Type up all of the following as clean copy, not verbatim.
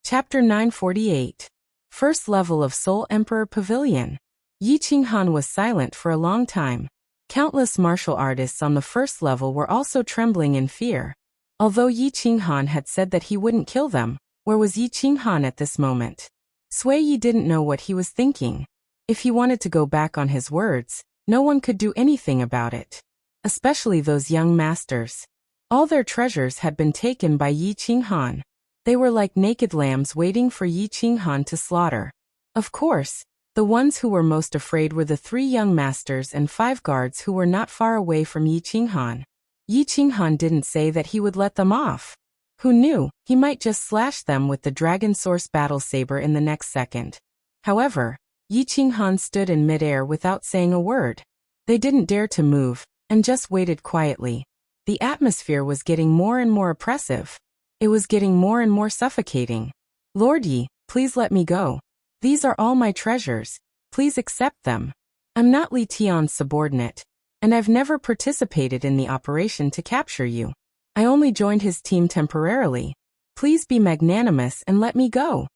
Chapter 948. First Level of Soul Emperor Pavilion. Yi Qinghan was silent for a long time. Countless martial artists on the first level were also trembling in fear. Although Yi Qinghan had said that he wouldn't kill them, where was Yi Qinghan at this moment? Sui Yi didn't know what he was thinking. If he wanted to go back on his words, no one could do anything about it. Especially those young masters. All their treasures had been taken by Yi Qinghan. They were like naked lambs waiting for Yi Qinghan to slaughter. Of course, the ones who were most afraid were the 3 young masters and 5 guards who were not far away from Yi Qinghan. Yi Qinghan didn't say that he would let them off. Who knew, he might just slash them with the Dragon Source battle saber in the next second. However, Yi Qinghan stood in midair without saying a word. They didn't dare to move, and just waited quietly. The atmosphere was getting more and more oppressive. It was getting more and more suffocating. Lord Yi, please let me go. These are all my treasures. Please accept them. I'm not Li Tian's subordinate, and I've never participated in the operation to capture you. I only joined his team temporarily. Please be magnanimous and let me go.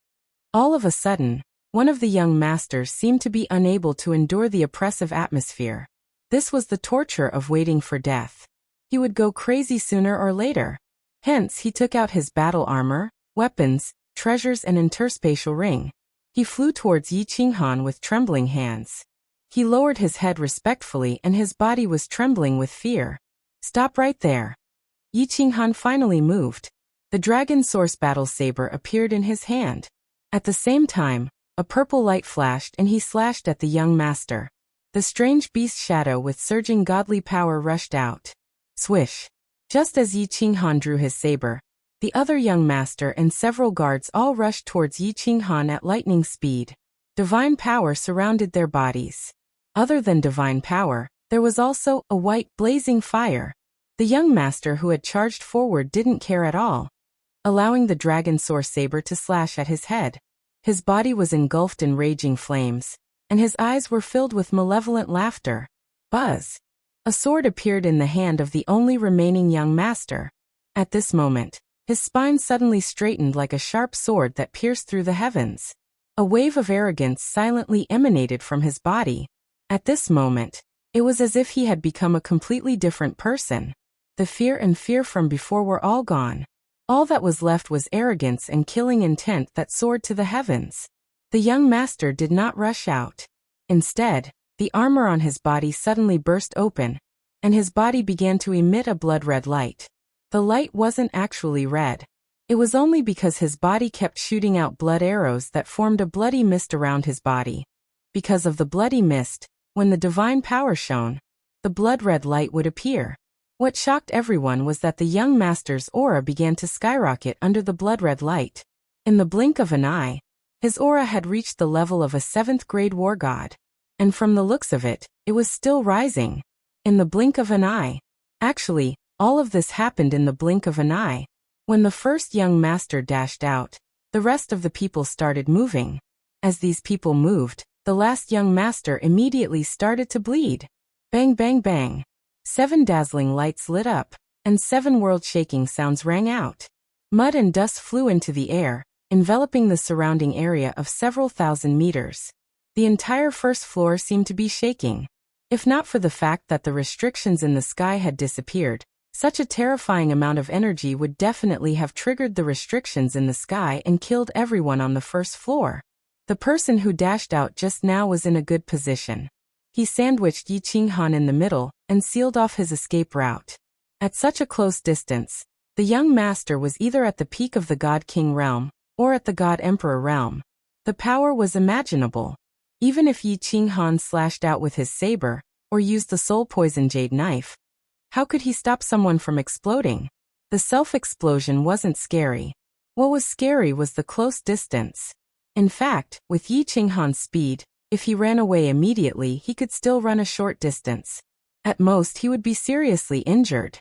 All of a sudden, one of the young masters seemed to be unable to endure the oppressive atmosphere. This was the torture of waiting for death. He would go crazy sooner or later. Hence, he took out his battle armor, weapons, treasures and interspatial ring. He flew towards Yi Qinghan with trembling hands. He lowered his head respectfully and his body was trembling with fear. Stop right there. Yi Qinghan finally moved. The Dragon Source battle saber appeared in his hand. At the same time, a purple light flashed and he slashed at the young master. The strange beast shadow with surging godly power rushed out. Swish. Just as Yi Qinghan drew his saber, the other young master and several guards all rushed towards Yi Qinghan at lightning speed. Divine power surrounded their bodies. Other than divine power, there was also a white, blazing fire. The young master who had charged forward didn't care at all, allowing the Dragon Source saber to slash at his head. His body was engulfed in raging flames, and his eyes were filled with malevolent laughter. Buzz! A sword appeared in the hand of the only remaining young master. At this moment, his spine suddenly straightened like a sharp sword that pierced through the heavens. A wave of arrogance silently emanated from his body. At this moment, it was as if he had become a completely different person. The fear and fear from before were all gone. All that was left was arrogance and killing intent that soared to the heavens. The young master did not rush out. Instead, the armor on his body suddenly burst open, and his body began to emit a blood-red light. The light wasn't actually red. It was only because his body kept shooting out blood arrows that formed a bloody mist around his body. Because of the bloody mist, when the divine power shone, the blood-red light would appear. What shocked everyone was that the young master's aura began to skyrocket under the blood-red light. In the blink of an eye, his aura had reached the level of a 7th-grade war god. And from the looks of it, it was still rising. In the blink of an eye. Actually, all of this happened in the blink of an eye. When the first young master dashed out, the rest of the people started moving. As these people moved, the last young master immediately started to bleed. Bang bang bang. 7 dazzling lights lit up, and 7 world-shaking sounds rang out. Mud and dust flew into the air, enveloping the surrounding area of several thousand meters. The entire first floor seemed to be shaking. If not for the fact that the restrictions in the sky had disappeared, such a terrifying amount of energy would definitely have triggered the restrictions in the sky and killed everyone on the first floor. The person who dashed out just now was in a good position. He sandwiched Yi Qinghan in the middle and sealed off his escape route. At such a close distance, the young master was either at the peak of the God King realm or at the God Emperor realm. The power was imaginable. Even if Yi Qinghan slashed out with his saber, or used the soul poison jade knife, how could he stop someone from exploding? The self-explosion wasn't scary. What was scary was the close distance. In fact, with Yi Qinghan's speed, if he ran away immediately he could still run a short distance. At most he would be seriously injured.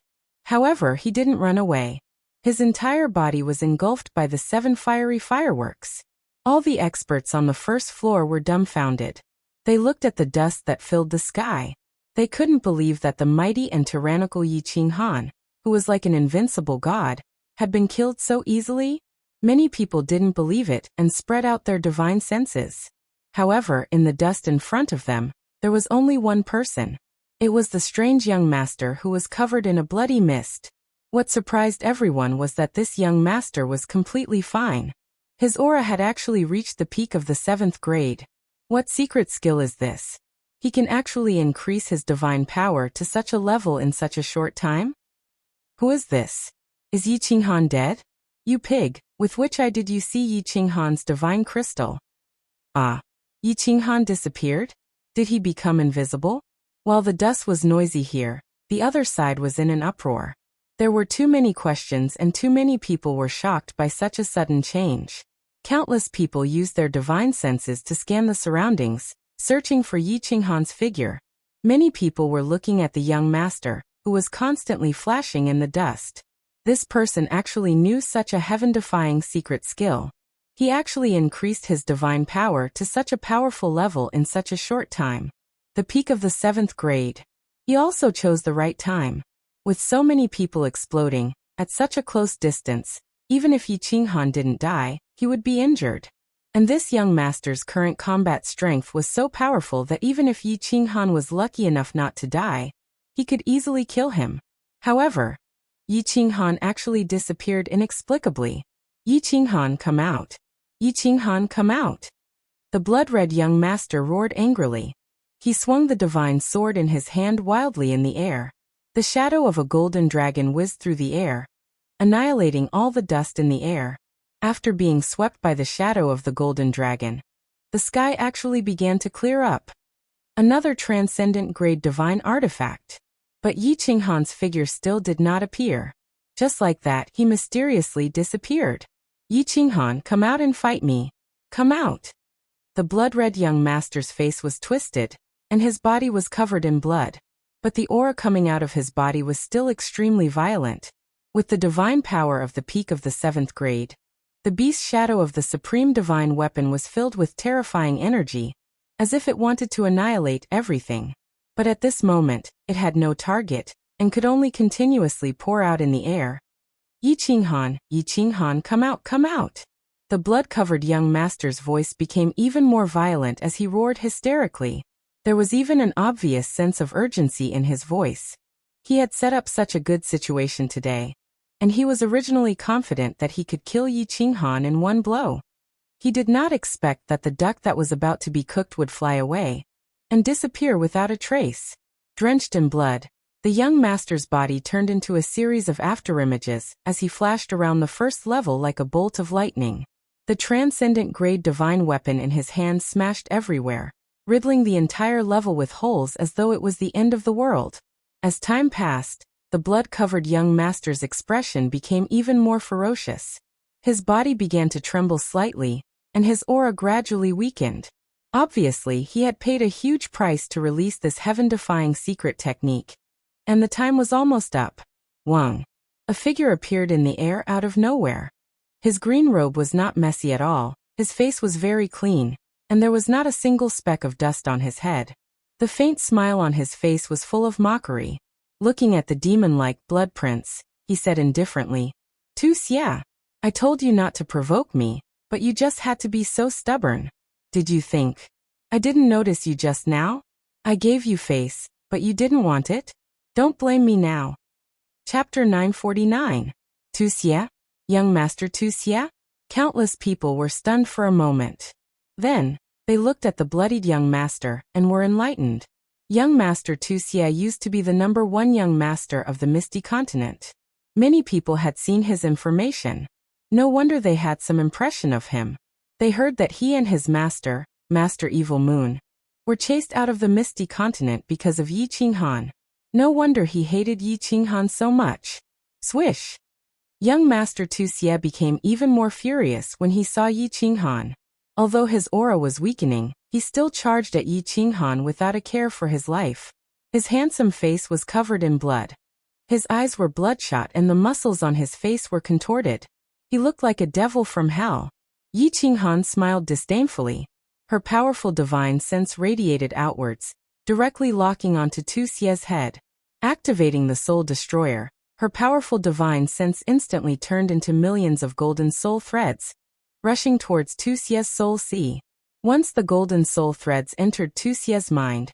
However, he didn't run away. His entire body was engulfed by the 7 fiery fireworks. All the experts on the first floor were dumbfounded. They looked at the dust that filled the sky. They couldn't believe that the mighty and tyrannical Yi Qinghan, who was like an invincible god, had been killed so easily. Many people didn't believe it and spread out their divine senses. However, in the dust in front of them, there was only one person. It was the strange young master who was covered in a bloody mist. What surprised everyone was that this young master was completely fine. His aura had actually reached the peak of the 7th grade. What secret skill is this? He can actually increase his divine power to such a level in such a short time? Who is this? Is Yi Qinghan dead? You pig, with which eye did you see Yi Qinghan's divine crystal? Ah. Yi Qinghan disappeared? Did he become invisible? While the dust was noisy here, the other side was in an uproar. There were too many questions and too many people were shocked by such a sudden change. Countless people used their divine senses to scan the surroundings, searching for Yi Qinghan's figure. Many people were looking at the young master, who was constantly flashing in the dust. This person actually knew such a heaven-defying secret skill. He actually increased his divine power to such a powerful level in such a short time. The peak of the 7th grade. He also chose the right time. With so many people exploding, at such a close distance, even if Yi Qinghan didn't die, he would be injured. And this young master's current combat strength was so powerful that even if Yi Qinghan was lucky enough not to die, he could easily kill him. However, Yi Qinghan actually disappeared inexplicably. Yi Qinghan, come out. Yi Qinghan, come out. The blood-red young master roared angrily. He swung the divine sword in his hand wildly in the air. The shadow of a golden dragon whizzed through the air, annihilating all the dust in the air. After being swept by the shadow of the golden dragon, the sky actually began to clear up. Another transcendent grade divine artifact. But Yi Qinghan's figure still did not appear. Just like that, he mysteriously disappeared. Yi Qinghan, come out and fight me. Come out. The blood-red young master's face was twisted, and his body was covered in blood. But the aura coming out of his body was still extremely violent. With the divine power of the peak of the 7th grade, the beast shadow of the supreme divine weapon was filled with terrifying energy, as if it wanted to annihilate everything. But at this moment, it had no target, and could only continuously pour out in the air. Yi Qinghan, come out, come out! The blood-covered young master's voice became even more violent as he roared hysterically. There was even an obvious sense of urgency in his voice. He had set up such a good situation today, and he was originally confident that he could kill Yi Qinghan in one blow. He did not expect that the duck that was about to be cooked would fly away and disappear without a trace. Drenched in blood, the young master's body turned into a series of afterimages as he flashed around the first level like a bolt of lightning. The transcendent grade divine weapon in his hand smashed everywhere, riddling the entire level with holes as though it was the end of the world. As time passed, the blood-covered young master's expression became even more ferocious. His body began to tremble slightly, and his aura gradually weakened. Obviously, he had paid a huge price to release this heaven-defying secret technique. And the time was almost up. Wang. A figure appeared in the air out of nowhere. His green robe was not messy at all, his face was very clean, and there was not a single speck of dust on his head. The faint smile on his face was full of mockery. Looking at the demon-like blood prince, he said indifferently, "Tu Xia, I told you not to provoke me, but you just had to be so stubborn. Did you think I didn't notice you just now? I gave you face, but you didn't want it? Don't blame me now." Chapter 949. Tu Xia? Young Master Tu Xia? Countless people were stunned for a moment. Then, they looked at the bloodied young master and were enlightened. Young Master Tu Xia used to be the #1 young master of the Misty Continent. Many people had seen his information. No wonder they had some impression of him. They heard that he and his master, Master Evil Moon, were chased out of the Misty Continent because of Yi Qinghan. No wonder he hated Yi Qinghan so much. Swish! Young Master Tu Xia became even more furious when he saw Yi Qinghan. Although his aura was weakening, he still charged at Yi Qinghan without a care for his life. His handsome face was covered in blood. His eyes were bloodshot and the muscles on his face were contorted. He looked like a devil from hell. Yi Qinghan smiled disdainfully. Her powerful divine sense radiated outwards, directly locking onto Tu Xia's head. Activating the Soul Destroyer, Her powerful divine sense instantly turned into millions of golden soul threads, rushing towards Tu Xie's soul sea. Once the golden soul threads entered Tu Xie's mind,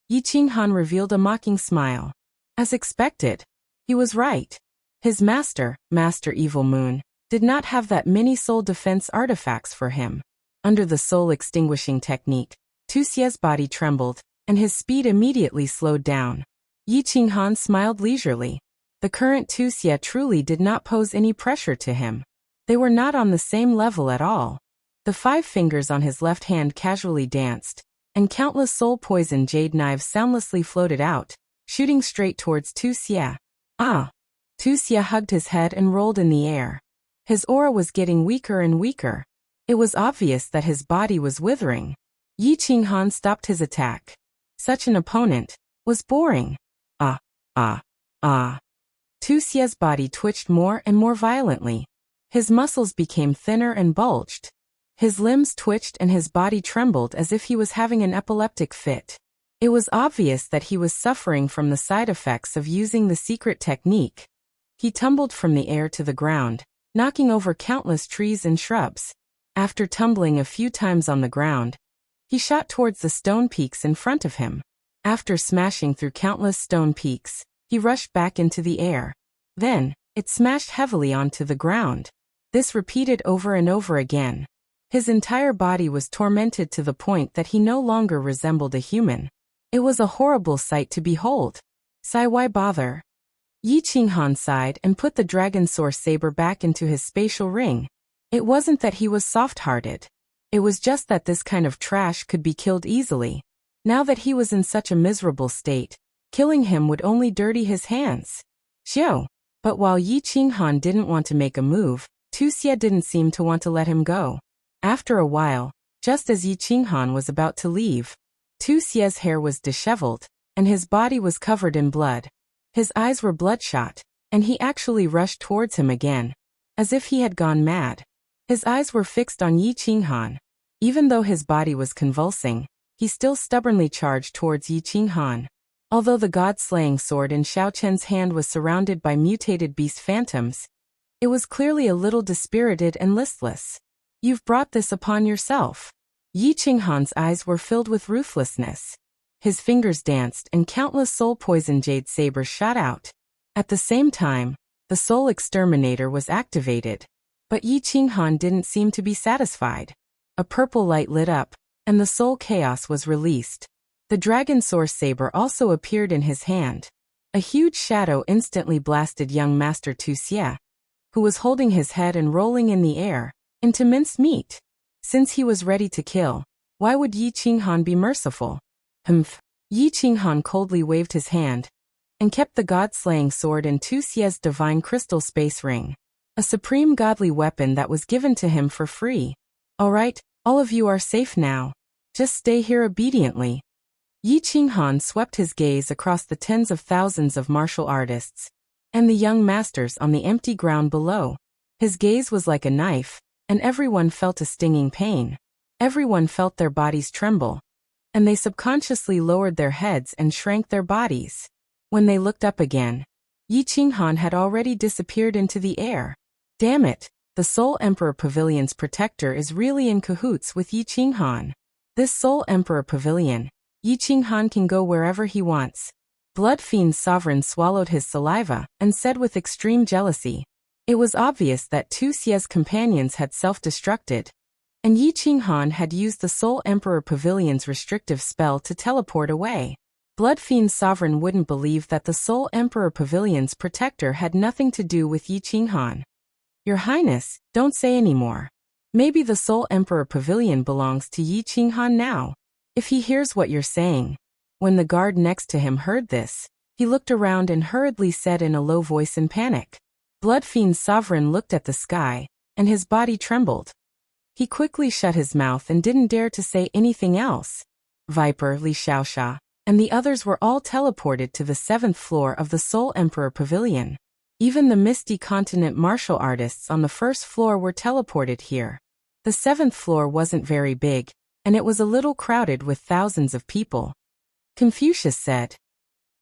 Yi Qinghan revealed a mocking smile. As expected, he was right. His master, Master Evil Moon, did not have that many soul defense artifacts for him. Under the soul extinguishing technique, Tu Xie's body trembled, and his speed immediately slowed down. Yi Qinghan smiled leisurely. The current Tu Xie truly did not pose any pressure to him. They were not on the same level at all. The 5 fingers on his left hand casually danced, and countless soul-poisoned jade knives soundlessly floated out, shooting straight towards Tu Xie. Ah! Tu Xie hugged his head and rolled in the air. His aura was getting weaker and weaker. It was obvious that his body was withering. Yi Qinghan stopped his attack. Such an opponent was boring. Ah! Tu Xie's body twitched more and more violently. His muscles became thinner and bulged. His limbs twitched and his body trembled as if he was having an epileptic fit. It was obvious that he was suffering from the side effects of using the secret technique. He tumbled from the air to the ground, knocking over countless trees and shrubs. After tumbling a few times on the ground, he shot towards the stone peaks in front of him. After smashing through countless stone peaks, he rushed back into the air. Then, it smashed heavily onto the ground. This repeated over and over again. His entire body was tormented to the point that he no longer resembled a human. It was a horrible sight to behold. Sigh, why bother? Yi Qinghan sighed and put the dragon source saber back into his spatial ring. It wasn't that he was soft-hearted. It was just that this kind of trash could be killed easily. Now that he was in such a miserable state, killing him would only dirty his hands. Xiao. But while Yi Qinghan didn't want to make a move, Tu Xie didn't seem to want to let him go. After a while, just as Yi Qinghan was about to leave, Tu Xie's hair was disheveled, and his body was covered in blood. His eyes were bloodshot, and he actually rushed towards him again, as if he had gone mad. His eyes were fixed on Yi Qinghan. Even though his body was convulsing, he still stubbornly charged towards Yi Qinghan. Although the god-slaying sword in Xiao Chen's hand was surrounded by mutated beast phantoms, it was clearly a little dispirited and listless. You've brought this upon yourself. Yi Qinghan's eyes were filled with ruthlessness. His fingers danced and countless soul-poisoned jade sabers shot out. At the same time, the soul exterminator was activated. But Yi Qinghan didn't seem to be satisfied. A purple light lit up, and the soul chaos was released. The dragon source saber also appeared in his hand. A huge shadow instantly blasted young Master Tu Xie, who was holding his head and rolling in the air, into minced meat. Since he was ready to kill, why would Yi Qinghan be merciful? Humph. Yi Qinghan coldly waved his hand, and kept the god-slaying sword in Tu Xie's divine crystal space ring. A supreme godly weapon that was given to him for free. Alright, all of you are safe now. Just stay here obediently. Yi Qinghan swept his gaze across the tens of thousands of martial artists, and the young masters on the empty ground below. His gaze was like a knife, and everyone felt a stinging pain. Everyone felt their bodies tremble, and they subconsciously lowered their heads and shrank their bodies. When they looked up again, Yi Qinghan had already disappeared into the air. Damn it, the Soul Emperor Pavilion's protector is really in cahoots with Yi Qinghan. This Soul Emperor Pavilion, Yi Qinghan can go wherever he wants. Blood Fiend's sovereign swallowed his saliva and said with extreme jealousy. It was obvious that Tu Xie's companions had self-destructed, and Yi Qinghan had used the Soul Emperor Pavilion's restrictive spell to teleport away. Blood Fiend's sovereign wouldn't believe that the Soul Emperor Pavilion's protector had nothing to do with Yi Qinghan. Your Highness, don't say any more. Maybe the Soul Emperor Pavilion belongs to Yi Qinghan now. If he hears what you're saying. When the guard next to him heard this, he looked around and hurriedly said in a low voice in panic. Blood Fiend's sovereign looked at the sky, and his body trembled. He quickly shut his mouth and didn't dare to say anything else. Viper, Li Xiaosha, and the others were all teleported to the 7th floor of the Soul Emperor Pavilion. Even the Misty Continent martial artists on the 1st floor were teleported here. The 7th floor wasn't very big, and it was a little crowded with thousands of people. Confucius said,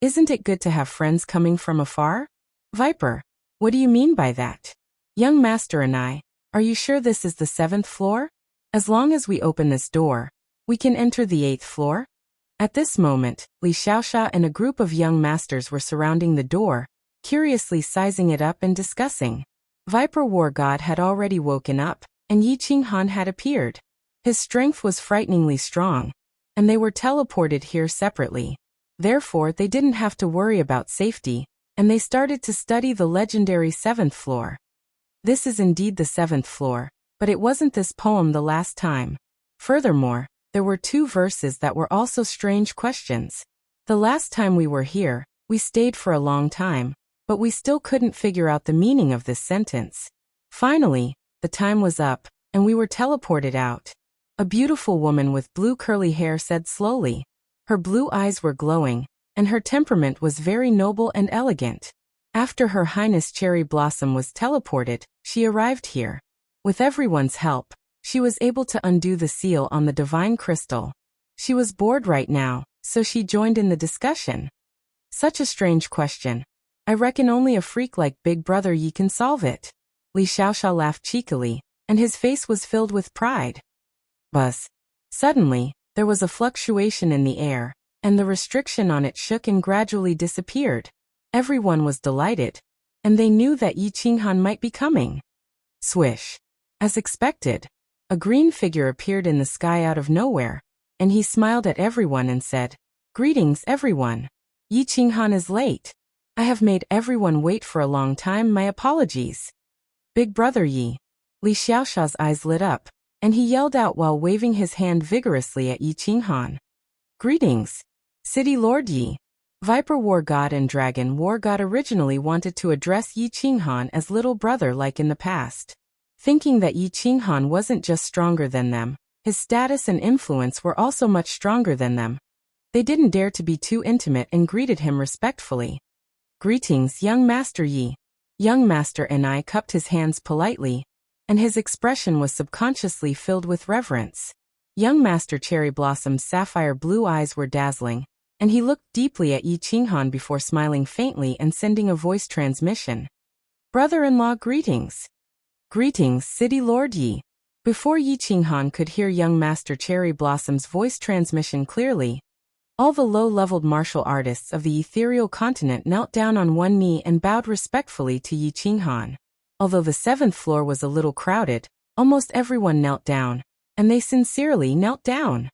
"Isn't it good to have friends coming from afar?" Viper, what do you mean by that? Young master and I, are you sure this is the 7th floor? As long as we open this door, we can enter the 8th floor? At this moment, Li Xiaoxia and a group of young masters were surrounding the door, curiously sizing it up and discussing. Viper War God had already woken up, and Yi Qinghan had appeared. His strength was frighteningly strong, and they were teleported here separately. Therefore, they didn't have to worry about safety, and they started to study the legendary 7th floor. This is indeed the 7th floor, but it wasn't this poem the last time. Furthermore, there were 2 verses that were also strange questions. The last time we were here, we stayed for a long time, but we still couldn't figure out the meaning of this sentence. Finally, the time was up, and we were teleported out. A beautiful woman with blue curly hair said slowly. Her blue eyes were glowing, and her temperament was very noble and elegant. After Her Highness Cherry Blossom was teleported, she arrived here. With everyone's help, she was able to undo the seal on the divine crystal. She was bored right now, so she joined in the discussion. Such a strange question. I reckon only a freak like Big Brother Yi can solve it. Li Xiaoxia laughed cheekily, and his face was filled with pride. Buzz. Suddenly, there was a fluctuation in the air, and the restriction on it shook and gradually disappeared. Everyone was delighted, and they knew that Yi Qinghan might be coming. Swish. As expected, a green figure appeared in the sky out of nowhere, and he smiled at everyone and said, "Greetings, everyone. Yi Qinghan is late. I have made everyone wait for a long time. My apologies." Big Brother Yi. Li Xiaoxia's eyes lit up, and he yelled out while waving his hand vigorously at Yi Qinghan. "Greetings, City Lord Yi." Viper War God and Dragon War God originally wanted to address Yi Qinghan as little brother like in the past. Thinking that Yi Qinghan wasn't just stronger than them, his status and influence were also much stronger than them. They didn't dare to be too intimate and greeted him respectfully. "Greetings, young Master Yi." Young Master Enai cupped his hands politely, and his expression was subconsciously filled with reverence. Young Master Cherry Blossom's sapphire blue eyes were dazzling, and he looked deeply at Yi Qinghan before smiling faintly and sending a voice transmission. "Brother-in-law, greetings." "Greetings, City Lord Yi." Before Yi Qinghan could hear young Master Cherry Blossom's voice transmission clearly, all the low-leveled martial artists of the ethereal continent knelt down on one knee and bowed respectfully to Yi Qinghan. Although the 7th floor was a little crowded, almost everyone knelt down, and they sincerely knelt down.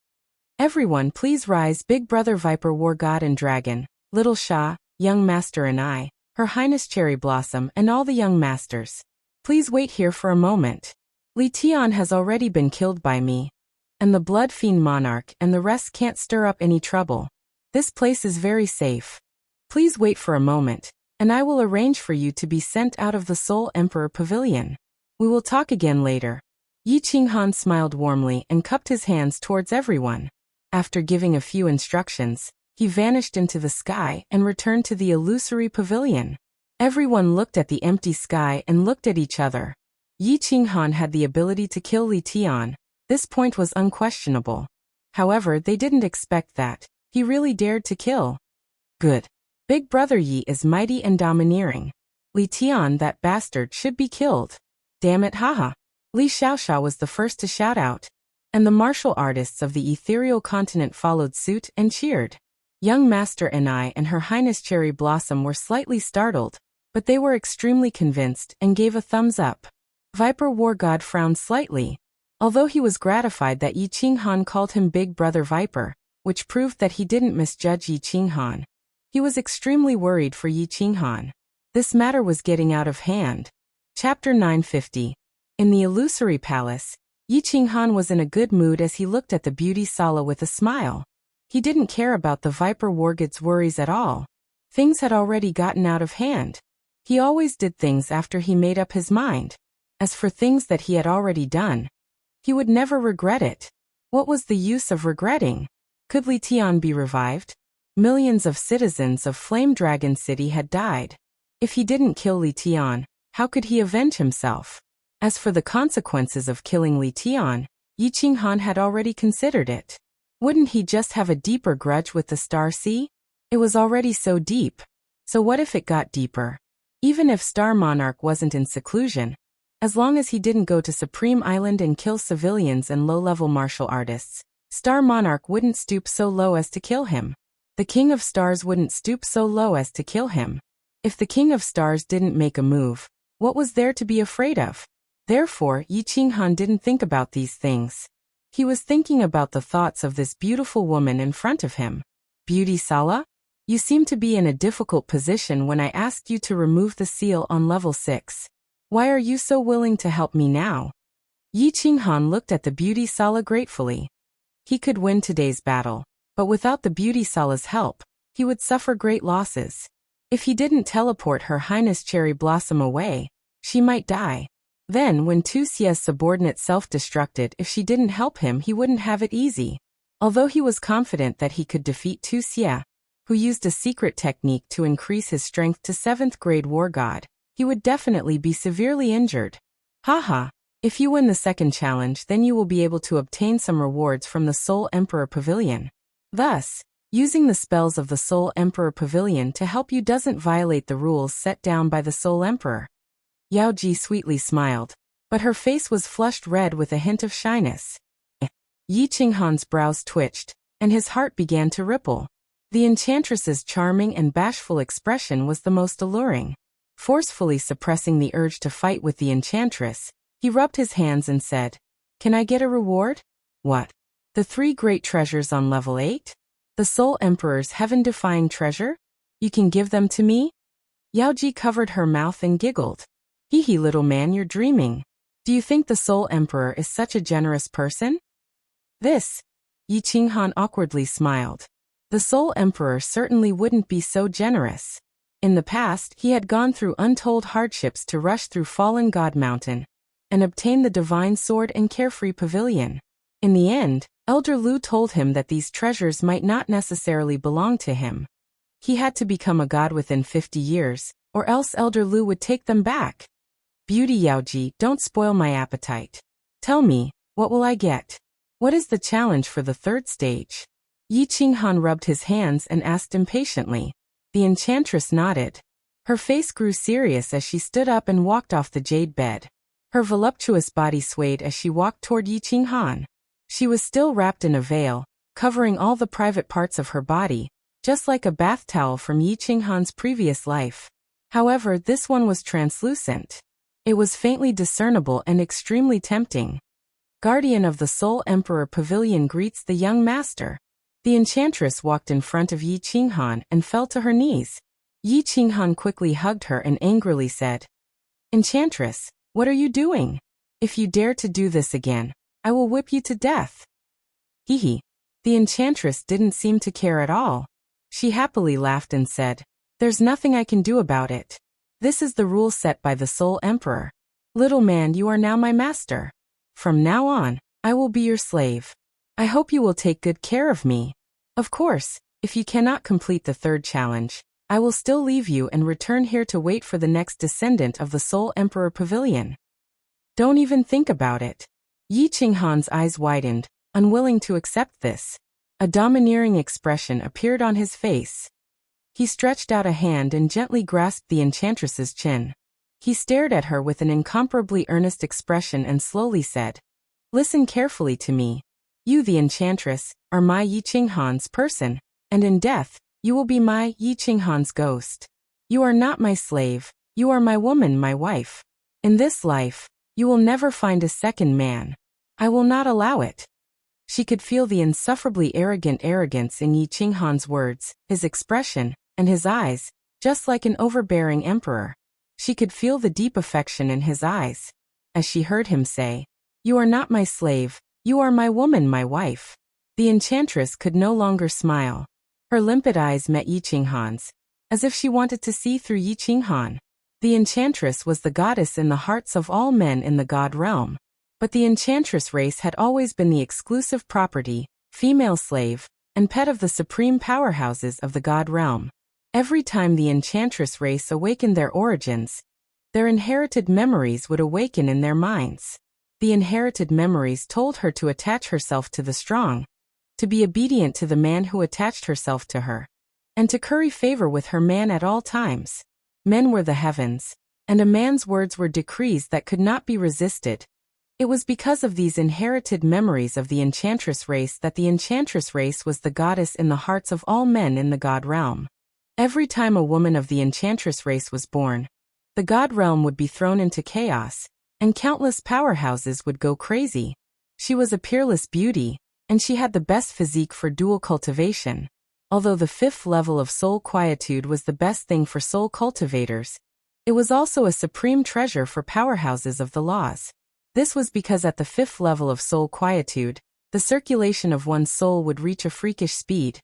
"Everyone please rise. Big Brother Viper War God and Dragon, Little Sha, Young Master and I, Her Highness Cherry Blossom and all the young masters. Please wait here for a moment. Li Tian has already been killed by me, and the Blood Fiend Monarch and the rest can't stir up any trouble. This place is very safe. Please wait for a moment, and I will arrange for you to be sent out of the Soul Emperor Pavilion. We will talk again later." Yi Qinghan smiled warmly and cupped his hands towards everyone. After giving a few instructions, he vanished into the sky and returned to the illusory pavilion. Everyone looked at the empty sky and looked at each other. Yi Qinghan had the ability to kill Li Tian. This point was unquestionable. However, they didn't expect that. He really dared to kill. Good. Big Brother Yi is mighty and domineering. Li Tian, that bastard, should be killed. Damn it, haha. Li Xiaoxia was the first to shout out, and the martial artists of the ethereal continent followed suit and cheered. Young Master Enai and Her Highness Cherry Blossom were slightly startled, but they were extremely convinced and gave a thumbs up. Viper War God frowned slightly, although he was gratified that Yi Qinghan called him Big Brother Viper, which proved that he didn't misjudge Yi Qinghan. He was extremely worried for Yi Qinghan. This matter was getting out of hand. Chapter 950. In the illusory palace, Yi Qinghan was in a good mood as he looked at the beauty Sala with a smile. He didn't care about the Viper War God's worries at all. Things had already gotten out of hand. He always did things after he made up his mind. As for things that he had already done, he would never regret it. What was the use of regretting? Could Li Tian be revived? Millions of citizens of Flame Dragon City had died. If he didn't kill Li Tian, how could he avenge himself? As for the consequences of killing Li Tian, Yi Qinghan had already considered it. Wouldn't he just have a deeper grudge with the Star Sea? It was already so deep. So what if it got deeper? Even if Star Monarch wasn't in seclusion, as long as he didn't go to Supreme Island and kill civilians and low-level martial artists, Star Monarch wouldn't stoop so low as to kill him. The King of Stars wouldn't stoop so low as to kill him. If the King of Stars didn't make a move, what was there to be afraid of? Therefore, Yi Qinghan didn't think about these things. He was thinking about the thoughts of this beautiful woman in front of him. Beauty Sala? You seem to be in a difficult position when I asked you to remove the seal on level 6. Why are you so willing to help me now? Yi Qinghan looked at the Beauty Sala gratefully. He could win today's battle, but without the Beauty Sala's help, he would suffer great losses. If he didn't teleport Her Highness Cherry Blossom away, she might die. Then, when Tu Xia's subordinate self-destructed, if she didn't help him, he wouldn't have it easy. Although he was confident that he could defeat Tu Xia, who used a secret technique to increase his strength to 7th grade war god, he would definitely be severely injured. Haha, if you win the second challenge, then you will be able to obtain some rewards from the Soul Emperor Pavilion. Thus, using the spells of the Soul Emperor Pavilion to help you doesn't violate the rules set down by the Soul Emperor. Yao Ji sweetly smiled, but her face was flushed red with a hint of shyness. Yi Qinghan's brows twitched, and his heart began to ripple. The enchantress's charming and bashful expression was the most alluring. Forcefully suppressing the urge to fight with the enchantress, he rubbed his hands and said, "Can I get a reward?" "What? The 3 great treasures on level 8? The Soul Emperor's heaven-defying treasure? You can give them to me?" Yao Ji covered her mouth and giggled. Hee hee, little man, you're dreaming. Do you think the Soul Emperor is such a generous person? This? Yi Qinghan awkwardly smiled. The Soul Emperor certainly wouldn't be so generous. In the past, he had gone through untold hardships to rush through Fallen God Mountain and obtain the Divine Sword and Carefree Pavilion. In the end, Elder Lu told him that these treasures might not necessarily belong to him. He had to become a god within 50 years, or else Elder Lu would take them back. Beauty Yao Ji, don't spoil my appetite. Tell me, what will I get? What is the challenge for the 3rd stage? Yi Qinghan rubbed his hands and asked impatiently. The enchantress nodded. Her face grew serious as she stood up and walked off the jade bed. Her voluptuous body swayed as she walked toward Yi Qinghan. She was still wrapped in a veil, covering all the private parts of her body, just like a bath towel from Yi Qinghan's previous life. However, this one was translucent. It was faintly discernible and extremely tempting. Guardian of the Soul Emperor Pavilion greets the young master. The enchantress walked in front of Yi Qinghan and fell to her knees. Yi Qinghan quickly hugged her and angrily said, "Enchantress, what are you doing? If you dare to do this again, I will whip you to death." Hee hee. The enchantress didn't seem to care at all. She happily laughed and said, "There's nothing I can do about it. This is the rule set by the Soul Emperor. Little man, you are now my master. From now on, I will be your slave. I hope you will take good care of me. Of course, if you cannot complete the 3rd challenge, I will still leave you and return here to wait for the next descendant of the Soul Emperor Pavilion." Don't even think about it. Yi Qinghan's eyes widened, unwilling to accept this. A domineering expression appeared on his face. He stretched out a hand and gently grasped the enchantress's chin. He stared at her with an incomparably earnest expression and slowly said, "Listen carefully to me. You, the enchantress, are my Yi Qinghan's person, and in death, you will be my Yi Qinghan's ghost. You are not my slave, you are my woman, my wife. In this life, you will never find a second man. I will not allow it." She could feel the insufferably arrogant arrogance in Yi Qinghan's words, his expression, and his eyes, just like an overbearing emperor. She could feel the deep affection in his eyes. As she heard him say, "You are not my slave, you are my woman, my wife." The enchantress could no longer smile. Her limpid eyes met Yi Qinghan's, as if she wanted to see through Yi Qinghan. The enchantress was the goddess in the hearts of all men in the god realm. But the enchantress race had always been the exclusive property, female slave, and pet of the supreme powerhouses of the god realm. Every time the enchantress race awakened their origins, their inherited memories would awaken in their minds. The inherited memories told her to attach herself to the strong, to be obedient to the man who attached herself to her, and to curry favor with her man at all times. Men were the heavens, and a man's words were decrees that could not be resisted. It was because of these inherited memories of the enchantress race that the enchantress race was the goddess in the hearts of all men in the god realm. Every time a woman of the enchantress race was born, the god realm would be thrown into chaos, and countless powerhouses would go crazy. She was a peerless beauty, and she had the best physique for dual cultivation. Although the 5th level of soul quietude was the best thing for soul cultivators, it was also a supreme treasure for powerhouses of the laws. This was because at the 5th level of soul quietude, the circulation of one's soul would reach a freakish speed,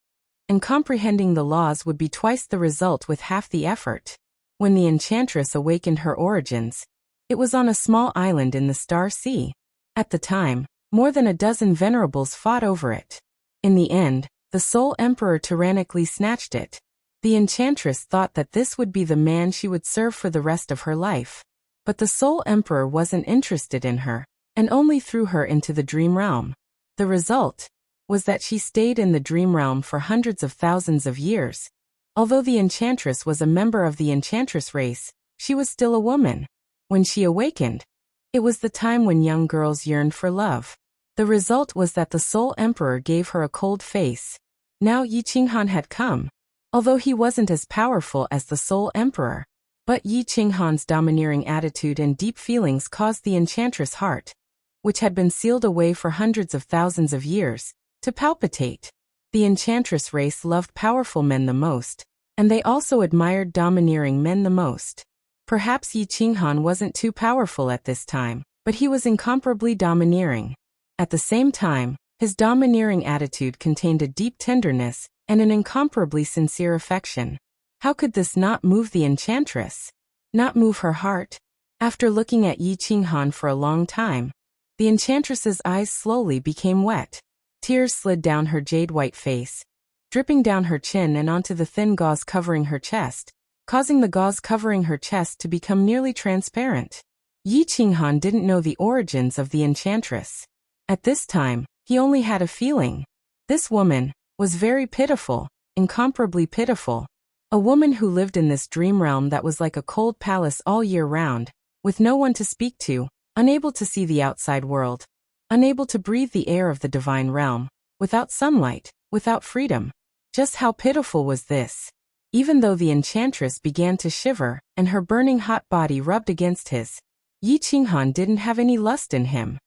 and comprehending the laws would be twice the result with half the effort. When the enchantress awakened her origins, it was on a small island in the Star Sea. At the time, more than a dozen venerables fought over it. In the end, the Soul Emperor tyrannically snatched it. The enchantress thought that this would be the man she would serve for the rest of her life. But the Soul Emperor wasn't interested in her, and only threw her into the dream realm. The result was that she stayed in the dream realm for hundreds of thousands of years. Although the enchantress was a member of the enchantress race, she was still a woman. When she awakened, it was the time when young girls yearned for love. The result was that the Soul Emperor gave her a cold face. Now Yi Qinghan had come, although he wasn't as powerful as the Soul Emperor. But Yi Qinghan's domineering attitude and deep feelings caused the enchantress heart, which had been sealed away for hundreds of thousands of years, to palpitate. The enchantress race loved powerful men the most, and they also admired domineering men the most. Perhaps Yi Qinghan wasn't too powerful at this time, but he was incomparably domineering. At the same time, his domineering attitude contained a deep tenderness and an incomparably sincere affection. How could this not move the enchantress? Not move her heart? After looking at Yi Qinghan for a long time, the enchantress's eyes slowly became wet. Tears slid down her jade-white face, dripping down her chin and onto the thin gauze covering her chest, causing the gauze covering her chest to become nearly transparent. Yi Qinghan didn't know the origins of the enchantress. At this time, he only had a feeling. This woman was very pitiful, incomparably pitiful. A woman who lived in this dream realm that was like a cold palace all year round, with no one to speak to, unable to see the outside world, unable to breathe the air of the divine realm, without sunlight, without freedom. Just how pitiful was this? Even though the enchantress began to shiver and her burning hot body rubbed against his, Yi Qinghan didn't have any lust in him.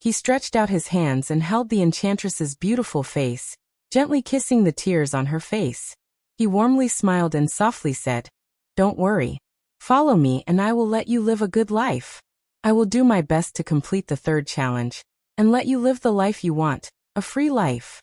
He stretched out his hands and held the enchantress's beautiful face, gently kissing the tears on her face. He warmly smiled and softly said, "Don't worry. Follow me and I will let you live a good life. I will do my best to complete the 3rd challenge, and let you live the life you want, a free life."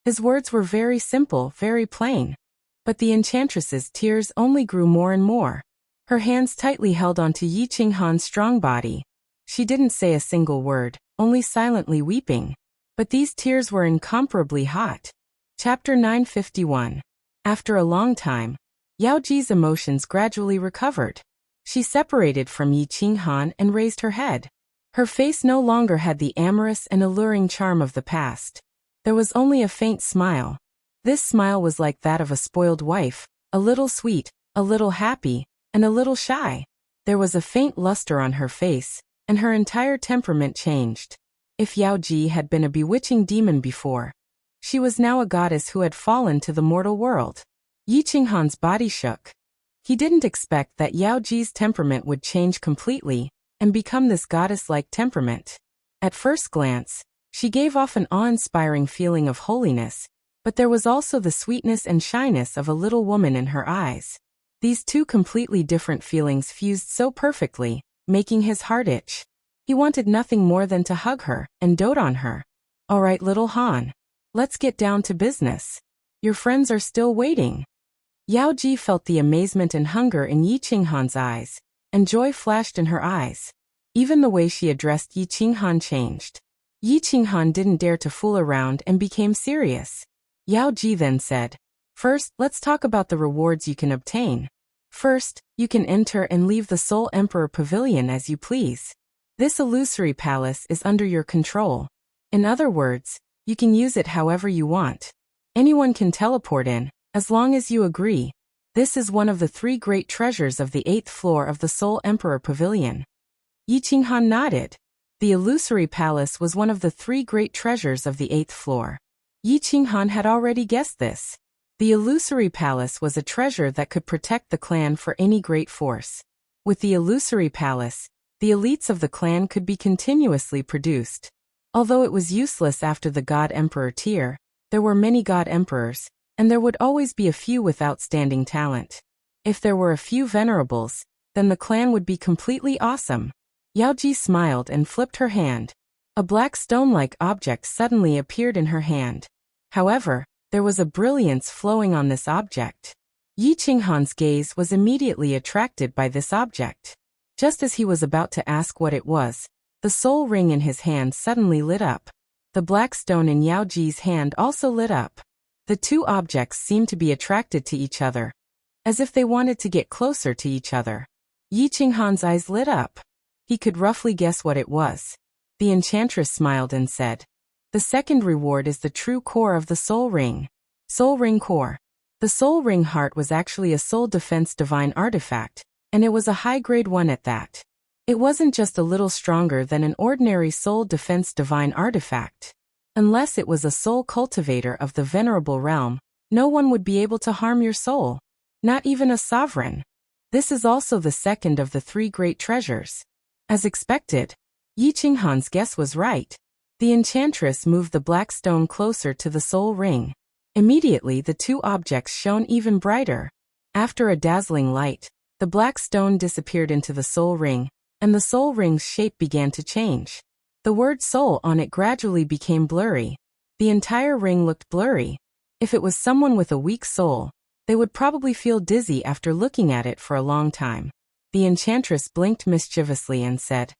His words were very simple, very plain. But the enchantress's tears only grew more and more. Her hands tightly held onto Yi Qinghan's strong body. She didn't say a single word, only silently weeping. But these tears were incomparably hot. Chapter 951. After a long time, Yao Ji's emotions gradually recovered. She separated from Yi Qinghan and raised her head. Her face no longer had the amorous and alluring charm of the past. There was only a faint smile. This smile was like that of a spoiled wife, a little sweet, a little happy, and a little shy. There was a faint luster on her face, and her entire temperament changed. If Yao Ji had been a bewitching demon before, she was now a goddess who had fallen to the mortal world. Yi Qinghan's body shook. He didn't expect that Yao Ji's temperament would change completely and become this goddess-like temperament. At first glance, she gave off an awe-inspiring feeling of holiness, but there was also the sweetness and shyness of a little woman in her eyes. These two completely different feelings fused so perfectly, making his heart itch. He wanted nothing more than to hug her and dote on her. "All right, little Han. Let's get down to business. Your friends are still waiting." Yao Ji felt the amazement and hunger in Yi Qinghan's eyes, and joy flashed in her eyes. Even the way she addressed Yi Qinghan changed. Yi Qinghan didn't dare to fool around and became serious. Yao Ji then said, "First, let's talk about the rewards you can obtain. First, you can enter and leave the Soul Emperor Pavilion as you please. This illusory palace is under your control. In other words, you can use it however you want. Anyone can teleport in, as long as you agree. This is one of the 3 great treasures of the 8th floor of the Soul Emperor Pavilion. Yi Qinghan nodded. The illusory palace was one of the 3 great treasures of the 8th floor. Yi Qinghan had already guessed this. The illusory palace was a treasure that could protect the clan for any great force. With the illusory palace, the elites of the clan could be continuously produced. Although it was useless after the God Emperor tier, there were many God Emperors, and there would always be a few with outstanding talent. If there were a few venerables, then the clan would be completely awesome. Yaoji smiled and flipped her hand. A black stone-like object suddenly appeared in her hand. However, there was a brilliance flowing on this object. Yi Qinghan's gaze was immediately attracted by this object. Just as he was about to ask what it was, the soul ring in his hand suddenly lit up. The black stone in Yaoji's hand also lit up. The 2 objects seemed to be attracted to each other, as if they wanted to get closer to each other. Yi Qinghan's eyes lit up. He could roughly guess what it was. The enchantress smiled and said, "The second reward is the true core of the soul ring. Soul ring core." The soul ring heart was actually a soul defense divine artifact, and it was a high-grade one at that. It wasn't just a little stronger than an ordinary soul defense divine artifact. Unless it was a soul cultivator of the venerable realm, no one would be able to harm your soul. Not even a sovereign. This is also the second of the 3 great treasures. As expected, Yi Qinghan's guess was right. The enchantress moved the black stone closer to the soul ring. Immediately the 2 objects shone even brighter. After a dazzling light, the black stone disappeared into the soul ring, and the soul ring's shape began to change. The word soul on it gradually became blurry. The entire ring looked blurry. If it was someone with a weak soul, they would probably feel dizzy after looking at it for a long time. The enchantress blinked mischievously and said,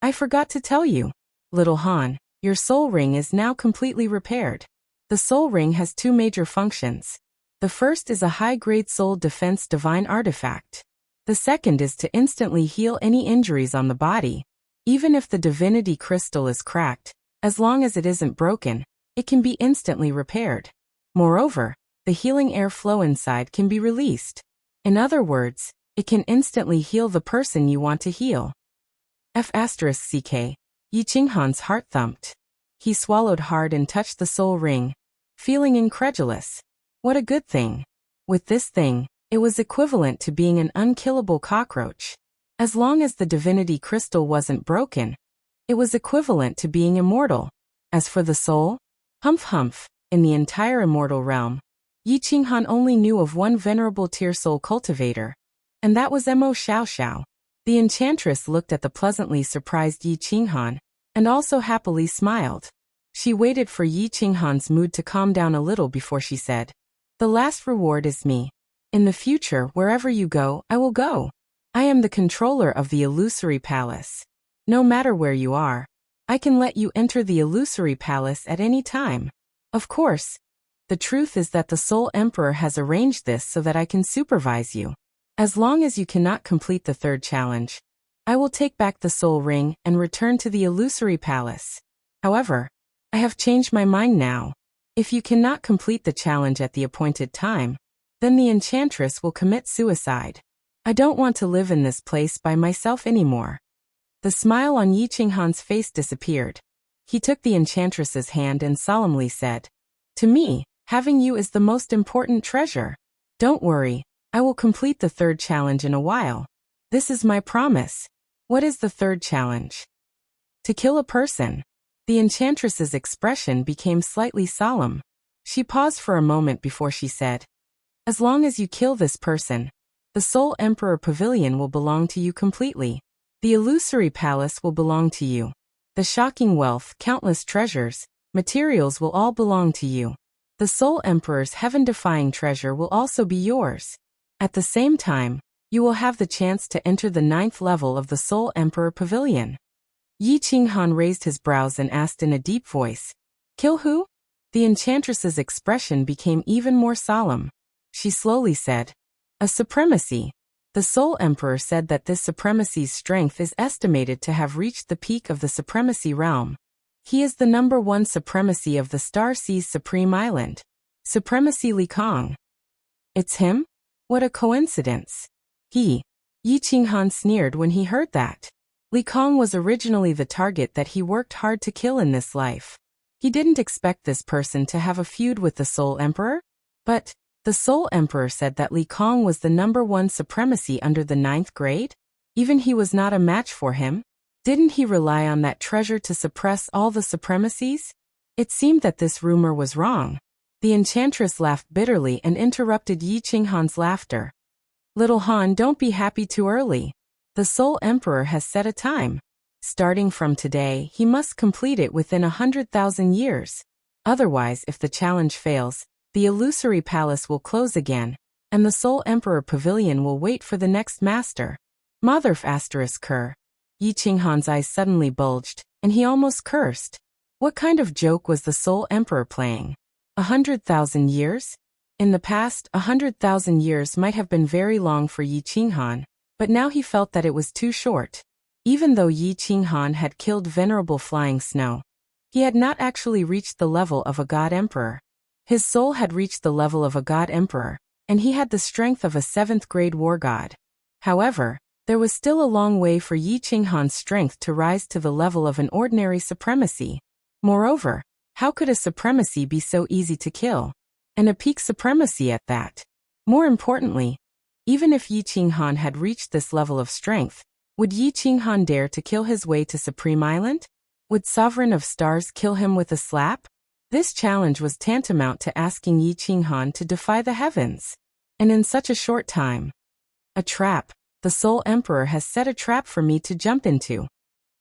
"I forgot to tell you, little Han, your soul ring is now completely repaired. The soul ring has 2 major functions. The first is a high-grade soul defense divine artifact. The second is to instantly heal any injuries on the body. Even if the divinity crystal is cracked, as long as it isn't broken, it can be instantly repaired. Moreover, the healing air flow inside can be released. In other words, it can instantly heal the person you want to heal." F***ck. Yi Qinghan's heart thumped. He swallowed hard and touched the soul ring, feeling incredulous. What a good thing. With this thing, it was equivalent to being an unkillable cockroach. As long as the divinity crystal wasn't broken, it was equivalent to being immortal. As for the soul, humph, in the entire immortal realm, Yi Qinghan only knew of one venerable tier soul cultivator, and that was Mo Xiao. The enchantress looked at the pleasantly surprised Yi Qinghan, and also happily smiled. She waited for Yi Qinghan's mood to calm down a little before she said, "The last reward is me. In the future, wherever you go, I will go. I am the controller of the illusory palace. No matter where you are, I can let you enter the illusory palace at any time. Of course, the truth is that the Soul Emperor has arranged this so that I can supervise you. As long as you cannot complete the 3rd challenge, I will take back the soul ring and return to the illusory palace. However, I have changed my mind now. If you cannot complete the challenge at the appointed time, then the enchantress will commit suicide. I don't want to live in this place by myself anymore." The smile on Yi Qinghan's face disappeared. He took the enchantress's hand and solemnly said, "To me, having you is the most important treasure. Don't worry, I will complete the 3rd challenge in a while. This is my promise." "What is the 3rd challenge?" "To kill a person." The enchantress's expression became slightly solemn. She paused for a moment before she said, "As long as you kill this person, the Soul Emperor Pavilion will belong to you completely. The illusory palace will belong to you. The shocking wealth, countless treasures, materials will all belong to you. The Soul Emperor's heaven-defying treasure will also be yours. At the same time, you will have the chance to enter the 9th level of the Soul Emperor Pavilion." Yi Qinghan raised his brows and asked in a deep voice, "Kill who?" The enchantress's expression became even more solemn. She slowly said, "A supremacy." The Soul Emperor said that this supremacy's strength is estimated to have reached the peak of the supremacy realm. He is the #1 supremacy of the Star Sea's Supreme Island. Supremacy Li Kong. It's him? What a coincidence. Yi Qinghan sneered when he heard that. Li Kong was originally the target that he worked hard to kill in this life. He didn't expect this person to have a feud with the Soul Emperor. But the Soul Emperor said that Li Kong was the #1 supremacy under the 9th grade? Even he was not a match for him? Didn't he rely on that treasure to suppress all the supremacies? It seemed that this rumor was wrong. The enchantress laughed bitterly and interrupted Yi Qinghan's laughter. Little Han, don't be happy too early. The Soul Emperor has set a time. Starting from today, he must complete it within 100,000 years. Otherwise, if the challenge fails, the illusory palace will close again, and the Soul Emperor Pavilion will wait for the next master. Motherf ***. Yi Qinghan's eyes suddenly bulged, and he almost cursed. What kind of joke was the Soul Emperor playing? 100,000 years? In the past, 100,000 years might have been very long for Yi Qinghan, but now he felt that it was too short. Even though Yi Qinghan had killed Venerable Flying Snow, he had not actually reached the level of a God Emperor. His soul had reached the level of a God Emperor, and he had the strength of a 7th grade war god. However, there was still a long way for Yi Qinghan's strength to rise to the level of an ordinary supremacy. Moreover, how could a supremacy be so easy to kill? And a peak supremacy at that. More importantly, even if Yi Qinghan had reached this level of strength, would Yi Qinghan dare to kill his way to Supreme Island? Would Sovereign of Stars kill him with a slap? This challenge was tantamount to asking Yi Qinghan to defy the heavens. And in such a short time. A trap. The Soul Emperor has set a trap for me to jump into.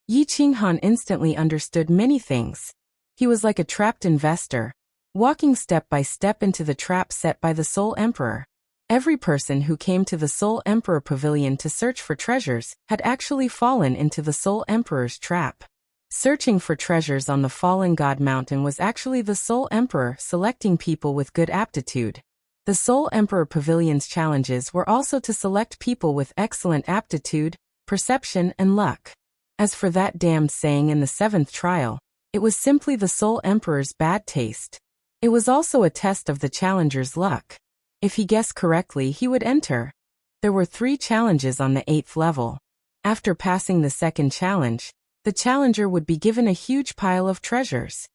Yi Qinghan instantly understood many things. He was like a trapped investor, walking step by step into the trap set by the Soul Emperor. Every person who came to the Soul Emperor Pavilion to search for treasures had actually fallen into the Soul Emperor's trap. Searching for treasures on the Fallen God Mountain was actually the Soul Emperor selecting people with good aptitude. The Soul Emperor Pavilion's challenges were also to select people with excellent aptitude, perception, and luck. As for that damned saying in the 7th trial, it was simply the Soul Emperor's bad taste. It was also a test of the challenger's luck. If he guessed correctly, he would enter. There were 3 challenges on the 8th level. After passing the 2nd challenge, the challenger would be given a huge pile of treasures.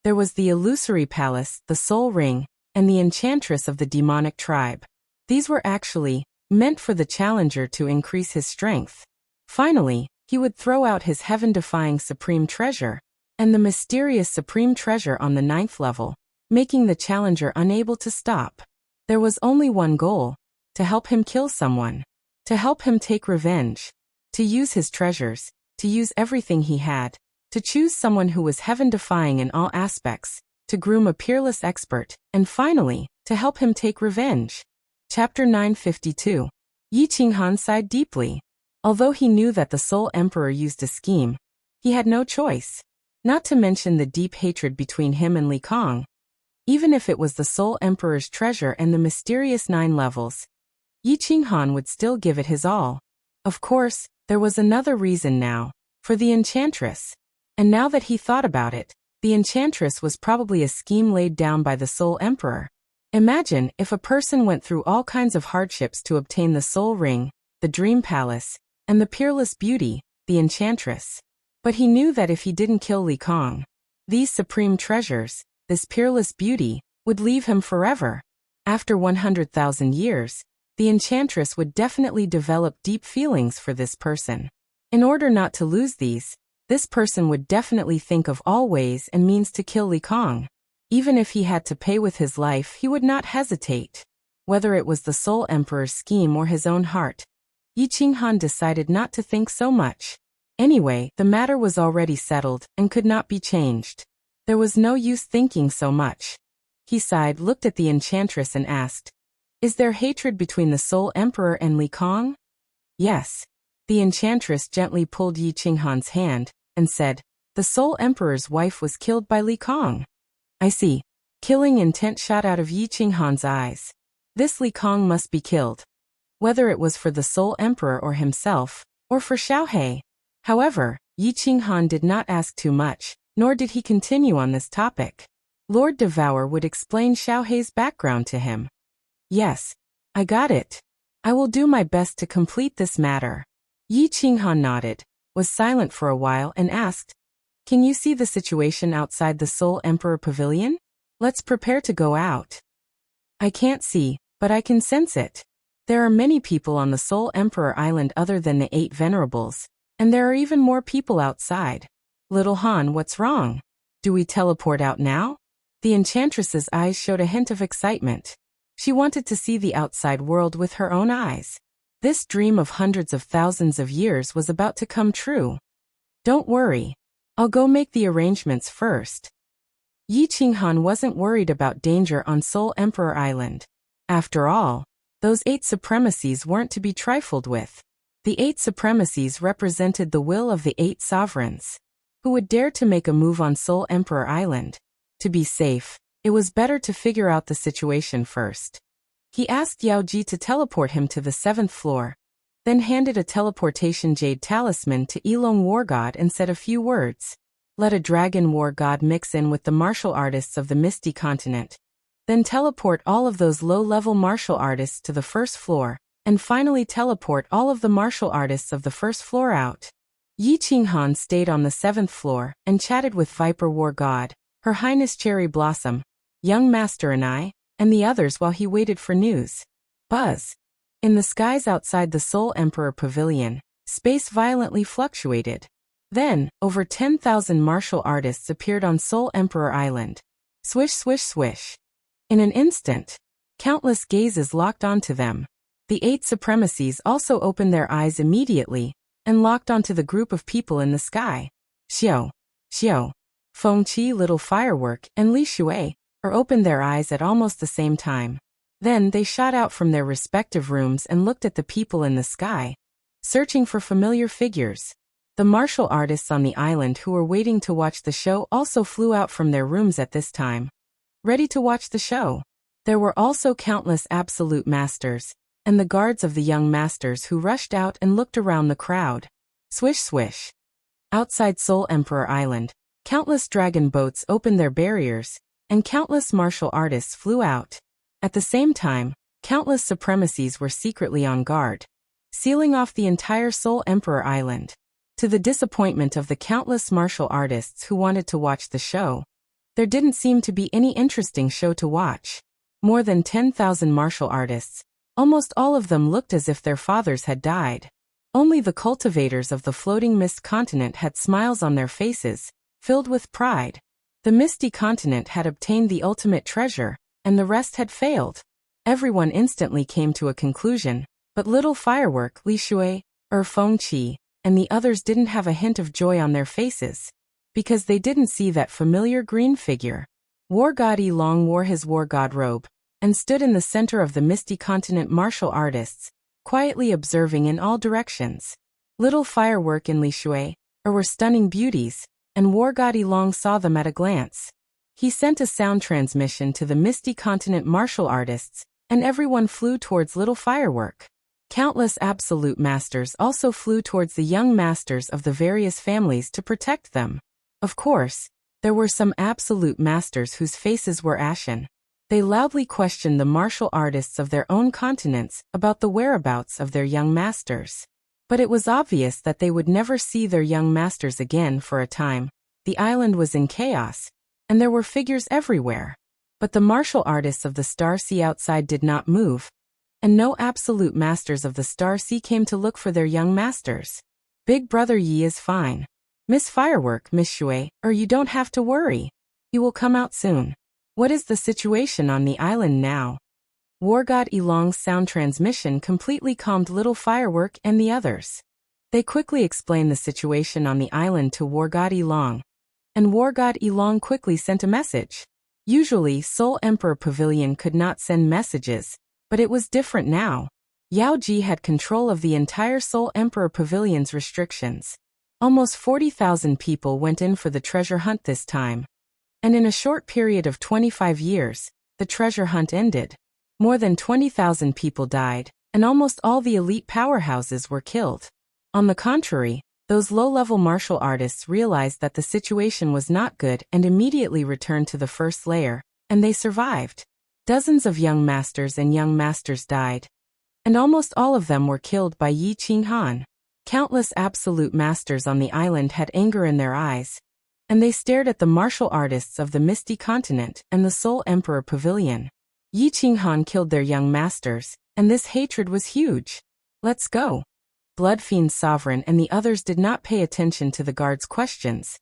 There was the illusory palace, the soul ring, and the enchantress of the demonic tribe. These were actually meant for the challenger to increase his strength. Finally, he would throw out his heaven-defying supreme treasure, and the mysterious supreme treasure on the 9th level, making the challenger unable to stop. There was only one goal: to help him kill someone, to help him take revenge, to use his treasures, to use everything he had, to choose someone who was heaven-defying in all aspects, to groom a peerless expert, and finally, to help him take revenge. Chapter 952. Yi Qinghan sighed deeply. Although he knew that the Soul Emperor used a scheme, he had no choice. Not to mention the deep hatred between him and Li Kong. Even if it was the Soul Emperor's treasure and the mysterious 9 levels, Yi Qinghan would still give it his all. Of course, there was another reason now, for the enchantress. And now that he thought about it, the enchantress was probably a scheme laid down by the Soul Emperor. Imagine if a person went through all kinds of hardships to obtain the Soul Ring, the Dream Palace, and the peerless beauty, the enchantress. But he knew that if he didn't kill Li Kong, these supreme treasures, this peerless beauty, would leave him forever. After 100,000 years, the enchantress would definitely develop deep feelings for this person. In order not to lose these, this person would definitely think of all ways and means to kill Li Kong. Even if he had to pay with his life, he would not hesitate. Whether it was the Soul Emperor's scheme or his own heart, Yi Qinghan decided not to think so much. Anyway, the matter was already settled and could not be changed. There was no use thinking so much. He sighed, looked at the enchantress and asked, "Is there hatred between the Soul Emperor and Li Kong?" "Yes." The enchantress gently pulled Yi Qinghan's hand and said, "The Soul Emperor's wife was killed by Li Kong." "I see." Killing intent shot out of Yi Qinghan's eyes. This Li Kong must be killed. Whether it was for the Soul Emperor or himself, or for Xiaohe. However, Yi Qinghan did not ask too much, nor did he continue on this topic. Lord Devour would explain Xiaohe's background to him. "Yes, I got it." I will do my best to complete this matter. Yi Qinghan nodded, was silent for a while and asked, can you see the situation outside the Soul Emperor Pavilion? Let's prepare to go out. I can't see, but I can sense it. There are many people on the Soul Emperor Island other than the 8 venerables, and there are even more people outside. Little Han, what's wrong? Do we teleport out now? The enchantress's eyes showed a hint of excitement. She wanted to see the outside world with her own eyes. This dream of hundreds of thousands of years was about to come true. Don't worry. I'll go make the arrangements first. Yi Qinghan wasn't worried about danger on Soul Emperor Island. After all, those 8 supremacies weren't to be trifled with. The 8 supremacies represented the will of the 8 sovereigns. Who would dare to make a move on Soul Emperor Island? To be safe, it was better to figure out the situation first. He asked Yao Ji to teleport him to the 7th floor, then handed a teleportation jade talisman to Elong War God and said a few words. Let a dragon war god mix in with the martial artists of the Misty Continent. Then teleport all of those low-level martial artists to the 1st floor, and finally teleport all of the martial artists of the 1st floor out. Yi Qinghan stayed on the 7th floor and chatted with Viper War God, Her Highness Cherry Blossom, Young Master and I, and the others while he waited for news. Buzz. In the skies outside the Soul Emperor Pavilion, space violently fluctuated. Then, over 10,000 martial artists appeared on Soul Emperor Island. Swish, swish, swish. In an instant, countless gazes locked onto them. The 8 supremacies also opened their eyes immediately and locked onto the group of people in the sky. Xiao, Xiao, Fengqi, Little Firework, and Li Shui opened their eyes at almost the same time. Then they shot out from their respective rooms and looked at the people in the sky, searching for familiar figures. The martial artists on the island who were waiting to watch the show also flew out from their rooms at this time, ready to watch the show. There were also countless absolute masters, and the guards of the young masters who rushed out and looked around the crowd. Swish swish. Outside Soul Emperor Island, countless dragon boats opened their barriers, and countless martial artists flew out. At the same time, countless supremacies were secretly on guard, sealing off the entire Soul Emperor Island. To the disappointment of the countless martial artists who wanted to watch the show, there didn't seem to be any interesting show to watch. More than 10,000 martial artists, almost all of them looked as if their fathers had died. Only the cultivators of the floating mist continent had smiles on their faces, filled with pride. The Misty Continent had obtained the ultimate treasure, and the rest had failed. Everyone instantly came to a conclusion, but Little Firework, Li Shui, Fengqi, and the others didn't have a hint of joy on their faces, because they didn't see that familiar green figure. War God Elong wore his war god robe, and stood in the center of the Misty Continent martial artists, quietly observing in all directions. Little Firework and Li Shui were stunning beauties, and War God Elong saw them at a glance. He sent a sound transmission to the Misty Continent martial artists, and everyone flew towards Little Firework. Countless absolute masters also flew towards the young masters of the various families to protect them. Of course, there were some absolute masters whose faces were ashen. They loudly questioned the martial artists of their own continents about the whereabouts of their young masters. But it was obvious that they would never see their young masters again for a time. The island was in chaos, and there were figures everywhere. But the martial artists of the Star Sea outside did not move, and no absolute masters of the Star Sea came to look for their young masters. Big Brother Yi is fine. Miss Firework, Miss Shui, you don't have to worry. He will come out soon. What is the situation on the island now? War God Elong's sound transmission completely calmed Little Firework and the others. They quickly explained the situation on the island to War God Elong, and War God Elong quickly sent a message. Usually, Soul Emperor Pavilion could not send messages, but it was different now. Yao Ji had control of the entire Soul Emperor Pavilion's restrictions. Almost 40,000 people went in for the treasure hunt this time. And in a short period of 25 years, the treasure hunt ended. More than 20,000 people died, and almost all the elite powerhouses were killed. On the contrary, those low-level martial artists realized that the situation was not good and immediately returned to the first layer, and they survived. Dozens of young masters died. and almost all of them were killed by Yi Qinghan. Countless absolute masters on the island had anger in their eyes, and they stared at the martial artists of the Misty Continent and the Soul Emperor Pavilion. Yi Qinghan killed their young masters, and this hatred was huge. Let's go. Bloodfiend Sovereign and the others did not pay attention to the guards' questions,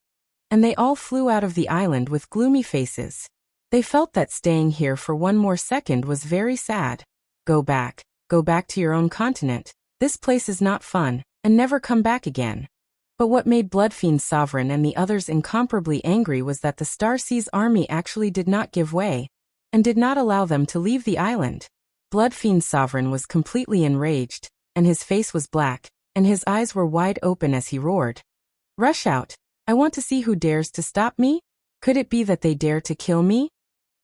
and they all flew out of the island with gloomy faces. They felt that staying here for one more second was very sad. Go back to your own continent. This place is not fun, and never come back again. But what made Bloodfiend Sovereign and the others incomparably angry was that the Starsea's army actually did not give way, and did not allow them to leave the island. Bloodfiend Sovereign was completely enraged, and his face was black, and his eyes were wide open as he roared. Rush out! I want to see who dares to stop me? Could it be that they dare to kill me?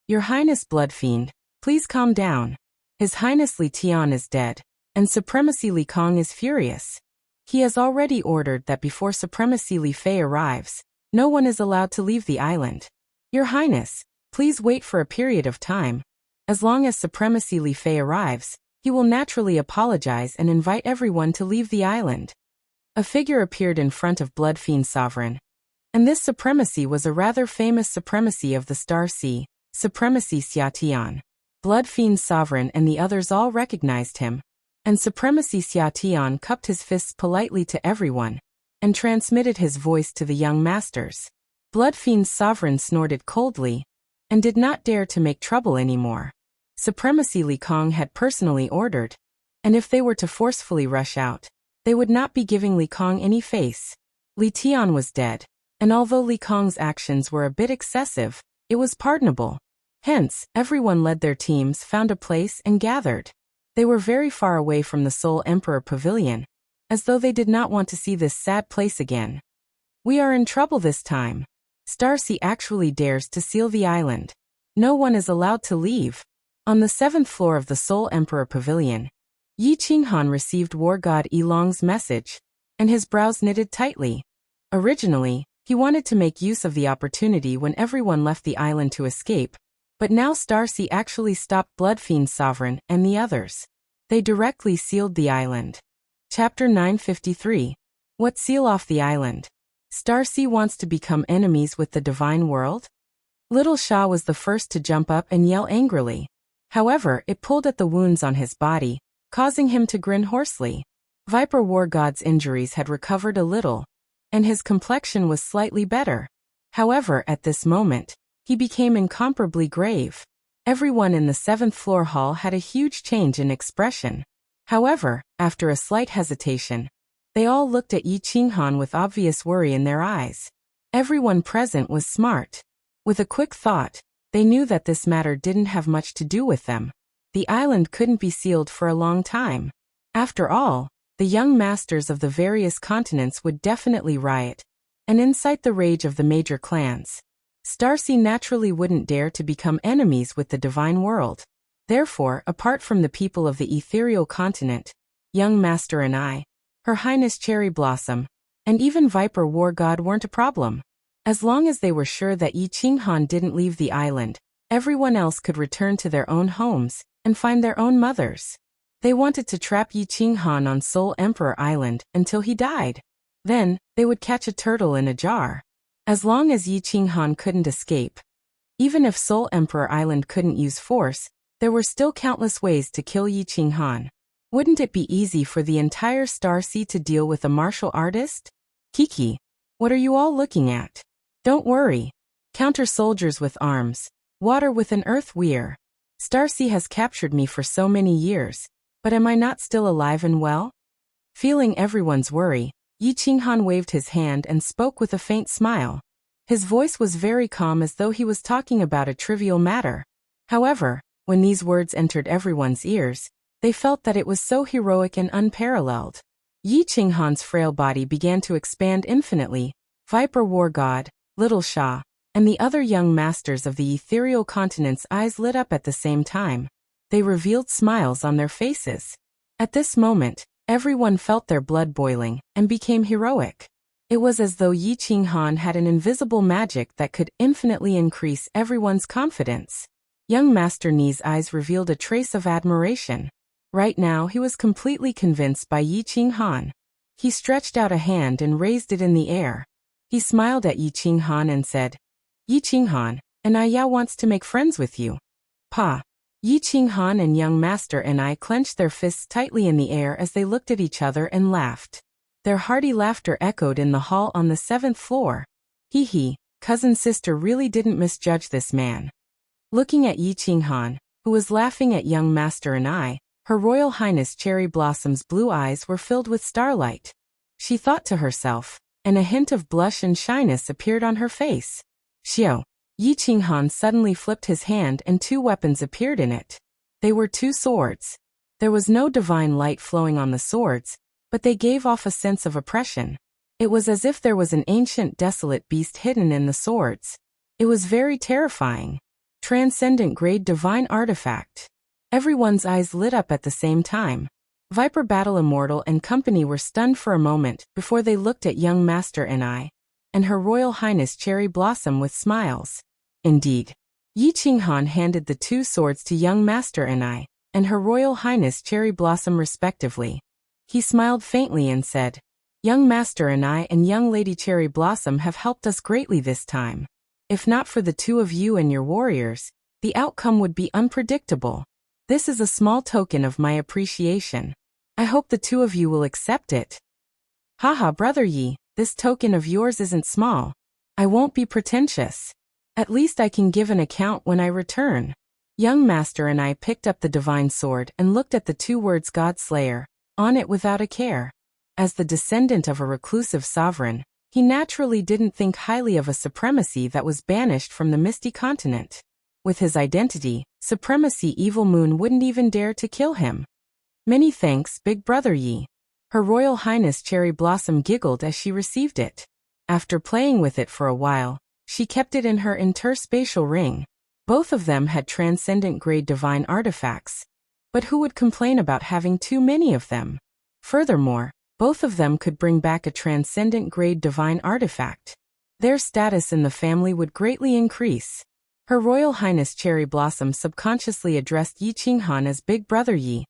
Your Highness Bloodfiend, please calm down. His Highness Li Tian is dead, and Supremacy Li Kong is furious. He has already ordered that before Supremacy Li Fei arrives, no one is allowed to leave the island. Your Highness, please wait for a period of time. As long as Supremacy Li Fei arrives, he will naturally apologize and invite everyone to leave the island. A figure appeared in front of Bloodfiend Sovereign, and this supremacy was a rather famous supremacy of the Star Sea, Supremacy Xia Tian. Bloodfiend Sovereign and the others all recognized him, and Supremacy Xia Tian cupped his fists politely to everyone, and transmitted his voice to the young masters. Bloodfiend Sovereign snorted coldly, and did not dare to make trouble anymore. Supremacy Li Kong had personally ordered, and if they were to forcefully rush out, they would not be giving Li Kong any face. Li Tian was dead, and although Li Kong's actions were a bit excessive, it was pardonable. Hence, everyone led their teams, found a place, and gathered. They were very far away from the Soul Emperor Pavilion, as though they did not want to see this sad place again. We are in trouble this time. Starsea actually dares to seal the island. No one is allowed to leave. On the 7th floor of the Soul Emperor Pavilion, Yi Qinghan received War God Elong's message, and his brows knitted tightly. Originally, he wanted to make use of the opportunity when everyone left the island to escape, but now Starsea actually stopped Bloodfiend Sovereign and the others. They directly sealed the island. Chapter 953. What seal off the island? Starsea wants to become enemies with the divine world? Little Sha was the first to jump up and yell angrily. However, it pulled at the wounds on his body, causing him to grin hoarsely. Viper War God's injuries had recovered a little, and his complexion was slightly better. However, at this moment, he became incomparably grave. Everyone in the 7th floor hall had a huge change in expression. However, after a slight hesitation, they all looked at Yi Qinghan with obvious worry in their eyes. Everyone present was smart. With a quick thought, they knew that this matter didn't have much to do with them. The island couldn't be sealed for a long time. After all, the young masters of the various continents would definitely riot and incite the rage of the major clans. Starsea naturally wouldn't dare to become enemies with the divine world. Therefore, apart from the people of the ethereal continent, young master and I, Her Highness Cherry Blossom, and even Viper War God weren't a problem. As long as they were sure that Yi Qinghan didn't leave the island, everyone else could return to their own homes and find their own mothers. They wanted to trap Yi Qinghan on Soul Emperor Island until he died. Then, they would catch a turtle in a jar. As long as Yi Qinghan couldn't escape, even if Soul Emperor Island couldn't use force, there were still countless ways to kill Yi Qinghan. Wouldn't it be easy for the entire Starsea to deal with a martial artist? Kiki, what are you all looking at? Don't worry. Counter soldiers with arms, water with an earth weir. Starsea has captured me for so many years, but am I not still alive and well? Feeling everyone's worry, Yi Qinghan waved his hand and spoke with a faint smile. His voice was very calm as though he was talking about a trivial matter. However, when these words entered everyone's ears, they felt that it was so heroic and unparalleled. Yi Qinghan's frail body began to expand infinitely. Viper War God, Little Sha, and the other young masters of the ethereal continent's eyes lit up at the same time. They revealed smiles on their faces. At this moment, everyone felt their blood boiling and became heroic. It was as though Yi Qinghan had an invisible magic that could infinitely increase everyone's confidence. Young Master Ni's eyes revealed a trace of admiration. Right now he was completely convinced by Yi Qinghan. He stretched out a hand and raised it in the air. He smiled at Yi Qinghan and said, Yi Qinghan, and I wants to make friends with you. Pa. Yi Qinghan and young master and I clenched their fists tightly in the air as they looked at each other and laughed. Their hearty laughter echoed in the hall on the 7th floor. Hee hee, cousin sister really didn't misjudge this man. Looking at Yi Qinghan, who was laughing at young master and I, Her Royal Highness Cherry Blossom's blue eyes were filled with starlight. She thought to herself, and a hint of blush and shyness appeared on her face. Xiao. Yi Qinghan suddenly flipped his hand and 2 weapons appeared in it. They were 2 swords. There was no divine light flowing on the swords, but they gave off a sense of oppression. It was as if there was an ancient desolate beast hidden in the swords. It was very terrifying. Transcendent grade divine artifact. Everyone's eyes lit up at the same time. Viper Battle Immortal and company were stunned for a moment before they looked at young master and I, and Her Royal Highness Cherry Blossom with smiles. Indeed. Yi Qinghan handed the 2 swords to young master and I, and Her Royal Highness Cherry Blossom respectively. He smiled faintly and said, Young master and I and young lady Cherry Blossom have helped us greatly this time. If not for the 2 of you and your warriors, the outcome would be unpredictable. This is a small token of my appreciation. I hope the 2 of you will accept it. Haha, brother Yi, this token of yours isn't small. I won't be pretentious. At least I can give an account when I return. Young master and I picked up the divine sword and looked at the 2 words God Slayer on it without a care. As the descendant of a reclusive sovereign, he naturally didn't think highly of a supremacy that was banished from the misty continent. With his identity, supremacy Evil Moon wouldn't even dare to kill him. Many thanks, big brother Yi. Her Royal Highness Cherry Blossom giggled as she received it. After playing with it for a while, she kept it in her interspatial ring. Both of them had transcendent-grade divine artifacts. But who would complain about having too many of them? Furthermore, both of them could bring back a transcendent-grade divine artifact. Their status in the family would greatly increase. Her Royal Highness Cherry Blossom subconsciously addressed Yi Qinghan as Big Brother Yi,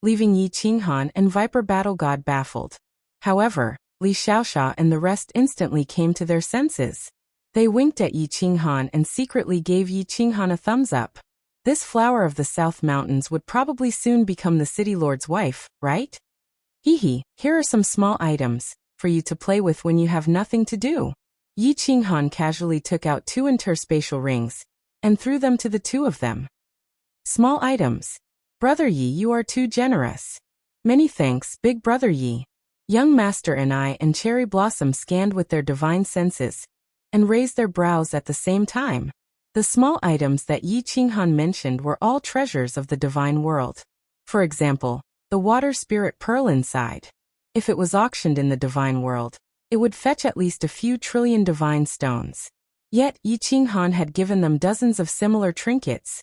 leaving Yi Qinghan and Viper Battle God baffled. However, Li Xiaoxia and the rest instantly came to their senses. They winked at Yi Qinghan and secretly gave Yi Qinghan a thumbs up. This flower of the South Mountains would probably soon become the city lord's wife, right? Hee hee, here are some small items for you to play with when you have nothing to do. Yi Qinghan casually took out 2 interspatial rings and threw them to the 2 of them. Small items. Brother Yi, you are too generous. Many thanks, big brother Yi. Young master and I and Cherry Blossom scanned with their divine senses and raised their brows at the same time. The small items that Yi Qinghan mentioned were all treasures of the divine world. For example, the water spirit pearl inside. If it was auctioned in the divine world, it would fetch at least a few trillion divine stones. Yet Yi Qinghan had given them dozens of similar trinkets.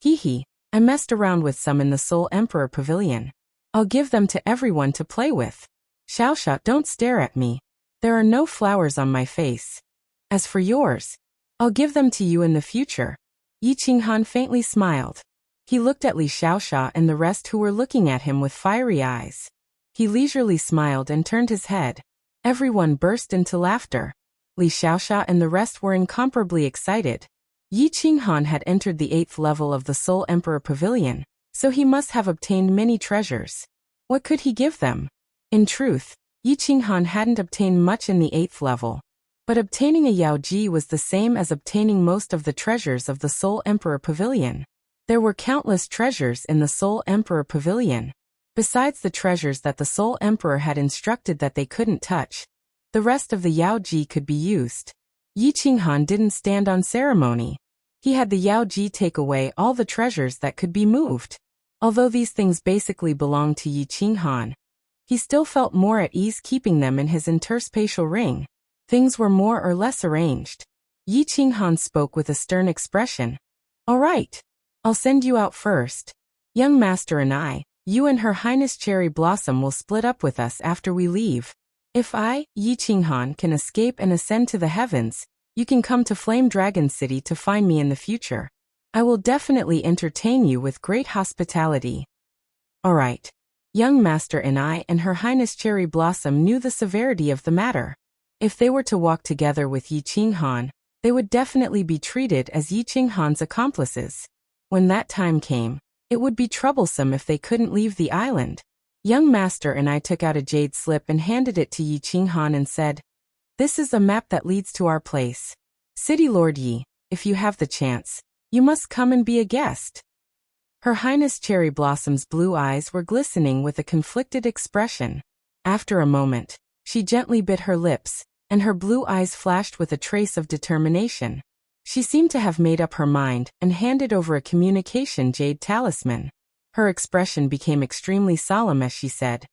Hee hee, I messed around with some in the Soul Emperor Pavilion. I'll give them to everyone to play with. Xiaoxia, don't stare at me. There are no flowers on my face. As for yours, I'll give them to you in the future. Yi Qinghan faintly smiled. He looked at Li Xiaoxia and the rest who were looking at him with fiery eyes. He leisurely smiled and turned his head. Everyone burst into laughter. Li Xiaoxia and the rest were incomparably excited. Yi Qinghan had entered the 8th level of the Soul Emperor Pavilion, so he must have obtained many treasures. What could he give them? In truth, Yi Qinghan hadn't obtained much in the 8th level. But obtaining a Yaoji was the same as obtaining most of the treasures of the Soul Emperor Pavilion. There were countless treasures in the Soul Emperor Pavilion. Besides the treasures that the Soul Emperor had instructed that they couldn't touch, the rest of the Yaoji could be used. Yi Qinghan didn't stand on ceremony. He had the Yaoji take away all the treasures that could be moved. Although these things basically belonged to Yi Qinghan, he still felt more at ease keeping them in his interspatial ring. Things were more or less arranged. Yi Qinghan spoke with a stern expression. All right. I'll send you out first. Young master and I, you and Her Highness Cherry Blossom will split up with us after we leave. If I, Yi Qinghan, can escape and ascend to the heavens, you can come to Flame Dragon City to find me in the future. I will definitely entertain you with great hospitality. All right. Young Master and I and Her Highness Cherry Blossom knew the severity of the matter. If they were to walk together with Yi Qinghan, they would definitely be treated as Yi Qinghan's accomplices. When that time came, it would be troublesome if they couldn't leave the island. Young Master and I took out a jade slip and handed it to Yi Qinghan and said, "This is a map that leads to our place. City Lord Yi, if you have the chance, you must come and be a guest." Her Highness Cherry Blossom's blue eyes were glistening with a conflicted expression. After a moment, she gently bit her lips, and her blue eyes flashed with a trace of determination. She seemed to have made up her mind and handed over a communication jade talisman. Her expression became extremely solemn as she said,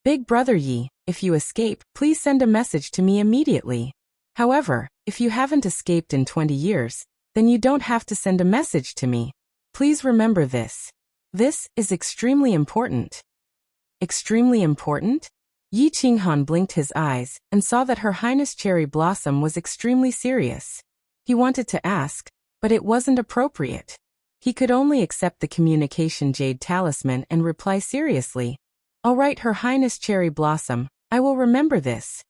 "Big Brother Yi, if you escape, please send a message to me immediately. However, if you haven't escaped in 20 years, then you don't have to send a message to me. Please remember this. This is extremely important." Extremely important? Yi Qinghan blinked his eyes and saw that Her Highness Cherry Blossom was extremely serious. He wanted to ask, but it wasn't appropriate. He could only accept the communication jade talisman and reply seriously, "All right, Her Highness Cherry Blossom, I will remember this."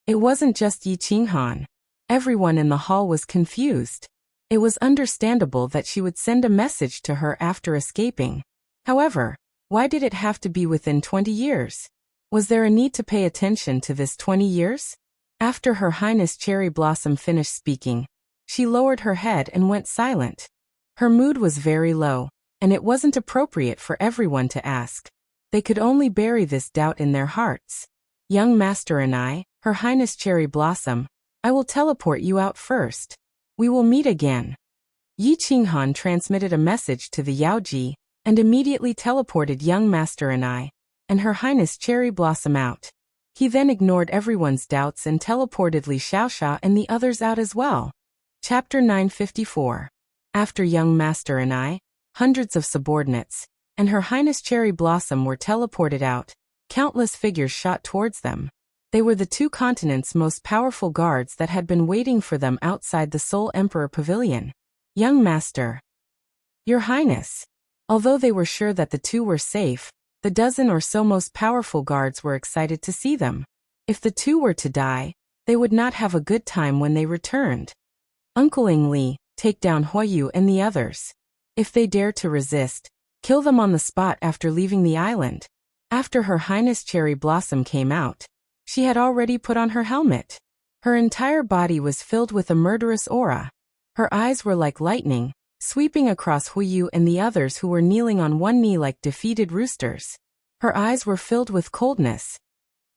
It wasn't just Yi Qinghan. Everyone in the hall was confused. It was understandable that she would send a message to her after escaping. However, why did it have to be within 20 years? Was there a need to pay attention to this 20 years? After Her Highness Cherry Blossom finished speaking, she lowered her head and went silent. Her mood was very low, and it wasn't appropriate for everyone to ask. They could only bury this doubt in their hearts. "Young Master and I, Her Highness Cherry Blossom, I will teleport you out first. We will meet again." Yi Qinghan transmitted a message to the Yaoji and immediately teleported Young Master and I, and Her Highness Cherry Blossom out. He then ignored everyone's doubts and teleported Li Xiaoxia and the others out as well. Chapter 954. After Young Master and I, hundreds of subordinates, and Her Highness Cherry Blossom were teleported out, countless figures shot towards them. They were the two continents' most powerful guards that had been waiting for them outside the Soul Emperor Pavilion. "Young Master." "Your Highness." Although they were sure that the two were safe, the dozen or so most powerful guards were excited to see them. If the two were to die, they would not have a good time when they returned. "Uncle Ing Li, take down Huoyu and the others. If they dare to resist, kill them on the spot after leaving the island." After Her Highness Cherry Blossom came out, she had already put on her helmet. Her entire body was filled with a murderous aura. Her eyes were like lightning, sweeping across Huoyu and the others who were kneeling on one knee like defeated roosters. Her eyes were filled with coldness.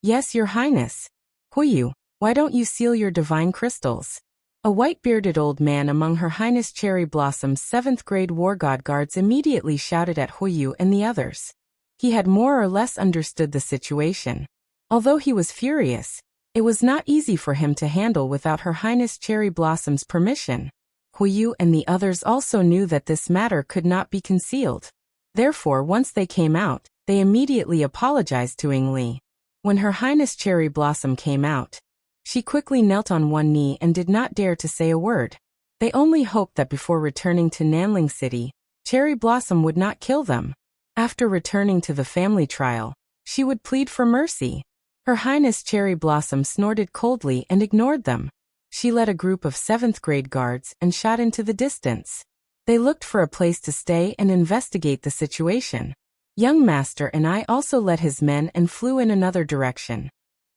"Yes, Your Highness." "Huoyu, why don't you seal your divine crystals?" A white-bearded old man among Her Highness Cherry Blossom's 7th grade war god guards immediately shouted at Huoyu and the others. He had more or less understood the situation. Although he was furious, it was not easy for him to handle without Her Highness Cherry Blossom's permission. Huoyu and the others also knew that this matter could not be concealed. Therefore, once they came out, they immediately apologized to Ing Li. When Her Highness Cherry Blossom came out, she quickly knelt on one knee and did not dare to say a word. They only hoped that before returning to Nanling City, Cherry Blossom would not kill them. After returning to the family trial, she would plead for mercy. Her Highness Cherry Blossom snorted coldly and ignored them. She led a group of 7th grade guards and shot into the distance. They looked for a place to stay and investigate the situation. Young Master and I also led his men and flew in another direction.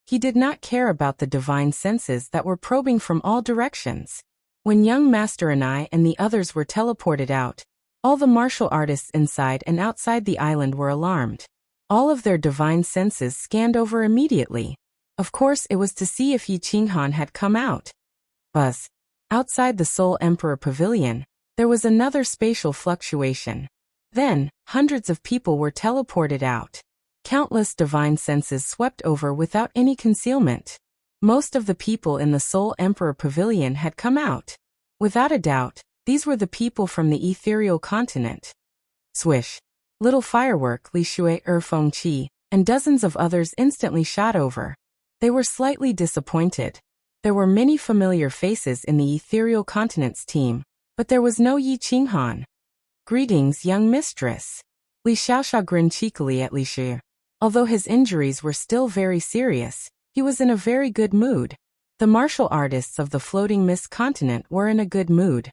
He did not care about the divine senses that were probing from all directions. When Young Master and I and the others were teleported out, all the martial artists inside and outside the island were alarmed. All of their divine senses scanned over immediately. Of course, it was to see if Yi Qinghan had come out. Buzz. Outside the Soul Emperor Pavilion, there was another spatial fluctuation. Then, hundreds of people were teleported out. Countless divine senses swept over without any concealment. Most of the people in the Soul Emperor Pavilion had come out. Without a doubt, these were the people from the ethereal continent. Swish. Little firework Li Shui Feng Qi, and dozens of others instantly shot over. They were slightly disappointed. There were many familiar faces in the ethereal continent's team, but there was no Yi Qinghan. "Greetings, young mistress." Li Xiaoxia grinned cheekily at Li Shi. Although his injuries were still very serious, he was in a very good mood. The martial artists of the Floating Mist Continent were in a good mood.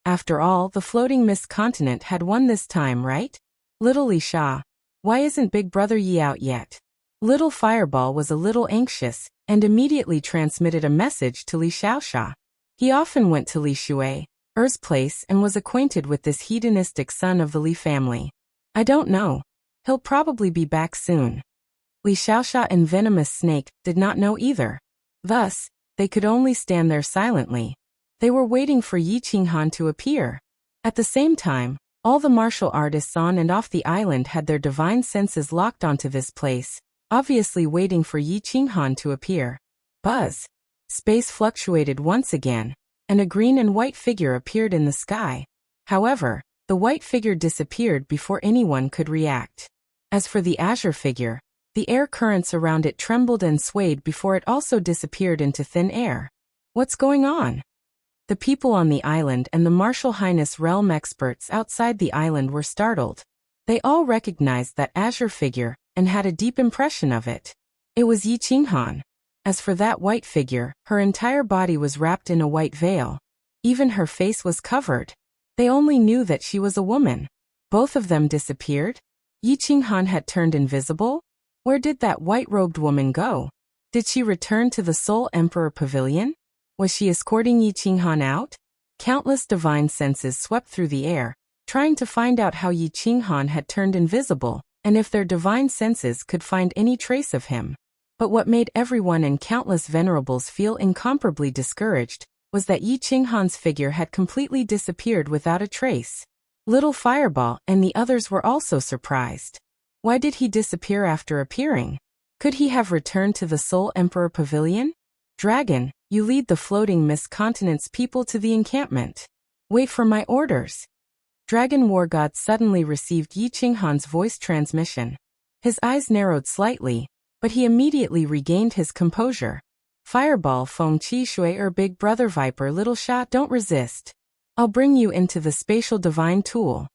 After all, the Floating Mist Continent had won this time, right? Little Li Xia, why isn't Big Brother Yi out yet? Little Fireball was a little anxious, and immediately transmitted a message to Li Xiaoxia. He often went to Li Shui, Er's place, and was acquainted with this hedonistic son of the Li family. I don't know. He'll probably be back soon. Li Xiaoxia and Venomous Snake did not know either. Thus, they could only stand there silently. They were waiting for Yi Qinghan to appear. At the same time, all the martial artists on and off the island had their divine senses locked onto this place, obviously waiting for Yi Qinghan to appear. Buzz. Space fluctuated once again, and a green and white figure appeared in the sky. However, the white figure disappeared before anyone could react. As for the azure figure, the air currents around it trembled and swayed before it also disappeared into thin air. What's going on? The people on the island and the Martial Highness realm experts outside the island were startled. They all recognized that azure figure and had a deep impression of it. It was Yi Qinghan. As for that white figure, her entire body was wrapped in a white veil. Even her face was covered. They only knew that she was a woman. Both of them disappeared? Yi Qinghan had turned invisible? Where did that white-robed woman go? Did she return to the Soul Emperor Pavilion? Was she escorting Yi Qinghan out? Countless divine senses swept through the air, trying to find out how Yi Qinghan had turned invisible, and if their divine senses could find any trace of him. But what made everyone and countless venerables feel incomparably discouraged was that Yi Qinghan's figure had completely disappeared without a trace. Little Fireball and the others were also surprised. Why did he disappear after appearing? Could he have returned to the Soul Emperor Pavilion? Dragon, you lead the Floating Mist Continent's people to the encampment. Wait for my orders. Dragon War God suddenly received Yi Qinghan's voice transmission. His eyes narrowed slightly, but he immediately regained his composure. Fireball Feng Qi Shui Big Brother Viper Little Sha, don't resist. I'll bring you into the spatial divine tool.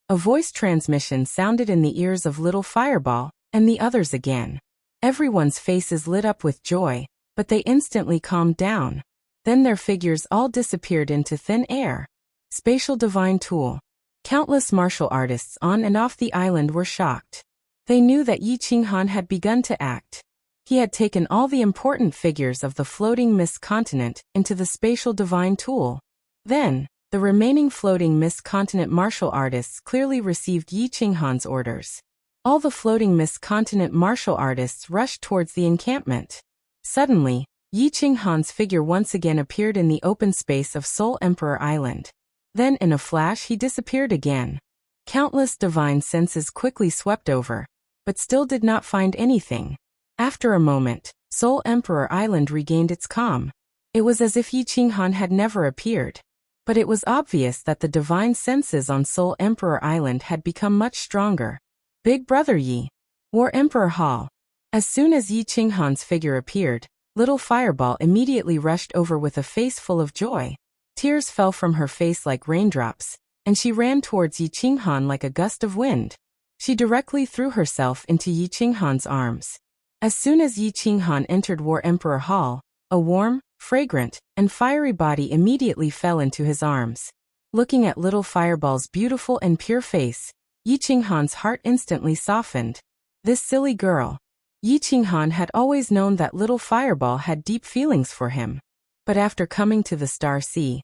A voice transmission sounded in the ears of Little Fireball, and the others again. Everyone's faces lit up with joy, but they instantly calmed down. Then their figures all disappeared into thin air. Spatial divine tool. Countless martial artists on and off the island were shocked. They knew that Yi Qinghan had begun to act. He had taken all the important figures of the Floating Mist Continent into the spatial divine tool. Then, the remaining Floating Mist Continent martial artists clearly received Yi Qinghan's orders. All the Floating Mist Continent martial artists rushed towards the encampment. Suddenly, Yi Qinghan's figure once again appeared in the open space of Soul Emperor Island. Then in a flash he disappeared again. Countless divine senses quickly swept over, but still did not find anything. After a moment, Soul Emperor Island regained its calm. It was as if Yi Qinghan had never appeared. But it was obvious that the divine senses on Soul Emperor Island had become much stronger. Big Brother Yi. War Emperor Hall. As soon as Yi Qinghan's figure appeared, Little Fireball immediately rushed over with a face full of joy. Tears fell from her face like raindrops, and she ran towards Yi Qinghan like a gust of wind. She directly threw herself into Yi Qinghan's arms. As soon as Yi Qinghan entered War Emperor Hall, a warm, fragrant, and fiery body immediately fell into his arms. Looking at Little Fireball's beautiful and pure face, Yi Qinghan's heart instantly softened. This silly girl. Yi Qinghan had always known that Little Fireball had deep feelings for him. But after coming to the Star Sea,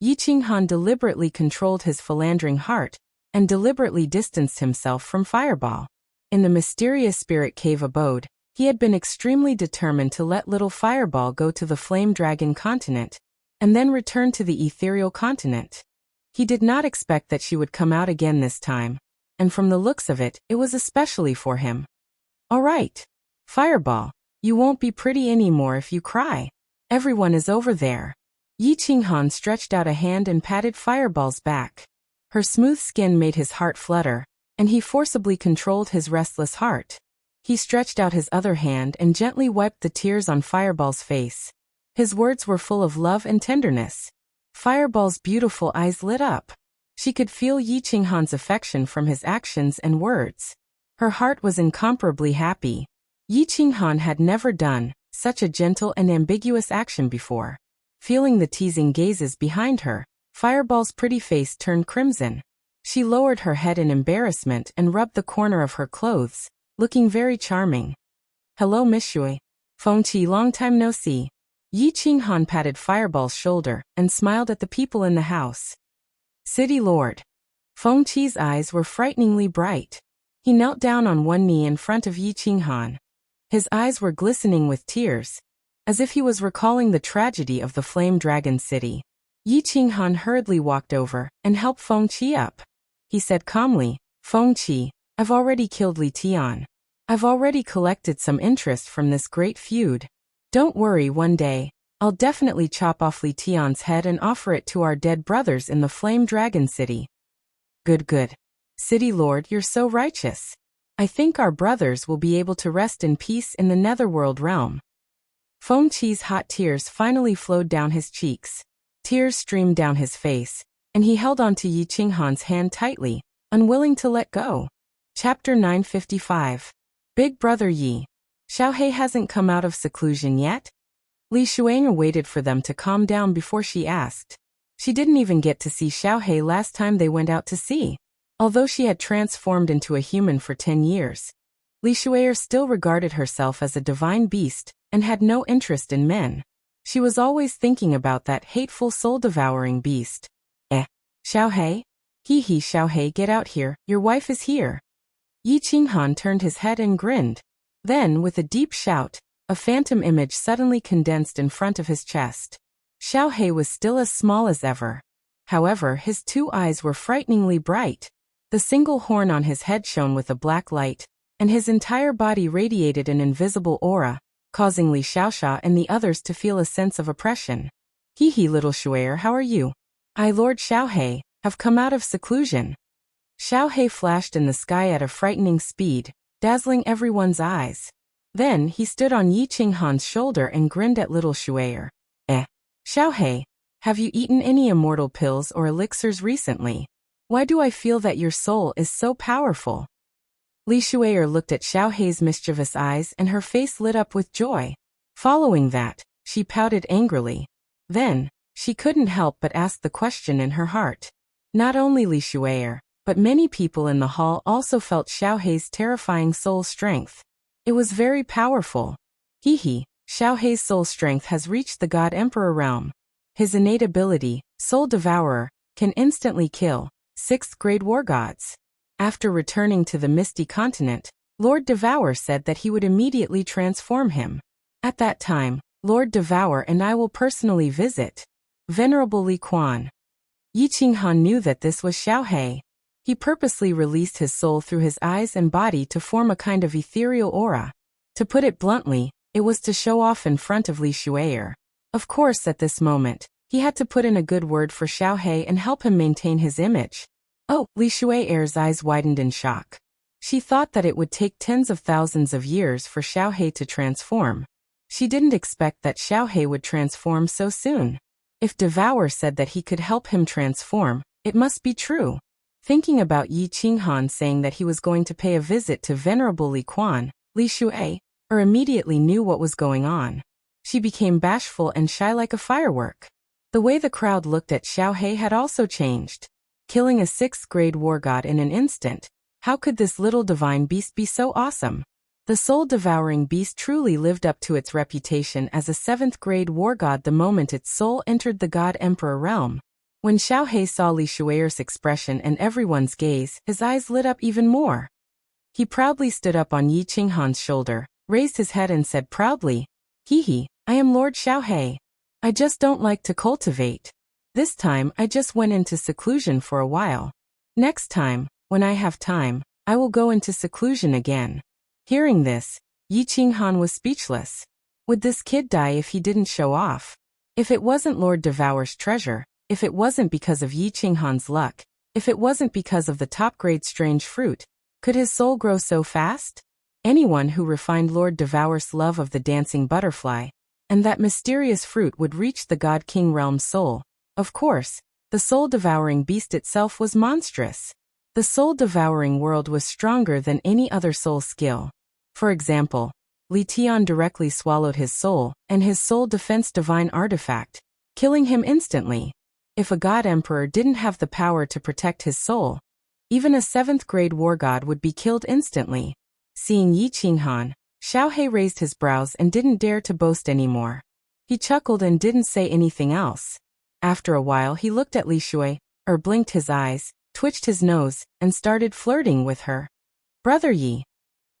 Yi Qinghan deliberately controlled his philandering heart and deliberately distanced himself from Fireball. In the mysterious spirit cave abode, he had been extremely determined to let Little Fireball go to the Flame Dragon continent, and then return to the ethereal continent. He did not expect that she would come out again this time, and from the looks of it, it was especially for him. All right. Fireball, you won't be pretty anymore if you cry. Everyone is over there. Yi Qinghan stretched out a hand and patted Fireball's back. Her smooth skin made his heart flutter, and he forcibly controlled his restless heart. He stretched out his other hand and gently wiped the tears on Fireball's face. His words were full of love and tenderness. Fireball's beautiful eyes lit up. She could feel Yi Qinghan's affection from his actions and words. Her heart was incomparably happy. Yi Qinghan had never done such a gentle and ambiguous action before. Feeling the teasing gazes behind her, Fireball's pretty face turned crimson. She lowered her head in embarrassment and rubbed the corner of her clothes, looking very charming. "Hello, Miss Shui. Fengqi, long time no see." Yi Qinghan patted Fireball's shoulder and smiled at the people in the house. "City Lord." Fengqi's eyes were frighteningly bright. He knelt down on one knee in front of Yi Qinghan. His eyes were glistening with tears, as if he was recalling the tragedy of the Flame Dragon City. Yi Qinghan hurriedly walked over and helped Fengqi up. He said calmly, "Fengqi, I've already killed Li Tian. I've already collected some interest from this great feud. Don't worry, one day, I'll definitely chop off Li Tian's head and offer it to our dead brothers in the Flame Dragon City." Good. City Lord, you're so righteous. I think our brothers will be able to rest in peace in the Netherworld realm. Fengqi's hot tears finally flowed down his cheeks. Tears streamed down his face, and he held onto Yi Qinghan's hand tightly, unwilling to let go. Chapter 955. Big Brother Yi. Xiaohei hasn't come out of seclusion yet? Li Shuang waited for them to calm down before she asked. She didn't even get to see Xiaohei last time they went out to sea. Although she had transformed into a human for 10 years, Li Shuang still regarded herself as a divine beast and had no interest in men. She was always thinking about that hateful soul-devouring beast. Xiaohei? Hee, Xiaohei, get out here, your wife is here. Yi Qinghan turned his head and grinned. Then, with a deep shout, a phantom image suddenly condensed in front of his chest. Xiaohei was still as small as ever. However, his two eyes were frighteningly bright. The single horn on his head shone with a black light, and his entire body radiated an invisible aura, causing Li Xiaoxia and the others to feel a sense of oppression. Hee, little Shuair, how are you? I, Lord Xiaohei, have come out of seclusion. Xiaohei flashed in the sky at a frightening speed, dazzling everyone's eyes. Then he stood on Yi Qinghan's shoulder and grinned at little Shuair. Xiaohei, have you eaten any immortal pills or elixirs recently? Why do I feel that your soul is so powerful? Li Shuair looked at Xiaohei's mischievous eyes and her face lit up with joy. Following that, she pouted angrily. Then, she couldn't help but ask the question in her heart. Not only Li Shuair, but many people in the hall also felt Xiaohei's terrifying soul strength. It was very powerful. Xiaohei's soul strength has reached the God Emperor realm. His innate ability, Soul Devourer, can instantly kill 6th grade war gods. After returning to the Misty Continent, Lord Devour said that he would immediately transform him. At that time, Lord Devour and I will personally visit. Venerable Li Quan. Yi Qinghan knew that this was Xiaohei. He purposely released his soul through his eyes and body to form a kind of ethereal aura. To put it bluntly, it was to show off in front of Li Shuair. Of course, at this moment, he had to put in a good word for Xiaohei and help him maintain his image. Oh, Li Shuair's eyes widened in shock. She thought that it would take tens of thousands of years for Xiaohei to transform. She didn't expect that Xiaohei would transform so soon. If Devour said that he could help him transform, it must be true. Thinking about Yi Qinghan saying that he was going to pay a visit to Venerable Li Quan, Li Shuair immediately knew what was going on. She became bashful and shy like a firework. The way the crowd looked at Xiaohei had also changed. Killing a 6th grade war god in an instant, how could this little divine beast be so awesome? The soul-devouring beast truly lived up to its reputation as a 7th grade war god the moment its soul entered the God Emperor realm. When Xiaohei saw Li Shuair's expression and everyone's gaze, his eyes lit up even more. He proudly stood up on Yi Qinghan's shoulder, raised his head and said proudly, I am Lord Xiaohei. I just don't like to cultivate. This time I just went into seclusion for a while. Next time, when I have time, I will go into seclusion again. Hearing this, Yi Qinghan was speechless. Would this kid die if he didn't show off? If it wasn't Lord Devour's treasure, if it wasn't because of Yi Qinghan's luck, if it wasn't because of the top-grade strange fruit, could his soul grow so fast? Anyone who refined Lord Devour's love of the dancing butterfly, and that mysterious fruit would reach the God King realm's soul. Of course, The soul-devouring beast itself was monstrous. The soul-devouring world was stronger than any other soul skill. For example, Li Tian directly swallowed his soul, and his soul defense divine artifact, killing him instantly. If a god emperor didn't have the power to protect his soul, even a 7th grade war god would be killed instantly. Seeing Yi Qinghan, Xiaohe raised his brows and didn't dare to boast anymore. He chuckled and didn't say anything else. After a while he looked at Li Shui, blinked his eyes, twitched his nose, and started flirting with her. Brother Yi.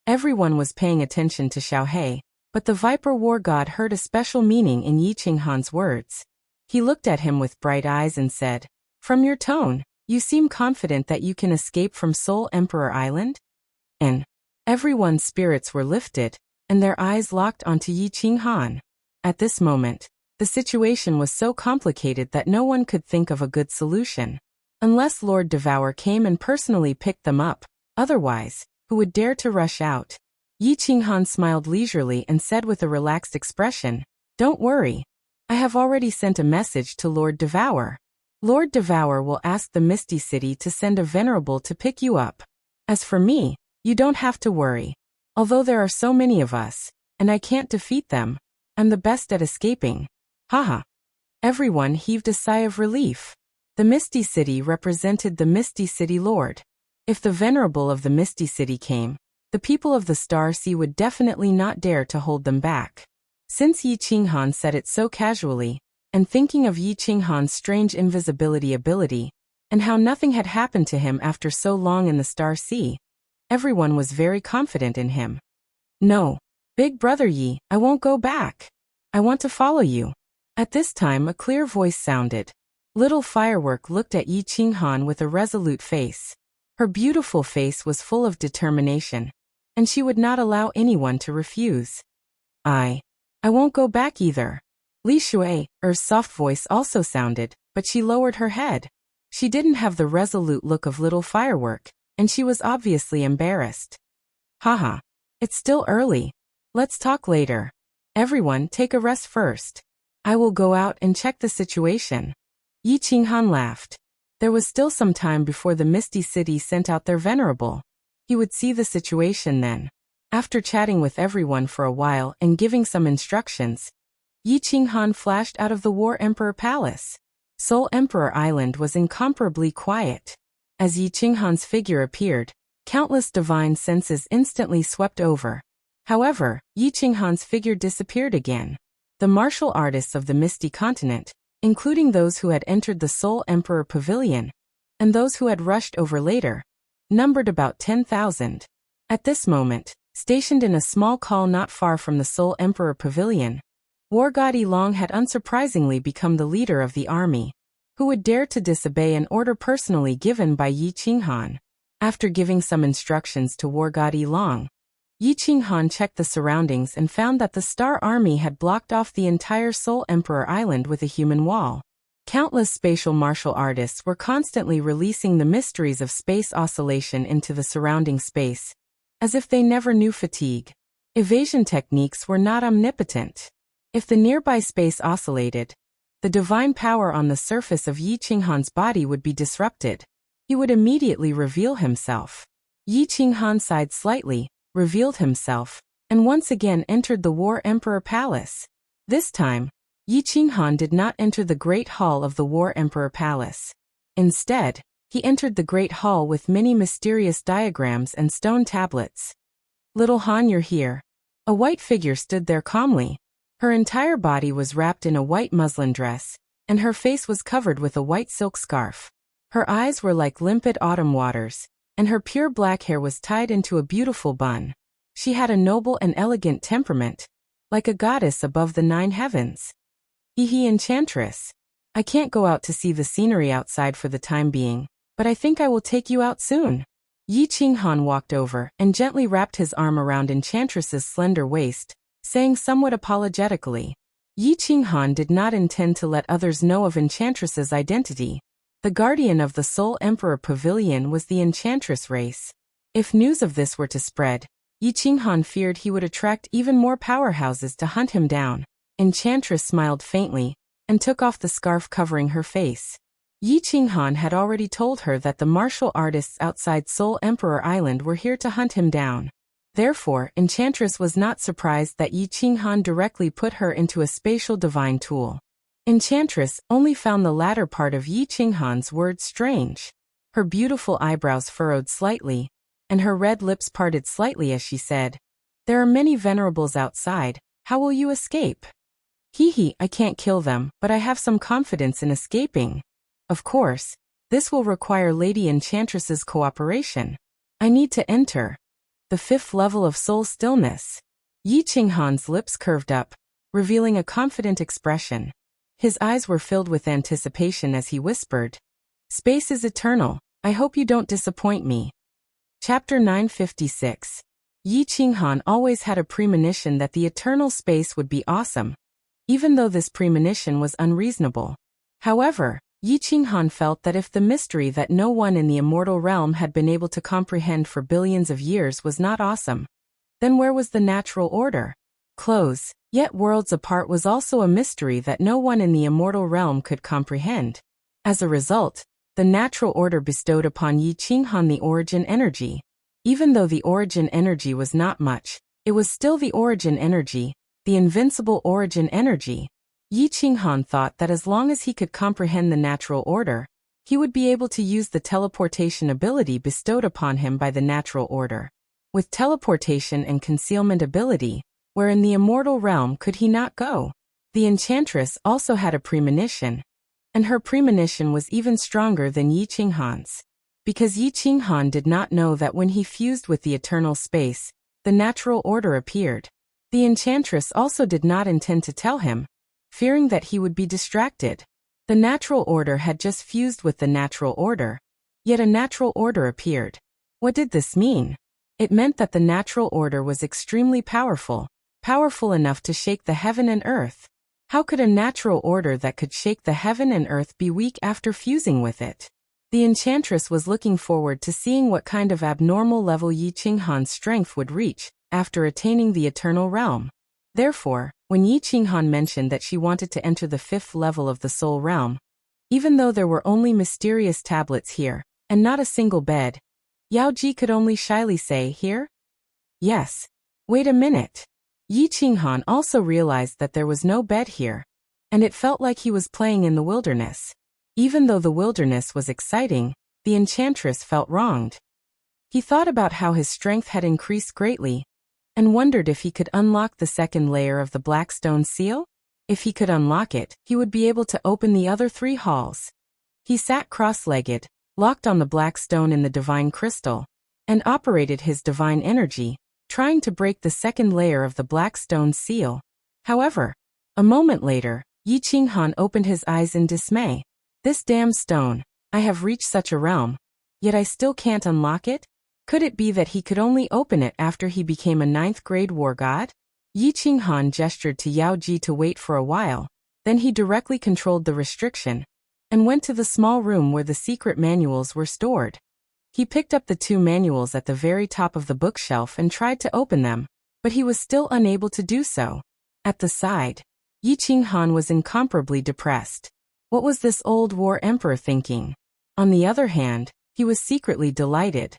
Everyone was paying attention to Xiaohe, but the Viper War God heard a special meaning in Yi Qinghan's words. He looked at him with bright eyes and said, "From your tone, you seem confident that you can escape from Soul Emperor Island?" And everyone's spirits were lifted, and their eyes locked onto Yi Qinghan. At this moment, the situation was so complicated that no one could think of a good solution. Unless Lord Devour came and personally picked them up, otherwise, who would dare to rush out? Yi Qinghan smiled leisurely and said with a relaxed expression, "Don't worry. I have already sent a message to Lord Devour. Lord Devour will ask the Misty City to send a venerable to pick you up. As for me, you don't have to worry. Although there are so many of us, and I can't defeat them, I'm the best at escaping." Haha. Everyone heaved a sigh of relief. The Misty City represented the Misty City Lord. If the Venerable of the Misty City came, the people of the Star Sea would definitely not dare to hold them back. Since Yi Qinghan said it so casually, and thinking of Yi Qinghan's strange invisibility ability, and how nothing had happened to him after so long in the Star Sea, everyone was very confident in him. "No, Big Brother Yi, I won't go back. I want to follow you." At this time a clear voice sounded. Little Firework looked at Yi Qinghan with a resolute face. Her beautiful face was full of determination, and she would not allow anyone to refuse. I won't go back either." Li Shui's soft voice also sounded, but she lowered her head. She didn't have the resolute look of Little Firework, and she was obviously embarrassed. "Haha. It's still early. Let's talk later. Everyone take a rest first. I will go out and check the situation." Yi Qinghan laughed. There was still some time before the Misty City sent out their venerable. He would see the situation then. After chatting with everyone for a while and giving some instructions, Yi Qinghan flashed out of the War Emperor Palace. Soul Emperor Island was incomparably quiet. As Yi Qinghan's figure appeared, countless divine senses instantly swept over. However, Yi Qinghan's figure disappeared again. The martial artists of the Misty Continent, including those who had entered the Soul Emperor Pavilion, and those who had rushed over later, numbered about 10,000. At this moment, stationed in a small call not far from the Soul Emperor Pavilion, War God Long had unsurprisingly become the leader of the army. Who would dare to disobey an order personally given by Yi Qinghan? After giving some instructions to War God Long, Yi Qinghan checked the surroundings and found that the Star Army had blocked off the entire Soul Emperor Island with a human wall. Countless spatial martial artists were constantly releasing the mysteries of space oscillation into the surrounding space, as if they never knew fatigue. Evasion techniques were not omnipotent. If the nearby space oscillated, the divine power on the surface of Yi Qinghan's body would be disrupted. He would immediately reveal himself. Yi Qinghan sighed slightly, revealed himself, and once again entered the War Emperor Palace. This time, Yi Qinghan did not enter the Great Hall of the War Emperor Palace. Instead, he entered the Great Hall with many mysterious diagrams and stone tablets. "Little Han, you're here." A white figure stood there calmly. Her entire body was wrapped in a white muslin dress, and her face was covered with a white silk scarf. Her eyes were like limpid autumn waters, and her pure black hair was tied into a beautiful bun. She had a noble and elegant temperament, like a goddess above the 9 heavens. Hee Enchantress. I can't go out to see the scenery outside for the time being, but I think I will take you out soon. Yi Qinghan walked over and gently wrapped his arm around Enchantress's slender waist, saying somewhat apologetically. Yi Qinghan did not intend to let others know of Enchantress's identity. The guardian of the Soul Emperor Pavilion was the Enchantress race. If news of this were to spread, Yi Qinghan feared he would attract even more powerhouses to hunt him down. Enchantress smiled faintly, and took off the scarf covering her face. Yi Qinghan had already told her that the martial artists outside Soul Emperor Island were here to hunt him down. Therefore, Enchantress was not surprised that Yi Qinghan directly put her into a spatial divine tool. Enchantress only found the latter part of Yi Qinghan's words strange. Her beautiful eyebrows furrowed slightly, and her red lips parted slightly as she said, "There are many venerables outside, how will you escape?" "Hee, I can't kill them, but I have some confidence in escaping. Of course, this will require Lady Enchantress's cooperation. I need to enter the 5th level of soul stillness." Yi Qinghan's lips curved up, revealing a confident expression. His eyes were filled with anticipation as he whispered, "Space is eternal, I hope you don't disappoint me." Chapter 956. Yi Qinghan always had a premonition that the eternal space would be awesome, even though this premonition was unreasonable. However, Yi Qinghan felt that if the mystery that no one in the immortal realm had been able to comprehend for billions of years was not awesome, then where was the natural order? Close, yet worlds apart was also a mystery that no one in the immortal realm could comprehend. As a result, the natural order bestowed upon Yi Qinghan the origin energy. Even though the origin energy was not much, it was still the origin energy, the invincible origin energy. Yi Qinghan thought that as long as he could comprehend the natural order, he would be able to use the teleportation ability bestowed upon him by the natural order. With teleportation and concealment ability, where in the immortal realm could he not go? The Enchantress also had a premonition, and her premonition was even stronger than Yi Qinghan's. Because Yi Qinghan did not know that when he fused with the eternal space, the natural order appeared. The Enchantress also did not intend to tell him, fearing that he would be distracted. The natural order had just fused with the natural order, yet a natural order appeared. What did this mean? It meant that the natural order was extremely powerful, powerful enough to shake the heaven and earth. How could a natural order that could shake the heaven and earth be weak after fusing with it? The Enchantress was looking forward to seeing what kind of abnormal level Yi Qinghan's strength would reach after attaining the eternal realm. Therefore, when Yi Qinghan mentioned that she wanted to enter the 5th level of the soul realm, even though there were only mysterious tablets here, and not a single bed, Yao Ji could only shyly say, "Here?" "Yes." "Wait a minute." Yi Qinghan also realized that there was no bed here, and it felt like he was playing in the wilderness. Even though the wilderness was exciting, the Enchantress felt wronged. He thought about how his strength had increased greatly, and wondered if he could unlock the 2nd layer of the black stone seal? If he could unlock it, he would be able to open the other 3 halls. He sat cross-legged, locked on the black stone in the divine crystal, and operated his divine energy, trying to break the 2nd layer of the black stone seal. However, a moment later, Yi Qinghan opened his eyes in dismay. "This damn stone, I have reached such a realm, yet I still can't unlock it? Could it be that he could only open it after he became a 9th-grade war god?" Yi Qinghan gestured to Yao Ji to wait for a while, then he directly controlled the restriction, and went to the small room where the secret manuals were stored. He picked up the 2 manuals at the very top of the bookshelf and tried to open them, but he was still unable to do so. At the side, Yi Qinghan was incomparably depressed. What was this old war emperor thinking? On the other hand, he was secretly delighted.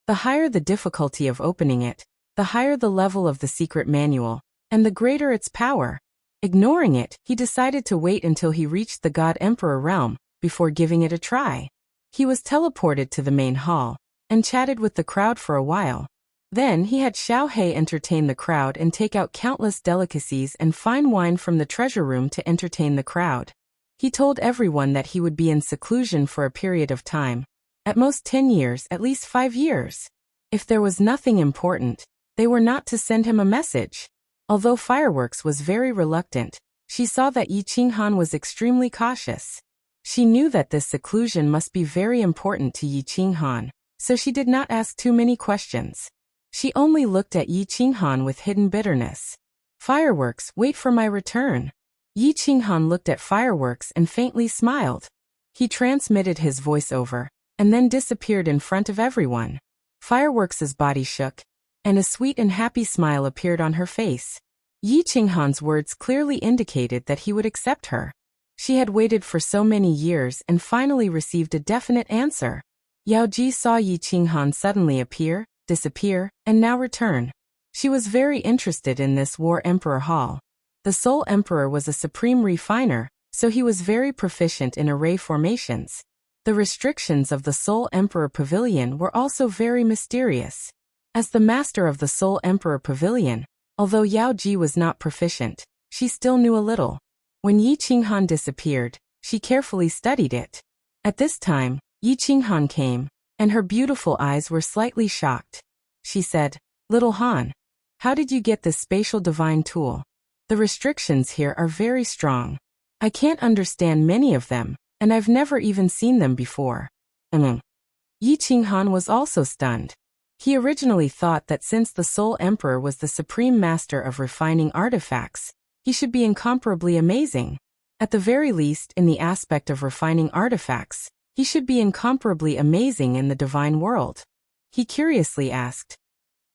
The higher the difficulty of opening it, the higher the level of the secret manual, and the greater its power. Ignoring it, he decided to wait until he reached the God Emperor realm, before giving it a try. He was teleported to the main hall, and chatted with the crowd for a while. Then he had Xiao He entertain the crowd and take out countless delicacies and fine wine from the treasure room to entertain the crowd. He told everyone that he would be in seclusion for a period of time. At most 10 years, at least 5 years. If there was nothing important, they were not to send him a message. Although Fireworks was very reluctant, she saw that Yi Qinghan was extremely cautious. She knew that this seclusion must be very important to Yi Qinghan, so she did not ask too many questions. She only looked at Yi Qinghan with hidden bitterness. "Fireworks, wait for my return." Yi Qinghan looked at Fireworks and faintly smiled. He transmitted his voiceover, and then disappeared in front of everyone. Fireworks's body shook, and a sweet and happy smile appeared on her face. Yi Qinghan's words clearly indicated that he would accept her. She had waited for so many years and finally received a definite answer. Yao Ji saw Yi Qinghan suddenly appear, disappear, and now return. She was very interested in this War Emperor Hall. The Soul Emperor was a supreme refiner, so he was very proficient in array formations. The restrictions of the Soul Emperor Pavilion were also very mysterious. As the master of the Soul Emperor Pavilion, although Yao Ji was not proficient, she still knew a little. When Yi Qinghan disappeared, she carefully studied it. At this time, Yi Qinghan came, and her beautiful eyes were slightly shocked. She said, "Little Han, how did you get this spatial divine tool? The restrictions here are very strong. I can't understand many of them, and I've never even seen them before." Yi Qinghan was also stunned. He originally thought that since the Soul Emperor was the supreme master of refining artifacts, he should be incomparably amazing. At the very least, in the aspect of refining artifacts, he should be incomparably amazing in the divine world. He curiously asked,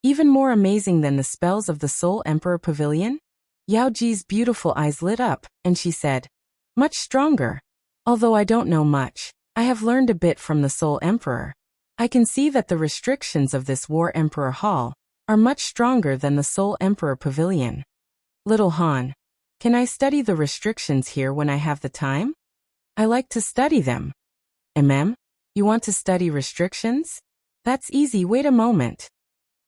"Even more amazing than the spells of the Soul Emperor Pavilion?" Yao Ji's beautiful eyes lit up, and she said, "Much stronger. Although I don't know much, I have learned a bit from the Soul Emperor. I can see that the restrictions of this War Emperor Hall are much stronger than the Soul Emperor Pavilion. Little Han, can I study the restrictions here when I have the time? I like to study them." You want to study restrictions? That's easy, wait a moment."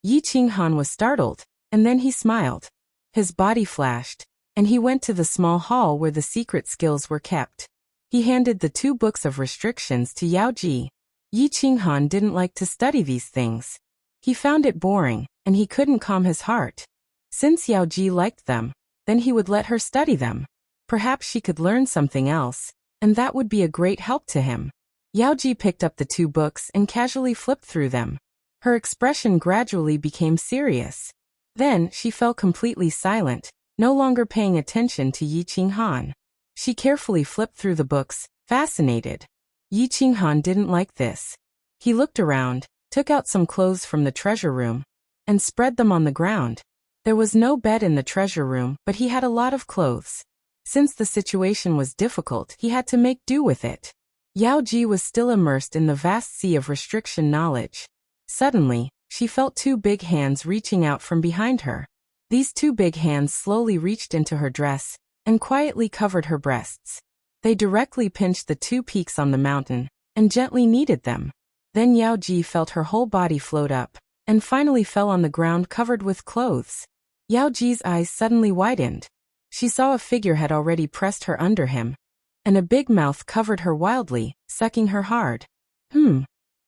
Yi Qinghan was startled, and then he smiled. His body flashed, and he went to the small hall where the secret skills were kept. He handed the 2 books of restrictions to Yao Ji. Yi Qinghan didn't like to study these things. He found it boring, and he couldn't calm his heart. Since Yao Ji liked them, then he would let her study them. Perhaps she could learn something else, and that would be a great help to him. Yao Ji picked up the 2 books and casually flipped through them. Her expression gradually became serious. Then she fell completely silent, no longer paying attention to Yi Qinghan. She carefully flipped through the books, fascinated. Yi Qinghan didn't like this. He looked around, took out some clothes from the treasure room, and spread them on the ground. There was no bed in the treasure room, but he had a lot of clothes. Since the situation was difficult, he had to make do with it. Yao Ji was still immersed in the vast sea of restriction knowledge. Suddenly, she felt 2 big hands reaching out from behind her. These 2 big hands slowly reached into her dress and quietly covered her breasts. They directly pinched the 2 peaks on the mountain and gently kneaded them. Then Yao Ji felt her whole body float up and finally fell on the ground covered with clothes. Yao Ji's eyes suddenly widened. She saw a figure had already pressed her under him, and a big mouth covered her wildly, sucking her hard.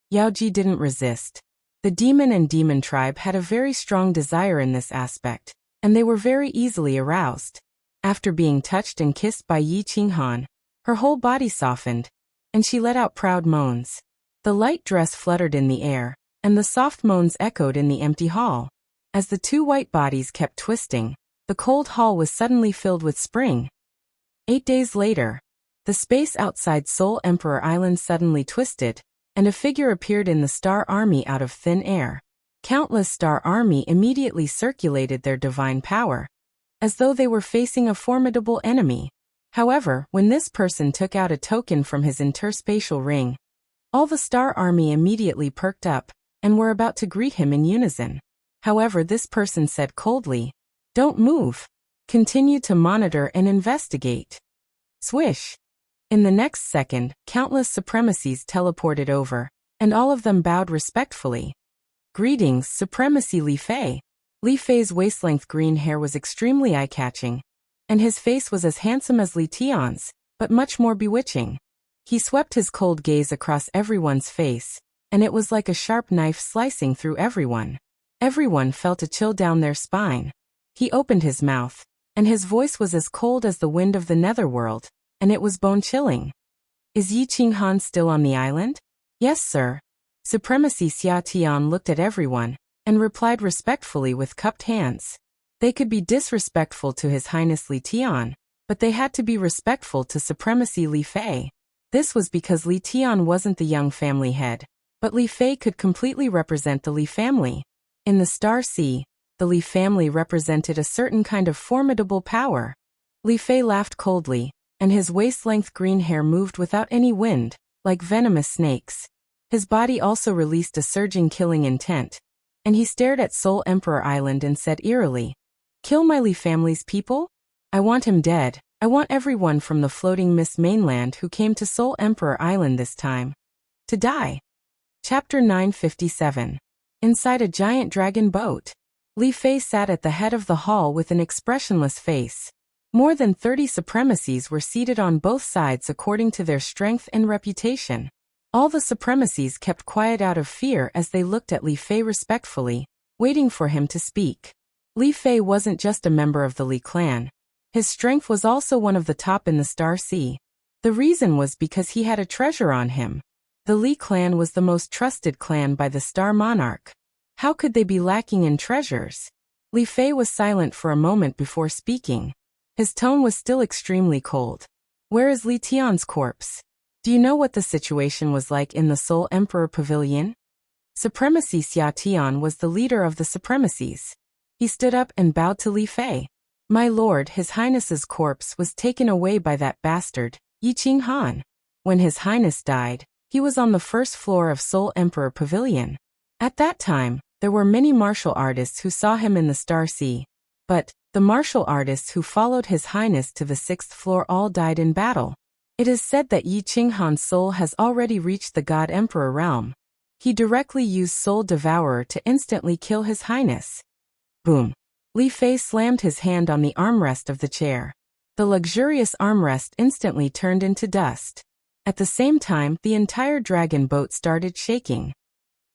Yao Ji didn't resist. The demon and demon tribe had a very strong desire in this aspect, and they were very easily aroused. After being touched and kissed by Yi Qinghan, her whole body softened, and she let out proud moans. The light dress fluttered in the air, and the soft moans echoed in the empty hall. As the 2 white bodies kept twisting, the cold hall was suddenly filled with spring. 8 days later, the space outside Soul Emperor Island suddenly twisted, and a figure appeared in the Star Army out of thin air. Countless Star Army immediately circulated their divine power, as though they were facing a formidable enemy. However, when this person took out a token from his interspatial ring, all the Star Army immediately perked up, and were about to greet him in unison. However, this person said coldly, "Don't move. Continue to monitor and investigate." Swish! In the next second, countless supremacies teleported over, and all of them bowed respectfully. "Greetings, Supremacy Li Fei." Li Fei's waist-length green hair was extremely eye-catching, and his face was as handsome as Li Tian's, but much more bewitching. He swept his cold gaze across everyone's face, and it was like a sharp knife slicing through everyone. Everyone felt a chill down their spine. He opened his mouth, and his voice was as cold as the wind of the netherworld, and it was bone-chilling. "Is Yi Qinghan still on the island?" "Yes, sir." Supremacy Xia Tian looked at everyone, and replied respectfully with cupped hands. They could be disrespectful to His Highness Li Tian, but they had to be respectful to Supremacy Li Fei. This was because Li Tian wasn't the young family head, but Li Fei could completely represent the Li family. In the Star Sea, the Li family represented a certain kind of formidable power. Li Fei laughed coldly, and his waist-length green hair moved without any wind, like venomous snakes. His body also released a surging killing intent, and he stared at Soul Emperor Island and said eerily, "Kill my Li family's people? I want him dead. I want everyone from the floating Miss Mainland who came to Soul Emperor Island this time to die." Chapter 957. Inside a giant dragon boat. Li Fei sat at the head of the hall with an expressionless face. More than 30 supremacies were seated on both sides according to their strength and reputation. All the supremacies kept quiet out of fear as they looked at Li Fei respectfully, waiting for him to speak. Li Fei wasn't just a member of the Li clan. His strength was also one of the top in the Star Sea. The reason was because he had a treasure on him. The Li clan was the most trusted clan by the Star Monarch. How could they be lacking in treasures? Li Fei was silent for a moment before speaking. His tone was still extremely cold. "Where is Li Tian's corpse? Do you know what the situation was like in the Soul Emperor Pavilion?" Supremacy Xia Tian was the leader of the supremacies. He stood up and bowed to Li Fei. "My lord, His Highness's corpse was taken away by that bastard, Yi Qinghan. When His Highness died, he was on the first floor of Soul Emperor Pavilion. At that time, there were many martial artists who saw him in the Star Sea. But the martial artists who followed His Highness to the 6th floor all died in battle. It is said that Yi Qinghan's soul has already reached the God Emperor realm. He directly used Soul Devourer to instantly kill His Highness." Boom. Li Fei slammed his hand on the armrest of the chair. The luxurious armrest instantly turned into dust. At the same time, the entire dragon boat started shaking.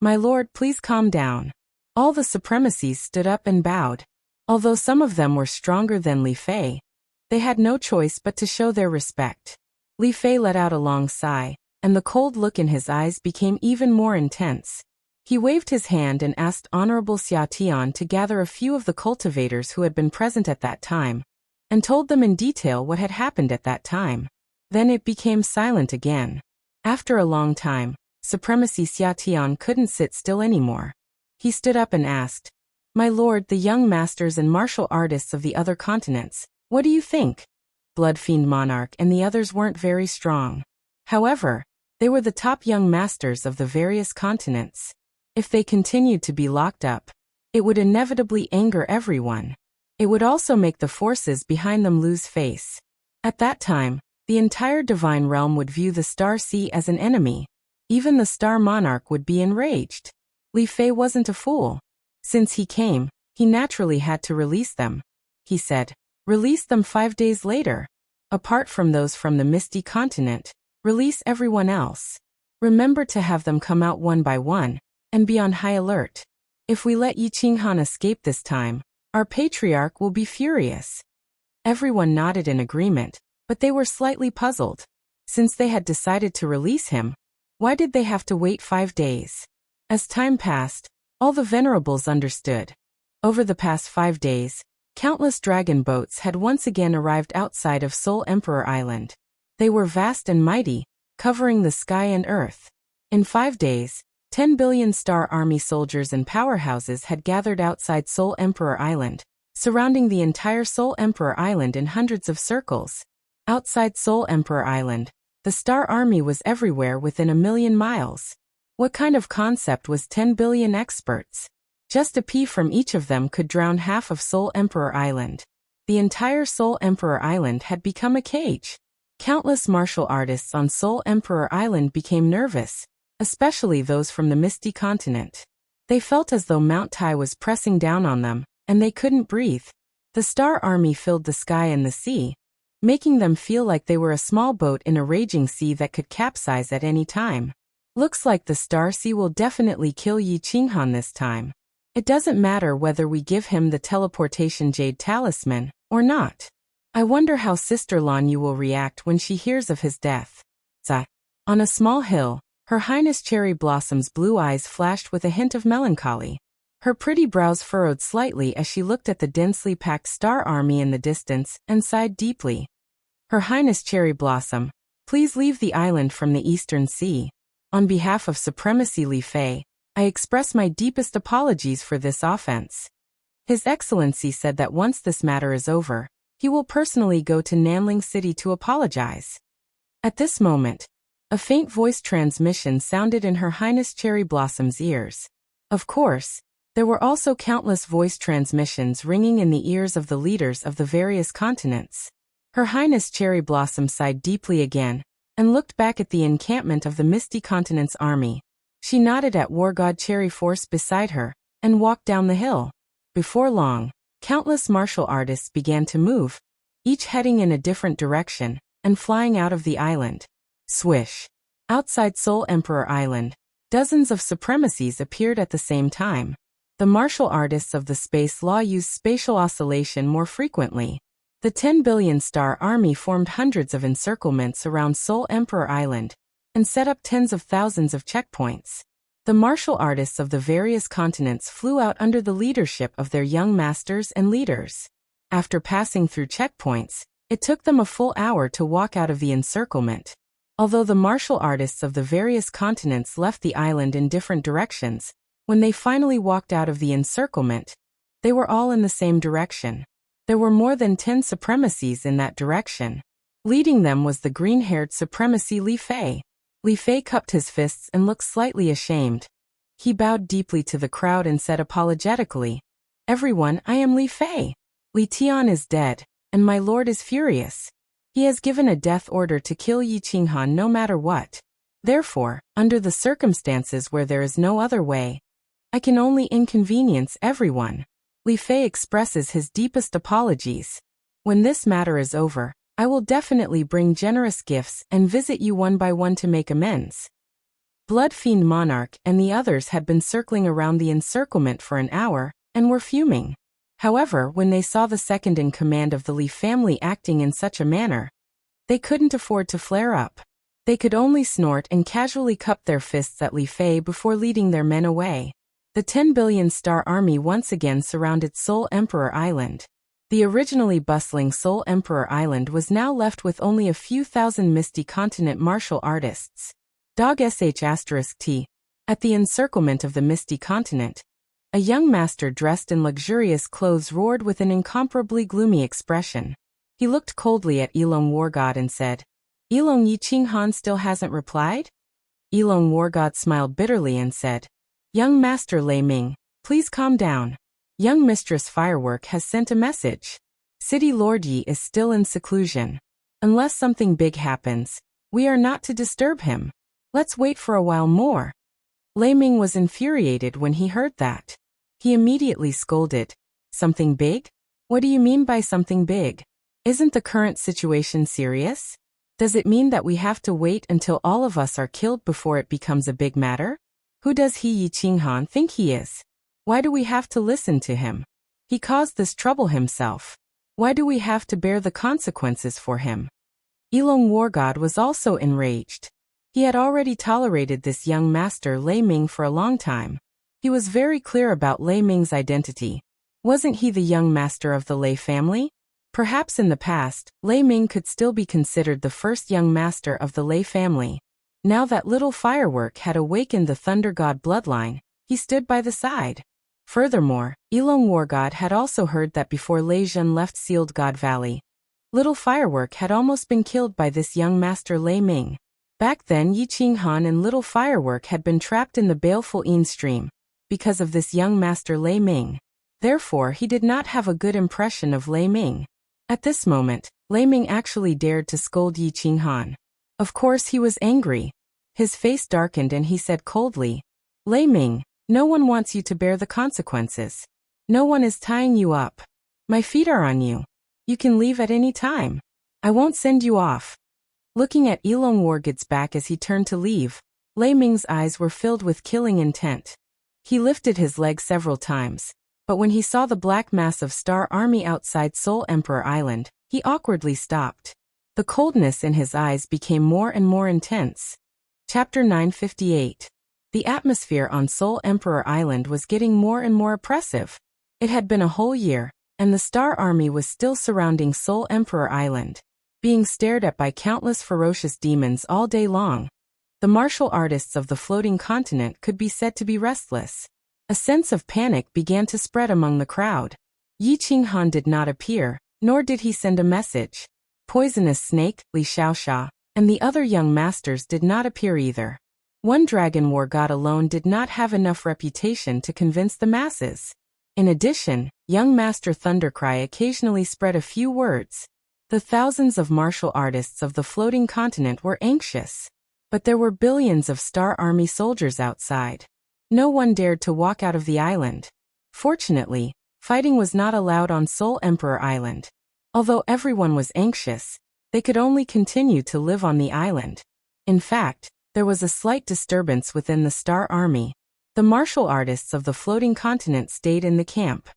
"My lord, please calm down." All the supremacies stood up and bowed. Although some of them were stronger than Li Fei, they had no choice but to show their respect. Li Fei let out a long sigh, and the cold look in his eyes became even more intense. He waved his hand and asked Honorable Xia Tian to gather a few of the cultivators who had been present at that time, and told them in detail what had happened at that time. Then it became silent again. After a long time, Supremacy Xia Tian couldn't sit still anymore. He stood up and asked, "My lord, the young masters and martial artists of the other continents, what do you think?" Bloodfiend Monarch and the others weren't very strong. However, they were the top young masters of the various continents. If they continued to be locked up, it would inevitably anger everyone. It would also make the forces behind them lose face. At that time, the entire Divine Realm would view the Star Sea as an enemy. Even the Star Monarch would be enraged. Li Fei wasn't a fool. Since he came, he naturally had to release them. He said, "Release them 5 days later. Apart from those from the Misty Continent, release everyone else. Remember to have them come out one by one, and be on high alert. If we let Yi Qinghan escape this time, our patriarch will be furious." Everyone nodded in agreement, but they were slightly puzzled. Since they had decided to release him, why did they have to wait 5 days? As time passed, all the venerables understood. Over the past 5 days, countless dragon boats had once again arrived outside of Soul Emperor Island. They were vast and mighty, covering the sky and earth. In 5 days, 10 billion Star Army soldiers and powerhouses had gathered outside Soul Emperor Island, surrounding the entire Soul Emperor Island in hundreds of circles. Outside Soul Emperor Island, the Star Army was everywhere within a million miles. What kind of concept was 10 billion experts? Just a pea from each of them could drown half of Soul Emperor Island. The entire Soul Emperor Island had become a cage. Countless martial artists on Soul Emperor Island became nervous, especially those from the Misty Continent. They felt as though Mount Tai was pressing down on them, and they couldn't breathe. The Star Army filled the sky and the sea, making them feel like they were a small boat in a raging sea that could capsize at any time. Looks like the Star Sea will definitely kill Yi Qinghan this time. It doesn't matter whether we give him the teleportation jade talisman or not. I wonder how Sister Lan Yu will react when she hears of his death. On a small hill, Her Highness Cherry Blossom's blue eyes flashed with a hint of melancholy. Her pretty brows furrowed slightly as she looked at the densely packed Star Army in the distance and sighed deeply. Her Highness Cherry Blossom, please leave the island from the Eastern Sea. On behalf of Supremacy Li Fei, I express my deepest apologies for this offense. His Excellency said that once this matter is over, He will personally go to Nanling City to apologize. At this moment, a faint voice transmission sounded in Her Highness Cherry Blossom's ears. Of course, there were also countless voice transmissions ringing in the ears of the leaders of the various continents. Her Highness Cherry Blossom sighed deeply again, and looked back at the encampment of the Misty Continent's army. She nodded at War God Cherry Force beside her, and walked down the hill. Before long, countless martial artists began to move, each heading in a different direction, and flying out of the island. Swish! Outside Soul Emperor Island, dozens of supremacies appeared at the same time. The martial artists of the space law used spatial oscillation more frequently. The 10 billion star army formed hundreds of encirclements around Soul Emperor Island, and set up tens of thousands of checkpoints. The martial artists of the various continents flew out under the leadership of their young masters and leaders. After passing through checkpoints, it took them a full hour to walk out of the encirclement. Although the martial artists of the various continents left the island in different directions, when they finally walked out of the encirclement, they were all in the same direction. There were more than 10 supremacies in that direction. Leading them was the green-haired supremacy Li Fei. Li Fei cupped his fists and looked slightly ashamed. He bowed deeply to the crowd and said apologetically, "Everyone, I am Li Fei. Li Tian is dead, and my lord is furious. He has given a death order to kill Yi Qinghan no matter what. Therefore, under the circumstances where there is no other way, I can only inconvenience everyone. Li Fei expresses his deepest apologies. When this matter is over, I will definitely bring generous gifts and visit you one by one to make amends." Blood Fiend Monarch and the others had been circling around the encirclement for an hour, and were fuming. However, when they saw the second in command of the Li family acting in such a manner, they couldn't afford to flare up. They could only snort and casually cup their fists at Li Fei before leading their men away. The 10 billion star army once again surrounded Soul Emperor Island. The originally bustling Soul Emperor Island was now left with only a few thousand Misty Continent martial artists. *T. At the encirclement of the Misty Continent, a young master dressed in luxurious clothes roared with an incomparably gloomy expression. He looked coldly at Elong War God and said, "Elong Yi Qinghan still hasn't replied?" Elong War God smiled bitterly and said, "Young Master Lei Ming, please calm down. Young Mistress Firework has sent a message. City Lord Yi is still in seclusion. Unless something big happens, we are not to disturb him. Let's wait for a while more." Lei Ming was infuriated when he heard that. He immediately scolded, "Something big? What do you mean by something big? Isn't the current situation serious? Does it mean that we have to wait until all of us are killed before it becomes a big matter? Who does he Yi Qinghan think he is? Why do we have to listen to him? He caused this trouble himself. Why do we have to bear the consequences for him?" Elong War God was also enraged. He had already tolerated this young master Lei Ming for a long time. He was very clear about Lei Ming's identity. Wasn't he the young master of the Lei family? Perhaps in the past, Lei Ming could still be considered the first young master of the Lei family. Now that little Firework had awakened the Thunder God bloodline, he stood by the side. Furthermore, Elong War God had also heard that before Lei Zhen left Sealed God Valley, little Firework had almost been killed by this young master Lei Ming. Back then Yi Qinghan and little Firework had been trapped in the baleful Yin stream, because of this young master Lei Ming. Therefore he did not have a good impression of Lei Ming. At this moment, Lei Ming actually dared to scold Yi Qinghan. Of course he was angry. His face darkened and he said coldly, "Lei Ming, no one wants you to bear the consequences. No one is tying you up. My feet are on you. You can leave at any time. I won't send you off." Looking at Elong War God's back as he turned to leave, Lei Ming's eyes were filled with killing intent. He lifted his leg several times, but when he saw the black mass of Star Army outside Soul Emperor Island, he awkwardly stopped. The coldness in his eyes became more and more intense. Chapter 958. The atmosphere on Soul Emperor Island was getting more and more oppressive. It had been a whole year, and the Star Army was still surrounding Soul Emperor Island, being stared at by countless ferocious demons all day long. The martial artists of the floating continent could be said to be restless. A sense of panic began to spread among the crowd. Yi Qinghan did not appear, Nor did he send a message. Poisonous Snake, Li Xiaoxia, and the other young masters did not appear either. One dragon war god alone did not have enough reputation to convince the masses. In addition, young Master Thundercry occasionally spread a few words. The thousands of martial artists of the floating continent were anxious. But there were billions of Star Army soldiers outside. No one dared to walk out of the island. Fortunately, fighting was not allowed on Soul Emperor Island. Although everyone was anxious, they could only continue to live on the island. In fact, there was a slight disturbance within the Star Army. The martial artists of the floating continent stayed in the camp.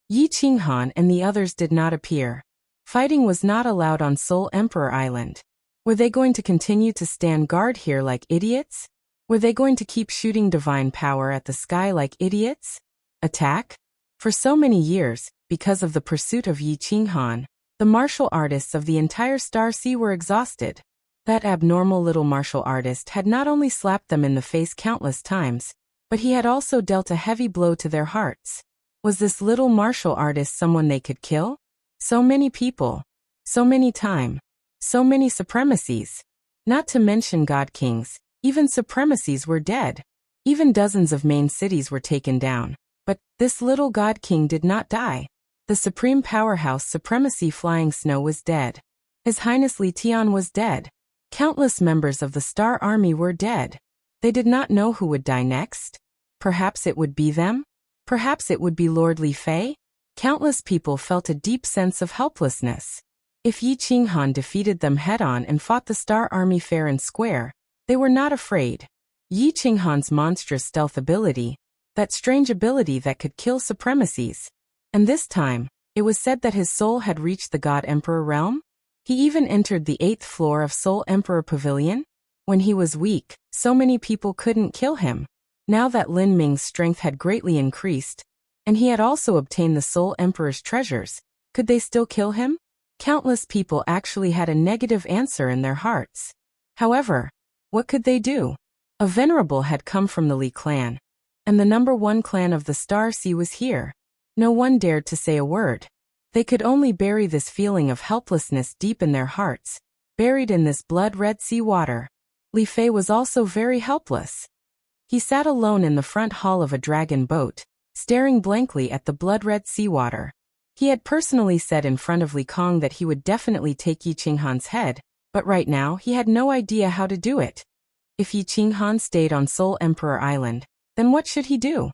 Yi Qinghan and the others did not appear. Fighting was not allowed on Soul Emperor Island. Were they going to continue to stand guard here like idiots? Were they going to keep shooting divine power at the sky like idiots? Attack? For so many years, because of the pursuit of Yi Qinghan, the martial artists of the entire Star Sea were exhausted. That abnormal little martial artist had not only slapped them in the face countless times, but he had also dealt a heavy blow to their hearts. Was this little martial artist someone they could kill? So many people. So many time. So many supremacies. Not to mention god kings, even supremacies were dead. Even dozens of main cities were taken down. But this little god king did not die. The supreme powerhouse supremacy Flying Snow was dead. His Highness Li Tian was dead. Countless members of the Star Army were dead. They did not know who would die next. Perhaps it would be them? Perhaps it would be Lord Li Fei? Countless people felt a deep sense of helplessness. If Yi Qinghan defeated them head-on and fought the Star Army fair and square, they were not afraid. Yi Qinghan's monstrous stealth ability, that strange ability that could kill supremacies. And this time, it was said that his soul had reached the God Emperor realm? He even entered the 8th floor of Soul Emperor Pavilion? When he was weak, so many people couldn't kill him. Now that Lin Ming's strength had greatly increased, and he had also obtained the Soul Emperor's treasures, could they still kill him? Countless people actually had a negative answer in their hearts. However, what could they do? A venerable had come from the Li clan, and the #1 clan of the Star Sea was here. No one dared to say a word. They could only bury this feeling of helplessness deep in their hearts, buried in this blood-red sea water. Li Fei was also very helpless. He sat alone in the front hall of a dragon boat, staring blankly at the blood-red seawater. He had personally said in front of Li Kong that he would definitely take Yi Qinghan's head, but right now he had no idea how to do it. If Yi Qinghan stayed on Soul Emperor Island, then what should he do?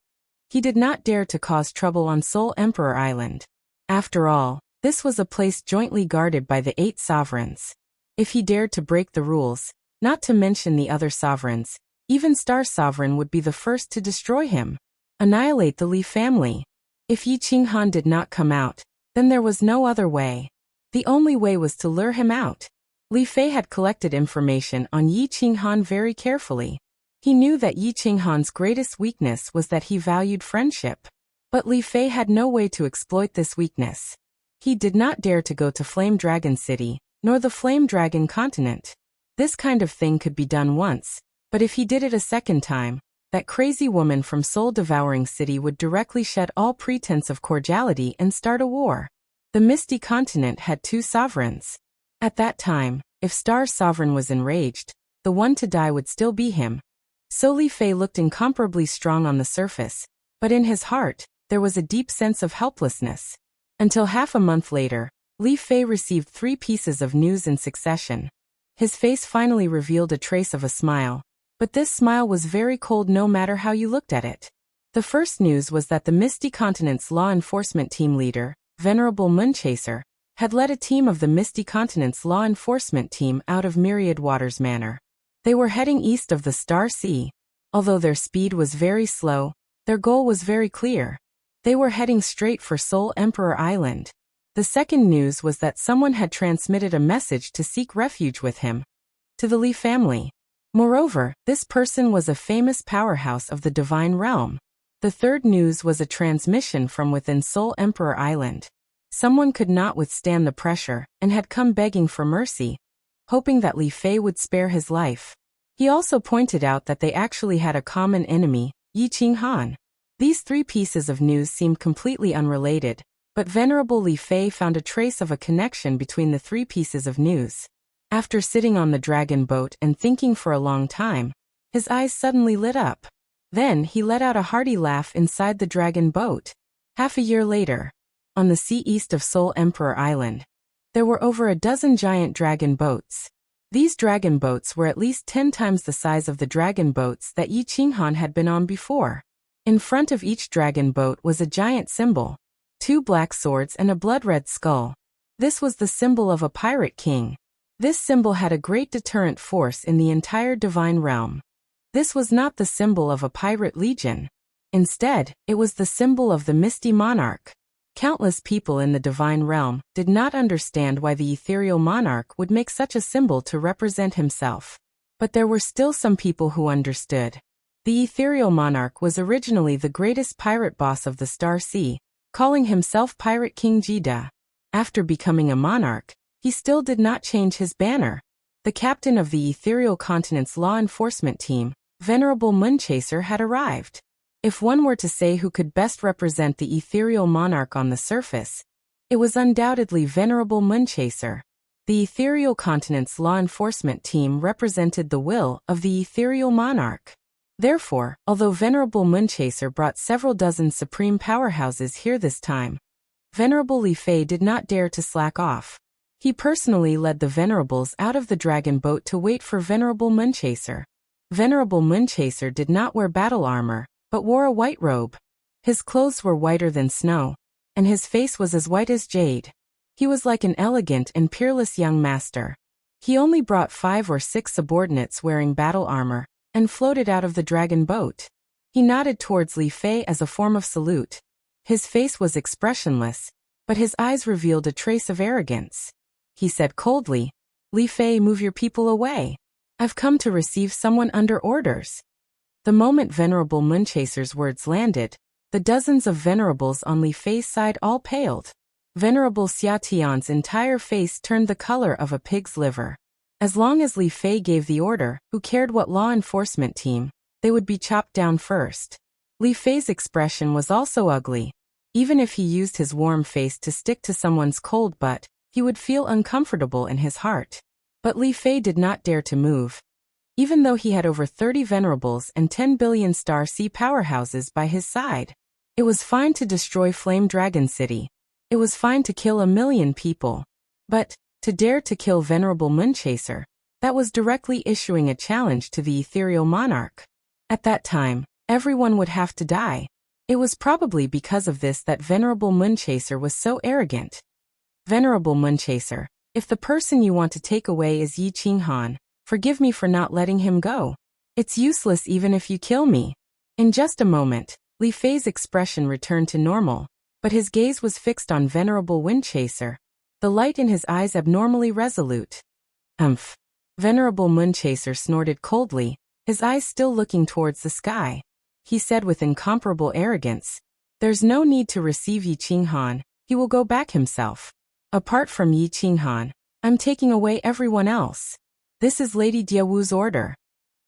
He did not dare to cause trouble on Soul Emperor Island. After all, this was a place jointly guarded by the 8 sovereigns. If he dared to break the rules, not to mention the other sovereigns, even Star Sovereign would be the first to destroy him. Annihilate the Li family. If Yi Qinghan did not come out, then there was no other way. The only way was to lure him out. Li Fei had collected information on Yi Qinghan very carefully. He knew that Yi Qinghan's greatest weakness was that he valued friendship. But Li Fei had no way to exploit this weakness. He did not dare to go to Flame Dragon City, nor the Flame Dragon continent. This kind of thing could be done once, but if he did it a second time, that crazy woman from Soul Devouring City would directly shed all pretense of cordiality and start a war. The Misty Continent had 2 sovereigns. At that time, if Star Sovereign was enraged, the one to die would still be him. So Li Fei looked incomparably strong on the surface, but in his heart, there was a deep sense of helplessness. Until half a month later, Li Fei received 3 pieces of news in succession. His face finally revealed a trace of a smile, but this smile was very cold no matter how you looked at it. The first news was that the Misty Continent's law enforcement team leader, Venerable Moonchaser, had led a team of the Misty Continent's law enforcement team out of Myriad Waters Manor. They were heading east of the Star Sea. Although their speed was very slow, their goal was very clear. They were heading straight for Soul Emperor Island. The second news was that someone had transmitted a message to seek refuge with him, to the Li family. Moreover, this person was a famous powerhouse of the divine realm. The third news was a transmission from within Soul Emperor Island. Someone could not withstand the pressure and had come begging for mercy, hoping that Li Fei would spare his life. He also pointed out that they actually had a common enemy, Yi Qinghan. These 3 pieces of news seemed completely unrelated, But Venerable Li Fei found a trace of a connection between the three pieces of news. After sitting on the dragon boat and thinking for a long time, his eyes suddenly lit up. Then he let out a hearty laugh inside the dragon boat. Half a year later, on the sea east of Seoul Emperor Island, there were over a dozen giant dragon boats. These dragon boats were at least 10 times the size of the dragon boats that Yi Qinghan had been on before. In front of each dragon boat was a giant symbol, 2 black swords and a blood-red skull. This was the symbol of a pirate king. This symbol had a great deterrent force in the entire divine realm. This was not the symbol of a pirate legion. Instead, it was the symbol of the misty monarch. Countless people in the divine realm did not understand why the ethereal monarch would make such a symbol to represent himself. But there were still some people who understood. The ethereal monarch was originally the greatest pirate boss of the Star Sea, calling himself Pirate King Jida. After becoming a monarch, he still did not change his banner. The captain of the ethereal continent's law enforcement team, Venerable Moonchaser, had arrived. If one were to say who could best represent the ethereal monarch on the surface, it was undoubtedly Venerable Moonchaser. The ethereal continent's law enforcement team represented the will of the ethereal monarch. Therefore, although Venerable Moonchaser brought several dozen supreme powerhouses here this time, Venerable Li Fei did not dare to slack off. He personally led the Venerables out of the dragon boat to wait for Venerable Moonchaser. Venerable Moonchaser did not wear battle armor, but wore a white robe. His clothes were whiter than snow, and his face was as white as jade. He was like an elegant and peerless young master. He only brought 5 or 6 subordinates wearing battle armor, and floated out of the dragon boat. He nodded towards Li Fei as a form of salute. His face was expressionless, but his eyes revealed a trace of arrogance. He said coldly, "Li Fei, move your people away. I've come to receive someone under orders." The moment Venerable Moonchaser's words landed, the dozens of venerables on Li Fei's side all paled. Venerable Xia Tian's entire face turned the color of a pig's liver. As long as Li Fei gave the order, who cared what law enforcement team, they would be chopped down first. Li Fei's expression was also ugly. Even if he used his warm face to stick to someone's cold butt, he would feel uncomfortable in his heart. But Li Fei did not dare to move. Even though he had over 30 venerables and 10 billion Star Sea powerhouses by his side. It was fine to destroy Flame Dragon City. It was fine to kill 1 million people. But, to dare to kill Venerable Moonchaser, that was directly issuing a challenge to the ethereal monarch. At that time, everyone would have to die. It was probably because of this that Venerable Moonchaser was so arrogant. Venerable Moonchaser, if the person you want to take away is Yi Qinghan, forgive me for not letting him go. It's useless even if you kill me. In just a moment, Li Fei's expression returned to normal, but his gaze was fixed on Venerable Moonchaser, the light in his eyes abnormally resolute. Umph. Venerable Moonchaser snorted coldly, his eyes still looking towards the sky. He said with incomparable arrogance, "There's no need to receive Yi Qinghan, he will go back himself. Apart from Yi Qinghan, I'm taking away everyone else. This is Lady Diawu's order."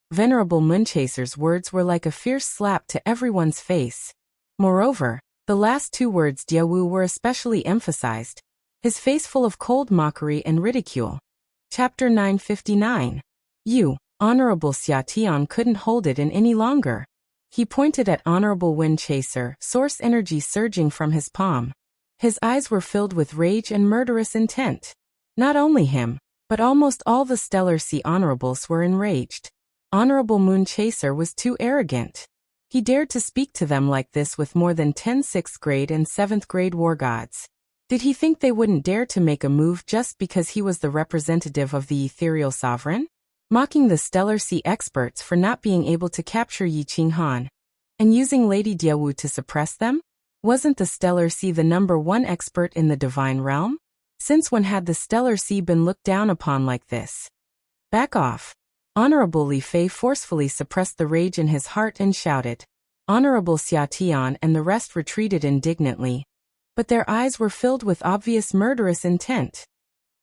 Venerable Moonchaser's words were like a fierce slap to everyone's face. Moreover, the last 2 words Diawu were especially emphasized, his face full of cold mockery and ridicule. Chapter 959. You, Honorable Xia Tian couldn't hold it in any longer. He pointed at Honorable Moonchaser, source energy surging from his palm. His eyes were filled with rage and murderous intent. Not only him, but almost all the Stellar Sea Honorables were enraged. Honorable Moonchaser was too arrogant. He dared to speak to them like this with more than 10 6th grade and 7th grade war gods. Did he think they wouldn't dare to make a move just because he was the representative of the ethereal sovereign? Mocking the Stellar Sea experts for not being able to capture Yi Qinghan, and using Lady Diawu to suppress them? Wasn't the Stellar Sea the #1 expert in the divine realm? Since when had the Stellar Sea been looked down upon like this? Back off. Honorable Li Fei forcefully suppressed the rage in his heart and shouted. Honorable Xia Tian and the rest retreated indignantly, but their eyes were filled with obvious murderous intent.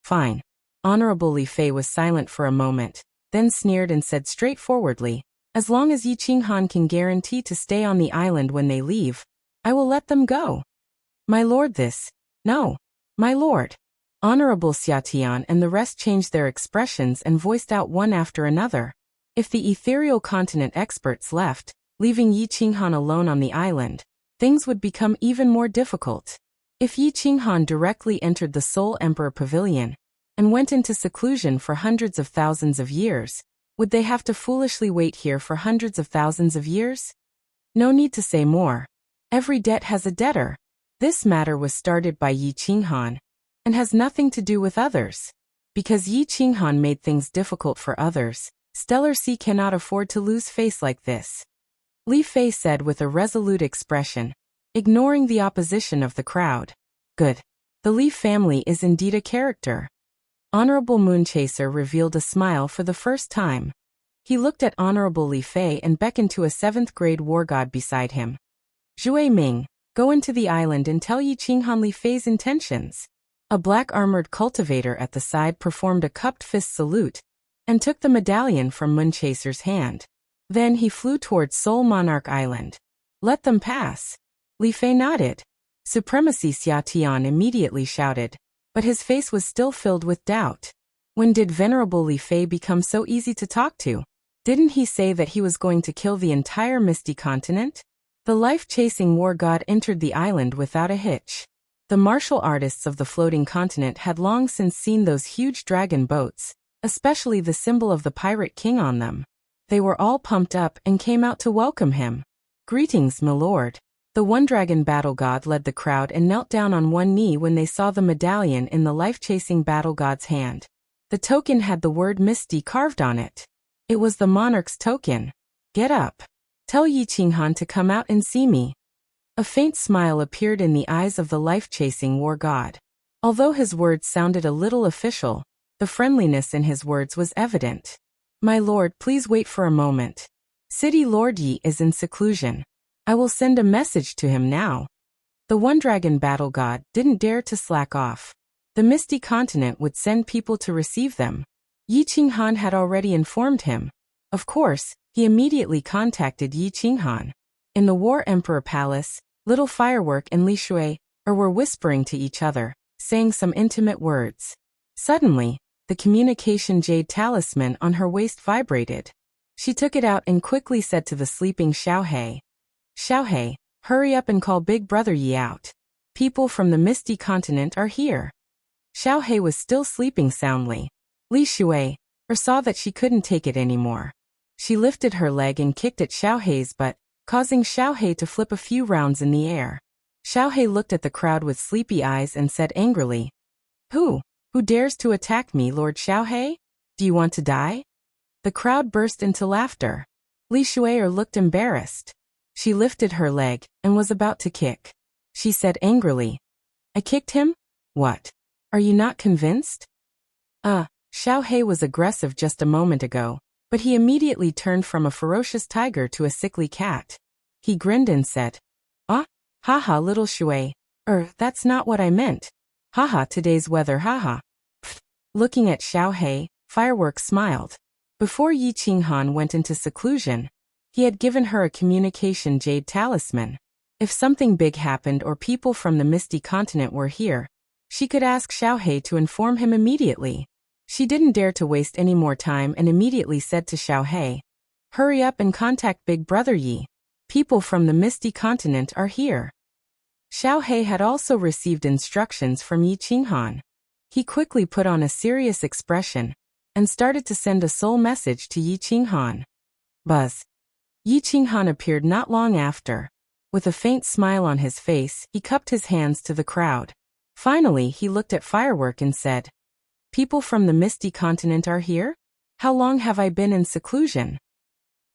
Fine. Honorable Li Fei was silent for a moment, then sneered and said straightforwardly, "As long as Yi Qinghan can guarantee to stay on the island when they leave, I will let them go." My lord this. No. My lord. Honorable Xiatian and the rest changed their expressions and voiced out one after another. If the ethereal continent experts left, leaving Yi Qinghan alone on the island, things would become even more difficult. If Yi Qinghan directly entered the Soul Emperor Pavilion and went into seclusion for hundreds of thousands of years, would they have to foolishly wait here for hundreds of thousands of years? No need to say more. Every debt has a debtor. This matter was started by Yi Qinghan and has nothing to do with others. Because Yi Qinghan made things difficult for others, Stellar Sea cannot afford to lose face like this. Li Fei said with a resolute expression, ignoring the opposition of the crowd. Good. The Li family is indeed a character. Honorable Moonchaser revealed a smile for the first time. He looked at Honorable Li Fei and beckoned to a 7th-grade war god beside him. Zhui Ming, go into the island and tell Yi Qinghan Li Fei's intentions. A black-armored cultivator at the side performed a cupped fist salute and took the medallion from Moonchaser's hand. Then he flew towards Soul Monarch Island. Let them pass. Li Fei nodded. Supremacy Xiatian immediately shouted, but his face was still filled with doubt. When did Venerable Li Fei become so easy to talk to? Didn't he say that he was going to kill the entire Misty Continent? The life-chasing war god entered the island without a hitch. The martial artists of the floating continent had long since seen those huge dragon boats, especially the symbol of the Pirate King on them. They were all pumped up and came out to welcome him. Greetings, my lord. The one-dragon battle god led the crowd and knelt down on one knee when they saw the medallion in the life-chasing battle god's hand. The token had the word Misty carved on it. It was the monarch's token. Get up. Tell Yi Qinghan to come out and see me. A faint smile appeared in the eyes of the life-chasing war god. Although his words sounded a little official, the friendliness in his words was evident. My lord, please wait for a moment. City Lord Yi is in seclusion. I will send a message to him now. The one-dragon battle god didn't dare to slack off. The Misty Continent would send people to receive them. Yi Qinghan had already informed him. Of course, he immediately contacted Yi Qinghan. In the War Emperor Palace, Little Firework and Li Shui were whispering to each other, saying some intimate words. Suddenly, the communication jade talisman on her waist vibrated. She took it out and quickly said to the sleeping Xiaohei, Xiaohei, hurry up and call Big Brother Yi out. People from the Misty Continent are here. Xiaohei was still sleeping soundly. Li Shui saw that she couldn't take it anymore. She lifted her leg and kicked at Xiaohei's butt, causing Xiaohei to flip a few rounds in the air. Xiaohei looked at the crowd with sleepy eyes and said angrily, Who dares to attack me, Lord Xiaohei? Do you want to die? The crowd burst into laughter. Li Shuier looked embarrassed. She lifted her leg and was about to kick. She said angrily, I kicked him? What? Are you not convinced? Xiaohei was aggressive just a moment ago, but he immediately turned from a ferocious tiger to a sickly cat. He grinned and said, haha, little Shui. That's not what I meant. Haha, today's weather, haha. Pfft. Looking at Xiaohei, Firework smiled. Before Yi Qinghan went into seclusion, he had given her a communication jade talisman. If something big happened or people from the Misty Continent were here, she could ask Xiaohei to inform him immediately. She didn't dare to waste any more time and immediately said to Xiaohei, Hurry up and contact Big Brother Yi. People from the Misty Continent are here. Xiaohei had also received instructions from Yi Qinghan. He quickly put on a serious expression and started to send a soul message to Yi Qinghan. Buzz. Yi Qinghan appeared not long after. With a faint smile on his face, he cupped his hands to the crowd. Finally, he looked at Firework and said, People from the Misty Continent are here? How long have I been in seclusion?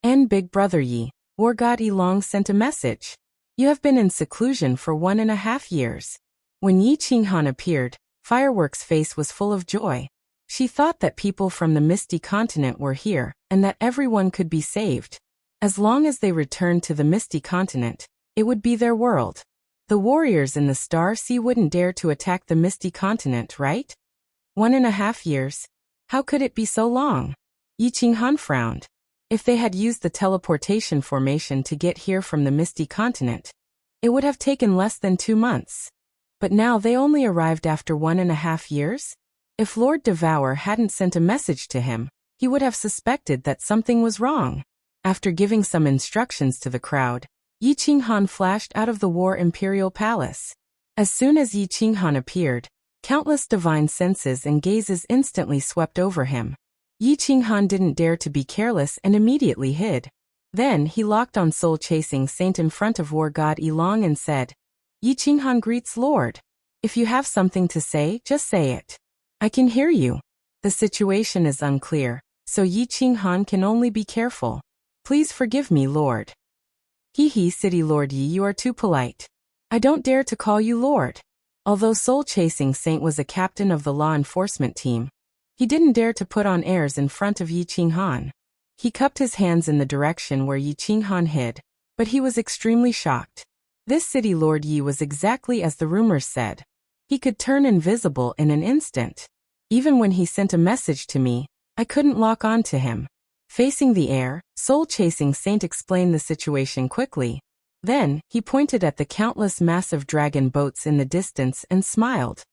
And Big Brother Yi, War God Yilong sent a message. You have been in seclusion for 1.5 years. When Yi Qinghan appeared, Firework's face was full of joy. She thought that people from the Misty Continent were here and that everyone could be saved. As long as they returned to the Misty Continent, it would be their world. The warriors in the Star Sea wouldn't dare to attack the Misty Continent, right? 1.5 years? How could it be so long? Yi Qinghan frowned. If they had used the teleportation formation to get here from the Misty Continent, it would have taken less than 2 months. But now they only arrived after 1.5 years? If Lord Devour hadn't sent a message to him, he would have suspected that something was wrong. After giving some instructions to the crowd, Yi Qinghan flashed out of the War Imperial Palace. As soon as Yi Qinghan appeared, countless divine senses and gazes instantly swept over him. Yi Qinghan didn't dare to be careless and immediately hid. Then he locked on soul-chasing Saint in front of War God Yilong and said, "Yi Qinghan greets Lord. If you have something to say, just say it. I can hear you." The situation is unclear, so Yi Qinghan can only be careful. "Please forgive me, Lord." "Hee, City Lord Yi, you are too polite. I don't dare to call you Lord." Although soul-chasing Saint was a captain of the law enforcement team, he didn't dare to put on airs in front of Yi Qinghan. He cupped his hands in the direction where Yi Qinghan hid, but he was extremely shocked. This City Lord Yi was exactly as the rumors said. He could turn invisible in an instant. Even when he sent a message to me, I couldn't lock on to him. Facing the air, soul-chasing Saint explained the situation quickly. Then, he pointed at the countless massive dragon boats in the distance and smiled.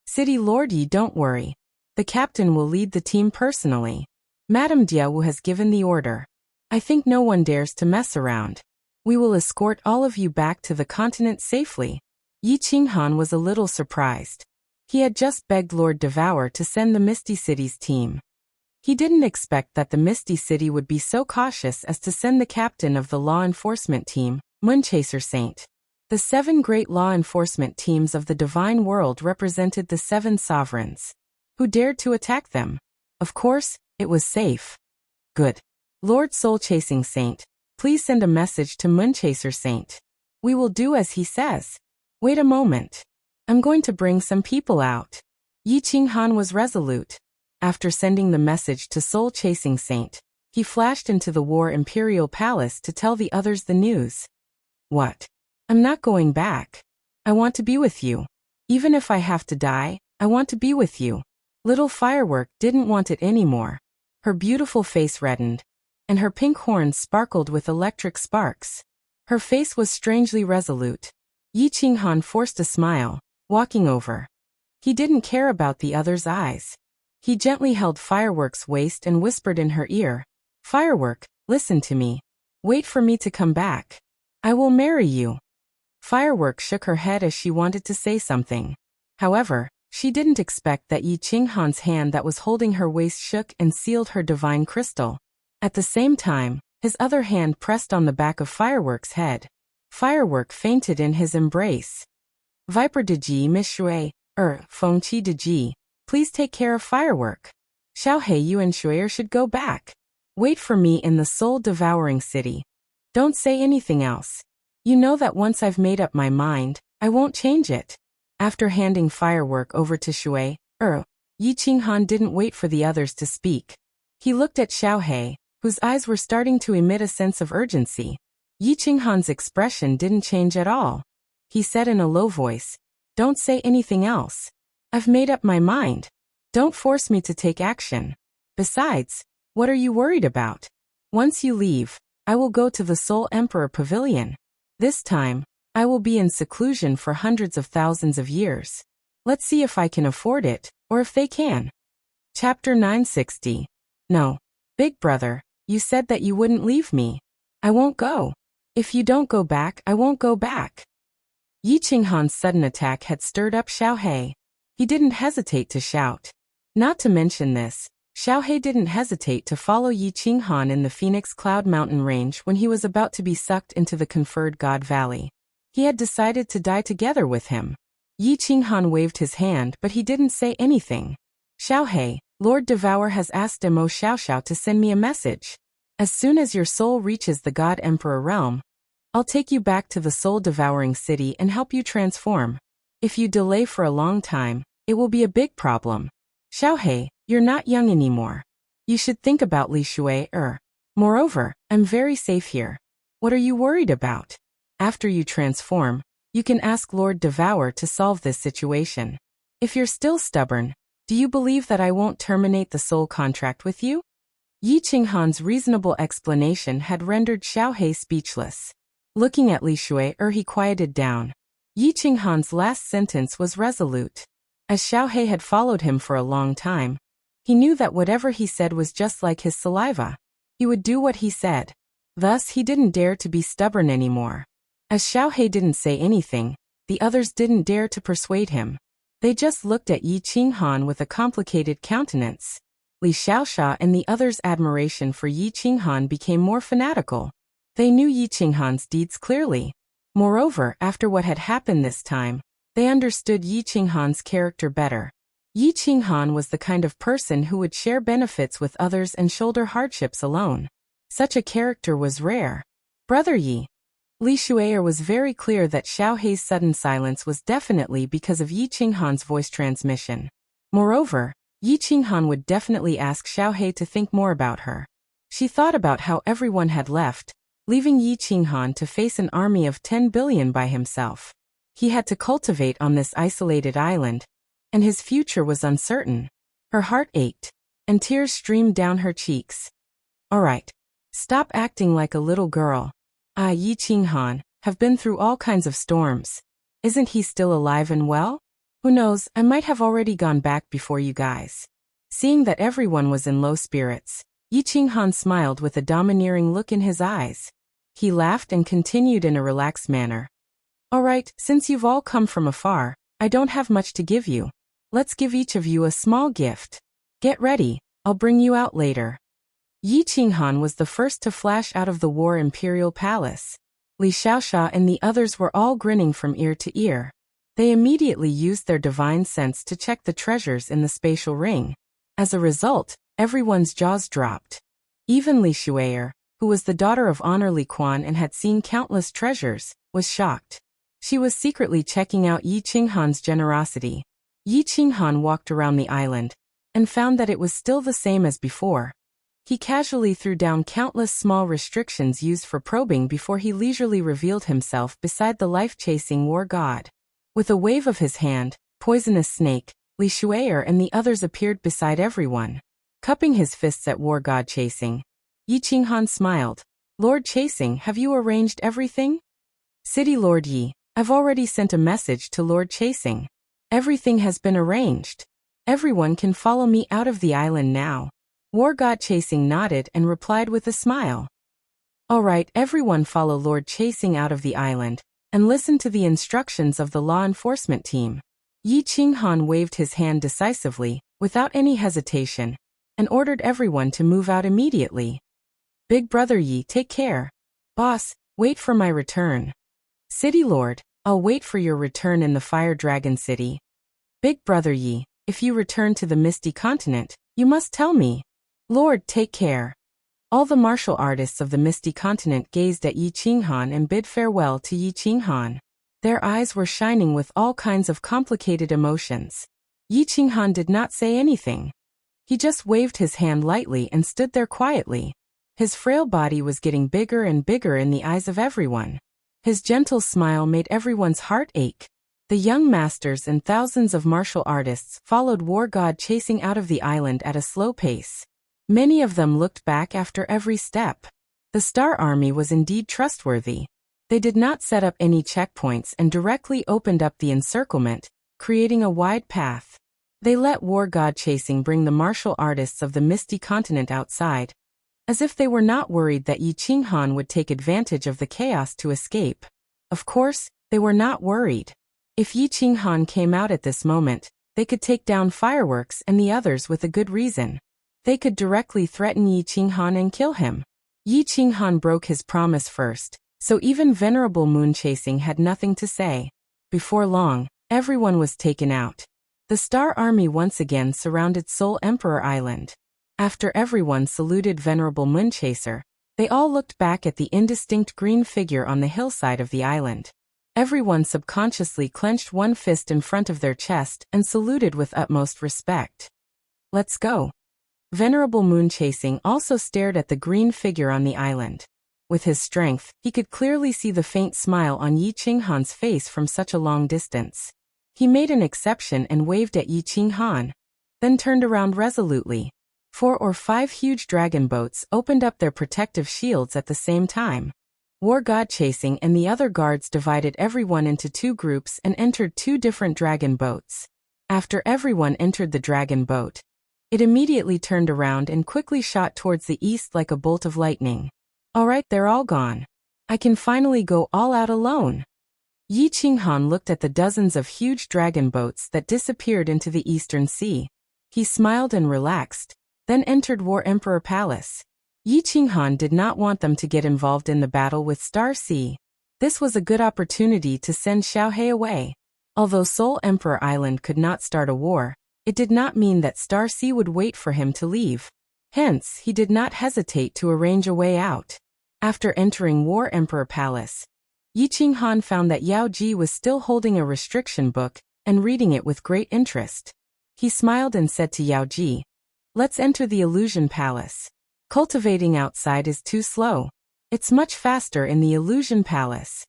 "City Lord Yi, don't worry. The captain will lead the team personally. Madame Diawu has given the order. I think no one dares to mess around. We will escort all of you back to the continent safely." Yi Qinghan was a little surprised. He had just begged Lord Devour to send the Misty City's team. He didn't expect that the Misty City would be so cautious as to send the captain of the law enforcement team, Moonchaser Saint. The 7 great law enforcement teams of the divine world represented the 7 sovereigns. Who dared to attack them? Of course, it was safe. Good. Lord Soul-Chasing Saint, please send a message to Moonchaser Saint. We will do as he says. Wait a moment. I'm going to bring some people out. Yi Qinghan was resolute. After sending the message to Soul-Chasing Saint, he flashed into the War Imperial Palace to tell the others the news. What? I'm not going back. I want to be with you. Even if I have to die, I want to be with you. Little Firework didn't want it anymore. Her beautiful face reddened, and her pink horns sparkled with electric sparks. Her face was strangely resolute. Yi Qinghan forced a smile, walking over. He didn't care about the other's eyes. He gently held Firework's waist and whispered in her ear, "Firework, listen to me. Wait for me to come back. I will marry you." Firework shook her head as she wanted to say something. However, she didn't expect that Yi Qinghan's hand that was holding her waist shook and sealed her divine crystal. At the same time, his other hand pressed on the back of Firework's head. Firework fainted in his embrace. "Viper de Ji, Miss Shui, Feng Qi de Ji, please take care of Firework. Xiao He, you and Shuier should go back. Wait for me in the soul-devouring city. Don't say anything else. You know that once I've made up my mind, I won't change it." After handing Firework over to Shui, Yi Qinghan didn't wait for the others to speak. He looked at Xiao He, whose eyes were starting to emit a sense of urgency. Yi Qinghan's expression didn't change at all. He said in a low voice, "Don't say anything else. I've made up my mind. Don't force me to take action. Besides, what are you worried about? Once you leave, I will go to the Soul Emperor Pavilion. This time, I will be in seclusion for hundreds of thousands of years. Let's see if I can afford it, or if they can." Chapter 960. No. Big brother, you said that you wouldn't leave me. I won't go. If you don't go back, I won't go back. Yi Qinghan's sudden attack had stirred up Xiao He. He didn't hesitate to shout. Not to mention this, Xiao He didn't hesitate to follow Yi Qinghan in the Phoenix Cloud Mountain Range when he was about to be sucked into the conferred God Valley. He had decided to die together with him. Yi Qinghan waved his hand, but he didn't say anything. "Xiao He, Lord Devour has asked Mo Xiaoxiao to send me a message. As soon as your soul reaches the God Emperor realm, I'll take you back to the soul-devouring city and help you transform. If you delay for a long time, it will be a big problem. Xiao He, you're not young anymore. You should think about Li Shui. Moreover, I'm very safe here. What are you worried about? After you transform, you can ask Lord Devour to solve this situation. If you're still stubborn, do you believe that I won't terminate the soul contract with you?" Yi Qinghan's reasonable explanation had rendered Xiao He speechless. Looking at Li Shui, he quieted down. Yi Qinghan's last sentence was resolute. As Xiaohei had followed him for a long time, he knew that whatever he said was just like his saliva. He would do what he said. Thus, he didn't dare to be stubborn anymore. As Xiaohei didn't say anything, the others didn't dare to persuade him. They just looked at Yi Qinghan with a complicated countenance. Li Xiaoxia and the others' admiration for Yi Qinghan became more fanatical. They knew Yi Qinghan's deeds clearly. Moreover, after what had happened this time, they understood Yi Qinghan's character better. Yi Qinghan was the kind of person who would share benefits with others and shoulder hardships alone. Such a character was rare. Brother Yi. Li Shui'er was very clear that Xiaohei's sudden silence was definitely because of Yi Qinghan's voice transmission. Moreover, Yi Qinghan would definitely ask Xiaohei to think more about her. She thought about how everyone had left, leaving Yi Qinghan to face an army of 10 billion by himself. He had to cultivate on this isolated island, and his future was uncertain. Her heart ached, and tears streamed down her cheeks. All right. Stop acting like a little girl. Yi Qinghan, have been through all kinds of storms. Isn't he still alive and well? Who knows, I might have already gone back before you guys. Seeing that everyone was in low spirits, Yi Qinghan smiled with a domineering look in his eyes. He laughed and continued in a relaxed manner. All right, since you've all come from afar, I don't have much to give you. Let's give each of you a small gift. Get ready, I'll bring you out later. Yi Qinghan was the first to flash out of the War Imperial Palace. Li Xiaoxia and the others were all grinning from ear to ear. They immediately used their divine sense to check the treasures in the spatial ring. As a result, everyone's jaws dropped. Even Li Shui'er, who was the daughter of Honor Li Quan and had seen countless treasures, was shocked. She was secretly checking out Yi Qinghan's generosity. Yi Qinghan walked around the island and found that it was still the same as before. He casually threw down countless small restrictions used for probing before he leisurely revealed himself beside the life-chasing war god. With a wave of his hand, Poisonous Snake, Li Shui'er and the others appeared beside everyone. Cupping his fists at war god Chasing, Yi Qinghan smiled. Lord Chasing, have you arranged everything? City Lord Yi, I've already sent a message to Lord Chasing. Everything has been arranged. Everyone can follow me out of the island now. War God Chasing nodded and replied with a smile. All right, everyone follow Lord Chasing out of the island, and listen to the instructions of the law enforcement team. Yi Qinghan waved his hand decisively, without any hesitation, and ordered everyone to move out immediately. Big Brother Yi, take care. Boss, wait for my return. City Lord, I'll wait for your return in the Fire Dragon City. Big Brother Yi, if you return to the Misty Continent, you must tell me. Lord, take care. All the martial artists of the Misty Continent gazed at Yi Qinghan and bid farewell to Yi Qinghan. Their eyes were shining with all kinds of complicated emotions. Yi Qinghan did not say anything. He just waved his hand lightly and stood there quietly. His frail body was getting bigger and bigger in the eyes of everyone. His gentle smile made everyone's heart ache. The young masters and thousands of martial artists followed War God Chasing out of the island at a slow pace. Many of them looked back after every step. The Star Army was indeed trustworthy. They did not set up any checkpoints and directly opened up the encirclement, creating a wide path. They let War God Chasing bring the martial artists of the Misty Continent outside, as if they were not worried that Yi Qinghan would take advantage of the chaos to escape. Of course, they were not worried. If Yi Qinghan came out at this moment, they could take down Fireworks and the others with a good reason. They could directly threaten Yi Qinghan and kill him. Yi Qinghan broke his promise first, so even Venerable Moon Chasing had nothing to say. Before long, everyone was taken out. The Star Army once again surrounded Soul Emperor Island. After everyone saluted Venerable Moonchaser, they all looked back at the indistinct green figure on the hillside of the island. Everyone subconsciously clenched one fist in front of their chest and saluted with utmost respect. Let's go. Venerable Moonchasing also stared at the green figure on the island. With his strength, he could clearly see the faint smile on Yi Qinghan's face from such a long distance. He made an exception and waved at Yi Qinghan, then turned around resolutely. 4 or 5 huge dragon boats opened up their protective shields at the same time. War God Chasing and the other guards divided everyone into two groups and entered two different dragon boats. After everyone entered the dragon boat, it immediately turned around and quickly shot towards the east like a bolt of lightning. Alright, they're all gone. I can finally go all out alone. Yi Qinghan looked at the dozens of huge dragon boats that disappeared into the eastern sea. He smiled and relaxed, then entered War Emperor Palace. Yi Qinghan did not want them to get involved in the battle with Star Sea. This was a good opportunity to send Xiaohe away. Although Seoul Emperor Island could not start a war, it did not mean that Star Sea would wait for him to leave. Hence, he did not hesitate to arrange a way out. After entering War Emperor Palace, Yi Qinghan found that Yao Ji was still holding a restriction book and reading it with great interest. He smiled and said to Yao Ji, "Let's enter the Illusion Palace. Cultivating outside is too slow. It's much faster in the Illusion Palace."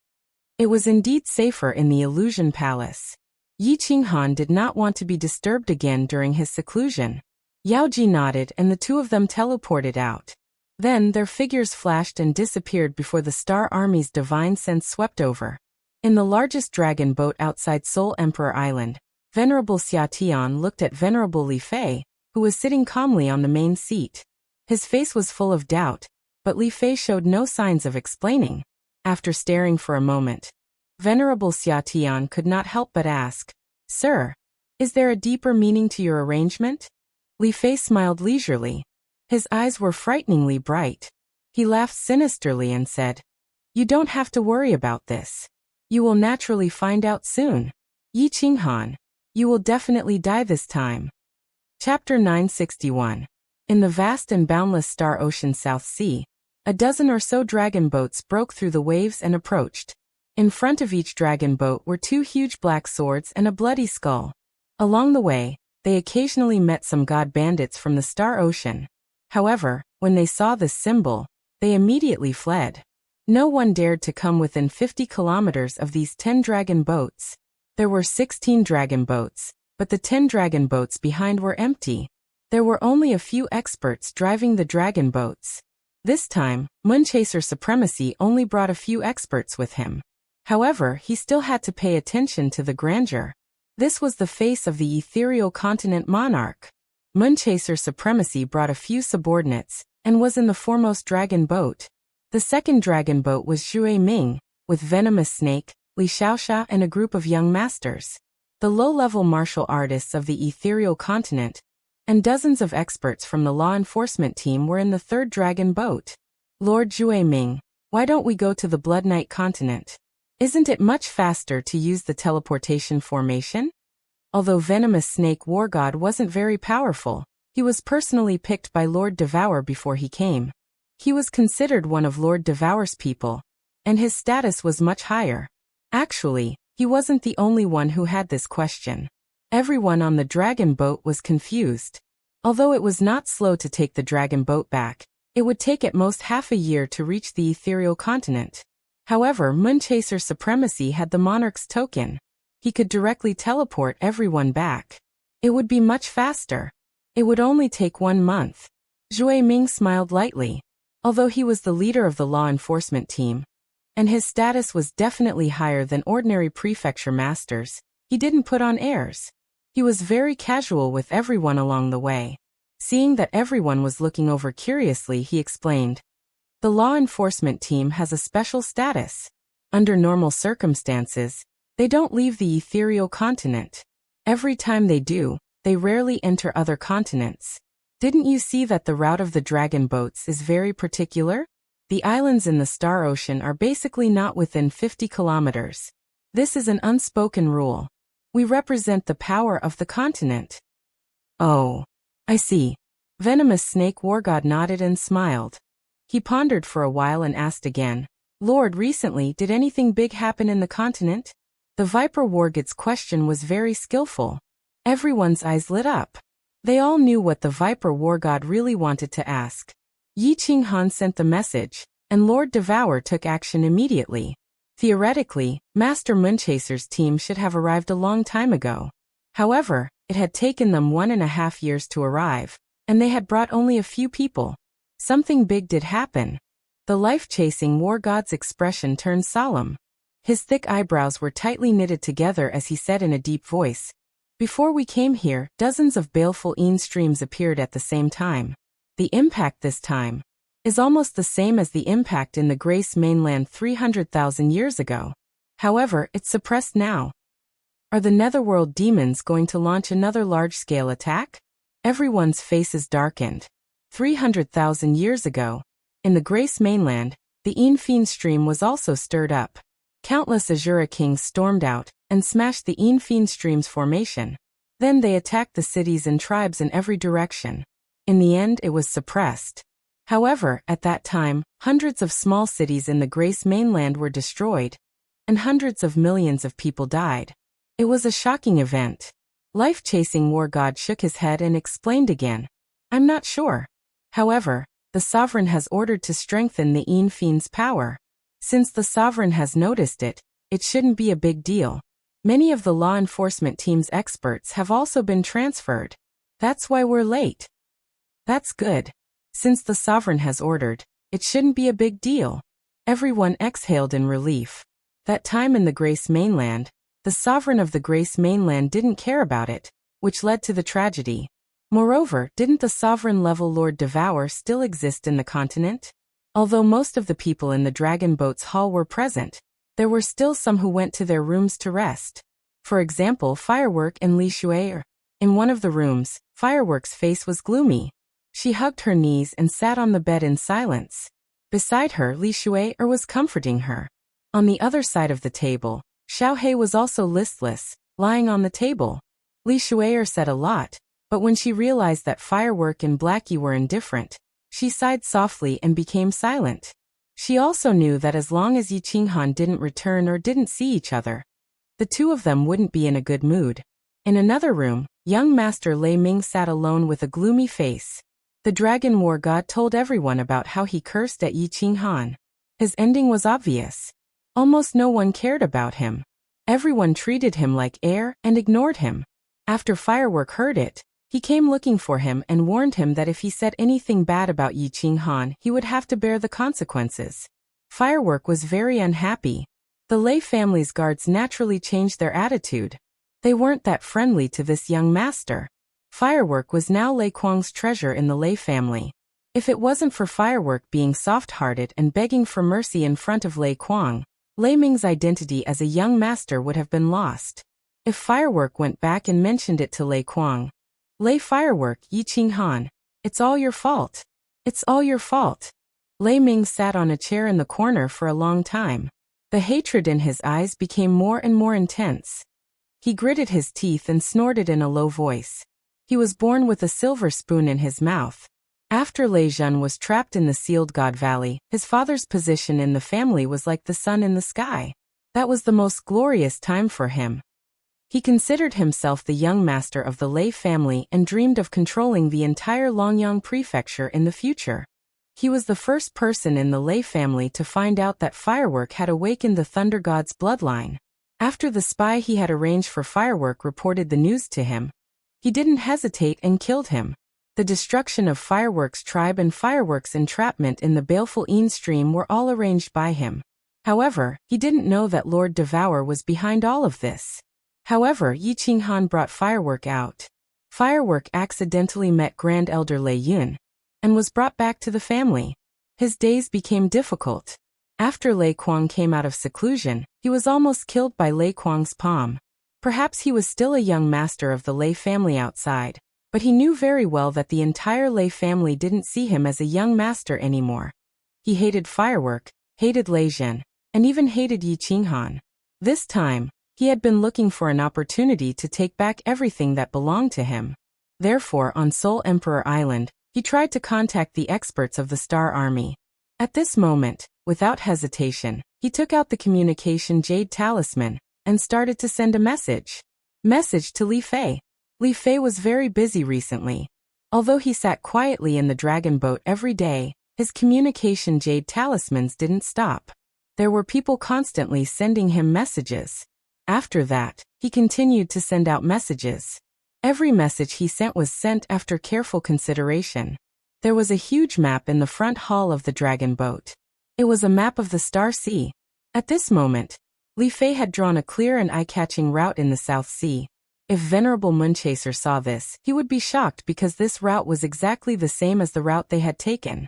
It was indeed safer in the Illusion Palace. Yi Qinghan did not want to be disturbed again during his seclusion. Yao Ji nodded and the two of them teleported out. Then their figures flashed and disappeared before the Star Army's divine sense swept over. In the largest dragon boat outside Seoul Emperor Island, Venerable Xia Tian looked at Venerable Li Fei, who was sitting calmly on the main seat. His face was full of doubt, but Li Fei showed no signs of explaining. After staring for a moment, Venerable Xia Tian could not help but ask, "Sir, is there a deeper meaning to your arrangement?" Li Fei smiled leisurely. His eyes were frighteningly bright. He laughed sinisterly and said, "You don't have to worry about this. You will naturally find out soon. Yi Qinghan, you will definitely die this time." Chapter 961. In the vast and boundless Star Ocean South Sea, a dozen or so dragon boats broke through the waves and approached. In front of each dragon boat were two huge black swords and a bloody skull. Along the way, they occasionally met some god bandits from the Star Ocean. However, when they saw this symbol, they immediately fled. No one dared to come within 50 kilometers of these 10 dragon boats. There were 16 dragon boats, but the 10 dragon boats behind were empty. There were only a few experts driving the dragon boats. This time, Moonchaser Supremacy only brought a few experts with him. However, he still had to pay attention to the grandeur. This was the face of the ethereal continent monarch. Moonchaser Supremacy brought a few subordinates, and was in the foremost dragon boat. The second dragon boat was Zhui Ming, with Venomous Snake, Li Xiaoxia and a group of young masters. The low-level martial artists of the ethereal continent, and dozens of experts from the law enforcement team were in the third dragon boat. "Lord Zhui Ming, why don't we go to the Blood Knight continent? Isn't it much faster to use the teleportation formation?" Although Venomous Snake War God wasn't very powerful, he was personally picked by Lord Devour before he came. He was considered one of Lord Devour's people, and his status was much higher. Actually, he wasn't the only one who had this question. Everyone on the dragon boat was confused. Although it was not slow to take the dragon boat back, it would take at most half a year to reach the ethereal continent. However, Moonchaser Supremacy had the monarch's token. He could directly teleport everyone back. It would be much faster. It would only take 1 month. Zhui Ming smiled lightly. Although he was the leader of the law enforcement team, and his status was definitely higher than ordinary prefecture masters, he didn't put on airs. He was very casual with everyone along the way. Seeing that everyone was looking over curiously, he explained, "The law enforcement team has a special status. Under normal circumstances, they don't leave the ethereal continent. Every time they do, they rarely enter other continents. Didn't you see that the route of the dragon boats is very particular? The islands in the Star Ocean are basically not within 50 kilometers. This is an unspoken rule. We represent the power of the continent." "Oh, I see." Venomous Snake War God nodded and smiled. He pondered for a while and asked again, "Lord, recently did anything big happen in the continent?" The Viper Wargod's question was very skillful. Everyone's eyes lit up. They all knew what the Viper War God really wanted to ask. Yi Qinghan sent the message, and Lord Devour took action immediately. Theoretically, Master Moonchaser's team should have arrived a long time ago. However, it had taken them 1.5 years to arrive, and they had brought only a few people. Something big did happen. The life-chasing war god's expression turned solemn. His thick eyebrows were tightly knitted together as he said in a deep voice, "Before we came here, dozens of baleful streams appeared at the same time. The impact this time is almost the same as the impact in the Grace mainland 300,000 years ago. However, it's suppressed now. Are the Netherworld demons going to launch another large-scale attack?" Everyone's faces darkened. 300,000 years ago, in the Grace mainland, the Fiend stream was also stirred up. Countless Azura kings stormed out and smashed the Fiend stream's formation. Then they attacked the cities and tribes in every direction. In the end, it was suppressed. However, at that time, hundreds of small cities in the Grace mainland were destroyed, and hundreds of millions of people died. It was a shocking event. Life-chasing war god shook his head and explained again, "I'm not sure. However, the sovereign has ordered to strengthen the Fiend's power. Since the sovereign has noticed it, it shouldn't be a big deal. Many of the law enforcement team's experts have also been transferred. That's why we're late." "That's good. Since the sovereign has ordered, it shouldn't be a big deal." Everyone exhaled in relief. That time in the Grace mainland, the sovereign of the Grace mainland didn't care about it, which led to the tragedy. Moreover, didn't the sovereign-level Lord Devour still exist in the continent? Although most of the people in the Dragon Boat's hall were present, there were still some who went to their rooms to rest. For example, Firework and Li Shuai. In one of the rooms, Firework's face was gloomy. She hugged her knees and sat on the bed in silence. Beside her, Li Shuai was comforting her. On the other side of the table, Xiaohei was also listless, lying on the table. Li Shuai said a lot, but when she realized that Firework and Blackie were indifferent, she sighed softly and became silent. She also knew that as long as Yi Qinghan didn't return or didn't see each other, the two of them wouldn't be in a good mood. In another room, young Master Lei Ming sat alone with a gloomy face. The Dragon War God told everyone about how he cursed at Yi Qinghan. His ending was obvious. Almost no one cared about him. Everyone treated him like air and ignored him. After Firework heard it, he came looking for him and warned him that if he said anything bad about Yi Qinghan, he would have to bear the consequences. Firework was very unhappy. The Lei family's guards naturally changed their attitude. They weren't that friendly to this young master. Firework was now Lei Kuang's treasure in the Lei family. If it wasn't for Firework being soft-hearted and begging for mercy in front of Lei Kuang, Lei Ming's identity as a young master would have been lost. If Firework went back and mentioned it to Lei Kuang, "Lei Firework, Yi Qinghan, it's all your fault. It's all your fault." Lei Ming sat on a chair in the corner for a long time. The hatred in his eyes became more and more intense. He gritted his teeth and snorted in a low voice. He was born with a silver spoon in his mouth. After Lei Zhen was trapped in the Sealed God Valley, his father's position in the family was like the sun in the sky. That was the most glorious time for him. He considered himself the young master of the Lei family and dreamed of controlling the entire Longyang prefecture in the future. He was the first person in the Lei family to find out that Firework had awakened the Thunder God's bloodline. After the spy he had arranged for Firework reported the news to him, he didn't hesitate and killed him. The destruction of Firework's tribe and Firework's entrapment in the baleful stream were all arranged by him. However, he didn't know that Lord Devour was behind all of this. However, Yi Qinghan brought Firework out. Firework accidentally met Grand Elder Lei Yun and was brought back to the family. His days became difficult. After Lei Kuang came out of seclusion, he was almost killed by Lei Kuang's palm. Perhaps he was still a young master of the Lei family outside, but he knew very well that the entire Lei family didn't see him as a young master anymore. He hated Firework, hated Lei Zhen, and even hated Yi Qinghan. This time, he had been looking for an opportunity to take back everything that belonged to him. Therefore, on Soul Emperor Island, he tried to contact the experts of the Star Army. At this moment, without hesitation, he took out the communication Jade Talisman and started to send a message. Message to Li Fei. Li Fei was very busy recently. Although he sat quietly in the dragon boat every day, his communication Jade Talismans didn't stop. There were people constantly sending him messages. After that, he continued to send out messages. Every message he sent was sent after careful consideration. There was a huge map in the front hall of the dragon boat. It was a map of the Star Sea. At this moment, Li Fei had drawn a clear and eye-catching route in the South Sea. If Venerable Moonchaser saw this, he would be shocked because this route was exactly the same as the route they had taken.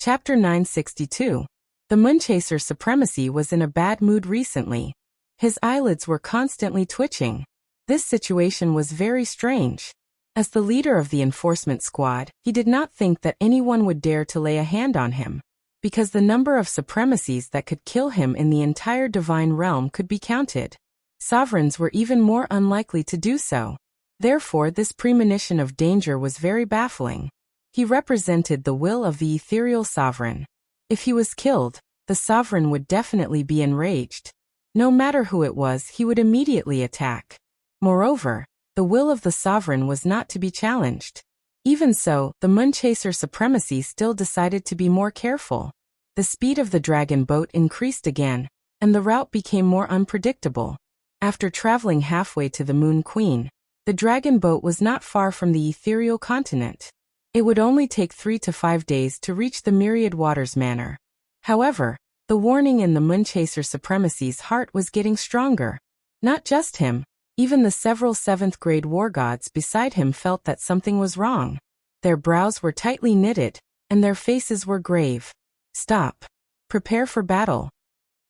Chapter 962. The Moonchaser Supremacy was in a bad mood recently. His eyelids were constantly twitching. This situation was very strange. As the leader of the enforcement squad, he did not think that anyone would dare to lay a hand on him, because the number of supremacies that could kill him in the entire divine realm could be counted. Sovereigns were even more unlikely to do so. Therefore, this premonition of danger was very baffling. He represented the will of the ethereal sovereign. If he was killed, the sovereign would definitely be enraged. No matter who it was, he would immediately attack. Moreover, the will of the sovereign was not to be challenged. Even so, the Moonchaser Supremacy still decided to be more careful. The speed of the dragon boat increased again, and the route became more unpredictable. After traveling halfway to the Moon Queen, the dragon boat was not far from the ethereal continent. It would only take 3 to 5 days to reach the Myriad Waters Manor. However, the warning in the Moonchaser Supremacy's heart was getting stronger. Not just him, even the several 7th-grade war gods beside him felt that something was wrong. Their brows were tightly knitted, and their faces were grave. Stop. Prepare for battle.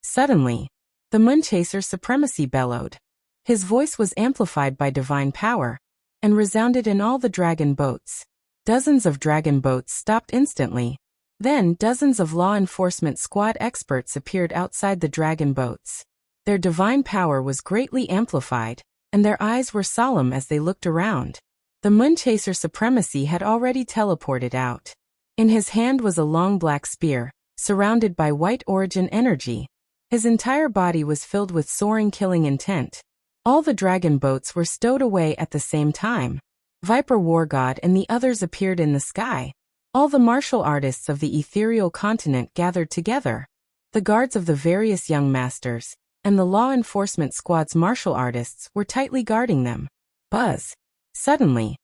Suddenly, the Moonchaser Supremacy bellowed. His voice was amplified by divine power, and resounded in all the dragon boats. Dozens of dragon boats stopped instantly. Then dozens of law enforcement squad experts appeared outside the dragon boats. Their divine power was greatly amplified, and their eyes were solemn as they looked around. The Moonchaser Supremacy had already teleported out. In his hand was a long black spear, surrounded by white origin energy. His entire body was filled with soaring killing intent. All the dragon boats were stowed away at the same time. Viper War God and the others appeared in the sky. All the martial artists of the ethereal continent gathered together. The guards of the various young masters, and the law enforcement squad's martial artists were tightly guarding them. Buzz. Suddenly,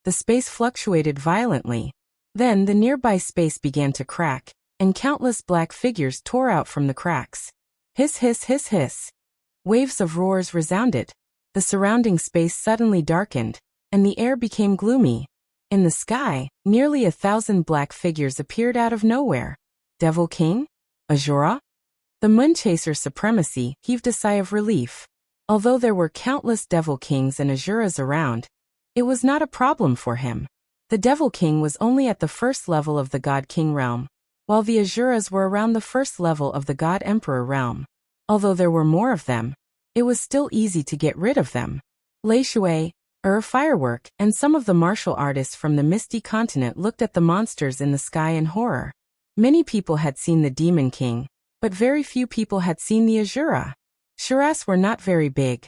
the space fluctuated violently. Then the nearby space began to crack, and countless black figures tore out from the cracks. Hiss, hiss, hiss, hiss. Waves of roars resounded. The surrounding space suddenly darkened, and the air became gloomy. In the sky, nearly 1,000 black figures appeared out of nowhere. Devil King? Azura? The Moonchaser Supremacy heaved a sigh of relief. Although there were countless Devil Kings and Azuras around, it was not a problem for him. The Devil King was only at the first level of the God King realm, while the Azuras were around the first level of the God Emperor realm. Although there were more of them, it was still easy to get rid of them. Lei Shui, Firework, and some of the martial artists from the Misty Continent looked at the monsters in the sky in horror. Many people had seen the Demon King, but very few people had seen the Azura. Shuras were not very big.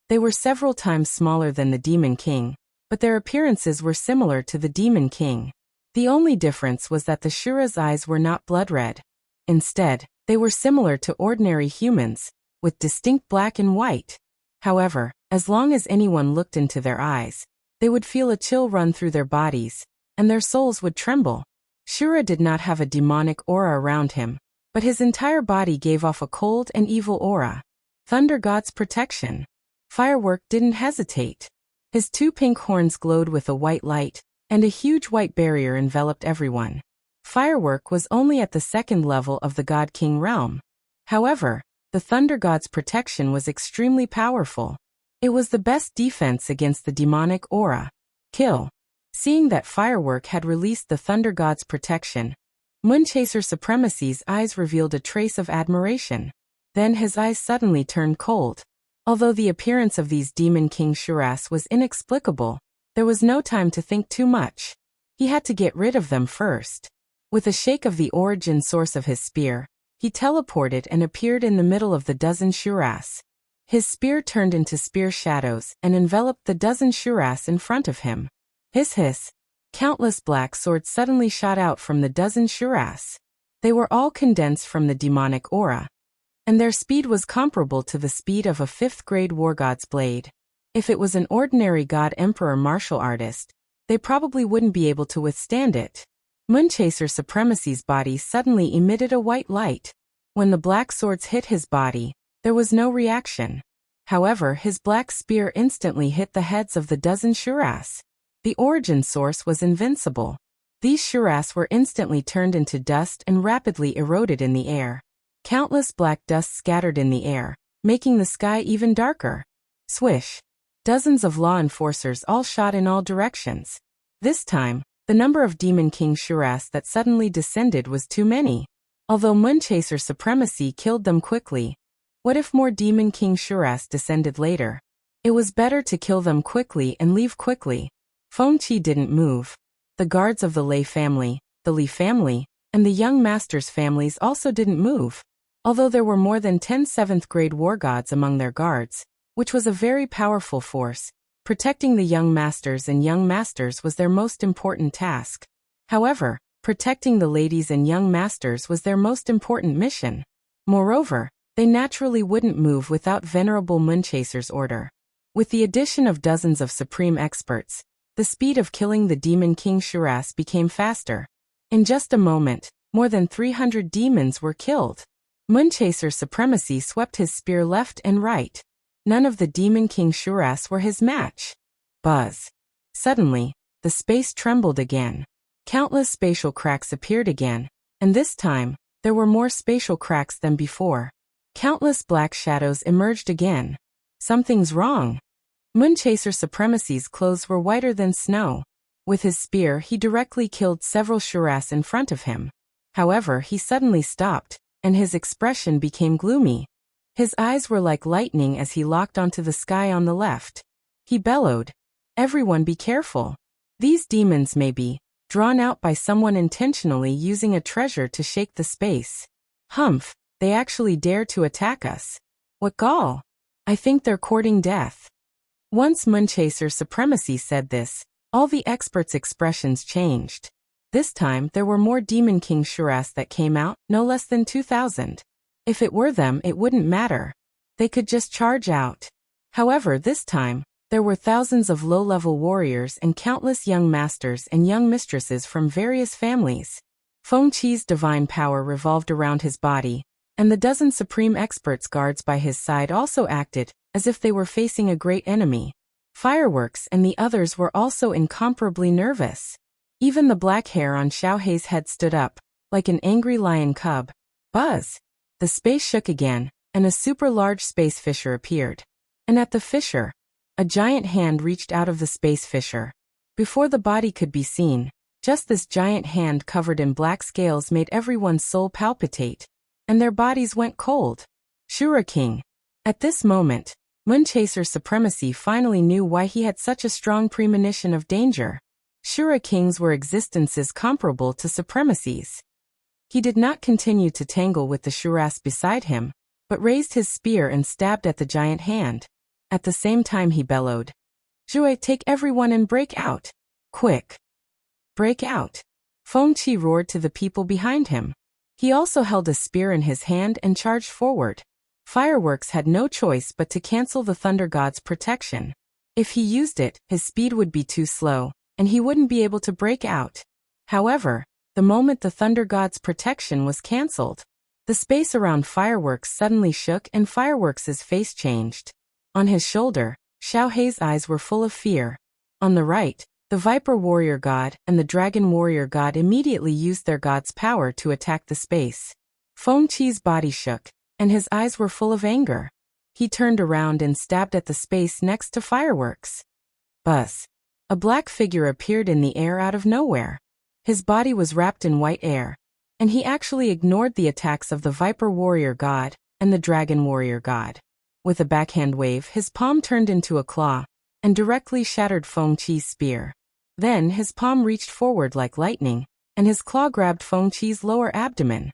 They were several times smaller than the Demon King, but their appearances were similar to the Demon King. The only difference was that the Shura's eyes were not blood red. Instead, they were similar to ordinary humans, with distinct black and white. However, as long as anyone looked into their eyes, they would feel a chill run through their bodies, and their souls would tremble. Shura did not have a demonic aura around him, but his entire body gave off a cold and evil aura. Thunder God's protection. Firework didn't hesitate. His 2 pink horns glowed with a white light, and a huge white barrier enveloped everyone. Firework was only at the 2nd level of the God King realm. However, the Thunder God's protection was extremely powerful. It was the best defense against the demonic aura. Kill. Seeing that Firework had released the Thunder God's protection, Moonchaser Supremacy's eyes revealed a trace of admiration. Then his eyes suddenly turned cold. Although the appearance of these Demon King Shuras was inexplicable, there was no time to think too much. He had to get rid of them first. With a shake of the origin source of his spear, he teleported and appeared in the middle of the dozen Shuras. His spear turned into spear shadows and enveloped the dozen Shuras in front of him. Hiss hiss. Countless black swords suddenly shot out from the dozen Shuras. They were all condensed from the demonic aura, and their speed was comparable to the speed of a 5th-grade war god's blade. If it was an ordinary God Emperor martial artist, they probably wouldn't be able to withstand it. Moonchaser Supremacy's body suddenly emitted a white light. When the black swords hit his body, there was no reaction. However, his black spear instantly hit the heads of the dozen Shuras. The origin source was invincible. These Shuras were instantly turned into dust and rapidly eroded in the air. Countless black dust scattered in the air, making the sky even darker. Swish! Dozens of law enforcers all shot in all directions. This time, the number of Demon King Shuras that suddenly descended was too many. Although Moonchaser supremacy killed them quickly, what if more Demon King Shuras descended later? It was better to kill them quickly and leave quickly. Fengqi didn't move. The guards of the Lei family, the Li family, and the young master's families also didn't move. Although there were more than 10 7th-grade war gods among their guards, which was a very powerful force, protecting the young masters and young masters was their most important task. However, protecting the ladies and young masters was their most important mission. Moreover, they naturally wouldn't move without Venerable Moonchaser's order. With the addition of dozens of supreme experts, the speed of killing the Demon King Shuras became faster. In just a moment, more than 300 demons were killed. Moonchaser's supremacy swept his spear left and right. None of the Demon King Shuras were his match. Buzz. Suddenly, the space trembled again. Countless spatial cracks appeared again, and this time, there were more spatial cracks than before. Countless black shadows emerged again. Something's wrong. Moonchaser Supremacy's clothes were whiter than snow. With his spear he directly killed several Shuras in front of him. However, he suddenly stopped, and his expression became gloomy. His eyes were like lightning as he locked onto the sky on the left. He bellowed, "Everyone be careful. These demons may be drawn out by someone intentionally using a treasure to shake the space. Humph, they actually dare to attack us. What gall! I think they're courting death." Once Moonchaser Supremacy said this, all the experts' expressions changed. This time there were more Demon King Shuras that came out, no less than 2,000. If it were them it wouldn't matter. They could just charge out. However, this time, there were thousands of low-level warriors and countless young masters and young mistresses from various families. Fengqi's divine power revolved around his body, and the dozen supreme experts guards by his side also acted as if they were facing a great enemy. Fireworks and the others were also incomparably nervous. Even the black hair on Xiaohei's head stood up, like an angry lion cub. Buzz! The space shook again, and a super-large space fissure appeared. And at the fissure, a giant hand reached out of the space fissure. Before the body could be seen, just this giant hand covered in black scales made everyone's soul palpitate, and their bodies went cold. Shura King. At this moment, Moonchaser Supremacy finally knew why he had such a strong premonition of danger. Shura Kings were existences comparable to supremacies. He did not continue to tangle with the Shuras beside him, but raised his spear and stabbed at the giant hand. At the same time he bellowed, "Zhui, take everyone and break out! Quick! Break out!" Fengqi roared to the people behind him. He also held a spear in his hand and charged forward. Fireworks had no choice but to cancel the Thunder God's protection. If he used it, his speed would be too slow, and he wouldn't be able to break out. However, the moment the Thunder God's protection was cancelled, the space around Fireworks suddenly shook and Fireworks' face changed. On his shoulder, Xiaohei's eyes were full of fear. On the right, the Viper Warrior God and the Dragon Warrior God immediately used their god's power to attack the space. Fengqi's body shook, and his eyes were full of anger. He turned around and stabbed at the space next to Fireworks. Buzz! A black figure appeared in the air out of nowhere. His body was wrapped in white air, and he actually ignored the attacks of the Viper Warrior God and the Dragon Warrior God. With a backhand wave, his palm turned into a claw and directly shattered Fengqi's spear. Then his palm reached forward like lightning, and his claw grabbed Fengqi's lower abdomen.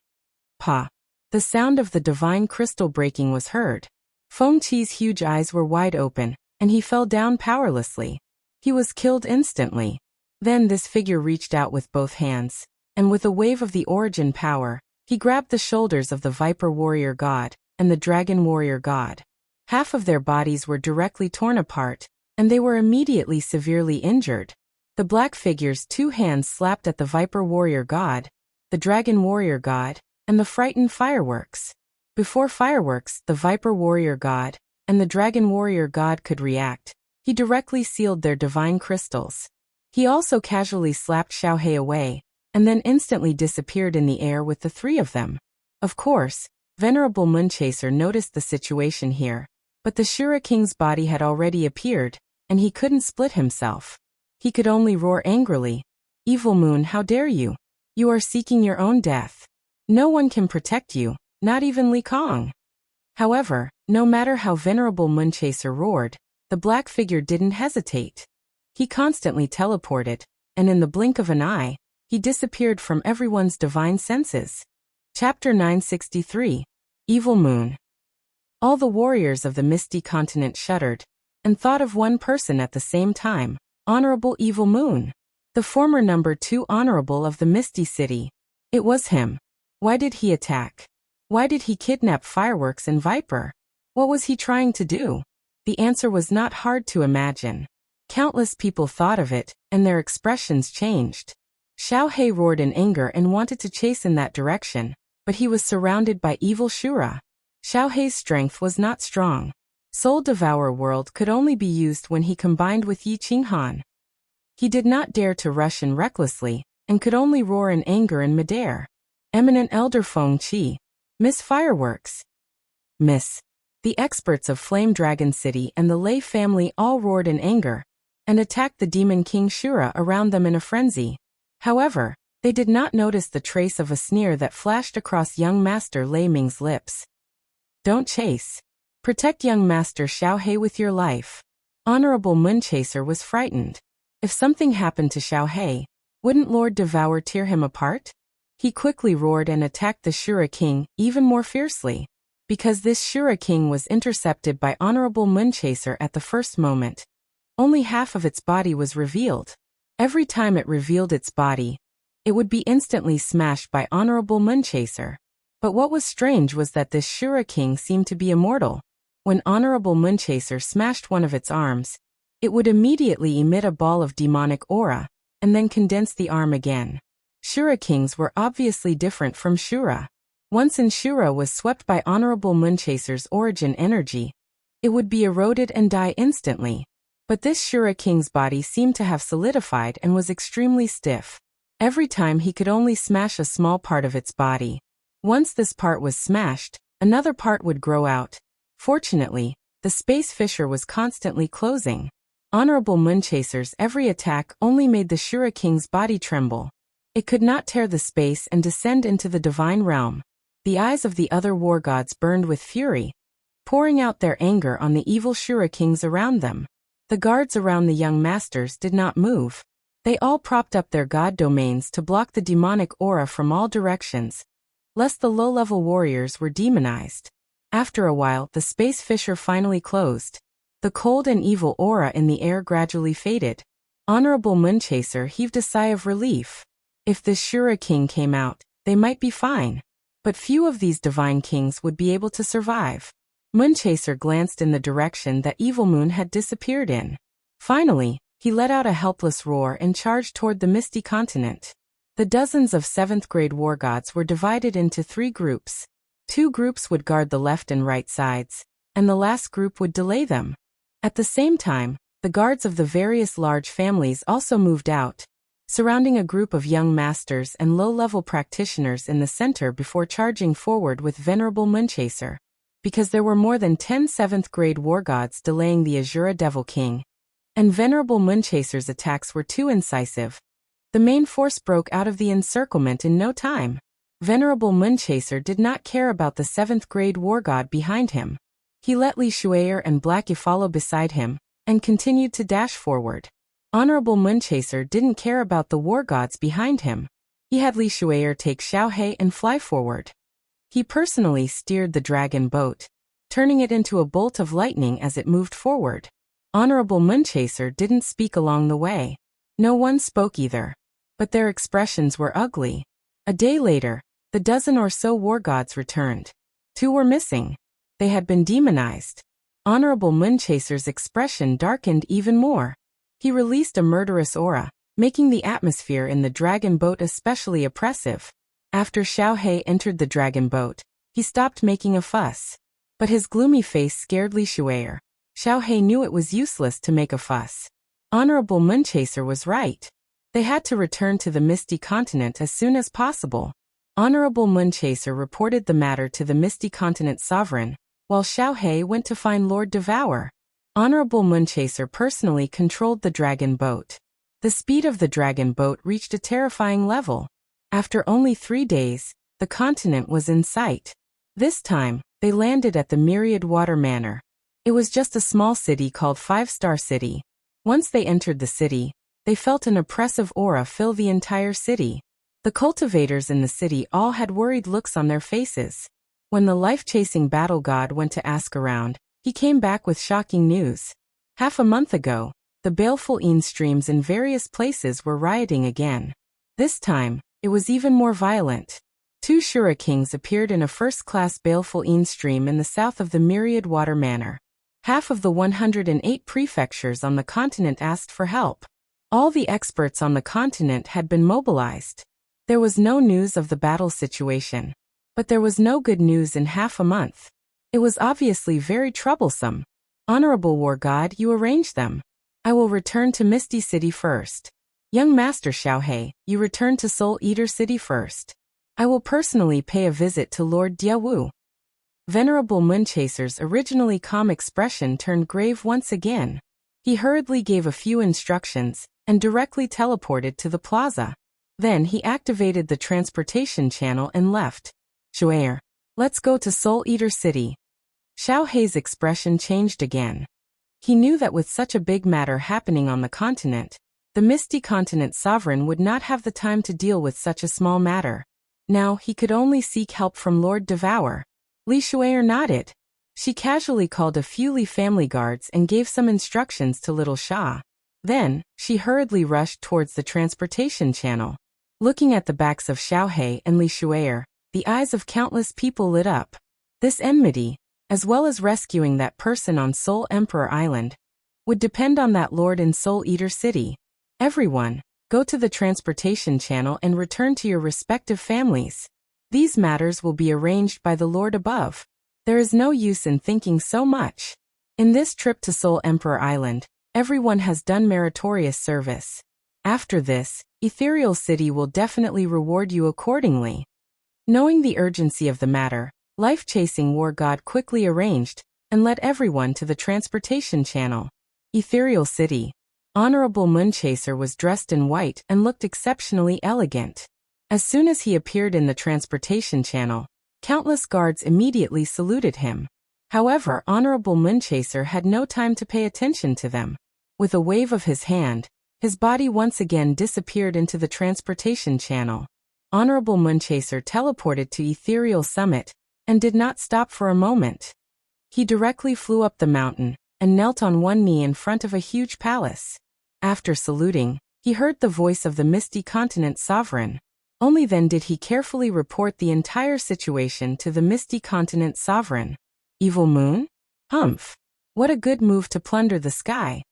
Pa! The sound of the divine crystal breaking was heard. Fengqi's huge eyes were wide open, and he fell down powerlessly. He was killed instantly. Then this figure reached out with both hands, and with a wave of the origin power, he grabbed the shoulders of the Viper Warrior God and the Dragon Warrior God. Half of their bodies were directly torn apart, and they were immediately severely injured. The black figure's two hands slapped at the Viper Warrior God, the Dragon Warrior God, and the frightened fireworks. Before fireworks, the Viper Warrior God and the Dragon Warrior God could react. He directly sealed their divine crystals. He also casually slapped Xiaohei away, and then instantly disappeared in the air with the three of them. Of course, Venerable Moonchaser noticed the situation here, but the Shura King's body had already appeared, and he couldn't split himself. He could only roar angrily, "Evil Moon, how dare you? You are seeking your own death. No one can protect you, not even Li Kong." However, no matter how Venerable Moonchaser roared, the black figure didn't hesitate. He constantly teleported, and in the blink of an eye, he disappeared from everyone's divine senses. Chapter 963. Evil Moon. All the warriors of the Misty Continent shuddered, and thought of one person at the same time, Honorable Evil Moon. The former number 2 honorable of the Misty City. It was him. Why did he attack? Why did he kidnap Fireworks and Viper? What was he trying to do? The answer was not hard to imagine. Countless people thought of it, and their expressions changed. Xiaohei roared in anger and wanted to chase in that direction, but he was surrounded by evil Shura. Xiaohei's strength was not strong. Soul Devour World could only be used when he combined with Yi Qinghan. He did not dare to rush in recklessly, and could only roar in anger in midair. Eminent Elder Feng Qi. Miss Fireworks. Miss. The experts of Flame Dragon City and the Lei family all roared in anger, and attacked the Demon King Shura around them in a frenzy. However, they did not notice the trace of a sneer that flashed across young Master Lei Ming's lips. Don't chase. Protect young Master Xiaohei with your life. Honorable Moonchaser was frightened. If something happened to Xiaohei, wouldn't Lord Devour tear him apart? He quickly roared and attacked the Shura King even more fiercely. Because this Shura King was intercepted by Honorable Moonchaser at the first moment, only half of its body was revealed. Every time it revealed its body, it would be instantly smashed by Honorable Moonchaser. But what was strange was that this Shura King seemed to be immortal. When Honorable Moonchaser smashed one of its arms, it would immediately emit a ball of demonic aura, and then condense the arm again. Shura Kings were obviously different from Shura. Once an Shura was swept by Honorable Moonchaser's origin energy, it would be eroded and die instantly. But this Shura King's body seemed to have solidified and was extremely stiff. Every time he could only smash a small part of its body. Once this part was smashed, another part would grow out. Fortunately, the space fissure was constantly closing. Honorable Moonchaser's every attack only made the Shura King's body tremble. It could not tear the space and descend into the divine realm. The eyes of the other war gods burned with fury, pouring out their anger on the evil Shura Kings around them. The guards around the young masters did not move. They all propped up their god domains to block the demonic aura from all directions, lest the low-level warriors were demonized. After a while, the space fissure finally closed. The cold and evil aura in the air gradually faded. Honorable Moonchaser heaved a sigh of relief. If this Shura King came out, they might be fine. But few of these divine kings would be able to survive. Moonchaser glanced in the direction that Evil Moon had disappeared in. Finally, he let out a helpless roar and charged toward the Misty Continent. The dozens of 7th grade war gods were divided into 3 groups. 2 groups would guard the left and right sides, and the last group would delay them. At the same time, the guards of the various large families also moved out, surrounding a group of young masters and low-level practitioners in the center before charging forward with Venerable Moonchaser. Because there were more than 10 7th grade war gods delaying the Azura Devil King, and Venerable Moonchaser's attacks were too incisive, the main force broke out of the encirclement in no time. Venerable Moonchaser did not care about the 7th grade war god behind him. He let Li Shuayer and Blackie follow beside him, and continued to dash forward. Honorable Moonchaser didn't care about the war gods behind him. He had Li Shuayer take Xiaohei and fly forward. He personally steered the dragon boat, turning it into a bolt of lightning as it moved forward. Honorable Moonchaser didn't speak along the way. No one spoke either. But their expressions were ugly. A day later, the dozen or so war gods returned. 2 were missing. They had been demonized. Honorable Moonchaser's expression darkened even more. He released a murderous aura, making the atmosphere in the dragon boat especially oppressive. After Xiaohei entered the dragon boat, he stopped making a fuss. But his gloomy face scared Li Shuier. Xiaohei knew it was useless to make a fuss. Honorable Moonchaser was right. They had to return to the Misty Continent as soon as possible. Honorable Moonchaser reported the matter to the Misty Continent sovereign, while Xiaohei went to find Lord Devour. Honorable Moonchaser personally controlled the dragon boat. The speed of the dragon boat reached a terrifying level. After only 3 days, the continent was in sight. This time, they landed at the Myriad Water Manor. It was just a small city called 5-Star City. Once they entered the city, they felt an oppressive aura fill the entire city. The cultivators in the city all had worried looks on their faces. When the life-chasing battle god went to ask around, he came back with shocking news. Half a month ago, the baleful Een streams in various places were rioting again. This time, it was even more violent. 2 Shura kings appeared in a first-class baleful Een stream in the south of the Myriad Water Manor. Half of the 108 prefectures on the continent asked for help. All the experts on the continent had been mobilized. There was no news of the battle situation. But there was no good news in half a month. It was obviously very troublesome. Honorable War God, you arrange them. I will return to Misty City first. Young Master Xiaohei, you return to Soul Eater City first. I will personally pay a visit to Lord Diawu. Venerable Moonchaser's originally calm expression turned grave once again. He hurriedly gave a few instructions, and directly teleported to the plaza. Then he activated the transportation channel and left. Shuier, let's go to Soul Eater City. Xiaohei's expression changed again. He knew that with such a big matter happening on the continent, the Misty Continent sovereign would not have the time to deal with such a small matter. Now he could only seek help from Lord Devour. Li Shuier nodded. She casually called a few Li family guards and gave some instructions to little Sha. Then, she hurriedly rushed towards the transportation channel. Looking at the backs of Xiaohei and Li Shuier, the eyes of countless people lit up. This enmity, as well as rescuing that person on Soul Emperor Island, would depend on that lord in Soul Eater City. Everyone, go to the transportation channel and return to your respective families. These matters will be arranged by the Lord above. There is no use in thinking so much. In this trip to Soul Emperor Island, everyone has done meritorious service. After this, Ethereal City will definitely reward you accordingly. Knowing the urgency of the matter, Life-Chasing War God quickly arranged and led everyone to the transportation channel. Ethereal City. Honorable Moonchaser was dressed in white and looked exceptionally elegant. As soon as he appeared in the transportation channel, countless guards immediately saluted him. However, Honorable Moonchaser had no time to pay attention to them. With a wave of his hand, his body once again disappeared into the transportation channel. Honorable Moonchaser teleported to Ethereal Summit and did not stop for a moment. He directly flew up the mountain and knelt on one knee in front of a huge palace. After saluting, he heard the voice of the Misty Continent sovereign. Only then did he carefully report the entire situation to the Misty Continent sovereign. Evil Moon? Humph! What a good move to plunder the sky.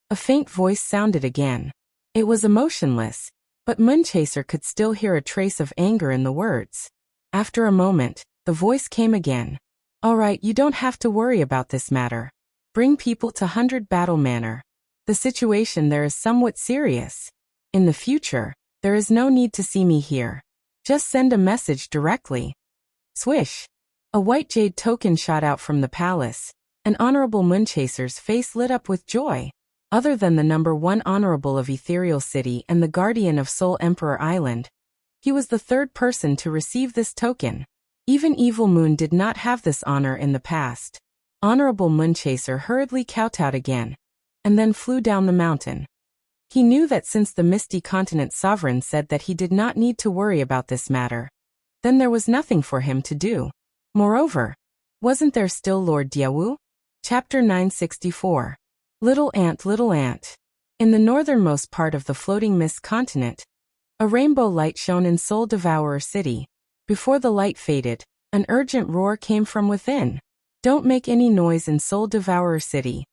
A faint voice sounded again. It was emotionless, but Moonchaser could still hear a trace of anger in the words. After a moment, the voice came again. All right, you don't have to worry about this matter. Bring people to 100 Battle Manor. The situation there is somewhat serious. In the future, there is no need to see me here. Just send a message directly. Swish! A white jade token shot out from the palace, and Honorable Moonchaser's face lit up with joy. Other than the number 1 honorable of Ethereal City and the guardian of Soul Emperor Island, he was the 3rd person to receive this token. Even Evil Moon did not have this honor in the past. Honorable Moonchaser hurriedly kowtowed again, and then flew down the mountain. He knew that since the Misty Continent sovereign said that he did not need to worry about this matter, then there was nothing for him to do. Moreover, wasn't there still Lord Diawu? Chapter 964. Little Ant, Little Ant. In the northernmost part of the floating mist continent, a rainbow light shone in Soul Devourer City. Before the light faded, an urgent roar came from within. Don't make any noise in Soul Devourer City.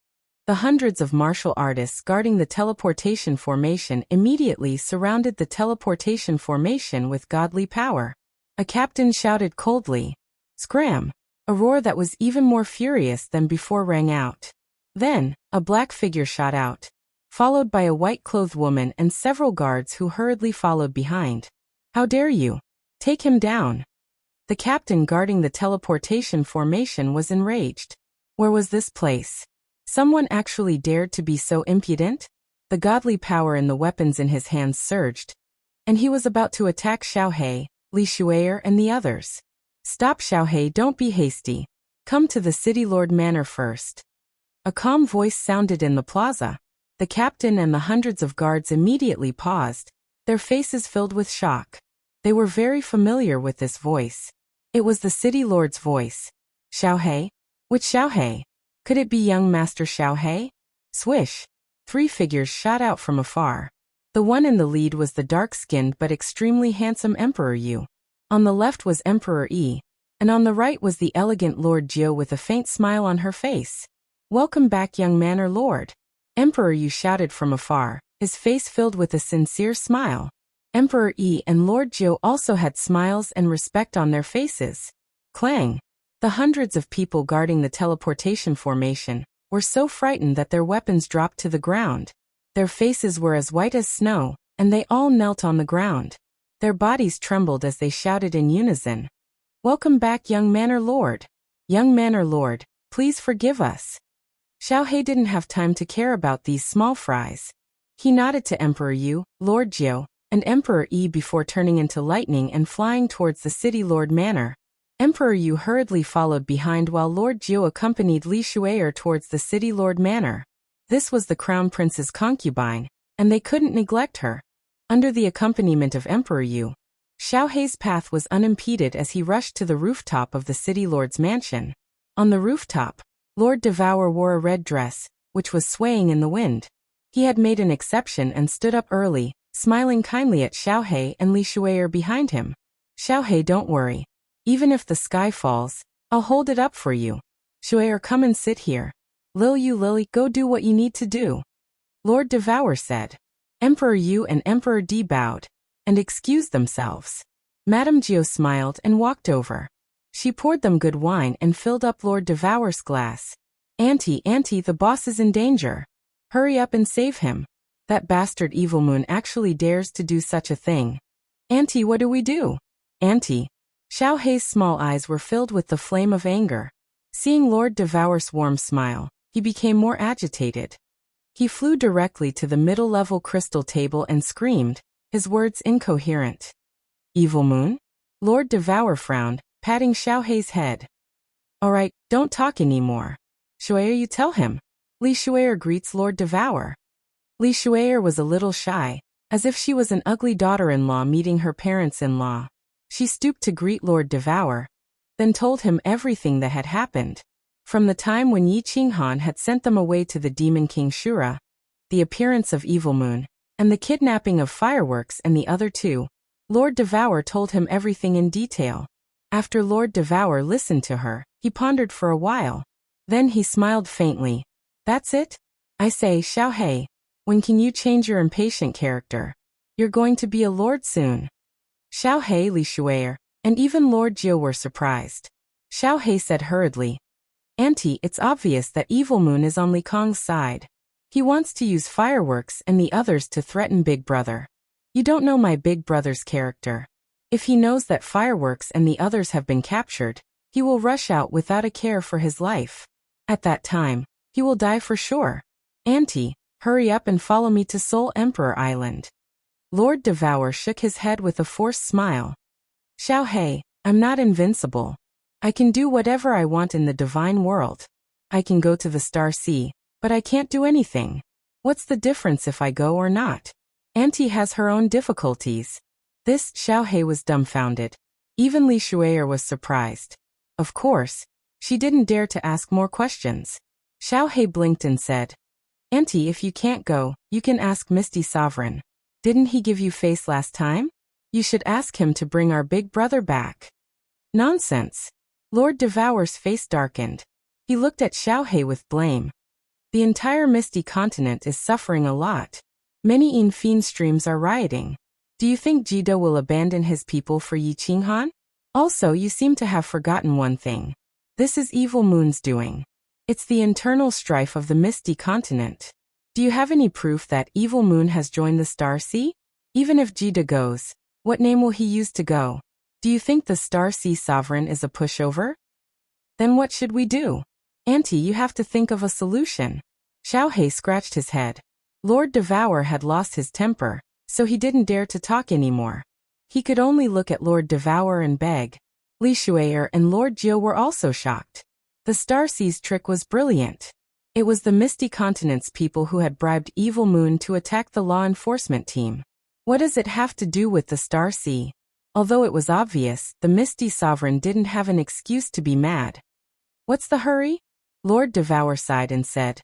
The hundreds of martial artists guarding the teleportation formation immediately surrounded the teleportation formation with godly power. A captain shouted coldly. Scram! A roar that was even more furious than before rang out. Then, a black figure shot out, followed by a white-clothed woman and several guards who hurriedly followed behind. How dare you? Take him down. The captain guarding the teleportation formation was enraged. Where was this place? Someone actually dared to be so impudent? The godly power in the weapons in his hands surged, and he was about to attack Xiaohei, Li Shuier and the others. Stop, Xiaohei, don't be hasty. Come to the City Lord Manor first. A calm voice sounded in the plaza. The captain and the hundreds of guards immediately paused, their faces filled with shock. They were very familiar with this voice. It was the City Lord's voice. Xiaohei? Which Xiaohei? Could it be young Master Xiaohei? Swish! 3 figures shot out from afar. The one in the lead was the dark-skinned but extremely handsome Emperor Yu. On the left was Emperor Yi, and on the right was the elegant Lord Jiu with a faint smile on her face. Welcome back, young Manor Lord. Emperor Yu shouted from afar, his face filled with a sincere smile. Emperor Yi and Lord Jiu also had smiles and respect on their faces. Clang! The hundreds of people guarding the teleportation formation were so frightened that their weapons dropped to the ground. Their faces were as white as snow, and they all knelt on the ground. Their bodies trembled as they shouted in unison. Welcome back, young Manor Lord. Young Manor Lord, please forgive us. Xiaohei didn't have time to care about these small fries. He nodded to Emperor Yu, Lord Jiu, and Emperor Yi before turning into lightning and flying towards the City Lord Manor. Emperor Yu hurriedly followed behind while Lord Jiu accompanied Li Shuier towards the City Lord Manor. This was the Crown Prince's concubine, and they couldn't neglect her. Under the accompaniment of Emperor Yu, Xiaohei's path was unimpeded as he rushed to the rooftop of the City Lord's mansion. On the rooftop, Lord Devour wore a red dress, which was swaying in the wind. He had made an exception and stood up early, smiling kindly at Xiaohei and Li Shuier behind him. Xiaohei, don't worry. Even if the sky falls, I'll hold it up for you. Shuier, come and sit here. Lily, go do what you need to do. Lord Devour said. Emperor Yu and Emperor Di bowed, and excused themselves. Madame Jiu smiled and walked over. She poured them good wine and filled up Lord Devour's glass. Auntie, the boss is in danger. Hurry up and save him. That bastard Evil Moon actually dares to do such a thing. Auntie, what do we do? Auntie. Xiaohei's small eyes were filled with the flame of anger. Seeing Lord Devour's warm smile, he became more agitated. He flew directly to the middle-level crystal table and screamed, his words incoherent. Evil Moon? Lord Devour frowned, patting Xiaohei's head. All right, don't talk anymore. Shuier, you tell him. Li Shuier greets Lord Devour. Li Shuier was a little shy, as if she was an ugly daughter-in-law meeting her parents-in-law. She stooped to greet Lord Devour, then told him everything that had happened. From the time when Yi Qinghan had sent them away to the Demon King Shura, the appearance of Evil Moon, and the kidnapping of Fireworks and the other two, Lord Devour told him everything in detail. After Lord Devour listened to her, he pondered for a while. Then he smiled faintly. That's it? I say, Xiaohei, when can you change your impatient character? You're going to be a lord soon. Xiaohei, Li Shuier, and even Lord Jiu were surprised. Xiaohei said hurriedly, Auntie, it's obvious that Evil Moon is on Li Kong's side. He wants to use Fireworks and the others to threaten Big Brother. You don't know my Big Brother's character. If he knows that Fireworks and the others have been captured, he will rush out without a care for his life. At that time, he will die for sure. Auntie, hurry up and follow me to Soul Emperor Island. Lord Devour shook his head with a forced smile. Xiaohei, I'm not invincible. I can do whatever I want in the divine world. I can go to the Star Sea, but I can't do anything. What's the difference if I go or not? Auntie has her own difficulties. This, Xiaohei was dumbfounded. Even Li Shuier was surprised. Of course, she didn't dare to ask more questions. Xiaohei blinked and said, Auntie, if you can't go, you can ask Misty Sovereign. Didn't he give you face last time? You should ask him to bring our big brother back. Nonsense. Lord Devour's face darkened. He looked at Xiaohei with blame. The entire Misty continent is suffering a lot. Many Infine streams are rioting. Do you think Jido will abandon his people for Yi Qinghan? Also, you seem to have forgotten one thing. This is Evil Moon's doing. It's the internal strife of the Misty Continent. Do you have any proof that Evil Moon has joined the Star Sea? Even if Jida goes, what name will he use to go? Do you think the Star Sea Sovereign is a pushover? Then what should we do? Auntie, you have to think of a solution. Xiaohei scratched his head. Lord Devour had lost his temper, so he didn't dare to talk anymore. He could only look at Lord Devour and beg. Li Shuier and Lord Jiu were also shocked. The Star Sea's trick was brilliant. It was the Misty Continent's people who had bribed Evil Moon to attack the law enforcement team. What does it have to do with the Star Sea? Although it was obvious, the Misty Sovereign didn't have an excuse to be mad. What's the hurry? Lord Devour sighed and said.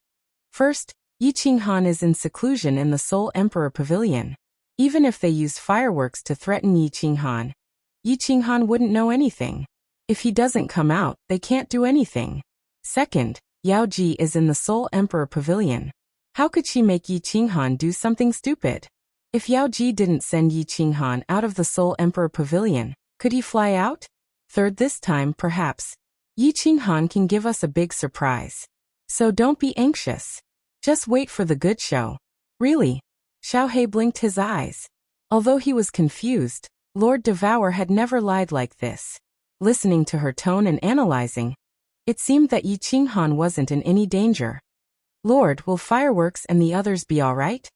First, Yi Qinghan is in seclusion in the Soul Emperor Pavilion. Even if they use fireworks to threaten Yi Qinghan wouldn't know anything. If he doesn't come out, they can't do anything. Second, Yao Ji is in the Soul Emperor Pavilion. How could she make Yi Qinghan do something stupid? If Yao Ji didn't send Yi Qinghan out of the Soul Emperor Pavilion, could he fly out? Third, this time, perhaps, Yi Qinghan can give us a big surprise. So don't be anxious. Just wait for the good show. Really? Xiaohei blinked his eyes. Although he was confused, Lord Devour had never lied like this. Listening to her tone and analyzing, it seemed that Yi Qinghan wasn't in any danger. Lord, will fireworks and the others be all right?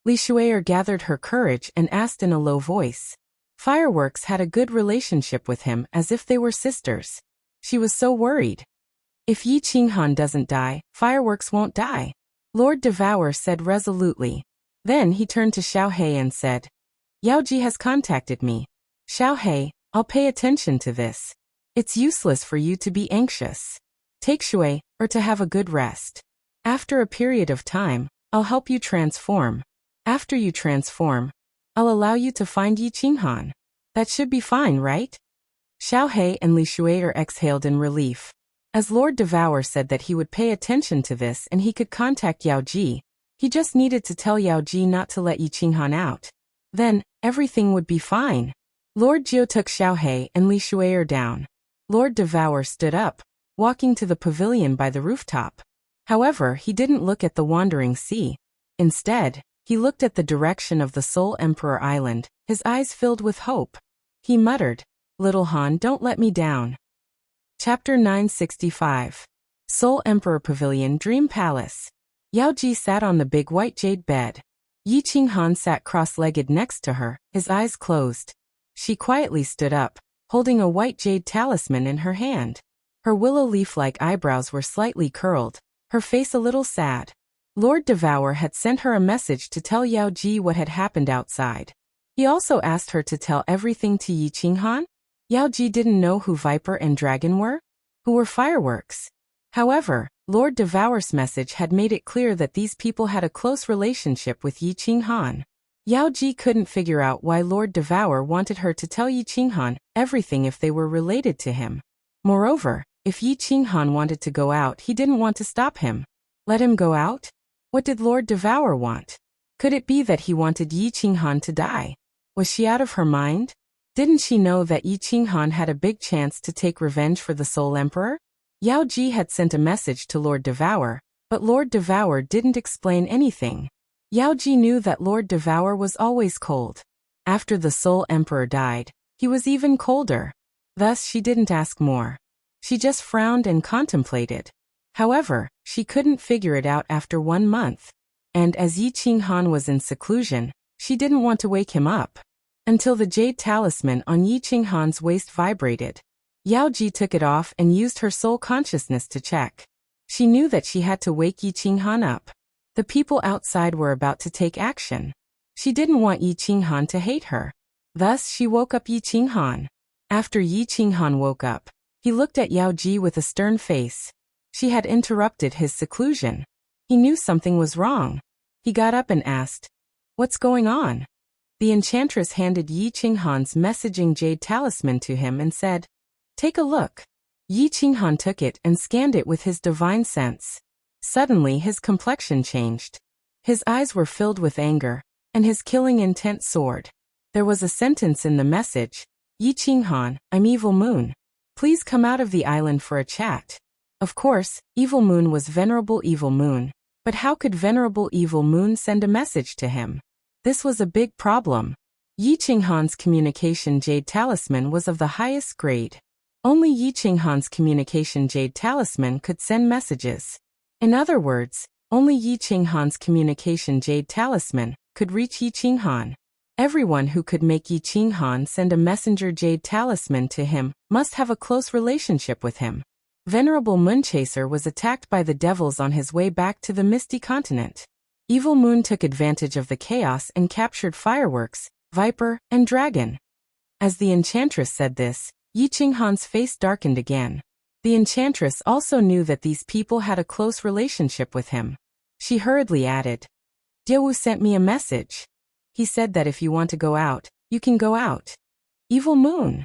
Li Shuier gathered her courage and asked in a low voice. Fireworks had a good relationship with him as if they were sisters. She was so worried. If Yi Qinghan doesn't die, fireworks won't die, Lord Devour said resolutely. Then he turned to Xiaohei and said, Yao Ji has contacted me. Xiaohei, I'll pay attention to this. It's useless for you to be anxious. Take Shui, or to have a good rest. After a period of time, I'll help you transform. After you transform, I'll allow you to find Yi Qinghan. That should be fine, right? Xiaohei and Li Shuier exhaled in relief. As Lord Devour said that he would pay attention to this and he could contact Yao Ji, he just needed to tell Yao Ji not to let Yi Qinghan out. Then, everything would be fine. Lord Jiu took Xiaohei and Li Shuier down. Lord Devour stood up, walking to the pavilion by the rooftop. However, he didn't look at the wandering sea. Instead, he looked at the direction of the Soul Emperor Island, his eyes filled with hope. He muttered, Little Han, don't let me down. Chapter 965. Soul Emperor Pavilion Dream Palace. Yao Ji sat on the big white jade bed. Yi Qinghan sat cross-legged next to her, his eyes closed. She quietly stood up, holding a white jade talisman in her hand. Her willow leaf-like eyebrows were slightly curled, her face a little sad. Lord Devour had sent her a message to tell Yao Ji what had happened outside. He also asked her to tell everything to Yi Qinghan. Yao Ji didn't know who Viper and Dragon were, who were fireworks. However, Lord Devour's message had made it clear that these people had a close relationship with Yi Qinghan. Yao Ji couldn't figure out why Lord Devour wanted her to tell Yi Qinghan everything if they were related to him. Moreover, if Yi Qinghan wanted to go out, he didn't want to stop him. Let him go out? What did Lord Devour want? Could it be that he wanted Yi Qinghan to die? Was she out of her mind? Didn't she know that Yi Qinghan had a big chance to take revenge for the Soul Emperor? Yao Ji had sent a message to Lord Devour, but Lord Devour didn't explain anything. Yao Ji knew that Lord Devour was always cold. After the Soul Emperor died, he was even colder. Thus she didn't ask more. She just frowned and contemplated. However, she couldn't figure it out after 1 month. And as Yi Qinghan was in seclusion, she didn't want to wake him up. Until the jade talisman on Yi Qinghan's waist vibrated. Yao Ji took it off and used her soul consciousness to check. She knew that she had to wake Yi Qinghan up. The people outside were about to take action. She didn't want Yi Qinghan to hate her. Thus she woke up Yi Qinghan. After Yi Qinghan woke up, he looked at Yao Ji with a stern face. She had interrupted his seclusion. He knew something was wrong. He got up and asked, What's going on? The enchantress handed Yi Qinghan's messaging jade talisman to him and said, Take a look. Yi Qinghan took it and scanned it with his divine sense. Suddenly his complexion changed. His eyes were filled with anger, and his killing intent soared. There was a sentence in the message, Yi Qinghan, I'm Evil Moon. Please come out of the island for a chat. Of course, Evil Moon was Venerable Evil Moon. But how could Venerable Evil Moon send a message to him? This was a big problem. Yi Qinghan's communication jade talisman was of the highest grade. Only Yi Qinghan's communication jade talisman could send messages. In other words, only Yi Qinghan's communication jade talisman could reach Yi Qinghan. Everyone who could make Yi Qinghan send a messenger jade talisman to him must have a close relationship with him. Venerable Moonchaser was attacked by the devils on his way back to the Misty Continent. Evil Moon took advantage of the chaos and captured Fireworks, Viper, and Dragon. As the Enchantress said this, Yi Qinghan's face darkened again. The Enchantress also knew that these people had a close relationship with him. She hurriedly added, Diawu sent me a message. He said that if you want to go out, you can go out. Evil Moon.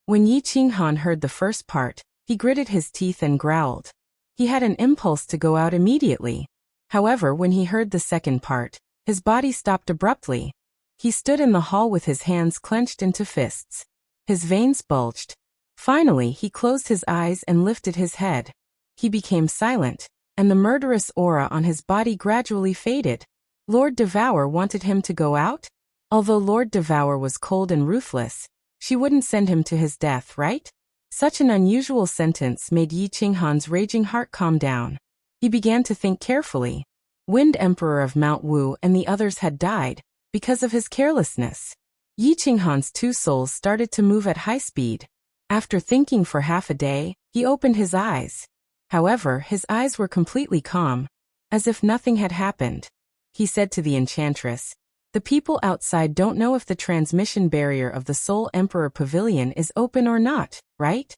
When Yi Qinghan heard the first part, he gritted his teeth and growled. He had an impulse to go out immediately. However, when he heard the second part, his body stopped abruptly. He stood in the hall with his hands clenched into fists. His veins bulged. Finally, he closed his eyes and lifted his head. He became silent, and the murderous aura on his body gradually faded. Lord Devour wanted him to go out? Although Lord Devour was cold and ruthless, she wouldn't send him to his death, right? Such an unusual sentence made Yi Qinghan's raging heart calm down. He began to think carefully. Wind Emperor of Mount Wu and the others had died because of his carelessness. Yi Qinghan's two souls started to move at high speed. After thinking for half a day, he opened his eyes. However, his eyes were completely calm, as if nothing had happened. He said to the Enchantress, the people outside don't know if the transmission barrier of the Soul Emperor Pavilion is open or not, right?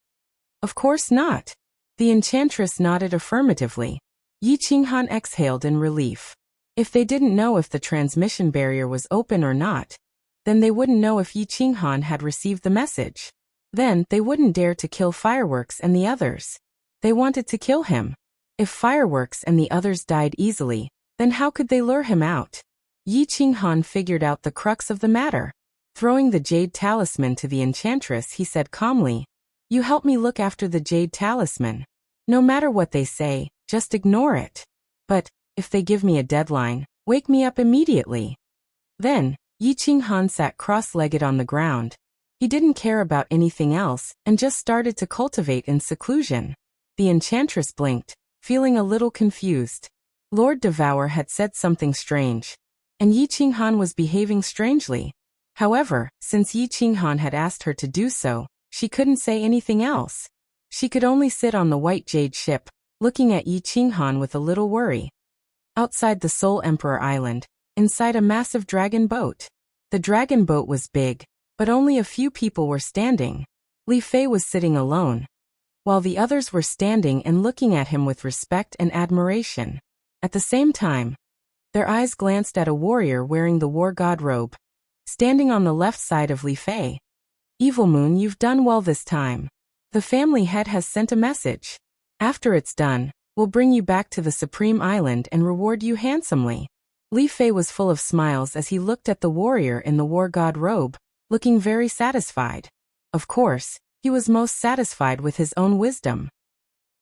Of course not. The Enchantress nodded affirmatively. Yi Qinghan exhaled in relief. If they didn't know if the transmission barrier was open or not, then they wouldn't know if Yi Qinghan had received the message. Then, they wouldn't dare to kill Fireworks and the others. They wanted to kill him. If Fireworks and the others died easily, then how could they lure him out? Yi Qinghan figured out the crux of the matter. Throwing the jade talisman to the Enchantress, he said calmly, You help me look after the jade talisman. No matter what they say, just ignore it. But, if they give me a deadline, wake me up immediately. Then, Yi Qinghan sat cross-legged on the ground. He didn't care about anything else and just started to cultivate in seclusion. The Enchantress blinked, feeling a little confused. Lord Devour had said something strange, and Yi Qinghan was behaving strangely. However, since Yi Qinghan had asked her to do so, she couldn't say anything else. She could only sit on the white jade ship, looking at Yi Qinghan with a little worry. Outside the Soul Emperor Island, inside a massive dragon boat. The dragon boat was big, but only a few people were standing. Li Fei was sitting alone, while the others were standing and looking at him with respect and admiration. At the same time, their eyes glanced at a warrior wearing the war god robe, standing on the left side of Li Fei. Evil Moon, you've done well this time. The family head has sent a message. After it's done, we'll bring you back to the Supreme Island and reward you handsomely. Li Fei was full of smiles as he looked at the warrior in the war god robe, looking very satisfied. Of course, he was most satisfied with his own wisdom.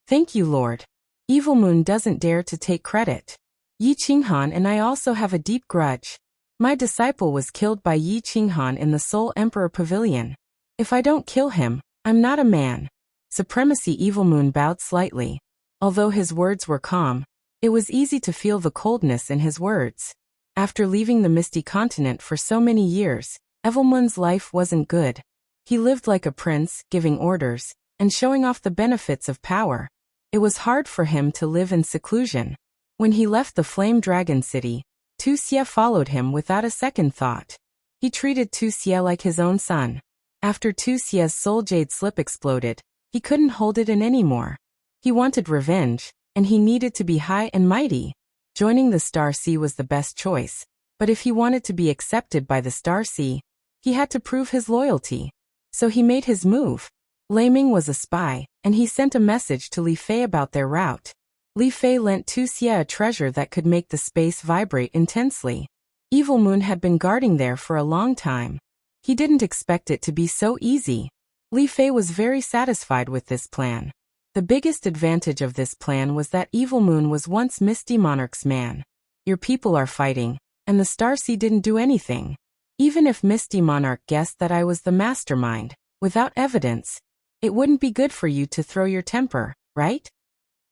Thank you, Lord. Evil Moon doesn't dare to take credit. Yi Qinghan and I also have a deep grudge. My disciple was killed by Yi Qinghan in the Soul Emperor Pavilion. If I don't kill him, I'm not a man. Supremacy Evil Moon bowed slightly. Although his words were calm, it was easy to feel the coldness in his words. After leaving the Misty Continent for so many years, Evil Moon's life wasn't good. He lived like a prince, giving orders, and showing off the benefits of power. It was hard for him to live in seclusion. When he left the Flame Dragon City, Tu Xie followed him without a second thought. He treated Tu Xie like his own son. After Tu Xie's soul jade slip exploded, he couldn't hold it in anymore. He wanted revenge, and he needed to be high and mighty. Joining the Star Sea was the best choice, but if he wanted to be accepted by the Star Sea, he had to prove his loyalty. So he made his move. Lei Ming was a spy, and he sent a message to Li Fei about their route. Li Fei lent Tu Xie a treasure that could make the space vibrate intensely. Evil Moon had been guarding there for a long time. He didn't expect it to be so easy. Li Fei was very satisfied with this plan. The biggest advantage of this plan was that Evil Moon was once Misty Monarch's man. Your people are fighting, and the Starseed didn't do anything. Even if Misty Monarch guessed that I was the mastermind, without evidence, it wouldn't be good for you to throw your temper, right?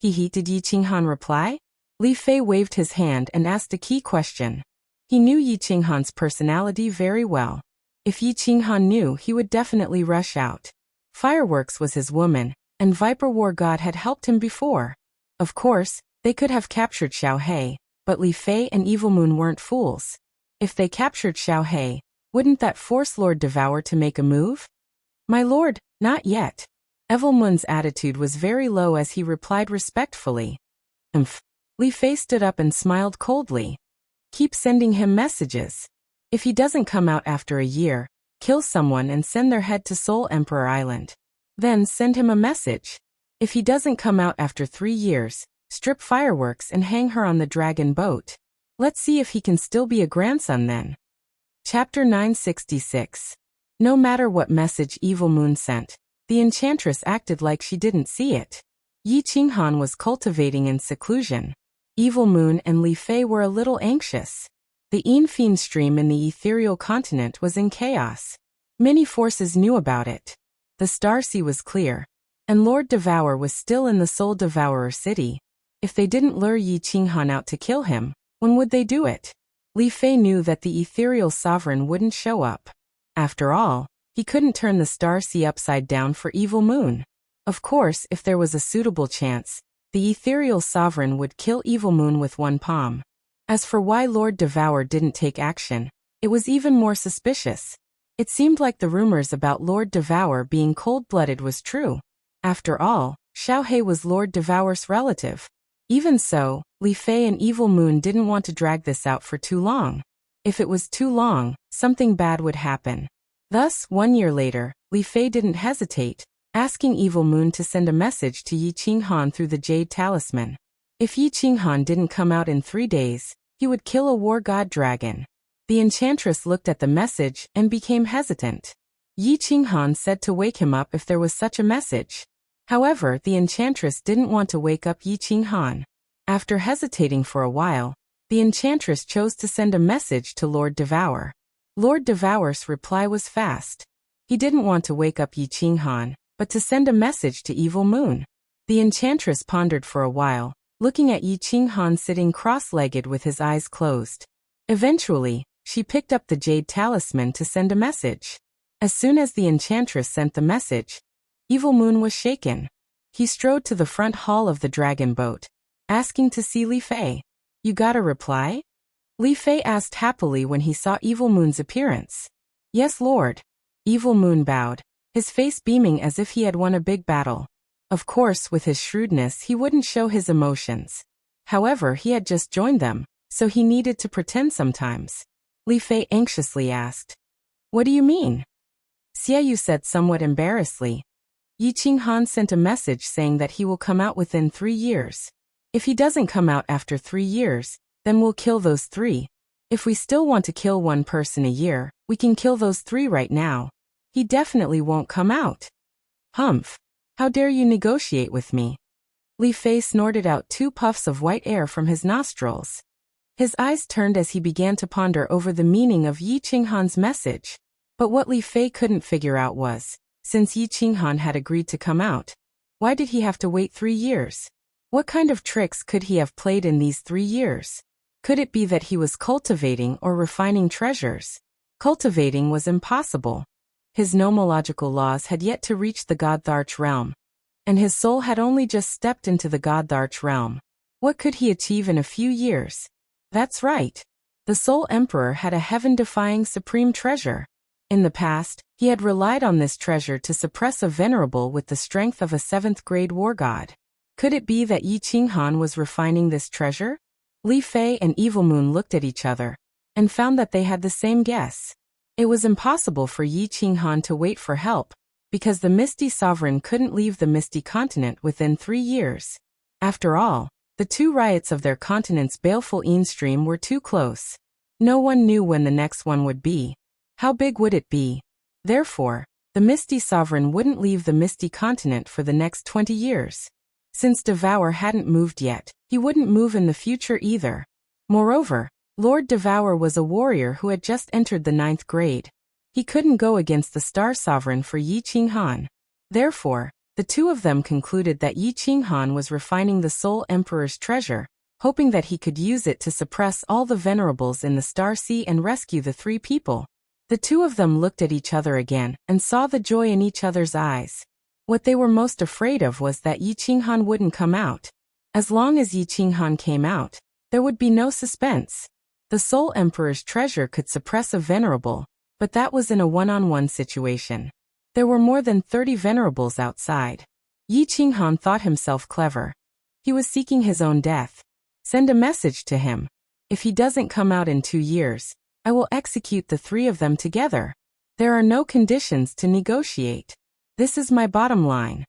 Did Yi Qinghan reply? Li Fei waved his hand and asked a key question. He knew Yi Qinghan's personality very well. If Yi Qinghan knew, he would definitely rush out. Fireworks was his woman, and Viper War God had helped him before. Of course, they could have captured Xiao He, but Li Fei and Evil Moon weren't fools. If they captured Xiao He, wouldn't that force Lord Devour to make a move? My lord, not yet. Evil Moon's attitude was very low as he replied respectfully. Li Fei stood up and smiled coldly. Keep sending him messages. If he doesn't come out after a year, kill someone and send their head to Soul Emperor Island. Then send him a message. If he doesn't come out after 3 years, strip Fireworks and hang her on the dragon boat. Let's see if he can still be a grandson then. Chapter 966. No matter what message Evil Moon sent, the enchantress acted like she didn't see it. Yi Qinghan was cultivating in seclusion. Evil Moon and Li Fei were a little anxious. The Fiend stream in the ethereal continent was in chaos. Many forces knew about it. The Starsea was clear, and Lord Devour was still in the Soul Devourer city. If they didn't lure Yi Qinghan out to kill him, when would they do it? Li Fei knew that the ethereal sovereign wouldn't show up. After all, he couldn't turn the Starsea upside down for Evil Moon. Of course, if there was a suitable chance, the ethereal sovereign would kill Evil Moon with one palm. As for why Lord Devour didn't take action, it was even more suspicious. It seemed like the rumors about Lord Devour being cold-blooded was true. After all, Xiao He was Lord Devour's relative. Even so, Li Fei and Evil Moon didn't want to drag this out for too long. If it was too long, something bad would happen. Thus, 1 year later, Li Fei didn't hesitate, asking Evil Moon to send a message to Yi Qinghan through the Jade Talisman. If Yi Qinghan didn't come out in 3 days, he would kill a war god dragon. The enchantress looked at the message and became hesitant. Yi Qinghan said to wake him up if there was such a message. However, the enchantress didn't want to wake up Yi Qinghan. After hesitating for a while, the enchantress chose to send a message to Lord Devour. Lord Devour's reply was fast. He didn't want to wake up Yi Qinghan, but to send a message to Evil Moon. The enchantress pondered for a while, looking at Yi Qinghan sitting cross-legged with his eyes closed. Eventually, she picked up the Jade Talisman to send a message. As soon as the enchantress sent the message, Evil Moon was shaken. He strode to the front hall of the dragon boat, asking to see Li Fei. You got a reply? Li Fei asked happily when he saw Evil Moon's appearance. Yes, Lord. Evil Moon bowed, his face beaming as if he had won a big battle. Of course, with his shrewdness he wouldn't show his emotions. However, he had just joined them, so he needed to pretend sometimes. Li Fei anxiously asked. What do you mean? Xiaoyu said somewhat embarrassedly. Yi Qinghan sent a message saying that he will come out within 3 years. If he doesn't come out after 3 years, then we'll kill those 3. If we still want to kill one person a year, we can kill those 3 right now. He definitely won't come out. Humph. How dare you negotiate with me? Li Fei snorted out 2 puffs of white air from his nostrils. His eyes turned as he began to ponder over the meaning of Yi Qinghan's message. But what Li Fei couldn't figure out was, since Yi Qinghan had agreed to come out, why did he have to wait 3 years? What kind of tricks could he have played in these 3 years? Could it be that he was cultivating or refining treasures? Cultivating was impossible. His nomological laws had yet to reach the Godtharch realm, and his soul had only just stepped into the Godtharch realm. What could he achieve in a few years? That's right. The Soul Emperor had a heaven-defying supreme treasure. In the past, he had relied on this treasure to suppress a venerable with the strength of a 7th-grade war god. Could it be that Yi Qinghan was refining this treasure? Li Fei and Evil Moon looked at each other, and found that they had the same guess. It was impossible for Yi Qinghan to wait for help, because the Misty Sovereign couldn't leave the Misty Continent within 3 years. After all, the 2 riots of their continent's baleful stream were too close. No one knew when the next one would be. How big would it be? Therefore, the Misty Sovereign wouldn't leave the Misty Continent for the next 20 years. Since Devour hadn't moved yet, he wouldn't move in the future either. Moreover, Lord Devour was a warrior who had just entered the 9th grade. He couldn't go against the Star Sovereign for Yi Qinghan. Therefore, the two of them concluded that Yi Qinghan was refining the Soul Emperor's treasure, hoping that he could use it to suppress all the venerables in the Star Sea and rescue the three people. The two of them looked at each other again and saw the joy in each other's eyes. What they were most afraid of was that Yi Qinghan wouldn't come out. As long as Yi Qinghan came out, there would be no suspense. The Soul Emperor's treasure could suppress a venerable, but that was in a one-on-one situation. There were more than 30 venerables outside. Yi Qinghan thought himself clever. He was seeking his own death. Send a message to him. If he doesn't come out in 2 years, I will execute the three of them together. There are no conditions to negotiate. This is my bottom line.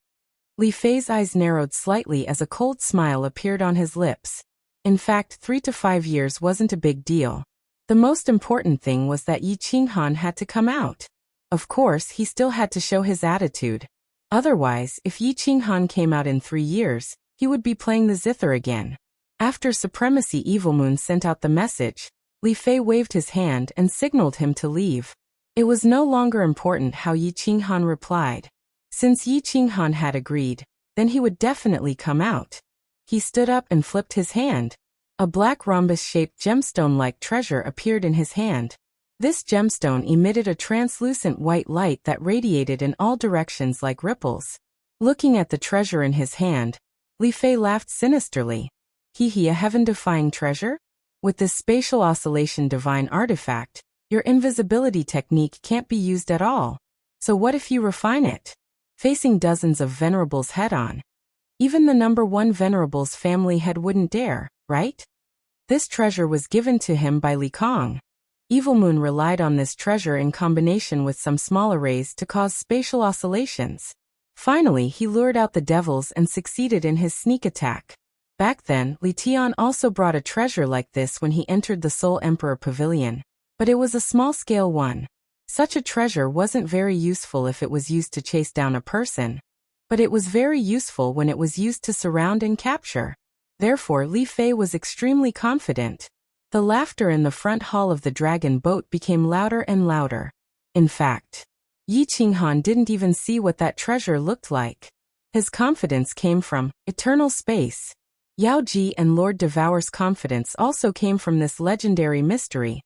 Li Fei's eyes narrowed slightly as a cold smile appeared on his lips. In fact, 3 to 5 years wasn't a big deal. The most important thing was that Yi Qinghan had to come out. Of course, he still had to show his attitude. Otherwise, if Yi Qinghan came out in 3 years, he would be playing the zither again. After Supremacy Evilmoon sent out the message, Li Fei waved his hand and signaled him to leave. It was no longer important how Yi Qinghan replied. Since Yi Qinghan had agreed, then he would definitely come out. He stood up and flipped his hand. A black rhombus-shaped gemstone-like treasure appeared in his hand. This gemstone emitted a translucent white light that radiated in all directions like ripples. Looking at the treasure in his hand, Li Fei laughed sinisterly. He, a heaven-defying treasure? With this spatial oscillation divine artifact, your invisibility technique can't be used at all. So what if you refine it? Facing dozens of venerables head-on. Even the number 1 venerable's family head wouldn't dare, right? This treasure was given to him by Li Kong. Evilmoon relied on this treasure in combination with some small arrays to cause spatial oscillations. Finally, he lured out the devils and succeeded in his sneak attack. Back then, Li Tian also brought a treasure like this when he entered the Soul Emperor Pavilion. But it was a small-scale one. Such a treasure wasn't very useful if it was used to chase down a person. But it was very useful when it was used to surround and capture. Therefore, Li Fei was extremely confident. The laughter in the front hall of the dragon boat became louder and louder. In fact, Yi Qinghan didn't even see what that treasure looked like. His confidence came from eternal space. Yao Ji and Lord Devour's confidence also came from this legendary mystery.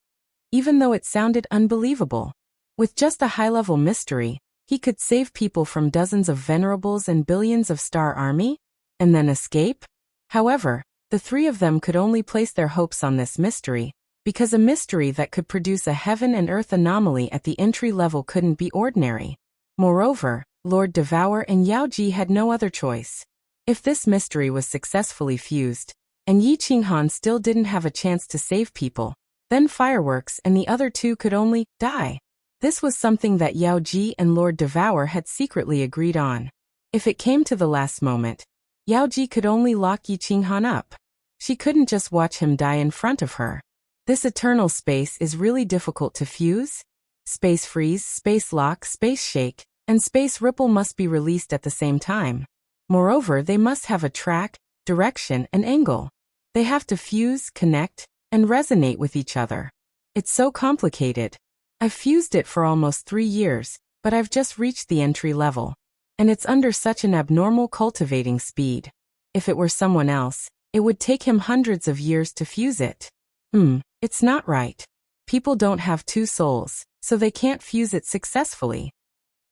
Even though it sounded unbelievable. With just a high-level mystery, he could save people from dozens of venerables and billions of star army? And then escape? However, the three of them could only place their hopes on this mystery, because a mystery that could produce a heaven and earth anomaly at the entry level couldn't be ordinary. Moreover, Lord Devour and Yao Ji had no other choice. If this mystery was successfully fused, and Yi Qinghan still didn't have a chance to save people, then Fireworks and the other two could only die. This was something that Yao Ji and Lord Devour had secretly agreed on. If it came to the last moment, Yao Ji could only lock Yi Qinghan up. She couldn't just watch him die in front of her. This eternal space is really difficult to fuse. Space freeze, space lock, space shake, and space ripple must be released at the same time. Moreover, they must have a track, direction, and angle. They have to fuse, connect, and resonate with each other. It's so complicated. I've fused it for almost 3 years, but I've just reached the entry level. And it's under such an abnormal cultivating speed. If it were someone else, it would take him hundreds of years to fuse it. It's not right. People don't have 2 souls, so they can't fuse it successfully.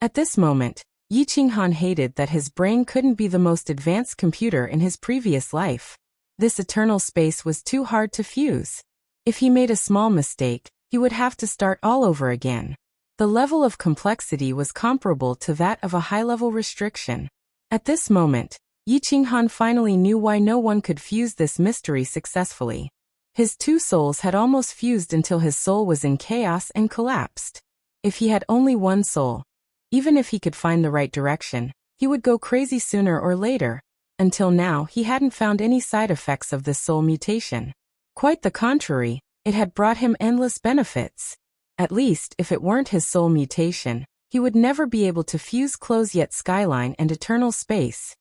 At this moment, Yi Qinghan hated that his brain couldn't be the most advanced computer in his previous life. This eternal space was too hard to fuse. If he made a small mistake, he would have to start all over again. The level of complexity was comparable to that of a high-level restriction. At this moment, Yi Qinghan finally knew why no one could fuse this mystery successfully. His 2 souls had almost fused until his soul was in chaos and collapsed. If he had only 1 soul, even if he could find the right direction, he would go crazy sooner or later. Until now, he hadn't found any side effects of this soul mutation. Quite the contrary, it had brought him endless benefits. At least, if it weren't his soul mutation, he would never be able to fuse close yet skyline and eternal space.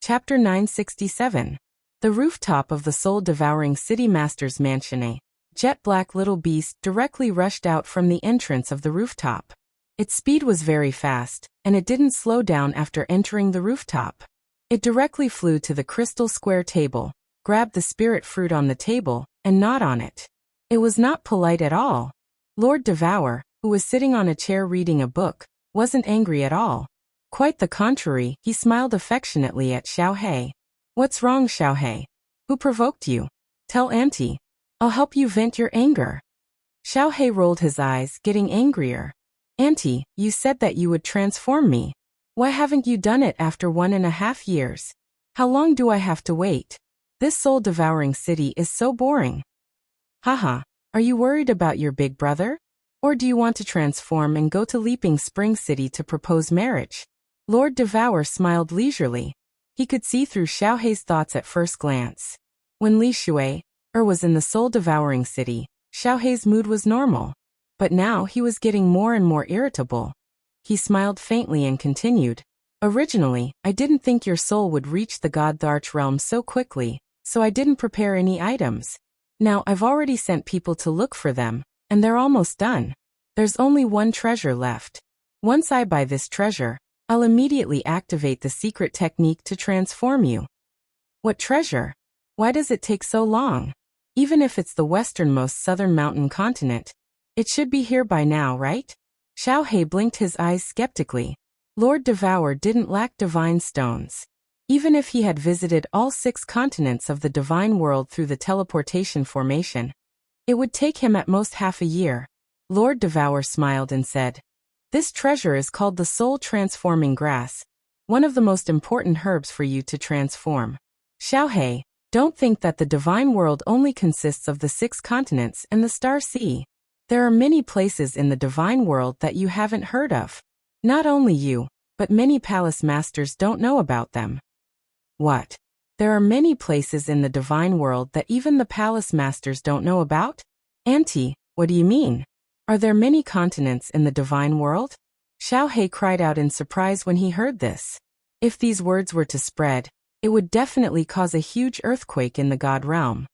Chapter 967. The rooftop of the soul-devouring city master's mansion. A jet-black little beast directly rushed out from the entrance of the rooftop. Its speed was very fast, and it didn't slow down after entering the rooftop. It directly flew to the crystal square table, grabbed the spirit fruit on the table, and gnawed on it. It was not polite at all. Lord Devour, who was sitting on a chair reading a book, wasn't angry at all. Quite the contrary, he smiled affectionately at Xiaohei. "What's wrong, Xiaohei? Who provoked you? Tell Auntie. I'll help you vent your anger." Xiaohei rolled his eyes, getting angrier. "Auntie, you said that you would transform me. Why haven't you done it after 1.5 years? How long do I have to wait? This soul-devouring city is so boring." "Haha, are you worried about your big brother? Or do you want to transform and go to Leaping Spring City to propose marriage?" Lord Devour smiled leisurely. He could see through Xiaohei's thoughts at first glance. When Li Shui was in the soul-devouring city, Xiaohei's mood was normal. But now he was getting more and more irritable. He smiled faintly and continued, "Originally, I didn't think your soul would reach the Godtharch realm so quickly, so I didn't prepare any items. Now I've already sent people to look for them, and they're almost done. There's only one treasure left. Once I buy this treasure, I'll immediately activate the secret technique to transform you." "What treasure? Why does it take so long? Even if it's the westernmost southern mountain continent, it should be here by now, right?" Xiaohei blinked his eyes skeptically. Lord Devour didn't lack divine stones. Even if he had visited all 6 continents of the divine world through the teleportation formation, it would take him at most half a year. Lord Devour smiled and said, "This treasure is called the Soul Transforming Grass, one of the most important herbs for you to transform." Xiaohei, don't think that the divine world only consists of the 6 continents and the Star Sea. There are many places in the divine world that you haven't heard of. Not only you, but many palace masters don't know about them. What? There are many places in the divine world that even the palace masters don't know about? Auntie, what do you mean? Are there many continents in the divine world? Xiaohei cried out in surprise when he heard this. If these words were to spread, it would definitely cause a huge earthquake in the god realm.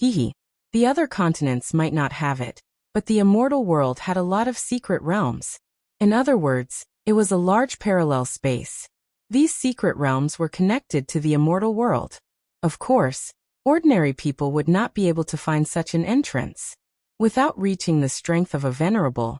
Hehe. The other continents might not have it, but the immortal world had a lot of secret realms. In other words, it was a large parallel space. These secret realms were connected to the immortal world. Of course, ordinary people would not be able to find such an entrance. Without reaching the strength of a venerable,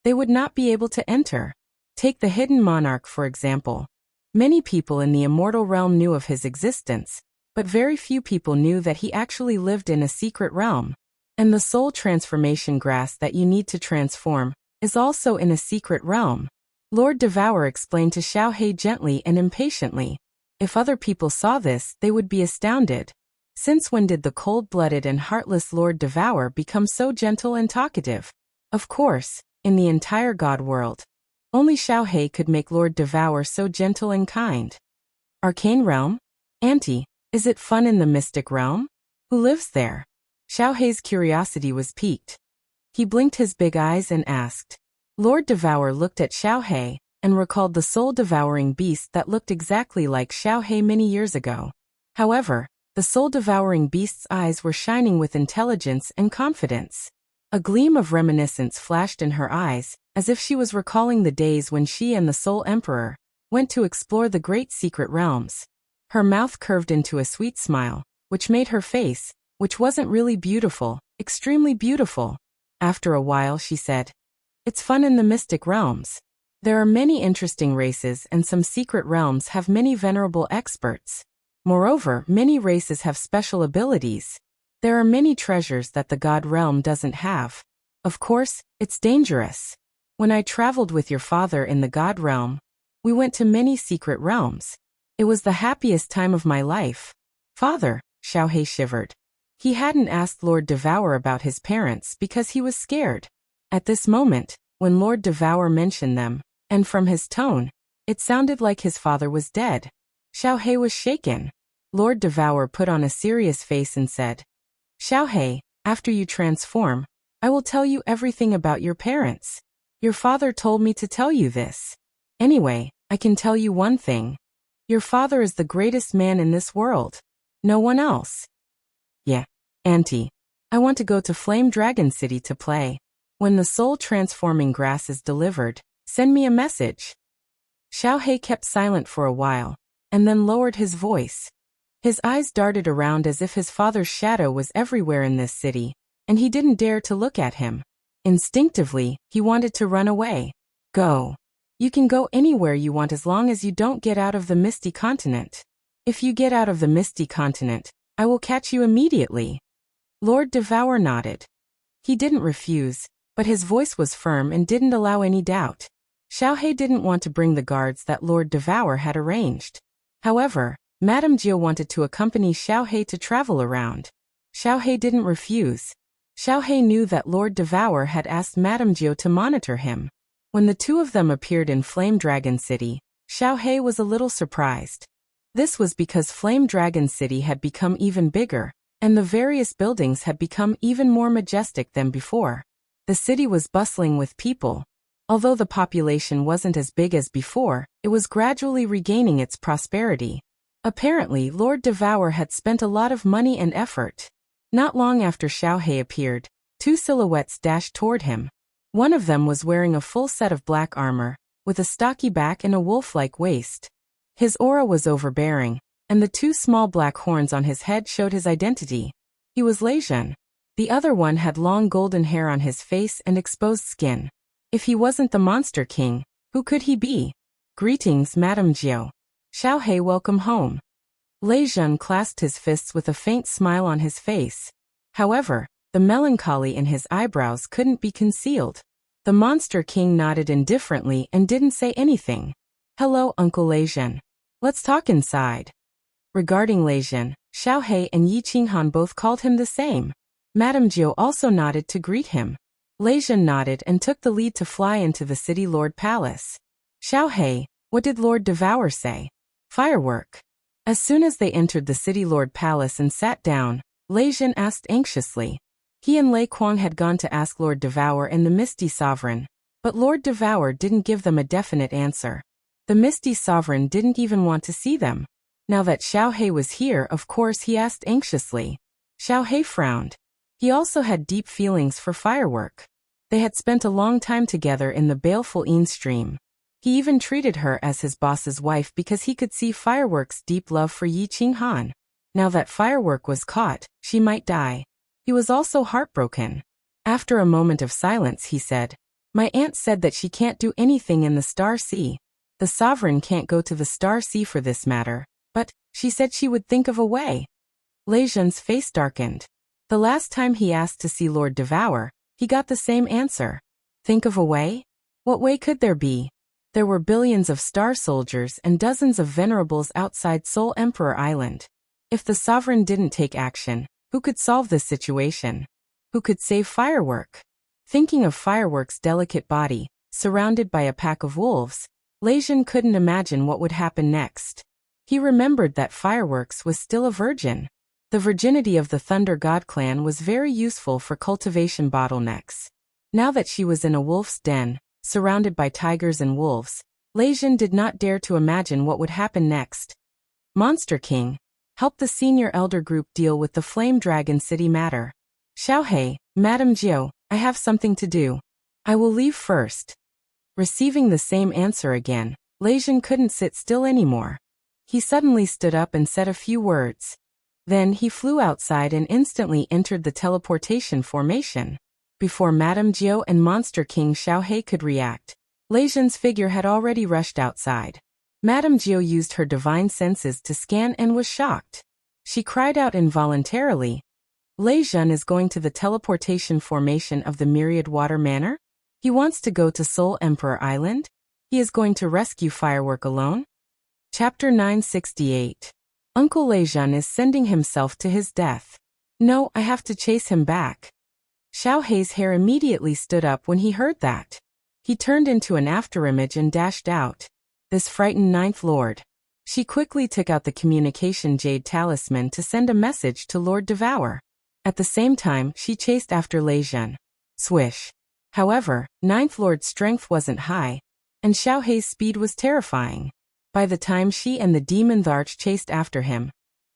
they would not be able to enter. Take the hidden monarch for example. Many people in the immortal realm knew of his existence, but very few people knew that he actually lived in a secret realm. And the soul transformation grass that you need to transform is also in a secret realm. Lord Devour explained to Xiaohei gently and impatiently. If other people saw this, they would be astounded. Since when did the cold-blooded and heartless Lord Devour become so gentle and talkative? Of course, in the entire god world, only Xiaohei could make Lord Devour so gentle and kind. Arcane realm? Auntie, is it fun in the mystic realm? Who lives there? Xiaohei's curiosity was piqued. He blinked his big eyes and asked. Lord Devour looked at Xiaohei and recalled the soul-devouring beast that looked exactly like Xiaohei many years ago. However, the soul-devouring beast's eyes were shining with intelligence and confidence. A gleam of reminiscence flashed in her eyes, as if she was recalling the days when she and the Soul Emperor went to explore the great secret realms. Her mouth curved into a sweet smile, which made her face, which wasn't really beautiful, extremely beautiful. After a while she said, "It's fun in the mystic realms. There are many interesting races and some secret realms have many venerable experts. Moreover, many races have special abilities. There are many treasures that the god realm doesn't have. Of course, it's dangerous. When I traveled with your father in the god realm, we went to many secret realms. It was the happiest time of my life." "Father," Xiaohei shivered. He hadn't asked Lord Devour about his parents because he was scared. At this moment, when Lord Devour mentioned them, and from his tone, it sounded like his father was dead. Xiaohei was shaken. Lord Devour put on a serious face and said, "Xiaohei, after you transform, I will tell you everything about your parents. Your father told me to tell you this. Anyway, I can tell you one thing. Your father is the greatest man in this world. No one else. Yeah, Auntie. I want to go to Flame Dragon City to play. When the soul-transforming grass is delivered, send me a message. Xiaohei kept silent for a while, and then lowered his voice. His eyes darted around as if his father's shadow was everywhere in this city, and he didn't dare to look at him. Instinctively, he wanted to run away. Go. You can go anywhere you want as long as you don't get out of the Misty Continent. If you get out of the Misty Continent, I will catch you immediately. Lord Devour nodded. He didn't refuse, but his voice was firm and didn't allow any doubt. Xiaohei didn't want to bring the guards that Lord Devour had arranged. However, Madame Jiu wanted to accompany Xiaohei to travel around. Xiaohei didn't refuse. Xiaohei knew that Lord Devour had asked Madame Jiu to monitor him. When the two of them appeared in Flame Dragon City, Xiaohei was a little surprised. This was because Flame Dragon City had become even bigger, and the various buildings had become even more majestic than before. The city was bustling with people. Although the population wasn't as big as before, it was gradually regaining its prosperity. Apparently, Lord Devour had spent a lot of money and effort. Not long after Xiaohei appeared, two silhouettes dashed toward him. One of them was wearing a full set of black armor, with a stocky back and a wolf-like waist. His aura was overbearing, and the two small black horns on his head showed his identity. He was Lei Zhen. The other one had long golden hair on his face and exposed skin. If he wasn't the Monster King, who could he be? Greetings, Madame Jiu. Xiaohei, welcome home. Lei Zhen clasped his fists with a faint smile on his face. However, the melancholy in his eyebrows couldn't be concealed. The Monster King nodded indifferently and didn't say anything. Hello, Uncle Lei Zhen. Let's talk inside. Regarding Lei Zhen, Xiaohei and Yi Qinghan both called him the same. Madame Jiu also nodded to greet him. Lei Zhen nodded and took the lead to fly into the City Lord Palace. Xiaohei, what did Lord Devour say? Firework. As soon as they entered the City Lord Palace and sat down, Lei Zhen asked anxiously. He and Lei Kuang had gone to ask Lord Devour and the Misty Sovereign, but Lord Devour didn't give them a definite answer. The Misty Sovereign didn't even want to see them. Now that Xiaohei was here, of course he asked anxiously. Xiaohei frowned. He also had deep feelings for Firework. They had spent a long time together in the baleful Yin stream. He even treated her as his boss's wife because he could see Firework's deep love for Yi Qinghan. Now that Firework was caught, she might die. He was also heartbroken. After a moment of silence, he said, My aunt said that she can't do anything in the Star Sea. The Sovereign can't go to the Star Sea for this matter, but she said she would think of a way. Lei Zhen's face darkened. The last time he asked to see Lord Devour, he got the same answer. Think of a way? What way could there be? There were billions of star soldiers and dozens of venerables outside Soul Emperor Island. If the Sovereign didn't take action, who could solve this situation? Who could save Firework? Thinking of Firework's delicate body, surrounded by a pack of wolves, Lei Zhen couldn't imagine what would happen next. He remembered that Fireworks was still a virgin. The virginity of the Thunder God clan was very useful for cultivation bottlenecks. Now that she was in a wolf's den, surrounded by tigers and wolves, Lei Zhen did not dare to imagine what would happen next. Monster King, help the senior elder group deal with the Flame Dragon City matter. Xiaohei, Madame Jiu, I have something to do. I will leave first. Receiving the same answer again, Lei Zhen couldn't sit still anymore. He suddenly stood up and said a few words. Then he flew outside and instantly entered the teleportation formation. Before Madame Jiu and Monster King Xiaohei could react, Lei Zhen's figure had already rushed outside. Madame Jiu used her divine senses to scan and was shocked. She cried out involuntarily. Lei Zhen is going to the teleportation formation of the Myriad Water Manor? He wants to go to Soul Emperor Island? He is going to rescue Firework alone? Chapter 968. Uncle Lei Zhen is sending himself to his death. No, I have to chase him back. Xiaohei's hair immediately stood up when he heard that. He turned into an afterimage and dashed out. This frightened Ninth Lord. She quickly took out the communication jade talisman to send a message to Lord Devour. At the same time, she chased after Lei Zhen. Swish. However, Ninth Lord's strength wasn't high, and Xiaohei's speed was terrifying. By the time she and the demon Tharch chased after him,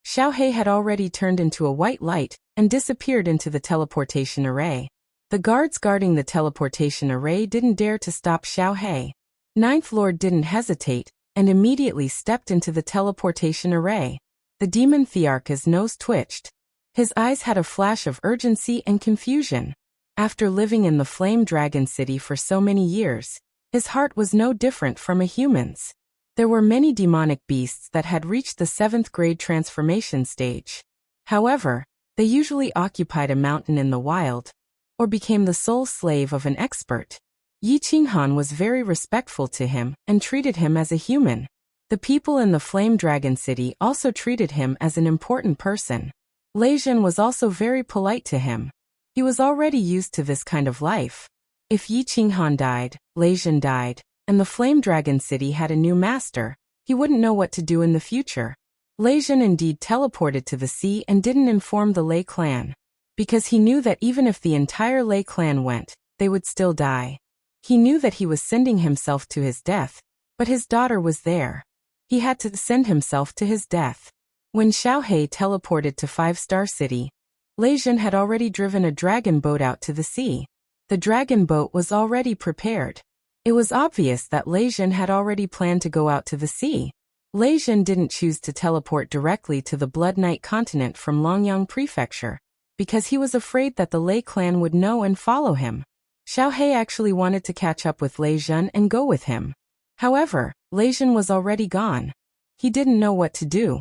Xiaohei had already turned into a white light and disappeared into the teleportation array. The guards guarding the teleportation array didn't dare to stop Xiaohei. Ninth Lord didn't hesitate and immediately stepped into the teleportation array. The demon Thearch's nose twitched. His eyes had a flash of urgency and confusion. After living in the Flame Dragon City for so many years, his heart was no different from a human's. There were many demonic beasts that had reached the 7th grade transformation stage. However, they usually occupied a mountain in the wild, or became the sole slave of an expert. Yi Qinghan was very respectful to him and treated him as a human. The people in the Flame Dragon City also treated him as an important person. Lei Zhen was also very polite to him. He was already used to this kind of life. If Yi Qinghan died, Lei Zhen died, and the Flame Dragon City had a new master, he wouldn't know what to do in the future. Lei Zhen indeed teleported to the sea and didn't inform the Lei clan, because he knew that even if the entire Lei clan went, they would still die. He knew that he was sending himself to his death, but his daughter was there. He had to send himself to his death. When Xiaohei teleported to 5-Star City, Lei Zhen had already driven a dragon boat out to the sea. The dragon boat was already prepared. It was obvious that Lei Zhen had already planned to go out to the sea. Lei Zhen didn't choose to teleport directly to the Blood Knight continent from Longyang Prefecture, because he was afraid that the Lei clan would know and follow him. Xiaohei actually wanted to catch up with Lei Zhen and go with him. However, Lei Zhen was already gone. He didn't know what to do.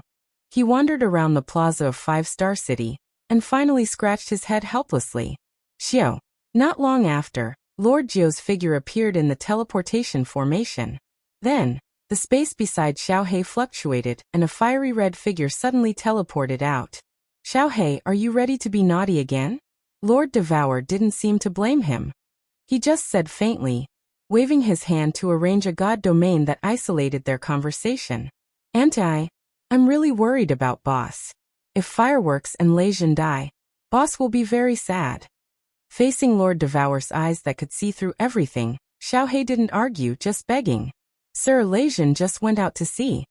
He wandered around the plaza of 5-Star City, and finally scratched his head helplessly. Xiao. Not long after, Lord Jiu's figure appeared in the teleportation formation. Then, the space beside Xiaohei fluctuated, and a fiery red figure suddenly teleported out. Xiaohei, are you ready to be naughty again? Lord Devour didn't seem to blame him. He just said faintly, waving his hand to arrange a god domain that isolated their conversation. I'm really worried about Boss. If Fireworks and Lei Zhen die, Boss will be very sad. Facing Lord Devour's eyes that could see through everything, Xiaohei didn't argue, just begging. Sir, Lei Zhen just went out to sea.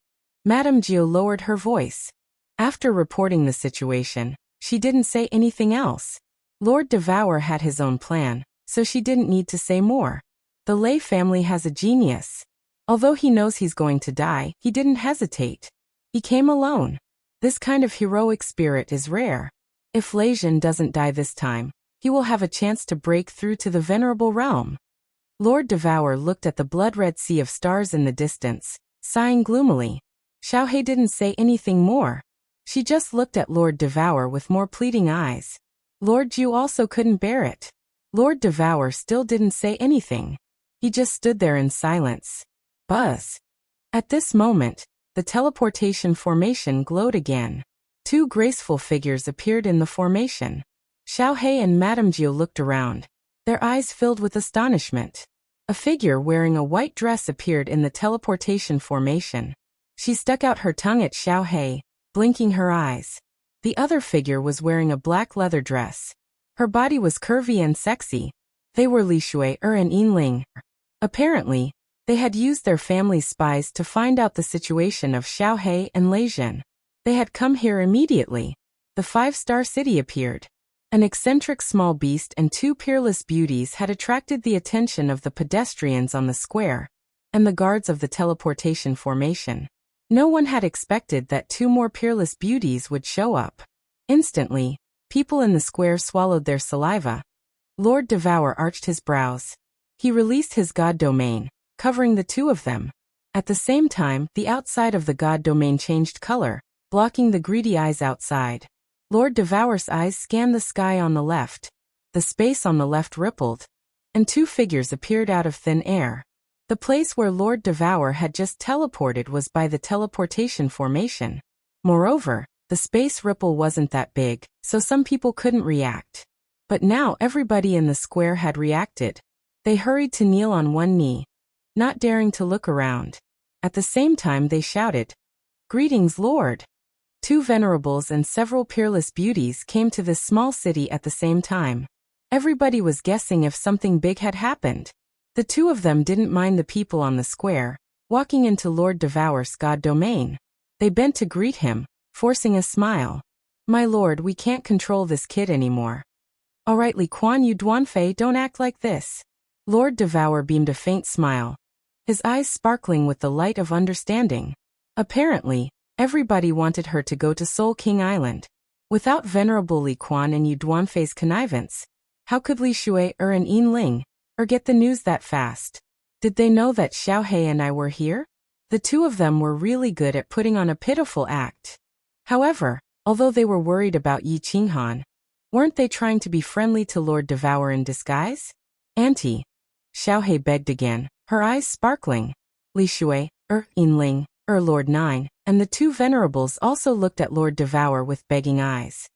Madame Jiu lowered her voice. After reporting the situation, she didn't say anything else. Lord Devour had his own plan, so she didn't need to say more. The Lei family has a genius. Although he knows he's going to die, he didn't hesitate. He came alone. This kind of heroic spirit is rare. If Lei Zhen doesn't die this time, he will have a chance to break through to the venerable realm. Lord Devour looked at the blood-red sea of stars in the distance, sighing gloomily. Xiaohei didn't say anything more. She just looked at Lord Devour with more pleading eyes. Lord Jiu also couldn't bear it. Lord Devour still didn't say anything. He just stood there in silence. Buzz. At this moment, the teleportation formation glowed again. 2 graceful figures appeared in the formation. Xiaohei and Madame Jiu looked around, their eyes filled with astonishment. A figure wearing a white dress appeared in the teleportation formation. She stuck out her tongue at Xiaohei, blinking her eyes. The other figure was wearing a black leather dress. Her body was curvy and sexy. They were Li Shui and Yinling. Apparently, they had used their family's spies to find out the situation of Xiaohei and Lei Zhen. They had come here immediately. The 5-Star City appeared. An eccentric small beast and 2 peerless beauties had attracted the attention of the pedestrians on the square, and the guards of the teleportation formation. No one had expected that 2 more peerless beauties would show up. Instantly, people in the square swallowed their saliva. Lord Devour arched his brows. He released his god domain, covering the 2 of them. At the same time, the outside of the god domain changed color, blocking the greedy eyes outside. Lord Devour's eyes scanned the sky on the left. The space on the left rippled, and 2 figures appeared out of thin air. The place where Lord Devour had just teleported was by the teleportation formation. Moreover, the space ripple wasn't that big, so some people couldn't react. But now everybody in the square had reacted. They hurried to kneel on one knee, not daring to look around. At the same time they shouted, "Greetings, Lord!" 2 venerables and several peerless beauties came to this small city at the same time. Everybody was guessing if something big had happened. The two of them didn't mind the people on the square, walking into Lord Devour's god domain. They bent to greet him, forcing a smile. "My lord, we can't control this kid anymore." "All right, Li Quan Yu Duanfei, don't act like this." Lord Devour beamed a faint smile, his eyes sparkling with the light of understanding. Apparently, everybody wanted her to go to Soul King Island. Without Venerable Li Quan and Yu Duanfei's connivance, how could Li Shui and Yin Ling get the news that fast? Did they know that Xiao He and I were here? The two of them were really good at putting on a pitiful act. However, although they were worried about Yi Qinghan, weren't they trying to be friendly to Lord Devour in disguise? "Auntie," Xiao He begged again, her eyes sparkling. Li Shui, Yin Ling, Lord Nine, and the two venerables also looked at Lord Devour with begging eyes.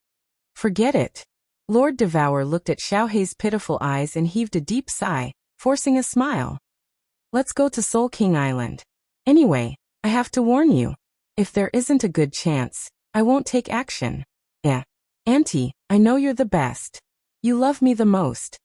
"Forget it." Lord Devour looked at Xiao Hei's pitiful eyes and heaved a deep sigh, forcing a smile. "Let's go to Soul King Island. Anyway, I have to warn you. If there isn't a good chance, I won't take action." "Yeah. Auntie, I know you're the best. You love me the most."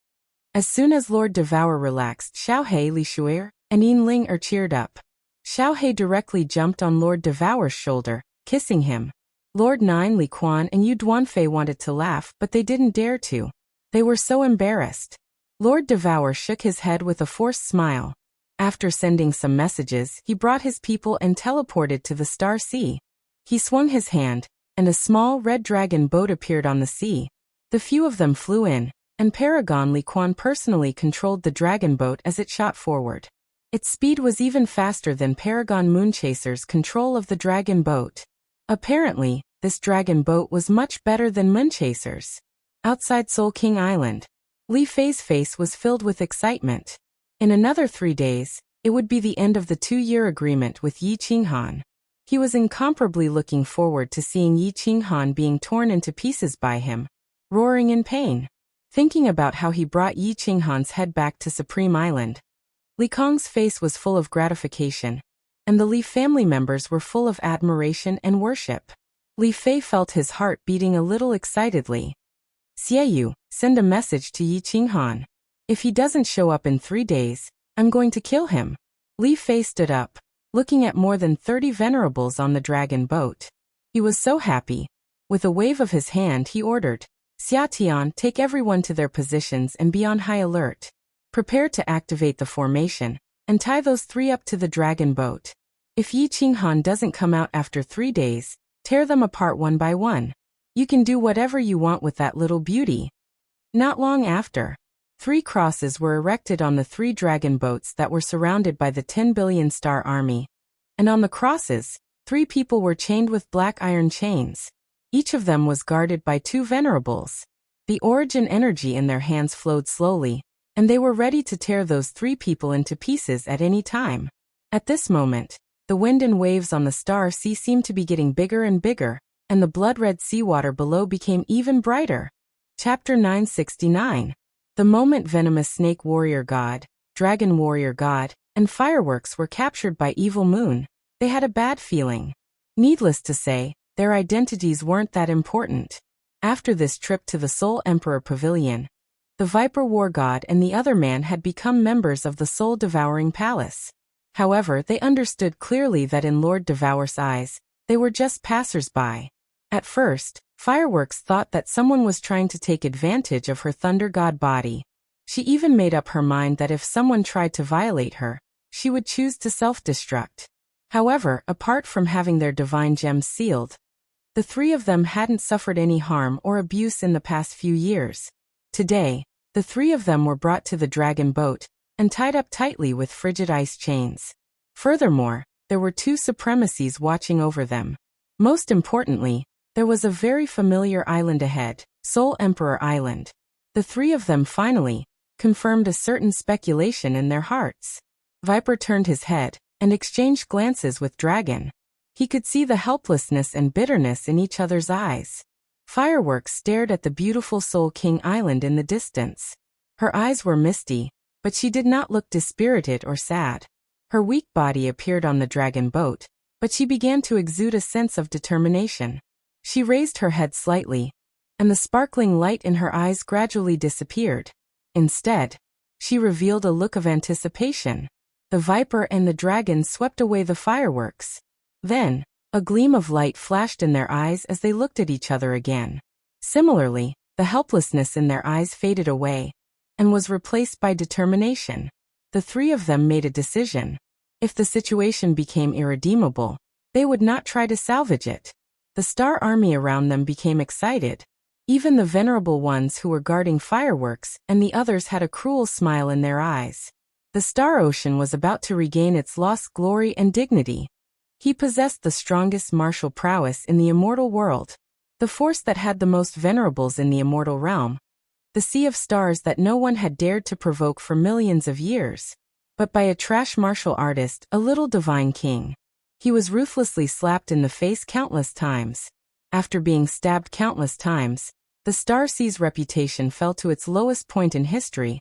As soon as Lord Devour relaxed, Xiao He, Li Shui, and Yin Ling cheered up. Xiao He directly jumped on Lord Devour's shoulder, kissing him. Lord Nine, Li Quan, and Yu Duanfei wanted to laugh, but they didn't dare to. They were so embarrassed. Lord Devour shook his head with a forced smile. After sending some messages, he brought his people and teleported to the Star Sea. He swung his hand, and a small red dragon boat appeared on the sea. The few of them flew in, and Paragon Li Quan personally controlled the dragon boat as it shot forward. Its speed was even faster than Paragon Moonchaser's control of the dragon boat. Apparently, this dragon boat was much better than Moonchaser's. Outside Soul King Island, Li Fei's face was filled with excitement. In another 3 days, it would be the end of the 2-year agreement with Yi Qinghan. He was incomparably looking forward to seeing Yi Qinghan being torn into pieces by him, roaring in pain. Thinking about how he brought Yi Qinghan's head back to Supreme Island, Li Kong's face was full of gratification, and the Li family members were full of admiration and worship. Li Fei felt his heart beating a little excitedly. "Xieyu, send a message to Yi Qinghan. If he doesn't show up in 3 days, I'm going to kill him." Li Fei stood up, looking at more than 30 venerables on the dragon boat. He was so happy. With a wave of his hand he ordered, "Xia Tian, take everyone to their positions and be on high alert. Prepare to activate the formation, and tie those 3 up to the dragon boat. If Yi Qinghan doesn't come out after 3 days, tear them apart one by one. You can do whatever you want with that little beauty." Not long after, 3 crosses were erected on the 3 dragon boats that were surrounded by the 10 billion star army. And on the crosses, 3 people were chained with black iron chains. Each of them was guarded by 2 venerables. The origin energy in their hands flowed slowly, and they were ready to tear those 3 people into pieces at any time. At this moment, the wind and waves on the Star Sea seemed to be getting bigger and bigger, and the blood-red seawater below became even brighter. Chapter 969. The moment Venomous Snake Warrior God, Dragon Warrior God, and Fireworks were captured by Evil Moon, they had a bad feeling. Needless to say, their identities weren't that important. After this trip to the Soul Emperor Pavilion, the Viper War God and the other man had become members of the Soul Devouring Palace. However, they understood clearly that in Lord Devour's eyes, they were just passers-by. At first, Fireworks thought that someone was trying to take advantage of her Thunder God body. She even made up her mind that if someone tried to violate her, she would choose to self-destruct. However, apart from having their divine gems sealed, the 3 of them hadn't suffered any harm or abuse in the past few years. Today, the 3 of them were brought to the dragon boat and tied up tightly with frigid ice chains. Furthermore, there were 2 supremacies watching over them. Most importantly, there was a very familiar island ahead, Soul Emperor Island. The 3 of them finally confirmed a certain speculation in their hearts. Viper turned his head and exchanged glances with Dragon. He could see the helplessness and bitterness in each other's eyes. Fireworks stared at the beautiful Soul King Island in the distance. Her eyes were misty, but she did not look dispirited or sad. Her weak body appeared on the dragon boat, but she began to exude a sense of determination. She raised her head slightly, and the sparkling light in her eyes gradually disappeared. Instead, she revealed a look of anticipation. The viper and the dragon swept away the fireworks. Then, a gleam of light flashed in their eyes as they looked at each other again. Similarly, the helplessness in their eyes faded away and was replaced by determination. The three of them made a decision. If the situation became irredeemable, they would not try to salvage it. The star army around them became excited. Even the venerable ones who were guarding fireworks and the others had a cruel smile in their eyes. The Star Ocean was about to regain its lost glory and dignity. He possessed the strongest martial prowess in the immortal world, the force that had the most venerables in the immortal realm, the sea of stars that no one had dared to provoke for millions of years. But by a trash martial artist, a little divine king. He was ruthlessly slapped in the face countless times. After being stabbed countless times, the Star Sea's reputation fell to its lowest point in history,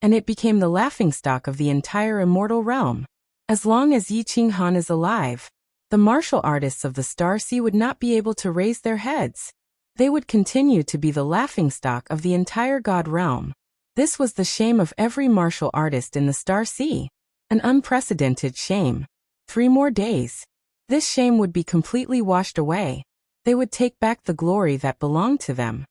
and it became the laughingstock of the entire immortal realm. As long as Yi Qinghan is alive, the martial artists of the Star Sea would not be able to raise their heads. They would continue to be the laughingstock of the entire God realm. This was the shame of every martial artist in the Star Sea. An unprecedented shame. 3 more days. This shame would be completely washed away. They would take back the glory that belonged to them.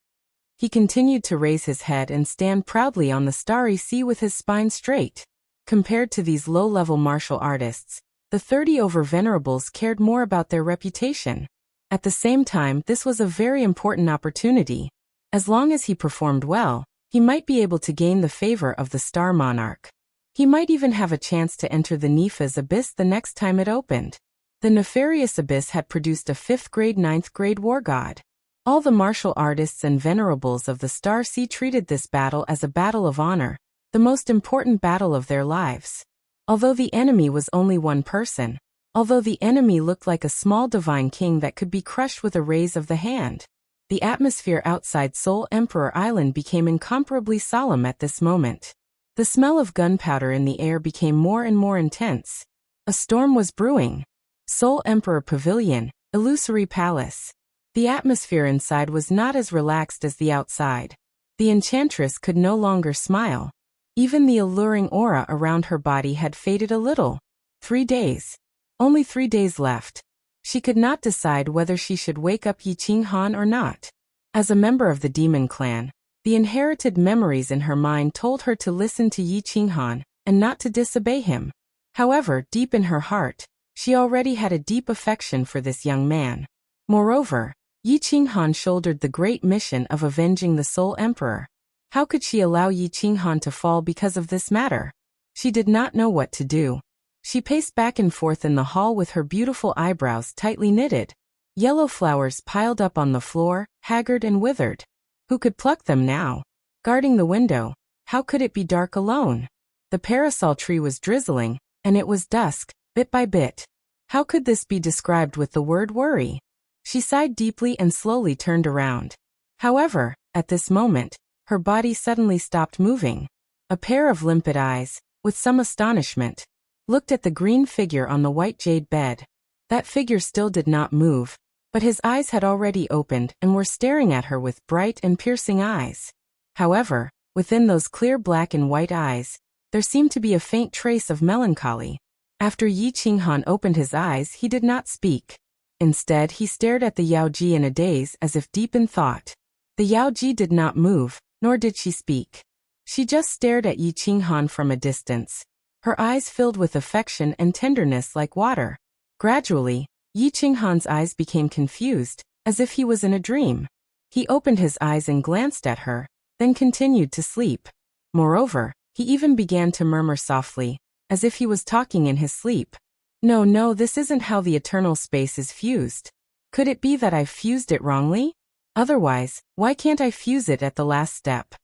He continued to raise his head and stand proudly on the starry sea with his spine straight. Compared to these low-level martial artists, the 30 over-venerables cared more about their reputation. At the same time, this was a very important opportunity. As long as he performed well, he might be able to gain the favor of the Star Monarch. He might even have a chance to enter the Nepha's Abyss the next time it opened. The nefarious abyss had produced a 5th grade 9th grade war god. All the martial artists and venerables of the Star Sea treated this battle as a battle of honor, the most important battle of their lives. Although the enemy was only one person, although the enemy looked like a small divine king that could be crushed with a raise of the hand, the atmosphere outside Seoul Emperor Island became incomparably solemn at this moment. The smell of gunpowder in the air became more and more intense. A storm was brewing. Seoul Emperor Pavilion, Illusory Palace. The atmosphere inside was not as relaxed as the outside. The enchantress could no longer smile. Even the alluring aura around her body had faded a little. 3 days. Only 3 days left. She could not decide whether she should wake up Yi Qinghan or not. As a member of the demon clan, the inherited memories in her mind told her to listen to Yi Qinghan and not to disobey him. However, deep in her heart, she already had a deep affection for this young man. Moreover, Yi Qinghan shouldered the great mission of avenging the Seoul Emperor. How could she allow Yi Qinghan to fall because of this matter? She did not know what to do. She paced back and forth in the hall with her beautiful eyebrows tightly knitted. Yellow flowers piled up on the floor, haggard and withered. Who could pluck them now? Guarding the window, how could it be dark alone? The parasol tree was drizzling, and it was dusk, bit by bit. How could this be described with the word worry? She sighed deeply and slowly turned around. However, at this moment, her body suddenly stopped moving. A pair of limpid eyes, with some astonishment, looked at the green figure on the white jade bed. That figure still did not move, but his eyes had already opened and were staring at her with bright and piercing eyes. However, within those clear black and white eyes, there seemed to be a faint trace of melancholy. After Yi Qinghan opened his eyes, he did not speak. Instead, he stared at the Yaoji in a daze as if deep in thought. The Yaoji did not move, nor did she speak. She just stared at Yi Qinghan from a distance, her eyes filled with affection and tenderness like water. Gradually, Yi Qinghan's eyes became confused, as if he was in a dream. He opened his eyes and glanced at her, then continued to sleep. Moreover, he even began to murmur softly, as if he was talking in his sleep. No, this isn't how the eternal space is fused. Could it be that I've fused it wrongly? Otherwise, why can't I fuse it at the last step?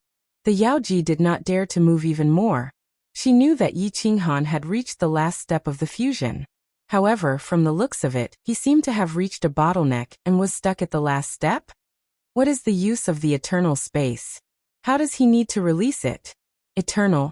The Yaoji did not dare to move even more. She knew that Yi Qinghan had reached the last step of the fusion. However, from the looks of it, he seemed to have reached a bottleneck and was stuck at the last step. What is the use of the eternal space? How does he need to release it? Eternal?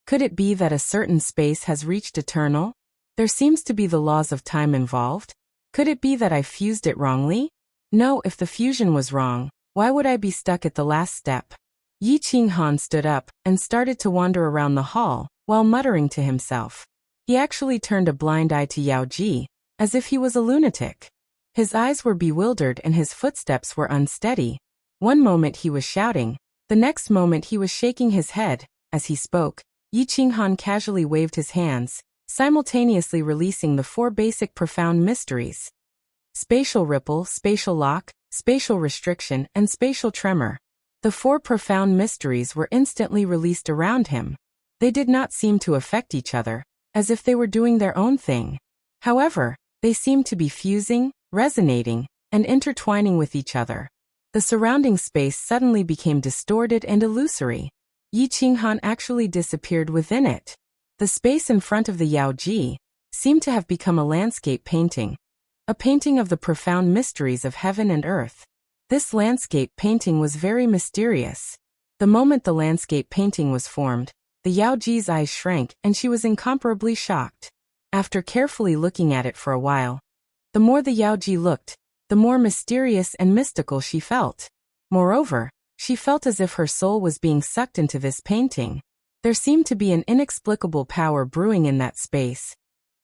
Could it be that a certain space has reached eternal? There seems to be the laws of time involved. Could it be that I fused it wrongly? No, if the fusion was wrong, Why would I be stuck at the last step? Yi Qinghan stood up and started to wander around the hall, while muttering to himself. He actually turned a blind eye to Yao Ji, as if he was a lunatic. His eyes were bewildered and his footsteps were unsteady. One moment he was shouting, the next moment he was shaking his head. As he spoke, Yi Qinghan casually waved his hands, simultaneously releasing the 4 basic profound mysteries: spatial ripple, spatial lock, spatial restriction, and spatial tremor. The 4 profound mysteries were instantly released around him. They did not seem to affect each other, as if they were doing their own thing. However, they seemed to be fusing, resonating, and intertwining with each other. The surrounding space suddenly became distorted and illusory. Yi Qinghan actually disappeared within it. The space in front of the Yao Ji seemed to have become a landscape painting. A painting of the profound mysteries of heaven and earth. This landscape painting was very mysterious. The moment the landscape painting was formed, the Yao Ji's eyes shrank and she was incomparably shocked. After carefully looking at it for a while, the more the Yao Ji looked, the more mysterious and mystical she felt. Moreover, she felt as if her soul was being sucked into this painting. There seemed to be an inexplicable power brewing in that space,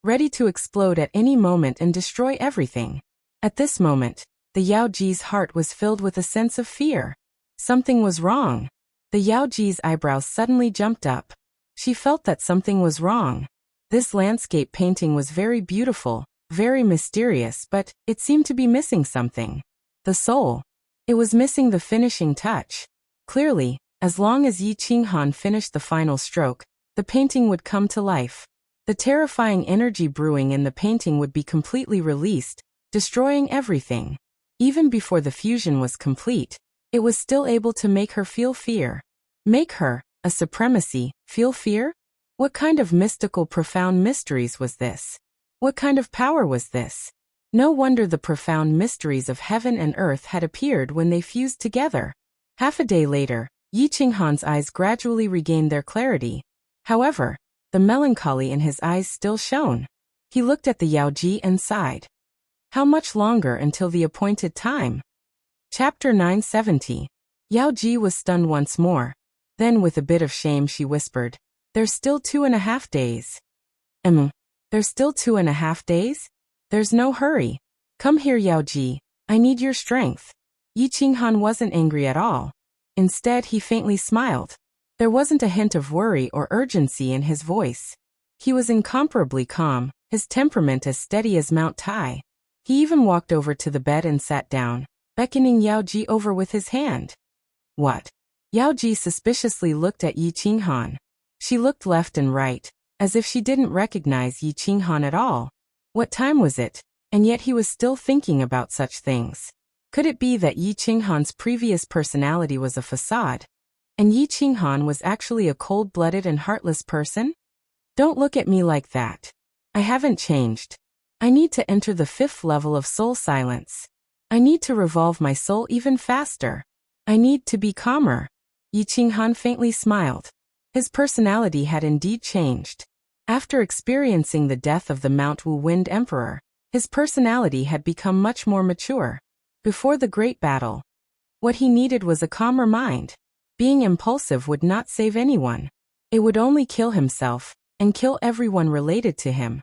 ready to explode at any moment and destroy everything. At this moment, the Yao Ji's heart was filled with a sense of fear. Something was wrong. The Yao Ji's eyebrows suddenly jumped up. She felt that something was wrong. This landscape painting was very beautiful, very mysterious, but it seemed to be missing something. The soul. It was missing the finishing touch. Clearly, as long as Yi Qinghan finished the final stroke, the painting would come to life. The terrifying energy brewing in the painting would be completely released, destroying everything. Even before the fusion was complete, it was still able to make her feel fear. Make her, a supremacy, feel fear? What kind of mystical profound mysteries was this? What kind of power was this? No wonder the profound mysteries of heaven and earth had appeared when they fused together. Half a day later, Yi Qinghan's eyes gradually regained their clarity. However, the melancholy in his eyes still shone. He looked at the Yao Ji and sighed. How much longer until the appointed time? Chapter 970. Yao Ji was stunned once more. Then with a bit of shame she whispered, "There's still 2.5 days. There's still 2.5 days? There's no hurry. Come here, Yao Ji. I need your strength." Yi Qinghan wasn't angry at all. Instead, he faintly smiled. There wasn't a hint of worry or urgency in his voice. He was incomparably calm, his temperament as steady as Mount Tai. He even walked over to the bed and sat down, beckoning Yao Ji over with his hand. What? Yao Ji suspiciously looked at Yi Qinghan. She looked left and right, as if she didn't recognize Yi Qinghan at all. What time was it? And yet he was still thinking about such things. Could it be that Yi Qinghan's previous personality was a facade, and Yi Qinghan was actually a cold-blooded and heartless person? Don't look at me like that. I haven't changed. I need to enter the 5th level of soul silence. I need to revolve my soul even faster. I need to be calmer. Yi Qinghan faintly smiled. His personality had indeed changed. After experiencing the death of the Mount Wu Wind Emperor, his personality had become much more mature. Before the great battle, what he needed was a calmer mind. Being impulsive would not save anyone. It would only kill himself, and kill everyone related to him.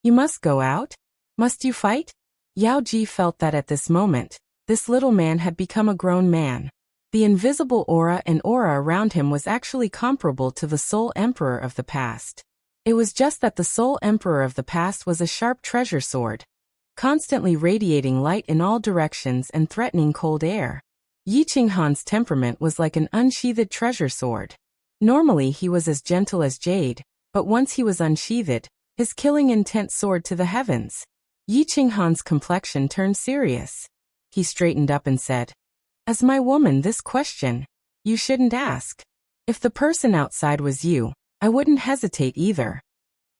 You must go out? Must you fight? Yao Ji felt that at this moment, this little man had become a grown man. The invisible aura and aura around him was actually comparable to the Soul Emperor of the past. It was just that the Soul Emperor of the past was a sharp treasure sword, constantly radiating light in all directions and threatening cold air. Yi Qinghan's temperament was like an unsheathed treasure sword. Normally he was as gentle as jade, but once he was unsheathed, his killing intent soared to the heavens. Yi Qinghan's complexion turned serious. He straightened up and said, "As my woman, this question, you shouldn't ask. If the person outside was you, I wouldn't hesitate either."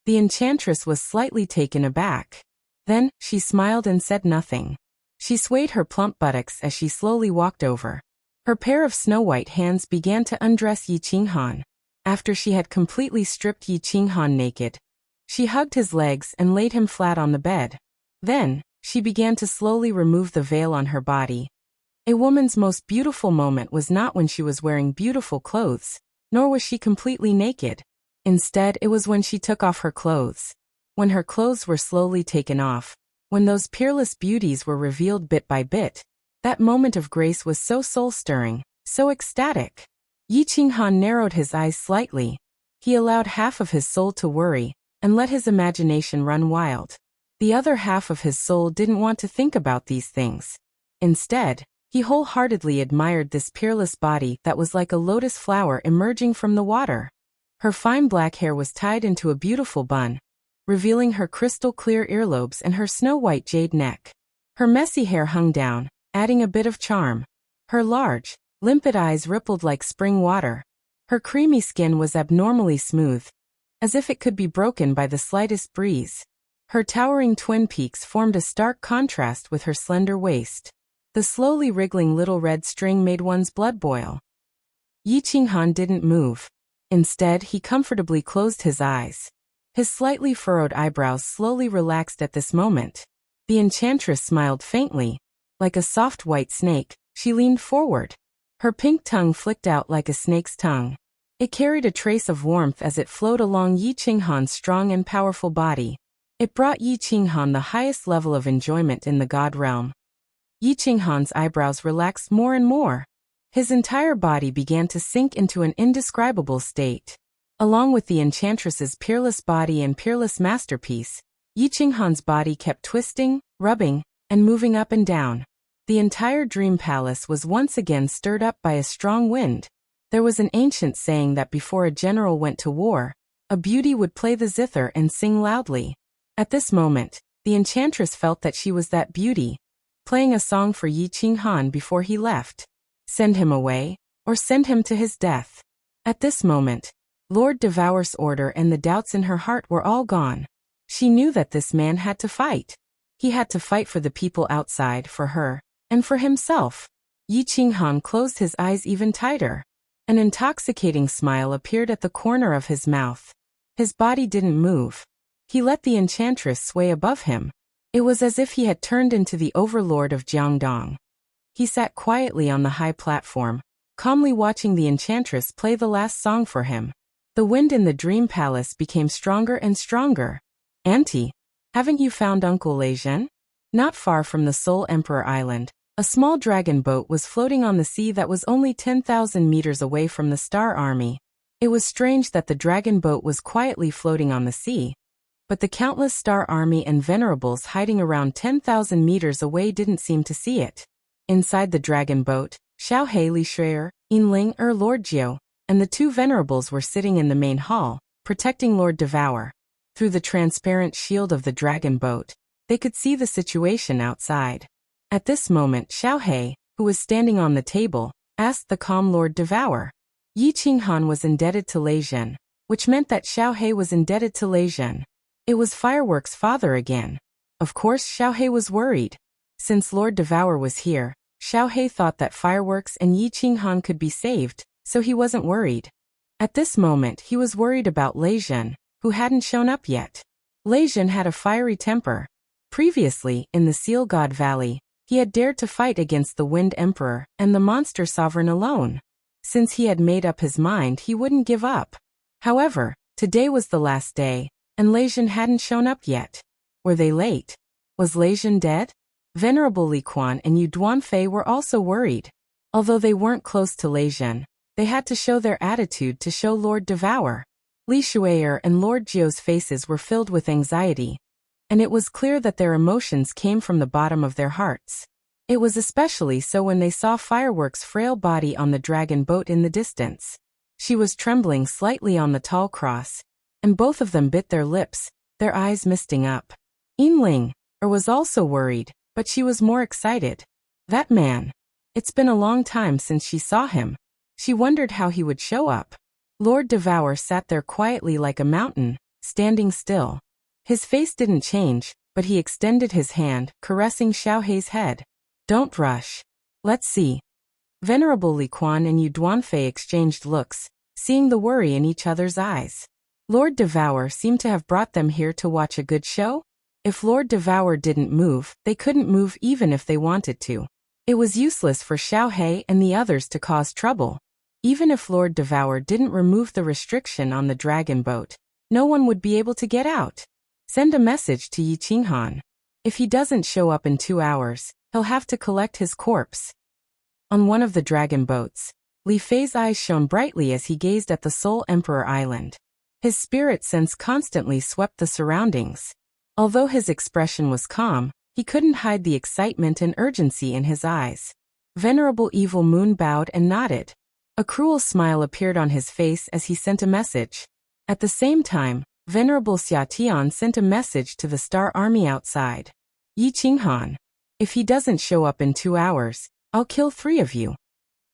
The enchantress was slightly taken aback. Then, she smiled and said nothing. She swayed her plump buttocks as she slowly walked over. Her pair of snow-white hands began to undress Yi Qinghan. After she had completely stripped Yi Qinghan naked, she hugged his legs and laid him flat on the bed. Then, she began to slowly remove the veil on her body. A woman's most beautiful moment was not when she was wearing beautiful clothes, nor was she completely naked. Instead, it was when she took off her clothes. When her clothes were slowly taken off, when those peerless beauties were revealed bit by bit, that moment of grace was so soul-stirring, so ecstatic. Yi Qinghan narrowed his eyes slightly. He allowed half of his soul to worry, and let his imagination run wild. The other half of his soul didn't want to think about these things. Instead, he wholeheartedly admired this peerless body that was like a lotus flower emerging from the water. Her fine black hair was tied into a beautiful bun, revealing her crystal-clear earlobes and her snow-white jade neck. Her messy hair hung down, adding a bit of charm. Her large, limpid eyes rippled like spring water. Her creamy skin was abnormally smooth, as if it could be broken by the slightest breeze. Her towering twin peaks formed a stark contrast with her slender waist. The slowly wriggling little red string made one's blood boil. Yi Qinghan didn't move. Instead, he comfortably closed his eyes. His slightly furrowed eyebrows slowly relaxed at this moment. The enchantress smiled faintly. Like a soft white snake, she leaned forward. Her pink tongue flicked out like a snake's tongue. It carried a trace of warmth as it flowed along Yi Qinghan's strong and powerful body. It brought Yi Qinghan the highest level of enjoyment in the god realm. Yi Qinghan's eyebrows relaxed more and more. His entire body began to sink into an indescribable state. Along with the enchantress's peerless body and peerless masterpiece, Yi Qinghan's body kept twisting, rubbing, and moving up and down. The entire dream palace was once again stirred up by a strong wind. There was an ancient saying that before a general went to war, a beauty would play the zither and sing loudly. At this moment, the enchantress felt that she was that beauty, playing a song for Yi Qinghan before he left. Send him away, or send him to his death. At this moment, Lord Devour's order and the doubts in her heart were all gone. She knew that this man had to fight. He had to fight for the people outside, for her, and for himself. Yi Qinghan closed his eyes even tighter. An intoxicating smile appeared at the corner of his mouth. His body didn't move. He let the enchantress sway above him. It was as if he had turned into the overlord of Jiangdong. He sat quietly on the high platform, calmly watching the enchantress play the last song for him. The wind in the dream palace became stronger and stronger. Auntie, haven't you found Uncle Leizhen? Not far from the Soul Emperor Island, a small dragon boat was floating on the sea that was only 10,000 meters away from the Star Army. It was strange that the dragon boat was quietly floating on the sea, but the countless Star Army and venerables hiding around 10,000 meters away didn't seem to see it. Inside the dragon boat, Xiaohe Li Shui'er, Yinling Lord Jiu, and the two venerables were sitting in the main hall, protecting Lord Devour. Through the transparent shield of the dragon boat, they could see the situation outside. At this moment, Xiaohe, who was standing on the table, asked the calm Lord Devour. Yi Qinghan was indebted to Leizhen, which meant that Xiaohe was indebted to Leizhen. It was Fireworks' father again. Of course, Xiaohe was worried. Since Lord Devour was here, Xiaohe thought that Fireworks and Yi Qinghan could be saved, so he wasn't worried. At this moment, he was worried about Leizhen, who hadn't shown up yet. Leizhen had a fiery temper. Previously, in the Seal God Valley, he had dared to fight against the Wind Emperor and the Monster Sovereign alone. Since he had made up his mind, he wouldn't give up. However, today was the last day, and Leizhen hadn't shown up yet. Were they late? Was Leizhen dead? Venerable Li Quan and Yu Duanfei were also worried. Although they weren't close to Leizhen, they had to show their attitude to show Lord Devour. Li Shui'er and Lord Jiu's faces were filled with anxiety, and it was clear that their emotions came from the bottom of their hearts. It was especially so when they saw Fireworks' frail body on the dragon boat in the distance. She was trembling slightly on the tall cross, and both of them bit their lips, their eyes misting up. Yinling was also worried, but she was more excited. That man. It's been a long time since she saw him. She wondered how he would show up. Lord Devour sat there quietly like a mountain, standing still. His face didn't change, but he extended his hand, caressing Xiaohe's head. Don't rush. Let's see. Venerable Li Quan and Yu Duanfei exchanged looks, seeing the worry in each other's eyes. Lord Devour seemed to have brought them here to watch a good show? If Lord Devour didn't move, they couldn't move even if they wanted to. It was useless for Xiaohe and the others to cause trouble. Even if Lord Devour didn't remove the restriction on the dragon boat, no one would be able to get out. Send a message to Yi Qinghan. If he doesn't show up in 2 hours, he'll have to collect his corpse. On one of the dragon boats, Li Fei's eyes shone brightly as he gazed at the Soul Emperor Island. His spirit sense constantly swept the surroundings. Although his expression was calm, he couldn't hide the excitement and urgency in his eyes. Venerable Evil Moon bowed and nodded. A cruel smile appeared on his face as he sent a message. At the same time, Venerable Xia Tian sent a message to the Star Army outside. Yi Qinghan. If he doesn't show up in 2 hours, I'll kill 3 of you.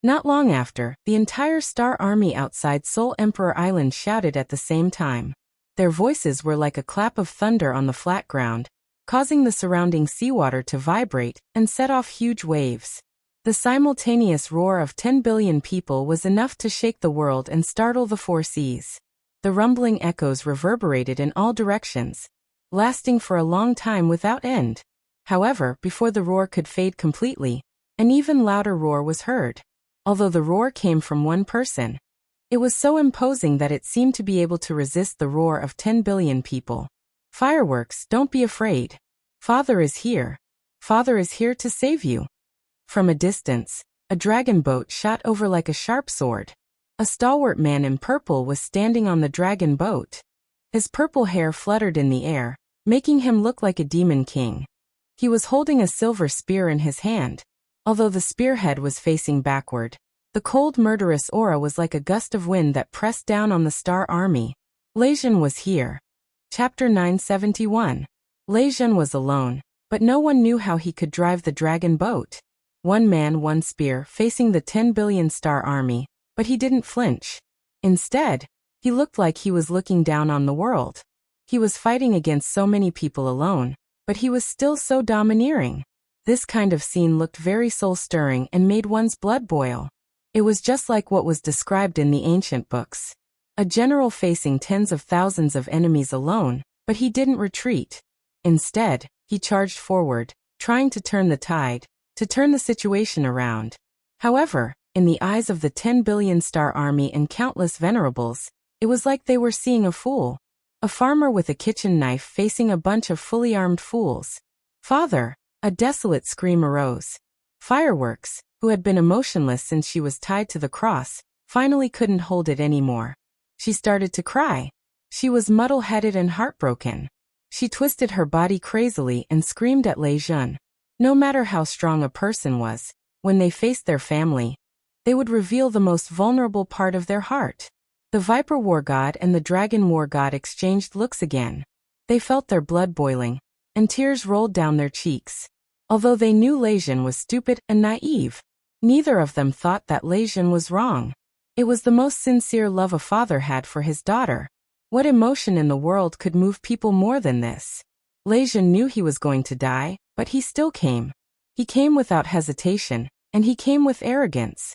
Not long after, the entire Star Army outside Soul Emperor Island shouted at the same time. Their voices were like a clap of thunder on the flat ground, causing the surrounding seawater to vibrate and set off huge waves. The simultaneous roar of 10 billion people was enough to shake the world and startle the 4 seas. The rumbling echoes reverberated in all directions, lasting for a long time without end. However, before the roar could fade completely, an even louder roar was heard. Although the roar came from one person, it was so imposing that it seemed to be able to resist the roar of 10 billion people. Fireworks, don't be afraid. Father is here. Father is here to save you. From a distance, a dragon boat shot over like a sharp sword. A stalwart man in purple was standing on the dragon boat. His purple hair fluttered in the air, making him look like a demon king. He was holding a silver spear in his hand. Although the spearhead was facing backward, the cold murderous aura was like a gust of wind that pressed down on the Star Army. Lei Zhen was here. Chapter 971. Lei Zhen was alone, but no one knew how he could drive the dragon boat. One man, one spear, facing the 10 billion Star Army, but he didn't flinch. Instead, he looked like he was looking down on the world. He was fighting against so many people alone, but he was still so domineering. This kind of scene looked very soul-stirring and made one's blood boil. It was just like what was described in the ancient books. A general facing tens of thousands of enemies alone, but he didn't retreat. Instead, he charged forward, trying to turn the tide, to turn the situation around. However, in the eyes of the 10 billion Star Army and countless venerables, it was like they were seeing a fool. A farmer with a kitchen knife facing a bunch of fully armed fools. Father! A desolate scream arose. Fireworks, who had been emotionless since she was tied to the cross, finally couldn't hold it anymore. She started to cry. She was muddle-headed and heartbroken. She twisted her body crazily and screamed at Lei Zhen. No matter how strong a person was, when they faced their family, they would reveal the most vulnerable part of their heart. The Viper War God and the Dragon War God exchanged looks again. They felt their blood boiling, and tears rolled down their cheeks. Although they knew Lei Zhen was stupid and naive, neither of them thought that Lei Zhen was wrong. It was the most sincere love a father had for his daughter. What emotion in the world could move people more than this? Lei Zhen knew he was going to die, but he still came. He came without hesitation, and he came with arrogance.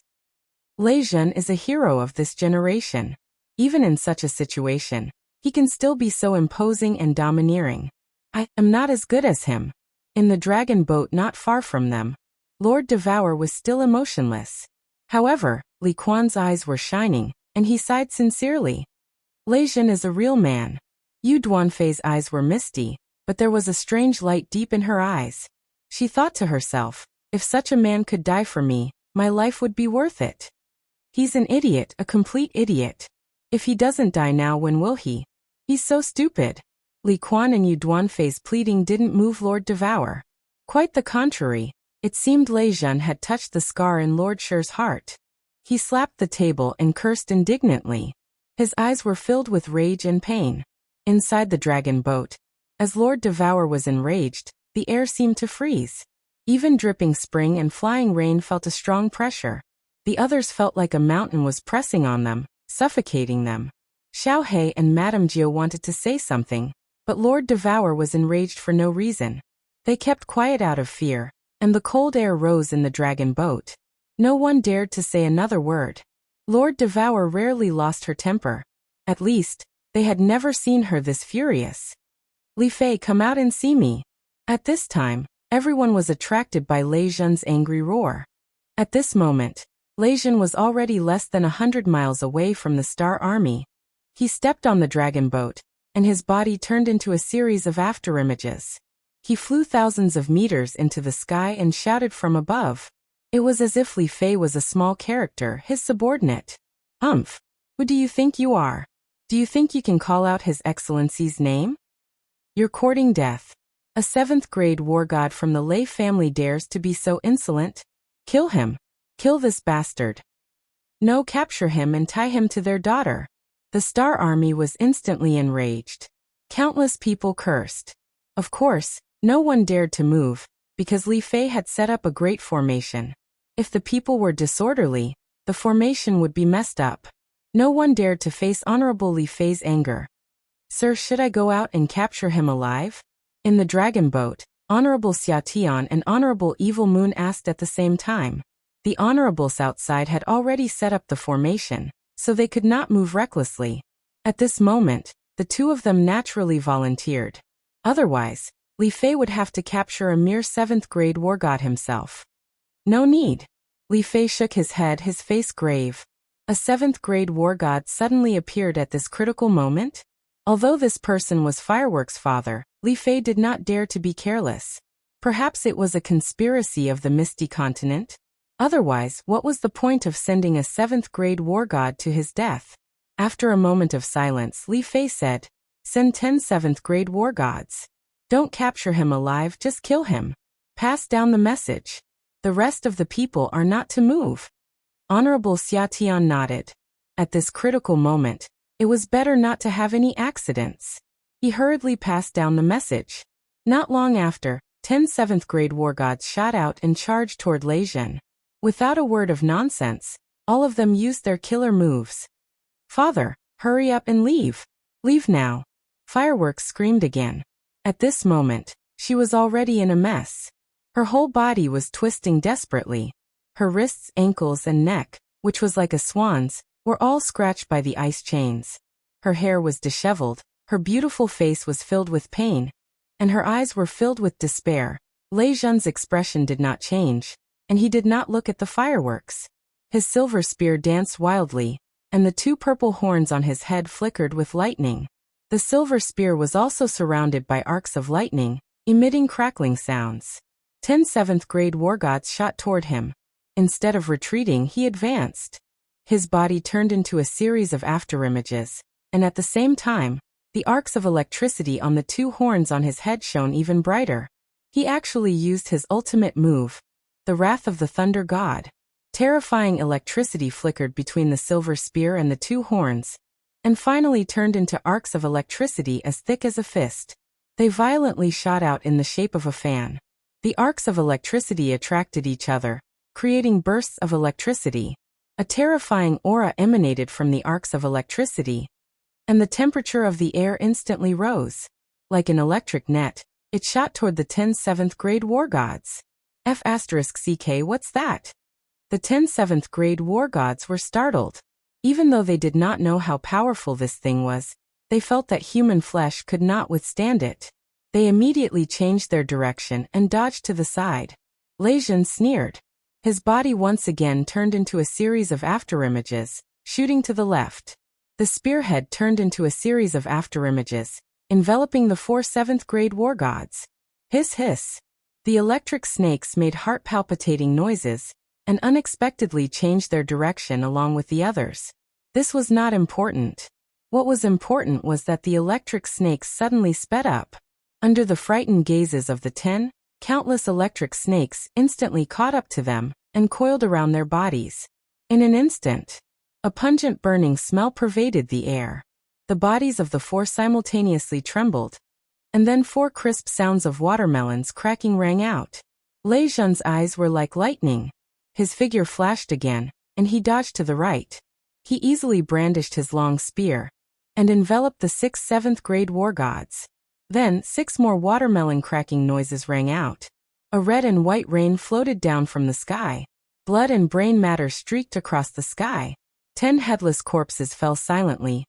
Lei Zhen is a hero of this generation. Even in such a situation, he can still be so imposing and domineering. I am not as good as him. In the dragon boat not far from them, Lord Devour was still emotionless. However, Li Quan's eyes were shining, and he sighed sincerely. Lei Zhen is a real man. Yu Duanfei's eyes were misty, but there was a strange light deep in her eyes. She thought to herself, if such a man could die for me, my life would be worth it. He's an idiot, a complete idiot. If he doesn't die now, when will he? He's so stupid. Li Quan and Yu Duanfei's pleading didn't move Lord Devour. Quite the contrary, it seemed Lei Zhen had touched the scar in Lord Shi's heart. He slapped the table and cursed indignantly. His eyes were filled with rage and pain. Inside the dragon boat, as Lord Devour was enraged, the air seemed to freeze. Even dripping spring and flying rain felt a strong pressure. The others felt like a mountain was pressing on them, suffocating them. Xiaohe and Madame Jia wanted to say something, but Lord Devour was enraged for no reason. They kept quiet out of fear, and the cold air rose in the dragon boat. No one dared to say another word. Lord Devour rarely lost her temper. At least, they had never seen her this furious. Li Fei, come out and see me. At this time, Everyone was attracted by Lei Zhen's angry roar. At this moment, Lei Zhen was already less than 100 miles away from the Star Army. He stepped on the dragon boat, and his body turned into a series of afterimages. He flew thousands of meters into the sky and shouted from above. It was as if Li Fei was a small character, his subordinate. Humph! Who do you think you are? Do you think you can call out His Excellency's name? You're courting death. A 7th grade war god from the Lei family dares to be so insolent? Kill him. Kill this bastard. No, capture him and tie him to their daughter. The Star Army was instantly enraged. Countless people cursed. Of course, no one dared to move, because Li Fei had set up a great formation. If the people were disorderly, the formation would be messed up. No one dared to face Honorable Li Fei's anger. Sir, should I go out and capture him alive? In the dragon boat, Honorable Xia Tian and Honorable Evil Moon asked at the same time. The Honorables outside had already set up the formation, so they could not move recklessly. At this moment, the two of them naturally volunteered. Otherwise, Li Fei would have to capture a mere 7th grade war god himself. No need. Li Fei shook his head, his face grave. A 7th grade war god suddenly appeared at this critical moment? Although this person was Fireworks' father, Li Fei did not dare to be careless. Perhaps it was a conspiracy of the Misty Continent? Otherwise, what was the point of sending a 7th grade war god to his death? After a moment of silence, Li Fei said, "Send 10 7th grade war gods. Don't capture him alive, just kill him. Pass down the message. The rest of the people are not to move." Honorable Xia Tian nodded. At this critical moment, it was better not to have any accidents. He hurriedly passed down the message. Not long after, 10 7th grade war gods shot out and charged toward Lei Zhen. Without a word of nonsense, all of them used their killer moves. "Father, hurry up and leave. Leave now." Fireworks screamed again. At this moment, she was already in a mess. Her whole body was twisting desperately. Her wrists, ankles, and neck, which was like a swan's, were all scratched by the ice chains. Her hair was disheveled, her beautiful face was filled with pain, and her eyes were filled with despair. Lei Zhen's expression did not change, and he did not look at the fireworks. His silver spear danced wildly, and the 2 purple horns on his head flickered with lightning. The silver spear was also surrounded by arcs of lightning, emitting crackling sounds. 10 7th grade war gods shot toward him. Instead of retreating, he advanced. His body turned into a series of afterimages, and at the same time, the arcs of electricity on the 2 horns on his head shone even brighter. He actually used his ultimate move, the Wrath of the Thunder God. Terrifying electricity flickered between the silver spear and the 2 horns, and finally turned into arcs of electricity as thick as a fist. They violently shot out in the shape of a fan. The arcs of electricity attracted each other, creating bursts of electricity. A terrifying aura emanated from the arcs of electricity, and the temperature of the air instantly rose. Like an electric net, it shot toward the 10 7th grade war gods. F***CK, what's that? The 10 7th grade war gods were startled. Even though they did not know how powerful this thing was, they felt that human flesh could not withstand it. They immediately changed their direction and dodged to the side. Lei Zhen sneered. His body once again turned into a series of afterimages, shooting to the left. The spearhead turned into a series of afterimages, enveloping the 4 7th grade war gods. Hiss hiss. The electric snakes made heart-palpitating noises, and unexpectedly changed their direction along with the others. This was not important. What was important was that the electric snakes suddenly sped up. Under the frightened gazes of the 10, countless electric snakes instantly caught up to them and coiled around their bodies. In an instant, a pungent burning smell pervaded the air. The bodies of the 4 simultaneously trembled, and then 4 crisp sounds of watermelons cracking rang out. Lei Zhen's eyes were like lightning. His figure flashed again, and he dodged to the right. He easily brandished his long spear, and enveloped the 6 7th grade war gods. Then 6 more watermelon cracking noises rang out. A red and white rain floated down from the sky. Blood and brain matter streaked across the sky. 10 headless corpses fell silently,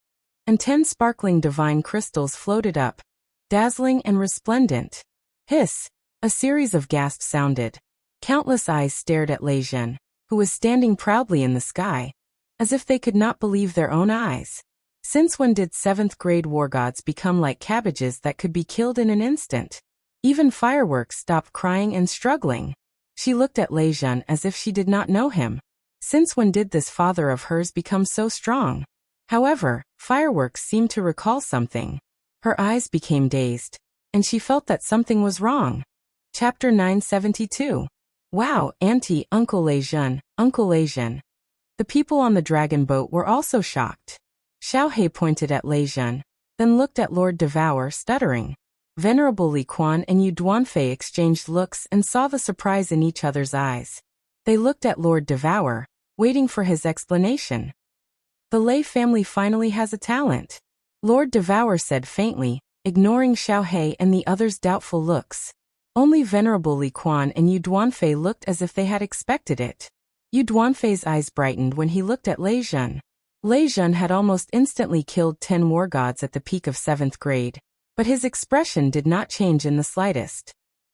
and 10 sparkling divine crystals floated up, dazzling and resplendent. Hiss! A series of gasps sounded. Countless eyes stared at Lei Zhen, who was standing proudly in the sky, as if they could not believe their own eyes. Since when did 7th grade war gods become like cabbages that could be killed in an instant? Even fireworks stopped crying and struggling. She looked at Lei Zhen as if she did not know him. Since when did this father of hers become so strong? However, fireworks seemed to recall something. Her eyes became dazed, and she felt that something was wrong. Chapter 972. Wow, Auntie, Uncle Lei Zhen, Uncle Lei Zhen. The people on the dragon boat were also shocked. Xiao He pointed at Lei Zhen, then looked at Lord Devour, stuttering. Venerable Li Quan and Yu Duanfei exchanged looks and saw the surprise in each other's eyes. They looked at Lord Devour, waiting for his explanation. The Lei family finally has a talent, Lord Devour said faintly, ignoring Xiao He and the others' doubtful looks. Only Venerable Li Quan and Yu Duanfei looked as if they had expected it. Yu Duanfei's eyes brightened when he looked at Lei Zhen. Lei Zhen had almost instantly killed 10 war gods at the peak of 7th grade, but his expression did not change in the slightest.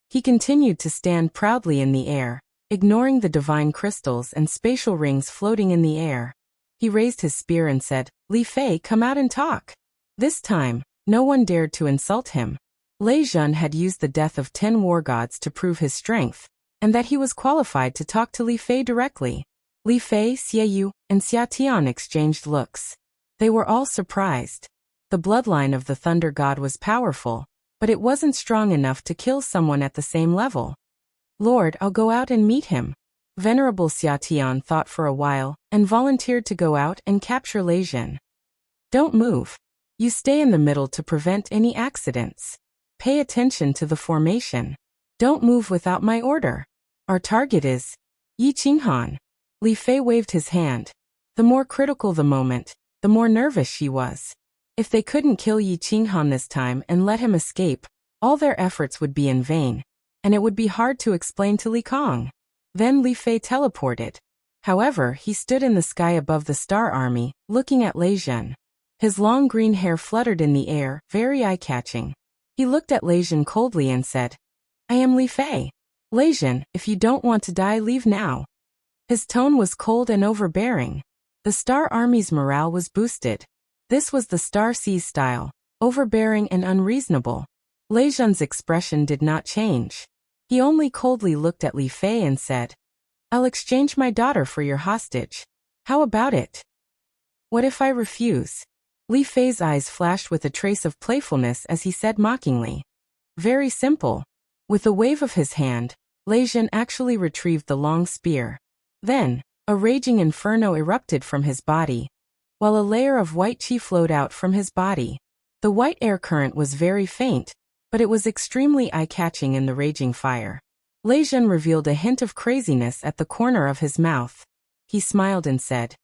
He continued to stand proudly in the air, ignoring the divine crystals and spatial rings floating in the air. He raised his spear and said, "Li Fei, come out and talk." This time, no one dared to insult him. Lei Zhen had used the death of 10 war gods to prove his strength, and that he was qualified to talk to Li Fei directly. Li Fei, Xie Yu, and Xia Tian exchanged looks. They were all surprised. The bloodline of the Thunder God was powerful, but it wasn't strong enough to kill someone at the same level. Lord, I'll go out and meet him. Venerable Xia Tian thought for a while, and volunteered to go out and capture Lei Zhen. Don't move. You stay in the middle to prevent any accidents. Pay attention to the formation. Don't move without my order. Our target is Yi Qinghan. Li Fei waved his hand. The more critical the moment, the more nervous she was. If they couldn't kill Yi Qinghan this time and let him escape, all their efforts would be in vain, and it would be hard to explain to Li Kong. Then Li Fei teleported. However, he stood in the sky above the Star Army, looking at Lei Zhen. His long green hair fluttered in the air, very eye-catching. He looked at Lei Zhen coldly and said, "I am Li Fei. Lei Zhen, if you don't want to die, leave now." His tone was cold and overbearing. The Star Army's morale was boosted. This was the Star Sea's style, overbearing and unreasonable. Lei Zhen's expression did not change. He only coldly looked at Li Fei and said, "I'll exchange my daughter for your hostage. How about it?" "What if I refuse?" Li Fei's eyes flashed with a trace of playfulness as he said mockingly. "Very simple." With a wave of his hand, Lei Zhen actually retrieved the long spear. Then, a raging inferno erupted from his body, while a layer of white qi flowed out from his body. The white air current was very faint, but it was extremely eye-catching in the raging fire. Lei Zhen revealed a hint of craziness at the corner of his mouth. He smiled and said,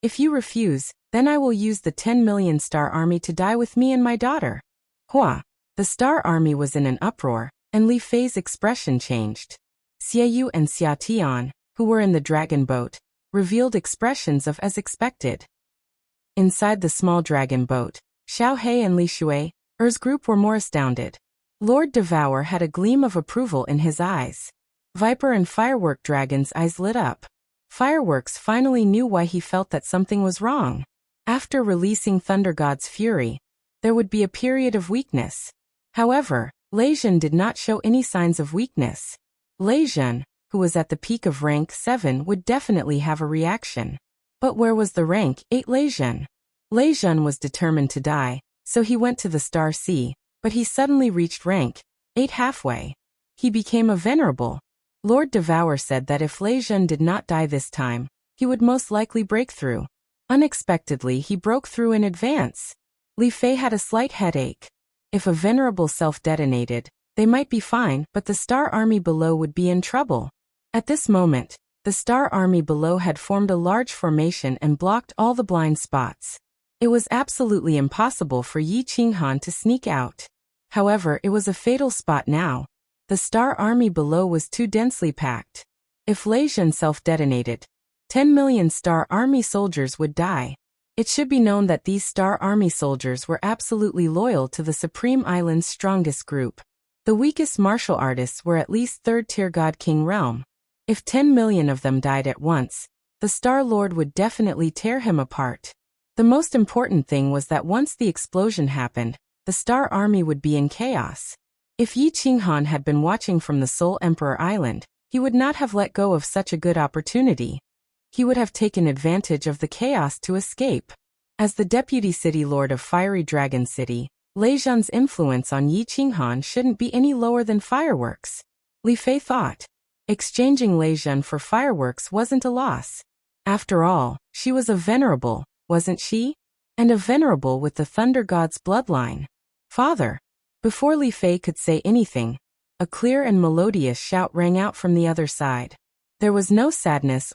"If you refuse, then I will use the 10 million Star Army to die with me and my daughter." Hua! The Star Army was in an uproar, and Li Fei's expression changed. Xie Yu and Xia Tian, who were in the dragon boat, revealed expressions of as expected. Inside the small dragon boat, Xiao He and Li Shui, Er's group were more astounded. Lord Devour had a gleam of approval in his eyes. Viper and Firework Dragon's eyes lit up. Fireworks finally knew why he felt that something was wrong. After releasing Thunder God's fury, there would be a period of weakness. However, Lei Zhen did not show any signs of weakness. Lei Zhen, who was at the peak of rank 7, would definitely have a reaction. But where was the rank 8 Lei Zhen? Lei Zhen was determined to die, so he went to the Star Sea, but he suddenly reached rank 8 halfway. He became a venerable. Lord Devour said that if Lei Zhen did not die this time, he would most likely break through. Unexpectedly, he broke through in advance. Li Fei had a slight headache. If a venerable self-detonated, they might be fine, but the Star Army below would be in trouble. At this moment, the Star Army below had formed a large formation and blocked all the blind spots. It was absolutely impossible for Yi Qinghan to sneak out. However, it was a fatal spot now. The Star Army below was too densely packed. If Lei Zhen self-detonated, 10 million Star Army soldiers would die. It should be known that these Star Army soldiers were absolutely loyal to the Supreme Island's strongest group. The weakest martial artists were at least third-tier God King realm. If 10 million of them died at once, the Star Lord would definitely tear him apart. The most important thing was that once the explosion happened, the Star Army would be in chaos. If Yi Qinghan had been watching from the Soul Emperor Island, he would not have let go of such a good opportunity. He would have taken advantage of the chaos to escape. As the Deputy City Lord of Fiery Dragon City, Lei Zhan's influence on Yi Qinghan shouldn't be any lower than fireworks. Li Fei thought. Exchanging Lei Zhan for fireworks wasn't a loss. After all, she was a venerable, wasn't she? And a venerable with the Thunder God's bloodline. Father. Before Li Fei could say anything, a clear and melodious shout rang out from the other side. There was no sadness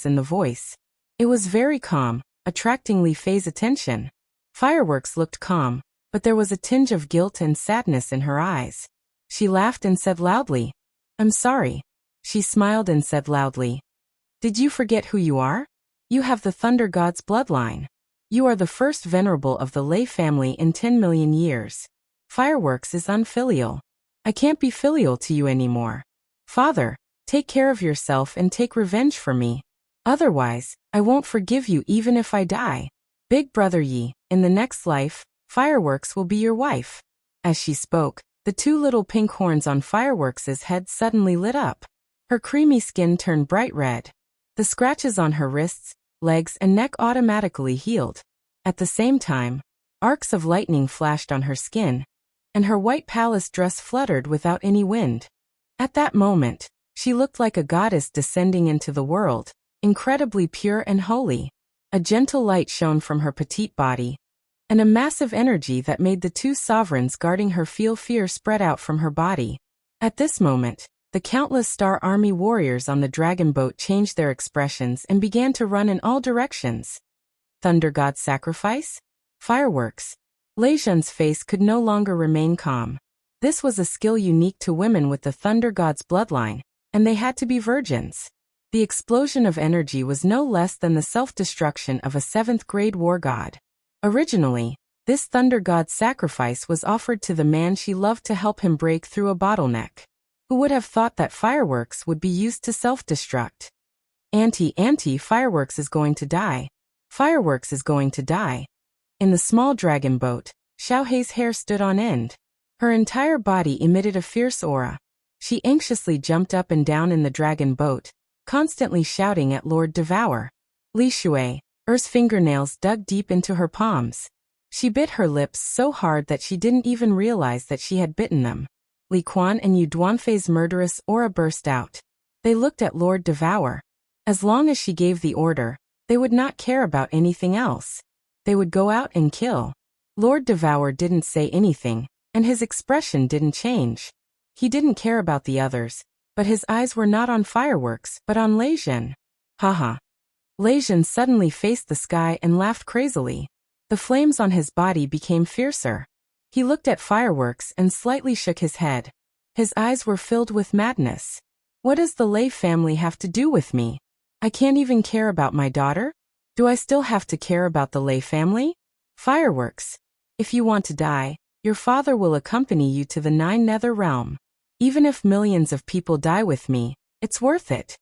in the voice. It was very calm, attracting Li Fei's attention. Fireworks looked calm, but there was a tinge of guilt and sadness in her eyes. She laughed and said loudly, "I'm sorry." She smiled and said loudly, "Did you forget who you are? You have the Thunder God's bloodline. You are the first venerable of the Lei family in 10 million years. Fireworks is unfilial. I can't be filial to you anymore. Father, take care of yourself and take revenge for me. Otherwise, I won't forgive you even if I die. Big brother Yi, in the next life, Fireworks will be your wife." As she spoke, the two little pink horns on Fireworks's head suddenly lit up. Her creamy skin turned bright red. The scratches on her wrists, legs and neck automatically healed. At the same time, arcs of lightning flashed on her skin, and her white palace dress fluttered without any wind. At that moment, she looked like a goddess descending into the world, incredibly pure and holy. A gentle light shone from her petite body, and a massive energy that made the two sovereigns guarding her feel fear spread out from her body. At this moment, the countless Star Army warriors on the dragon boat changed their expressions and began to run in all directions. Thunder God sacrifice? Fireworks. Lei Zhan's face could no longer remain calm. This was a skill unique to women with the Thunder God's bloodline, and they had to be virgins. The explosion of energy was no less than the self-destruction of a 7th-grade war god. Originally, this Thunder God sacrifice was offered to the man she loved to help him break through a bottleneck. Who would have thought that fireworks would be used to self-destruct? Fireworks is going to die. Fireworks is going to die. In the small dragon boat, Xiaohei's hair stood on end. Her entire body emitted a fierce aura. She anxiously jumped up and down in the dragon boat, constantly shouting at Lord Devour. Li Shui, Er's fingernails dug deep into her palms. She bit her lips so hard that she didn't even realize that she had bitten them. Li Quan and Yu Duanfei's murderous aura burst out. They looked at Lord Devour. As long as she gave the order, they would not care about anything else. They would go out and kill. Lord Devour didn't say anything, and his expression didn't change. He didn't care about the others, but his eyes were not on fireworks but on Lei Zhan. Haha. Lei Zhan suddenly faced the sky and laughed crazily. The flames on his body became fiercer. He looked at fireworks and slightly shook his head. His eyes were filled with madness. What does the Lei family have to do with me? I can't even care about my daughter? Do I still have to care about the Lei family? Fireworks. If you want to die, your father will accompany you to the 9 Nether Realm. Even if millions of people die with me, it's worth it.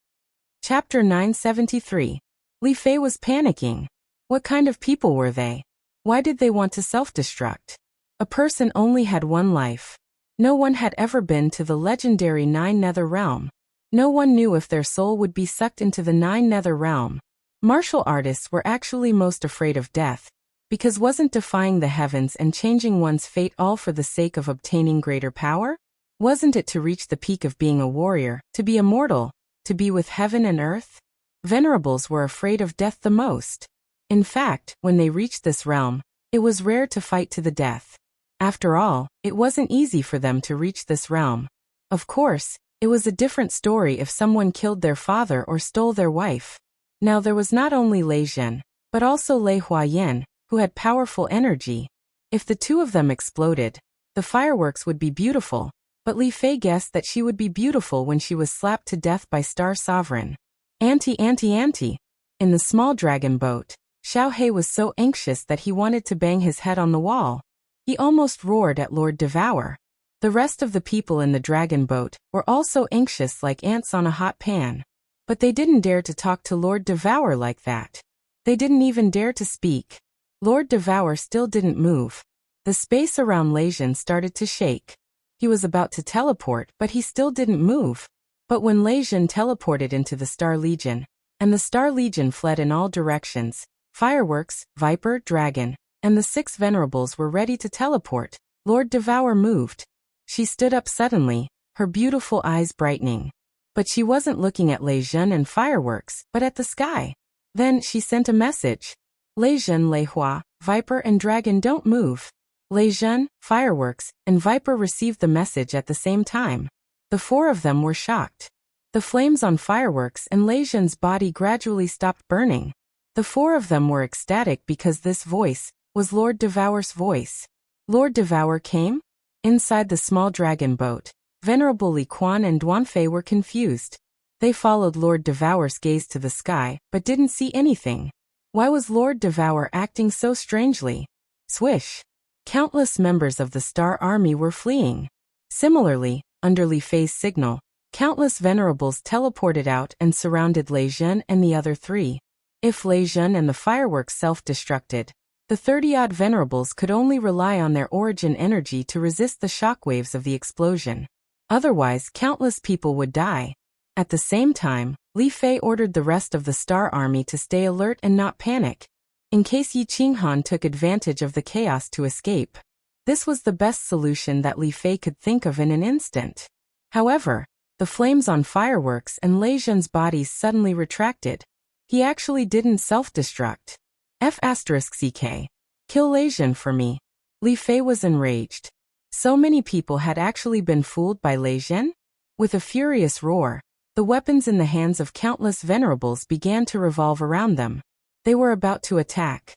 Chapter 973. Li Fei was panicking. What kind of people were they? Why did they want to self-destruct? A person only had one life. No one had ever been to the legendary 9 Nether Realm. No one knew if their soul would be sucked into the 9 Nether Realm. Martial artists were actually most afraid of death, because wasn't defying the heavens and changing one's fate all for the sake of obtaining greater power? Wasn't it to reach the peak of being a warrior, to be immortal, to be with heaven and earth? Venerables were afraid of death the most. In fact, when they reached this realm, it was rare to fight to the death. After all, it wasn't easy for them to reach this realm. Of course, it was a different story if someone killed their father or stole their wife. Now there was not only Lei Zhan, but also Lei Huayan, who had powerful energy. If the two of them exploded, the fireworks would be beautiful, but Li Fei guessed that she would be beautiful when she was slapped to death by Star Sovereign. Auntie. In the small dragon boat, Xiaohei was so anxious that he wanted to bang his head on the wall. He almost roared at Lord Devour. The rest of the people in the dragon boat were also anxious like ants on a hot pan. But they didn't dare to talk to Lord Devour like that. They didn't even dare to speak. Lord Devour still didn't move. The space around Lejeune started to shake. He was about to teleport, but he still didn't move. But when Lejeune teleported into the Star Legion, and the Star Legion fled in all directions, Fireworks, Viper, Dragon, and the 6 Venerables were ready to teleport, Lord Devour moved. She stood up suddenly, her beautiful eyes brightening. But she wasn't looking at Lejeune and Fireworks, but at the sky. Then she sent a message. Lejeune, Lehua, Viper and Dragon don't move. Lejeune, Fireworks, and Viper received the message at the same time. The 4 of them were shocked. The flames on Fireworks and Lejeune's body gradually stopped burning. The 4 of them were ecstatic because this voice was Lord Devour's voice. Lord Devour came? Inside the small dragon boat, Venerable Li Quan and Duanfei were confused. They followed Lord Devour's gaze to the sky, but didn't see anything. Why was Lord Devour acting so strangely? Swish! Countless members of the Star Army were fleeing. Similarly, under Li Fei's signal, countless Venerables teleported out and surrounded Lejeune and the other 3. If Lejeune and the Fireworks self-destructed, the 30-odd Venerables could only rely on their origin energy to resist the shockwaves of the explosion. Otherwise, countless people would die. At the same time, Li Fei ordered the rest of the Star Army to stay alert and not panic, in case Yi Qinghan took advantage of the chaos to escape. This was the best solution that Li Fei could think of in an instant. However, the flames on Fireworks and Lejeune's bodies suddenly retracted. He actually didn't self-destruct. F*CK. Kill Lejeune for me. Li Fei was enraged. So many people had actually been fooled by Lejeune? With a furious roar, the weapons in the hands of countless Venerables began to revolve around them. They were about to attack.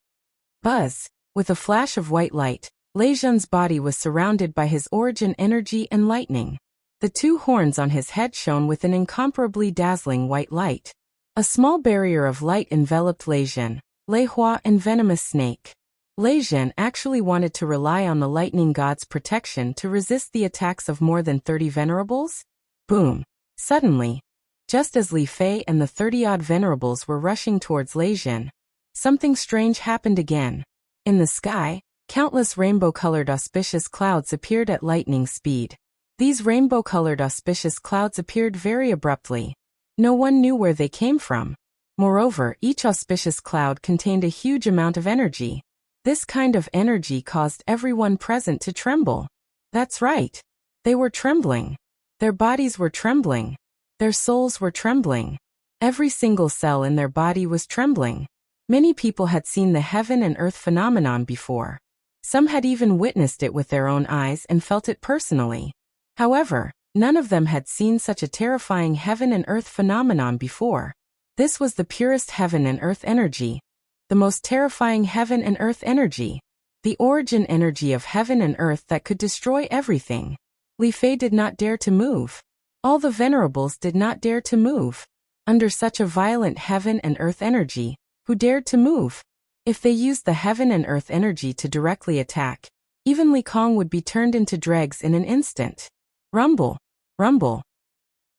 Buzz! With a flash of white light, Lejeune's body was surrounded by his origin energy and lightning. The 2 horns on his head shone with an incomparably dazzling white light. A small barrier of light enveloped Lejeune, Lehua and Venomous Snake. Lejeune actually wanted to rely on the lightning god's protection to resist the attacks of more than 30 Venerables. Boom! Suddenly, just as Li Fei and the 30-odd Venerables were rushing towards Lejeune, something strange happened again. In the sky, countless rainbow-colored auspicious clouds appeared at lightning speed. These rainbow-colored auspicious clouds appeared very abruptly. No one knew where they came from. Moreover, each auspicious cloud contained a huge amount of energy. This kind of energy caused everyone present to tremble. That's right. They were trembling. Their bodies were trembling. Their souls were trembling. Every single cell in their body was trembling. Many people had seen the heaven and earth phenomenon before. Some had even witnessed it with their own eyes and felt it personally. However, none of them had seen such a terrifying heaven and earth phenomenon before. This was the purest heaven and earth energy. The most terrifying heaven and earth energy. The origin energy of heaven and earth that could destroy everything. Li Fei did not dare to move. All the Venerables did not dare to move. Under such a violent heaven and earth energy, who dared to move? If they used the heaven and earth energy to directly attack, even Li Kong would be turned into dregs in an instant. Rumble! Rumble!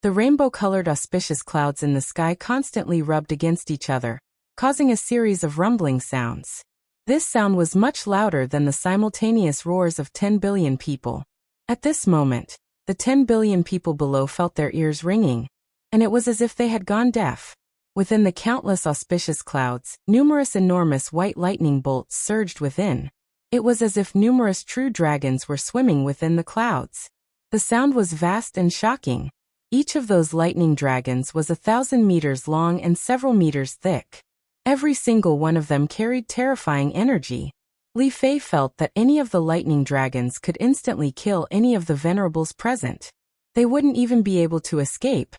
The rainbow-colored auspicious clouds in the sky constantly rubbed against each other, causing a series of rumbling sounds. This sound was much louder than the simultaneous roars of 10 billion people. At this moment, the 10 billion people below felt their ears ringing, and it was as if they had gone deaf. Within the countless auspicious clouds, numerous enormous white lightning bolts surged within. It was as if numerous true dragons were swimming within the clouds. The sound was vast and shocking. Each of those lightning dragons was 1,000 meters long and several meters thick. Every single one of them carried terrifying energy. Li Fei felt that any of the lightning dragons could instantly kill any of the Venerables present. They wouldn't even be able to escape.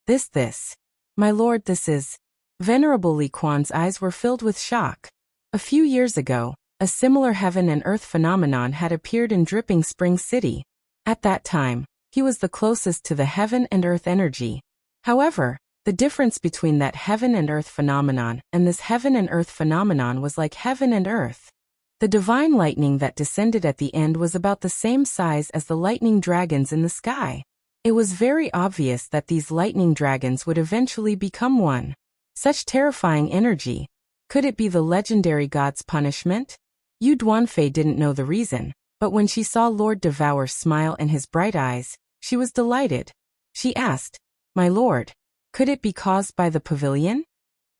This. My lord, this is... Venerable Li Quan's eyes were filled with shock. A few years ago, a similar heaven and earth phenomenon had appeared in Dripping Spring City. At that time, he was the closest to the heaven and earth energy. However, the difference between that heaven and earth phenomenon and this heaven and earth phenomenon was like heaven and earth. The divine lightning that descended at the end was about the same size as the lightning dragons in the sky. It was very obvious that these lightning dragons would eventually become one. Such terrifying energy. Could it be the legendary god's punishment? Yu Duanfei didn't know the reason, but when she saw Lord Devour's smile and his bright eyes, she was delighted. She asked, "My lord, could it be caused by the pavilion?"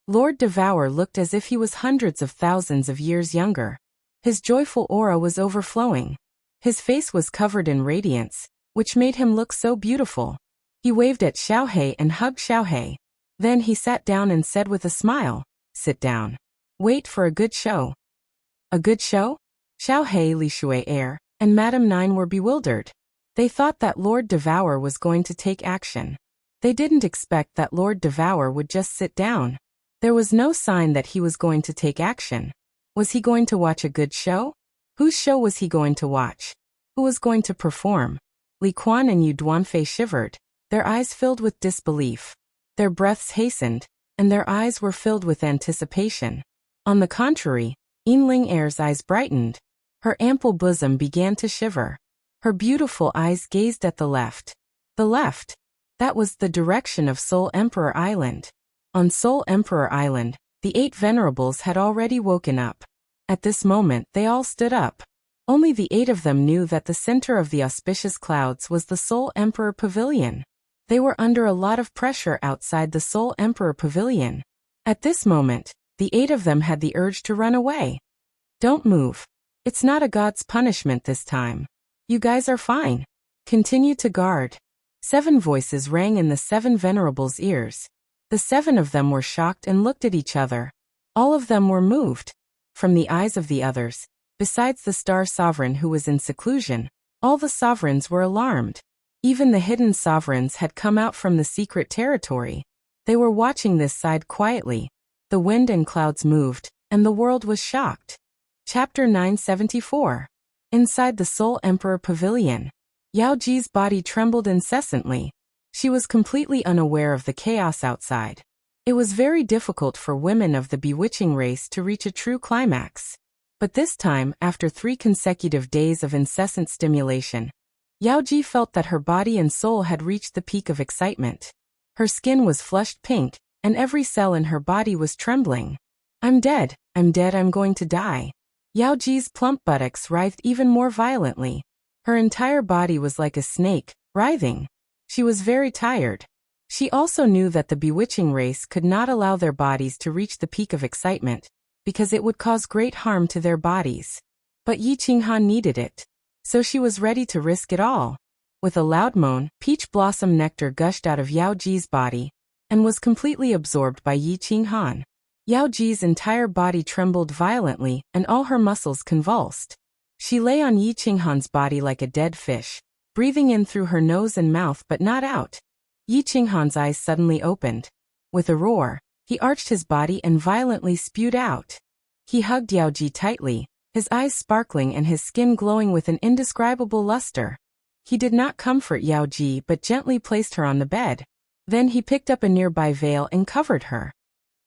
Lord Devour looked as if he was hundreds of thousands of years younger. His joyful aura was overflowing. His face was covered in radiance, which made him look so beautiful. He waved at Xiaohei and hugged Xiaohei. Then he sat down and said with a smile, "Sit down. Wait for a good show." A good show? Xiaohei, Li Shuai and Madame Nine were bewildered. They thought that Lord Devour was going to take action. They didn't expect that Lord Devour would just sit down. There was no sign that he was going to take action. Was he going to watch a good show? Whose show was he going to watch? Who was going to perform? Li Quan and Yu Duanfei shivered, their eyes filled with disbelief. Their breaths hastened, and their eyes were filled with anticipation. On the contrary, Yinling Air's eyes brightened. Her ample bosom began to shiver. Her beautiful eyes gazed at the left. The left? That was the direction of Soul Emperor Island. On Soul Emperor Island, the 8 venerables had already woken up. At this moment they all stood up. Only the 8 of them knew that the center of the auspicious clouds was the Soul Emperor Pavilion. They were under a lot of pressure outside the Soul Emperor Pavilion. At this moment, the 8 of them had the urge to run away. "Don't move. It's not a god's punishment this time. You guys are fine. Continue to guard." 7 voices rang in the 7 venerables' ears. The 7 of them were shocked and looked at each other. All of them were moved. From the eyes of the others, besides the Star Sovereign who was in seclusion, all the sovereigns were alarmed. Even the hidden sovereigns had come out from the secret territory. They were watching this side quietly. The wind and clouds moved, and the world was shocked. Chapter 974. Inside the Soul Emperor Pavilion, Yao Ji's body trembled incessantly. She was completely unaware of the chaos outside. It was very difficult for women of the bewitching race to reach a true climax. But this time, after 3 consecutive days of incessant stimulation, Yao Ji felt that her body and soul had reached the peak of excitement. Her skin was flushed pink, and every cell in her body was trembling. I'm dead, I'm going to die." Yao Ji's plump buttocks writhed even more violently. Her entire body was like a snake, writhing. She was very tired. She also knew that the bewitching race could not allow their bodies to reach the peak of excitement, because it would cause great harm to their bodies. But Yi Qinghan needed it. So she was ready to risk it all. With a loud moan, peach blossom nectar gushed out of Yao Ji's body, and was completely absorbed by Yi Qinghan. Yao Ji's entire body trembled violently, and all her muscles convulsed. She lay on Yi Qinghan's body like a dead fish, breathing in through her nose and mouth but not out. Yi Qinghan's eyes suddenly opened. With a roar, he arched his body and violently spewed out. He hugged Yao Ji tightly, his eyes sparkling and his skin glowing with an indescribable luster. He did not comfort Yao Ji but gently placed her on the bed. Then he picked up a nearby veil and covered her.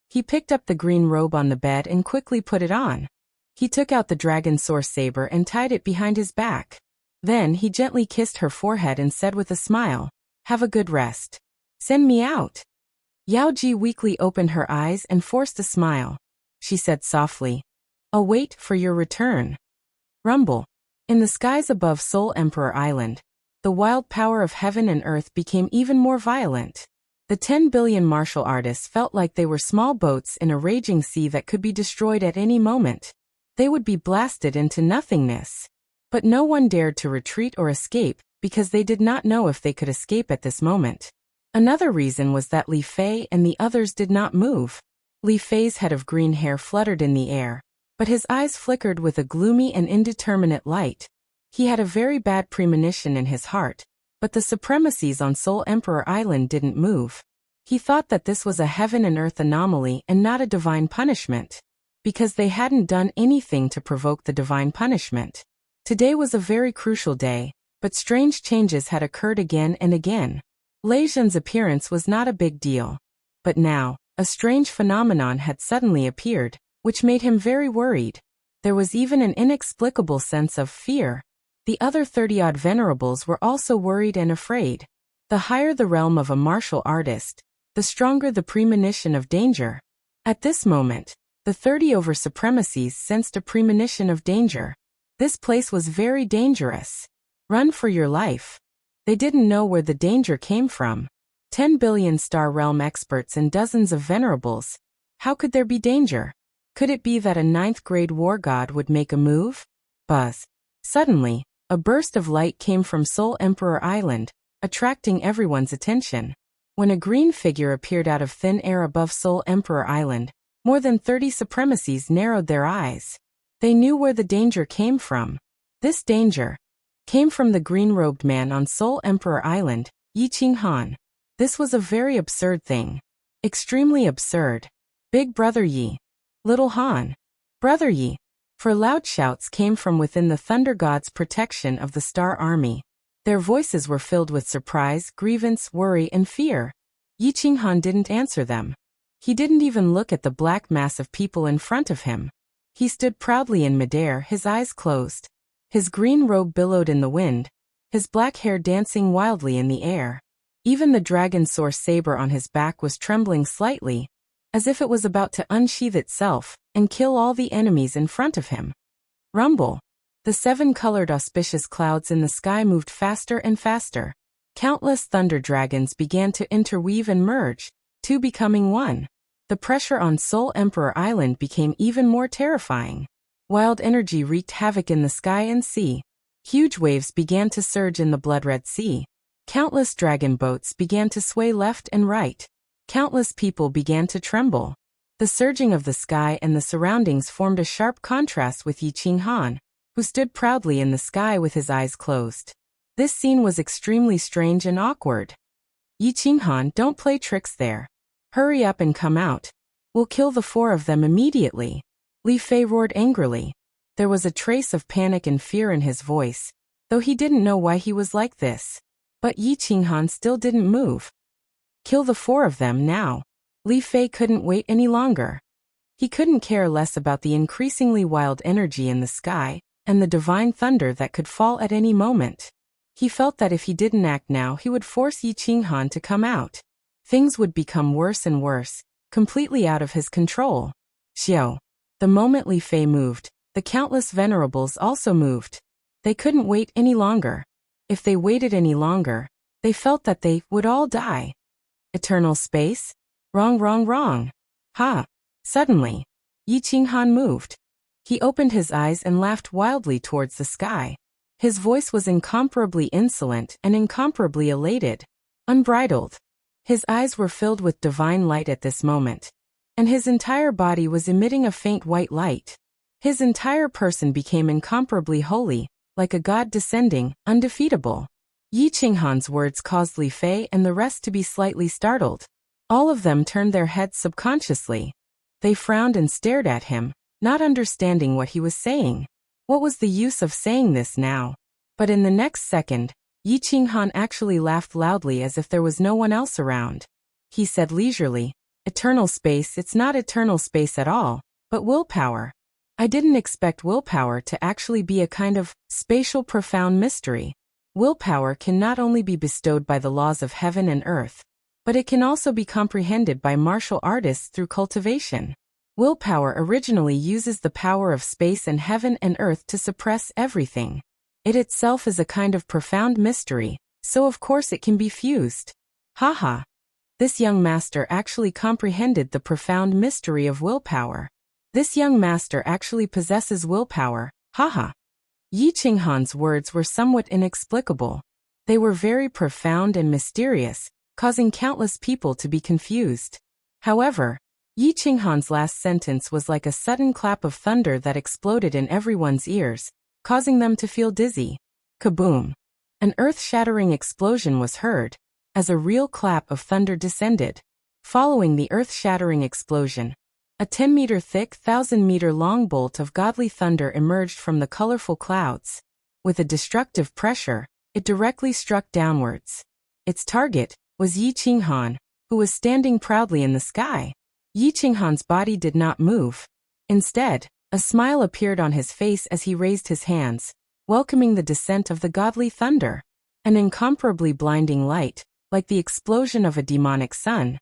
He picked up the green robe on the bed and quickly put it on. He took out the dragon source saber and tied it behind his back. Then he gently kissed her forehead and said with a smile, "Have a good rest. Send me out." Yao Ji weakly opened her eyes and forced a smile. She said softly, "I'll wait for your return." Rumble. In the skies above Soul Emperor Island, the wild power of heaven and earth became even more violent. The 10 billion martial artists felt like they were small boats in a raging sea that could be destroyed at any moment. They would be blasted into nothingness. But no one dared to retreat or escape, because they did not know if they could escape at this moment. Another reason was that Li Fei and the others did not move. Li Fei's head of green hair fluttered in the air, but his eyes flickered with a gloomy and indeterminate light. He had a very bad premonition in his heart, but the supremacies on Soul Emperor Island didn't move. He thought that this was a heaven and earth anomaly and not a divine punishment, because they hadn't done anything to provoke the divine punishment. Today was a very crucial day, but strange changes had occurred again and again. Lei Zhen's appearance was not a big deal. But now, a strange phenomenon had suddenly appeared, which made him very worried. There was even an inexplicable sense of fear. The other 30-odd venerables were also worried and afraid. The higher the realm of a martial artist, the stronger the premonition of danger. At this moment, the 30 over supremacies sensed a premonition of danger. This place was very dangerous. Run for your life. They didn't know where the danger came from. 10 billion star realm experts and dozens of venerables. How could there be danger? Could it be that a 9th grade war god would make a move? Buzz. Suddenly, a burst of light came from Soul Emperor Island, attracting everyone's attention. When a green figure appeared out of thin air above Soul Emperor Island, more than 30 supremacies narrowed their eyes. They knew where the danger came from. This danger came from the green-robed man on Soul Emperor Island, Yi Qinghan. This was a very absurd thing. Extremely absurd. Big Brother Yi. Little Han. Brother Yi. For loud shouts came from within the Thunder God's protection of the Star Army. Their voices were filled with surprise, grievance, worry, and fear. Yi Qinghan didn't answer them. He didn't even look at the black mass of people in front of him. He stood proudly in midair, his eyes closed. His green robe billowed in the wind, his black hair dancing wildly in the air. Even the dragon source saber on his back was trembling slightly, as if it was about to unsheath itself and kill all the enemies in front of him. Rumble. The 7-colored auspicious clouds in the sky moved faster and faster. Countless thunder dragons began to interweave and merge, two becoming one. The pressure on Soul Emperor Island became even more terrifying. Wild energy wreaked havoc in the sky and sea. Huge waves began to surge in the blood-red sea. Countless dragon boats began to sway left and right. Countless people began to tremble. The surging of the sky and the surroundings formed a sharp contrast with Yi Qinghan, who stood proudly in the sky with his eyes closed. This scene was extremely strange and awkward. Yi Qinghan, don't play tricks there. Hurry up and come out. We'll kill the 4 of them immediately. Li Fei roared angrily. There was a trace of panic and fear in his voice, though he didn't know why he was like this. But Yi Qinghan still didn't move. Kill the 4 of them now. Li Fei couldn't wait any longer. He couldn't care less about the increasingly wild energy in the sky and the divine thunder that could fall at any moment. He felt that if he didn't act now, he would force Yi Qinghan to come out. Things would become worse and worse, completely out of his control. Xiao. The moment Li Fei moved, the countless venerables also moved. They couldn't wait any longer. If they waited any longer, they felt that they would all die. Eternal space? Wrong, wrong, wrong. Ha! Suddenly, Yi Qinghan moved. He opened his eyes and laughed wildly towards the sky. His voice was incomparably insolent and incomparably elated, unbridled. His eyes were filled with divine light at this moment, and his entire body was emitting a faint white light. His entire person became incomparably holy, like a god descending, undefeatable. Yi Qinghan's words caused Li Fei and the rest to be slightly startled. All of them turned their heads subconsciously. They frowned and stared at him, not understanding what he was saying. What was the use of saying this now? But in the next second, Yi Qinghan actually laughed loudly as if there was no one else around. He said leisurely, "Eternal space, it's not eternal space at all, but willpower. I didn't expect willpower to actually be a kind of spatial profound mystery. Willpower can not only be bestowed by the laws of heaven and earth, but it can also be comprehended by martial artists through cultivation. Willpower originally uses the power of space and heaven and earth to suppress everything. It itself is a kind of profound mystery, so of course it can be fused." Haha. This young master actually comprehended the profound mystery of willpower. This young master actually possesses willpower. Haha. Yi Qinghan's words were somewhat inexplicable. They were very profound and mysterious, causing countless people to be confused. However, Yi Qinghan's last sentence was like a sudden clap of thunder that exploded in everyone's ears, causing them to feel dizzy. Kaboom! An earth-shattering explosion was heard, as a real clap of thunder descended. Following the earth-shattering explosion, a 10-meter thick, 1,000-meter-long bolt of godly thunder emerged from the colorful clouds. With a destructive pressure, it directly struck downwards. Its target was Yi Qinghan, who was standing proudly in the sky. Yi Qinghan's body did not move. Instead, A smile appeared on his face as he raised his hands, welcoming the descent of the godly thunder. An incomparably blinding light, like the explosion of a demonic sun,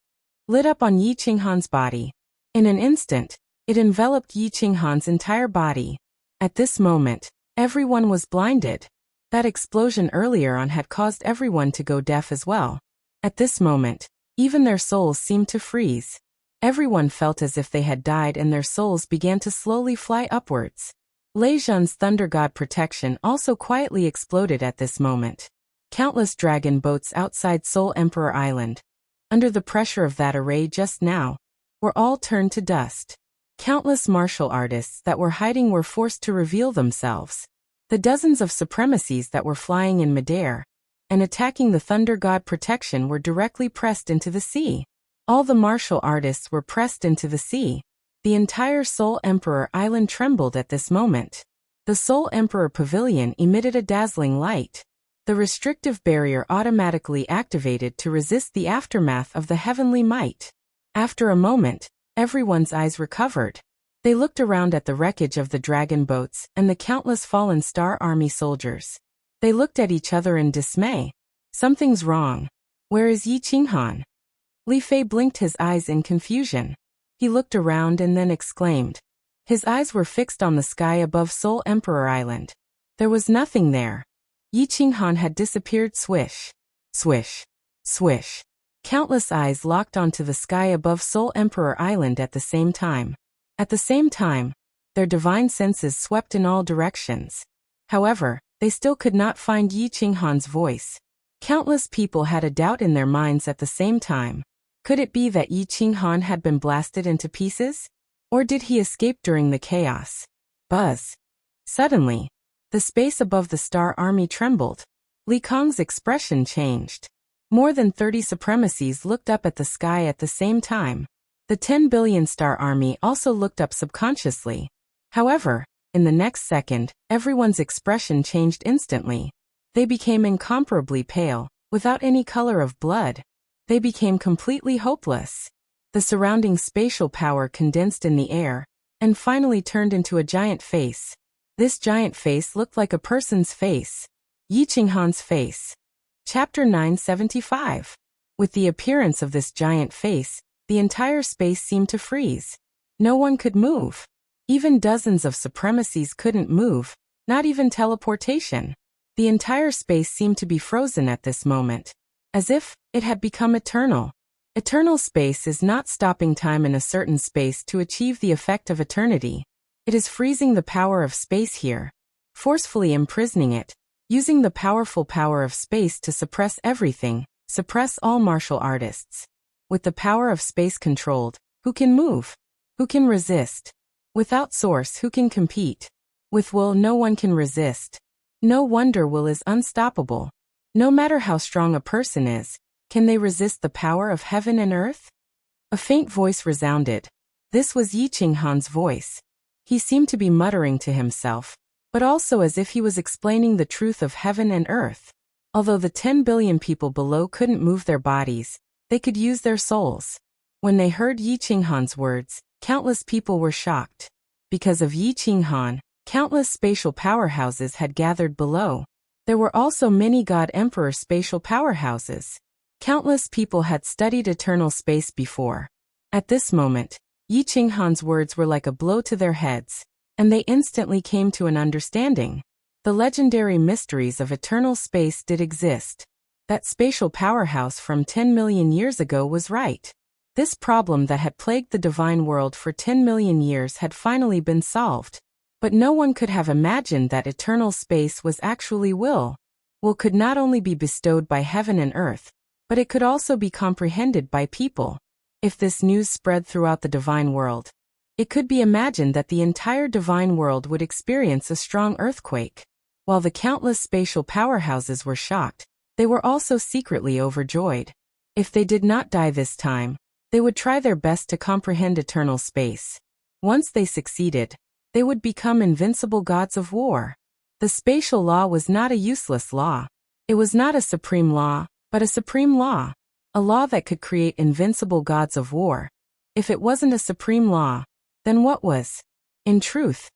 lit up on Yi Qinghan's body. In an instant, it enveloped Yi Qinghan's entire body. At this moment, everyone was blinded. That explosion earlier on had caused everyone to go deaf as well. At this moment, even their souls seemed to freeze. Everyone felt as if they had died and their souls began to slowly fly upwards. Lei Zhen's thunder god protection also quietly exploded at this moment. Countless dragon boats outside Soul Emperor Island, under the pressure of that array just now, were all turned to dust. Countless martial artists that were hiding were forced to reveal themselves. The dozens of supremacies that were flying in midair and attacking the thunder god protection were directly pressed into the sea. All the martial artists were pressed into the sea. The entire Soul Emperor Island trembled at this moment. The Soul Emperor Pavilion emitted a dazzling light. The restrictive barrier automatically activated to resist the aftermath of the heavenly might. After a moment, everyone's eyes recovered. They looked around at the wreckage of the dragon boats and the countless fallen Star Army soldiers. They looked at each other in dismay. Something's wrong. Where is Yi Qinghan? Li Fei blinked his eyes in confusion. He looked around and then exclaimed. His eyes were fixed on the sky above Soul Emperor Island. There was nothing there. Yi Qinghan had disappeared. Swish. Swish. Swish. Countless eyes locked onto the sky above Soul Emperor Island at the same time. At the same time, their divine senses swept in all directions. However, they still could not find Yi Qinghan's voice. Countless people had a doubt in their minds at the same time. Could it be that Yi Qinghan had been blasted into pieces? Or did he escape during the chaos? Buzz. Suddenly, the space above the Star Army trembled. Li Kong's expression changed. More than 30 supremacies looked up at the sky at the same time. The 10 billion Star Army also looked up subconsciously. However, in the next second, everyone's expression changed instantly. They became incomparably pale, without any color of blood. They became completely hopeless. The surrounding spatial power condensed in the air, and finally turned into a giant face. This giant face looked like a person's face. Yi Qinghan's face. Chapter 975. With the appearance of this giant face, the entire space seemed to freeze. No one could move. Even dozens of supremacies couldn't move, not even teleportation. The entire space seemed to be frozen at this moment, as if it had become eternal. Eternal space is not stopping time in a certain space to achieve the effect of eternity. It is freezing the power of space here, forcefully imprisoning it, using the powerful power of space to suppress everything, suppress all martial artists. With the power of space controlled, who can move? Who can resist? Without source, who can compete? With will, no one can resist. No wonder will is unstoppable. No matter how strong a person is, can they resist the power of heaven and earth? A faint voice resounded. This was Yi Qinghan's voice. He seemed to be muttering to himself, but also as if he was explaining the truth of heaven and earth. Although the 10 billion people below couldn't move their bodies, they could use their souls. When they heard Yi Qinghan's words, countless people were shocked. Because of Yi Qinghan, countless spatial powerhouses had gathered below. There were also many God Emperor spatial powerhouses. Countless people had studied eternal space before. At this moment, Yi Qinghan's words were like a blow to their heads, and they instantly came to an understanding. The legendary mysteries of eternal space did exist. That spatial powerhouse from 10 million years ago was right. This problem that had plagued the divine world for 10 million years had finally been solved. But no one could have imagined that eternal space was actually will. Will could not only be bestowed by heaven and earth, but it could also be comprehended by people. If this news spread throughout the divine world, it could be imagined that the entire divine world would experience a strong earthquake. While the countless spatial powerhouses were shocked, they were also secretly overjoyed. If they did not die this time, they would try their best to comprehend eternal space. Once they succeeded, they would become invincible gods of war. The spatial law was not a useless law. It was not a supreme law, but a supreme law. A law that could create invincible gods of war. If it wasn't a supreme law, then what was? In truth,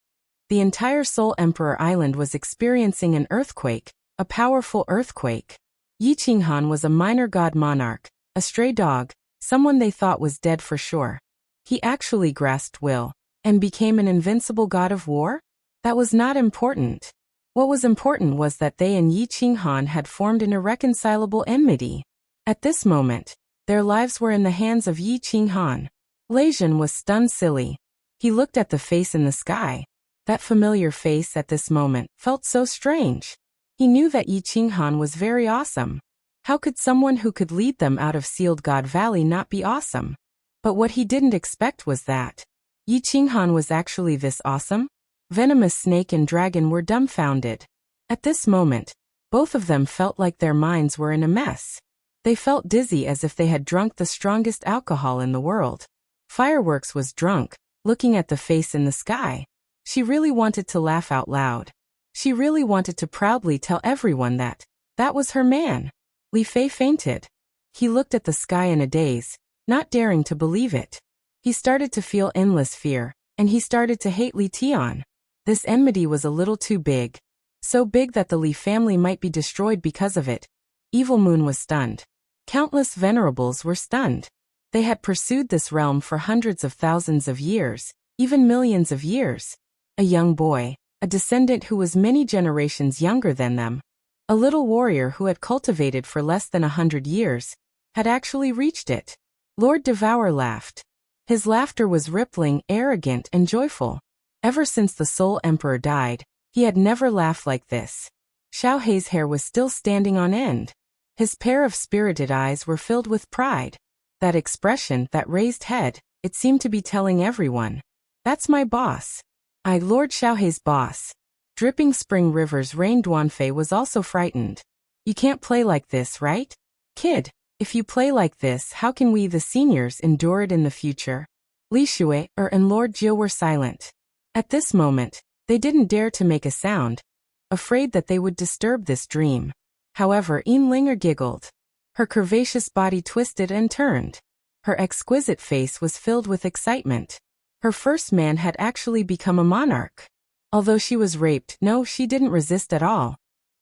the entire Soul Emperor Island was experiencing an earthquake, a powerful earthquake. Yi Qinghan was a minor god monarch, a stray dog, someone they thought was dead for sure. He actually grasped will and became an invincible god of war? That was not important. What was important was that they and Yi Qinghan had formed an irreconcilable enmity. At this moment, their lives were in the hands of Yi Qinghan. Lei Zhen was stunned silly. He looked at the face in the sky. That familiar face at this moment felt so strange. He knew that Yi Qinghan was very awesome. How could someone who could lead them out of Sealed God Valley not be awesome? But what he didn't expect was that Yi Qinghan was actually this awesome. Venomous Snake and Dragon were dumbfounded. At this moment, both of them felt like their minds were in a mess. They felt dizzy as if they had drunk the strongest alcohol in the world. Fireworks was drunk, looking at the face in the sky. She really wanted to laugh out loud. She really wanted to proudly tell everyone that was her man. Li Fei fainted. He looked at the sky in a daze, not daring to believe it. He started to feel endless fear, and he started to hate Li Tian. This enmity was a little too big. So big that the Li family might be destroyed because of it. Evil Moon was stunned. Countless venerables were stunned. They had pursued this realm for hundreds of thousands of years, even millions of years. A young boy, a descendant who was many generations younger than them, a little warrior who had cultivated for less than 100 years, had actually reached it. Lord Devour laughed. His laughter was rippling, arrogant, and joyful. Ever since the Soul Emperor died, he had never laughed like this. Xiao Hei's hair was still standing on end. His pair of spirited eyes were filled with pride. That expression, that raised head, it seemed to be telling everyone, "That's my boss. Lord Xiao Hei's boss." Dripping Spring River's Rain Duanfei was also frightened. "You can't play like this, right? Kid, if you play like this, how can we, the seniors, endure it in the future?" Li Shui and Lord Jiu were silent. At this moment, they didn't dare to make a sound, afraid that they would disturb this dream. However, Linger giggled. Her curvaceous body twisted and turned. Her exquisite face was filled with excitement. Her first man had actually become a monarch. Although she was raped, no, she didn't resist at all.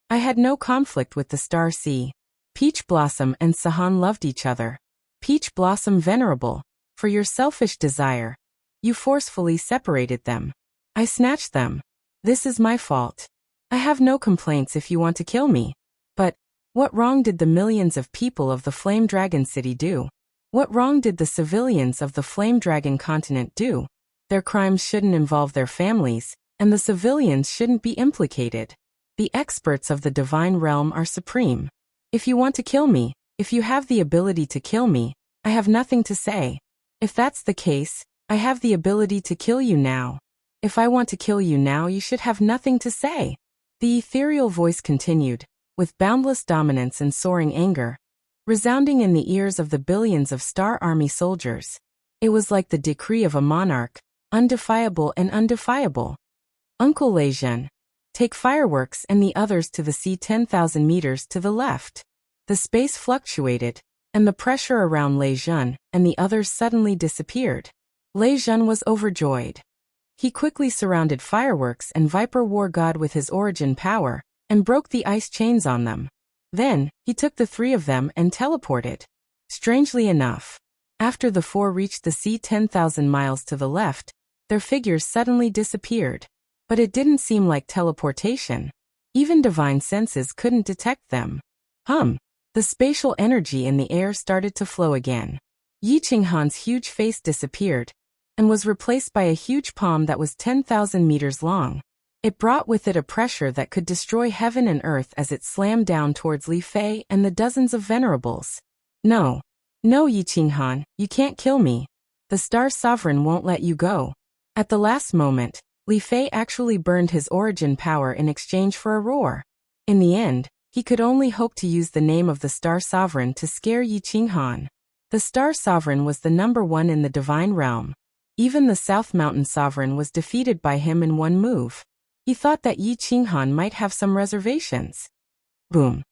"I had no conflict with the Star Sea. Peach Blossom and Sahan loved each other. Peach Blossom venerable, for your selfish desire, you forcefully separated them. I snatched them. This is my fault. I have no complaints if you want to kill me. But what wrong did the millions of people of the Flame Dragon City do? What wrong did the civilians of the Flame Dragon continent do? Their crimes shouldn't involve their families, and the civilians shouldn't be implicated. The experts of the divine realm are supreme. If you want to kill me, if you have the ability to kill me, I have nothing to say. If that's the case, I have the ability to kill you now. If I want to kill you now, you should have nothing to say." The ethereal voice continued, with boundless dominance and soaring anger, resounding in the ears of the billions of Star Army soldiers. It was like the decree of a monarch, undefiable and undefiable. "Uncle Lei Zhen, take fireworks and the others to the sea 10,000 meters to the left." The space fluctuated, and the pressure around Lei Zhen and the others suddenly disappeared. Lei Zhen was overjoyed. He quickly surrounded Fireworks and Viper War God with his origin power, and broke the ice chains on them. Then, he took the three of them and teleported. Strangely enough, after the four reached the sea 10,000 miles to the left, their figures suddenly disappeared. But it didn't seem like teleportation. Even divine senses couldn't detect them. The spatial energy in the air started to flow again. Yi Qinghan's huge face disappeared, and was replaced by a huge palm that was 10,000 meters long. It brought with it a pressure that could destroy heaven and earth as it slammed down towards Li Fei and the dozens of venerables. No, Yi Qinghan, you can't kill me. The Star Sovereign won't let you go." At the last moment, Li Fei actually burned his origin power in exchange for a roar. In the end, he could only hope to use the name of the Star Sovereign to scare Yi Qinghan. The Star Sovereign was the #1 in the divine realm. Even the South Mountain Sovereign was defeated by him in one move. He thought that Yi Qinghan might have some reservations. Boom.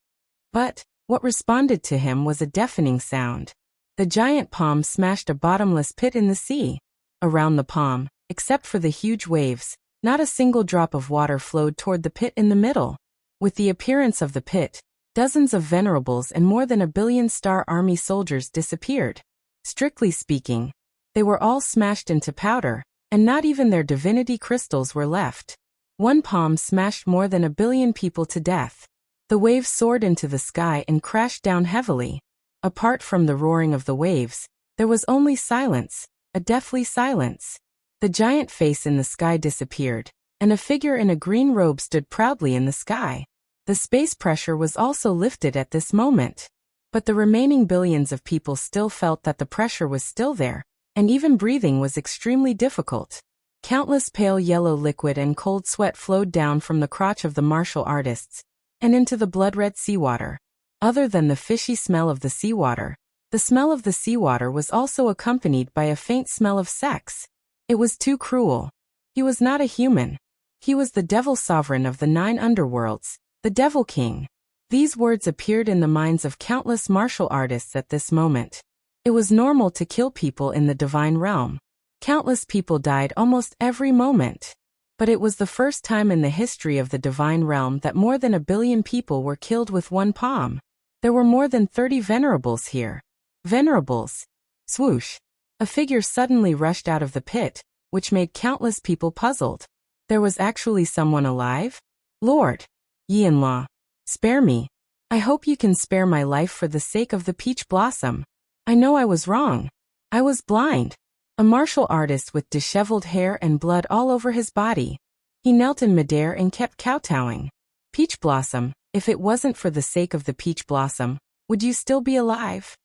But what responded to him was a deafening sound. The giant palm smashed a bottomless pit in the sea. Around the palm, Except for the huge waves, not a single drop of water flowed toward the pit in the middle. With the appearance of the pit, dozens of venerables and more than 1 billion Star Army soldiers disappeared. Strictly speaking, they were all smashed into powder, and not even their divinity crystals were left. One palm smashed more than 1 billion people to death. The waves soared into the sky and crashed down heavily. Apart from the roaring of the waves, there was only silence, a deathly silence. The giant face in the sky disappeared, and a figure in a green robe stood proudly in the sky. The space pressure was also lifted at this moment. But the remaining billions of people still felt that the pressure was still there, and even breathing was extremely difficult. Countless pale yellow liquid and cold sweat flowed down from the crotch of the martial artists, and into the blood-red seawater. Other than the fishy smell of the seawater, the smell of the seawater was also accompanied by a faint smell of sex. It was too cruel. He was not a human. He was the devil sovereign of the 9 underworlds, the Devil King. These words appeared in the minds of countless martial artists at this moment. It was normal to kill people in the divine realm. Countless people died almost every moment. But it was the first time in the history of the divine realm that more than 1 billion people were killed with one palm. There were more than 30 venerables here. Venerables. Swoosh. A figure suddenly rushed out of the pit, which made countless people puzzled. There was actually someone alive? Lord Yi-in-law, spare me. I hope you can spare my life for the sake of the peach blossom. I know I was wrong. I was blind. A martial artist with disheveled hair and blood all over his body. He knelt in midair and kept kowtowing. Peach blossom, if it wasn't for the sake of the peach blossom, would you still be alive?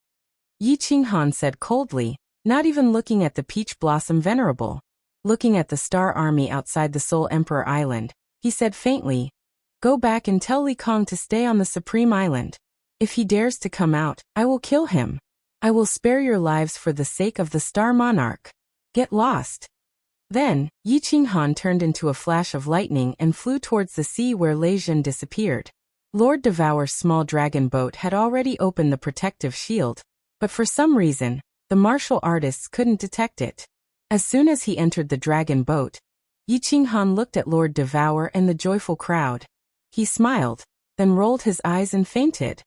Yi Qinghan said coldly, not even looking at the peach blossom venerable. Looking at the Star Army outside the Soul Emperor Island, he said faintly, "Go back and tell Li Kong to stay on the Supreme Island. If he dares to come out, I will kill him. I will spare your lives for the sake of the Star Monarch. Get lost." Then, Yi Qinghan turned into a flash of lightning and flew towards the sea where Lei Jun disappeared. Lord Devour's small dragon boat had already opened the protective shield, but for some reason, the martial artists couldn't detect it. As soon as he entered the dragon boat, Yi Qinghan looked at Lord Devour and the joyful crowd. He smiled, then rolled his eyes and fainted.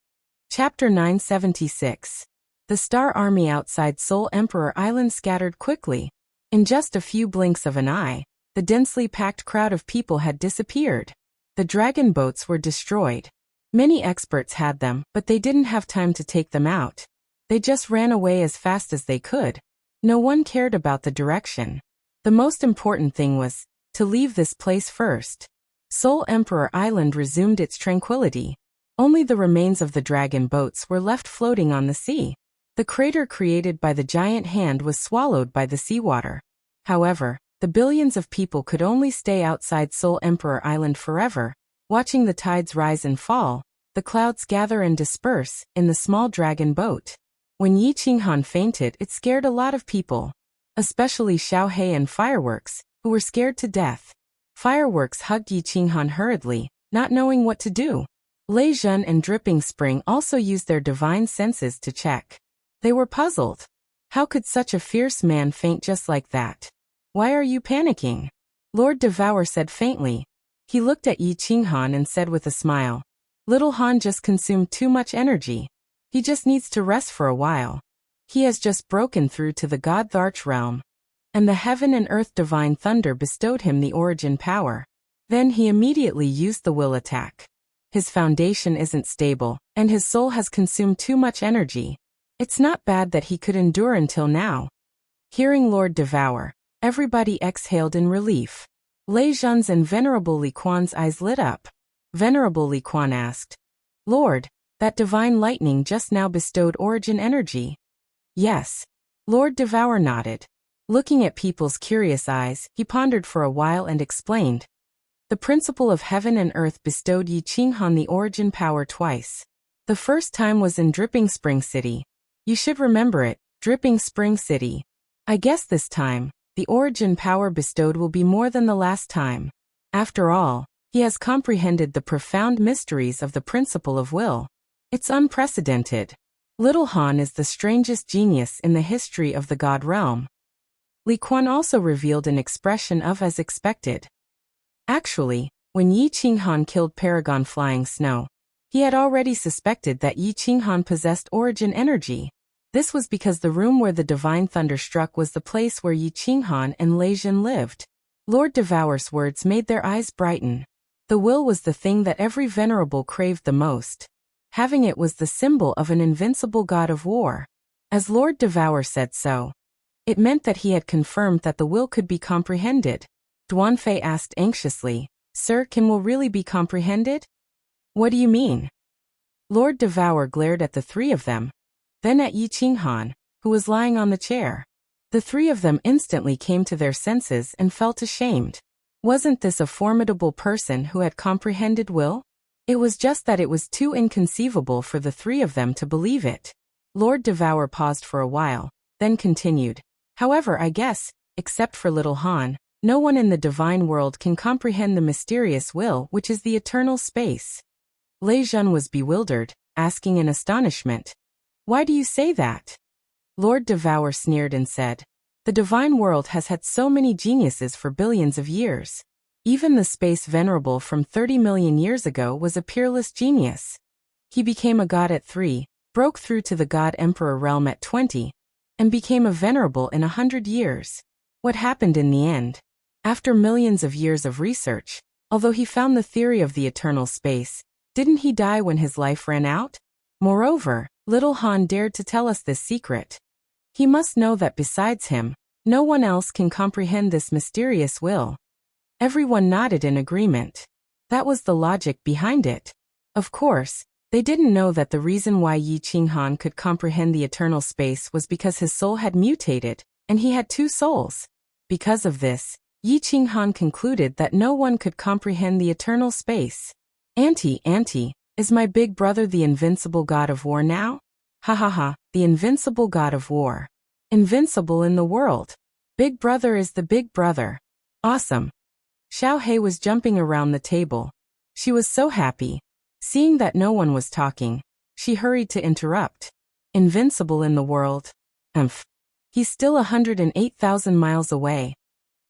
Chapter 976. The Star Army outside Soul Emperor Island scattered quickly. In just a few blinks of an eye, the densely packed crowd of people had disappeared. The dragon boats were destroyed. Many experts had them, but they didn't have time to take them out. They just ran away as fast as they could. No one cared about the direction. The most important thing was to leave this place first. Soul Emperor Island resumed its tranquility. Only the remains of the dragon boats were left floating on the sea. The crater created by the giant hand was swallowed by the seawater. However, the billions of people could only stay outside Soul Emperor Island forever, watching the tides rise and fall, the clouds gather and disperse, in the small dragon boat. When Yi Qinghan fainted, it scared a lot of people. Especially Xiao He and Fireworks, who were scared to death. Fireworks hugged Yi Qinghan hurriedly, not knowing what to do. Lei Jun and Dripping Spring also used their divine senses to check. They were puzzled. How could such a fierce man faint just like that? Why are you panicking? Lord Devour said faintly. He looked at Yi Qinghan and said with a smile, "Little Han just consumed too much energy. He just needs to rest for a while. He has just broken through to the God Tharch realm. And the heaven and earth divine thunder bestowed him the origin power. Then he immediately used the will attack. His foundation isn't stable, and his soul has consumed too much energy. It's not bad that he could endure until now." Hearing Lord Devour, everybody exhaled in relief. Lei Jun's and Venerable Li Quan's eyes lit up. Venerable Li Quan asked, "Lord, that divine lightning just now bestowed origin energy?" "Yes." Lord Devour nodded. Looking at people's curious eyes, he pondered for a while and explained. "The principle of heaven and earth bestowed Yi Qinghan the origin power twice. The first time was in Dripping Spring City. You should remember it, Dripping Spring City. I guess this time, the origin power bestowed will be more than the last time. After all, he has comprehended the profound mysteries of the principle of will. It's unprecedented. Little Han is the strangest genius in the history of the God realm." Li Quan also revealed an expression of as expected. Actually, when Yi Qinghan killed Paragon Flying Snow, he had already suspected that Yi Qinghan possessed origin energy. This was because the room where the divine thunder struck was the place where Yi Qinghan and Lei Zhen lived. Lord Devour's words made their eyes brighten. The will was the thing that every venerable craved the most. Having it was the symbol of an invincible god of war. As Lord Devour said so, it meant that he had confirmed that the will could be comprehended. Duanfei asked anxiously, "Sir, can will really be comprehended?" "What do you mean?" Lord Devour glared at the three of them, then at Yi Qinghan, who was lying on the chair. The three of them instantly came to their senses and felt ashamed. Wasn't this a formidable person who had comprehended will? It was just that it was too inconceivable for the three of them to believe it. Lord Devour paused for a while, then continued. However, I guess, except for little Han, no one in the divine world can comprehend the mysterious will which is the eternal space. Lei Zhen was bewildered, asking in astonishment, "Why do you say that?" Lord Devour sneered and said, "The divine world has had so many geniuses for billions of years. Even the space venerable from 30 million years ago was a peerless genius. He became a god at 3, broke through to the god emperor realm at 20, and became a venerable in 100 years. What happened in the end? After millions of years of research, although he found the theory of the eternal space, didn't he die when his life ran out? Moreover, little Han dared to tell us this secret. He must know that besides him, no one else can comprehend this mysterious will." Everyone nodded in agreement. That was the logic behind it. Of course, they didn't know that the reason why Yi Qinghan could comprehend the eternal space was because his soul had mutated, and he had 2 souls. Because of this, Yi Qinghan concluded that no one could comprehend the eternal space. Auntie, is my big brother the invincible god of war now? Ha ha ha, the invincible god of war. Invincible in the world. Big brother is the big brother. Awesome. Xiao He was jumping around the table. She was so happy. Seeing that no one was talking, she hurried to interrupt. Invincible in the world? He's still 108,000 miles away.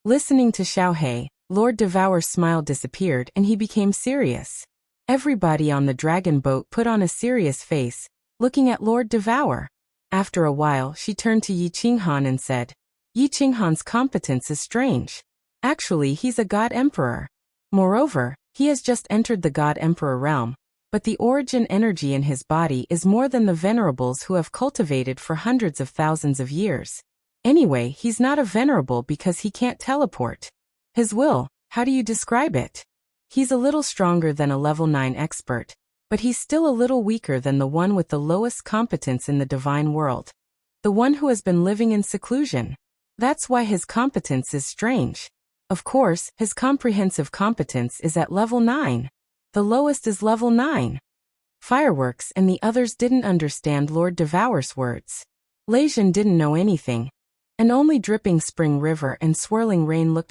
Listening to Xiao He, Lord Devour's smile disappeared and he became serious. Everybody on the dragon boat put on a serious face, looking at Lord Devour. After a while she turned to Yi Qinghan and said, "Yi Qinghan's competence is strange. Actually, he's a god emperor. Moreover, he has just entered the god emperor realm, but the origin energy in his body is more than the venerables who have cultivated for hundreds of thousands of years. Anyway, he's not a venerable because he can't teleport. His will, how do you describe it? He's a little stronger than a level 9 expert, but he's still a little weaker than the one with the lowest competence in the divine world. The one who has been living in seclusion. That's why his competence is strange. Of course, his comprehensive competence is at level 9. The lowest is level 9. Fireworks and the others didn't understand Lord Devour's words. Lei Zhen didn't know anything, and only dripping spring river and swirling rain looked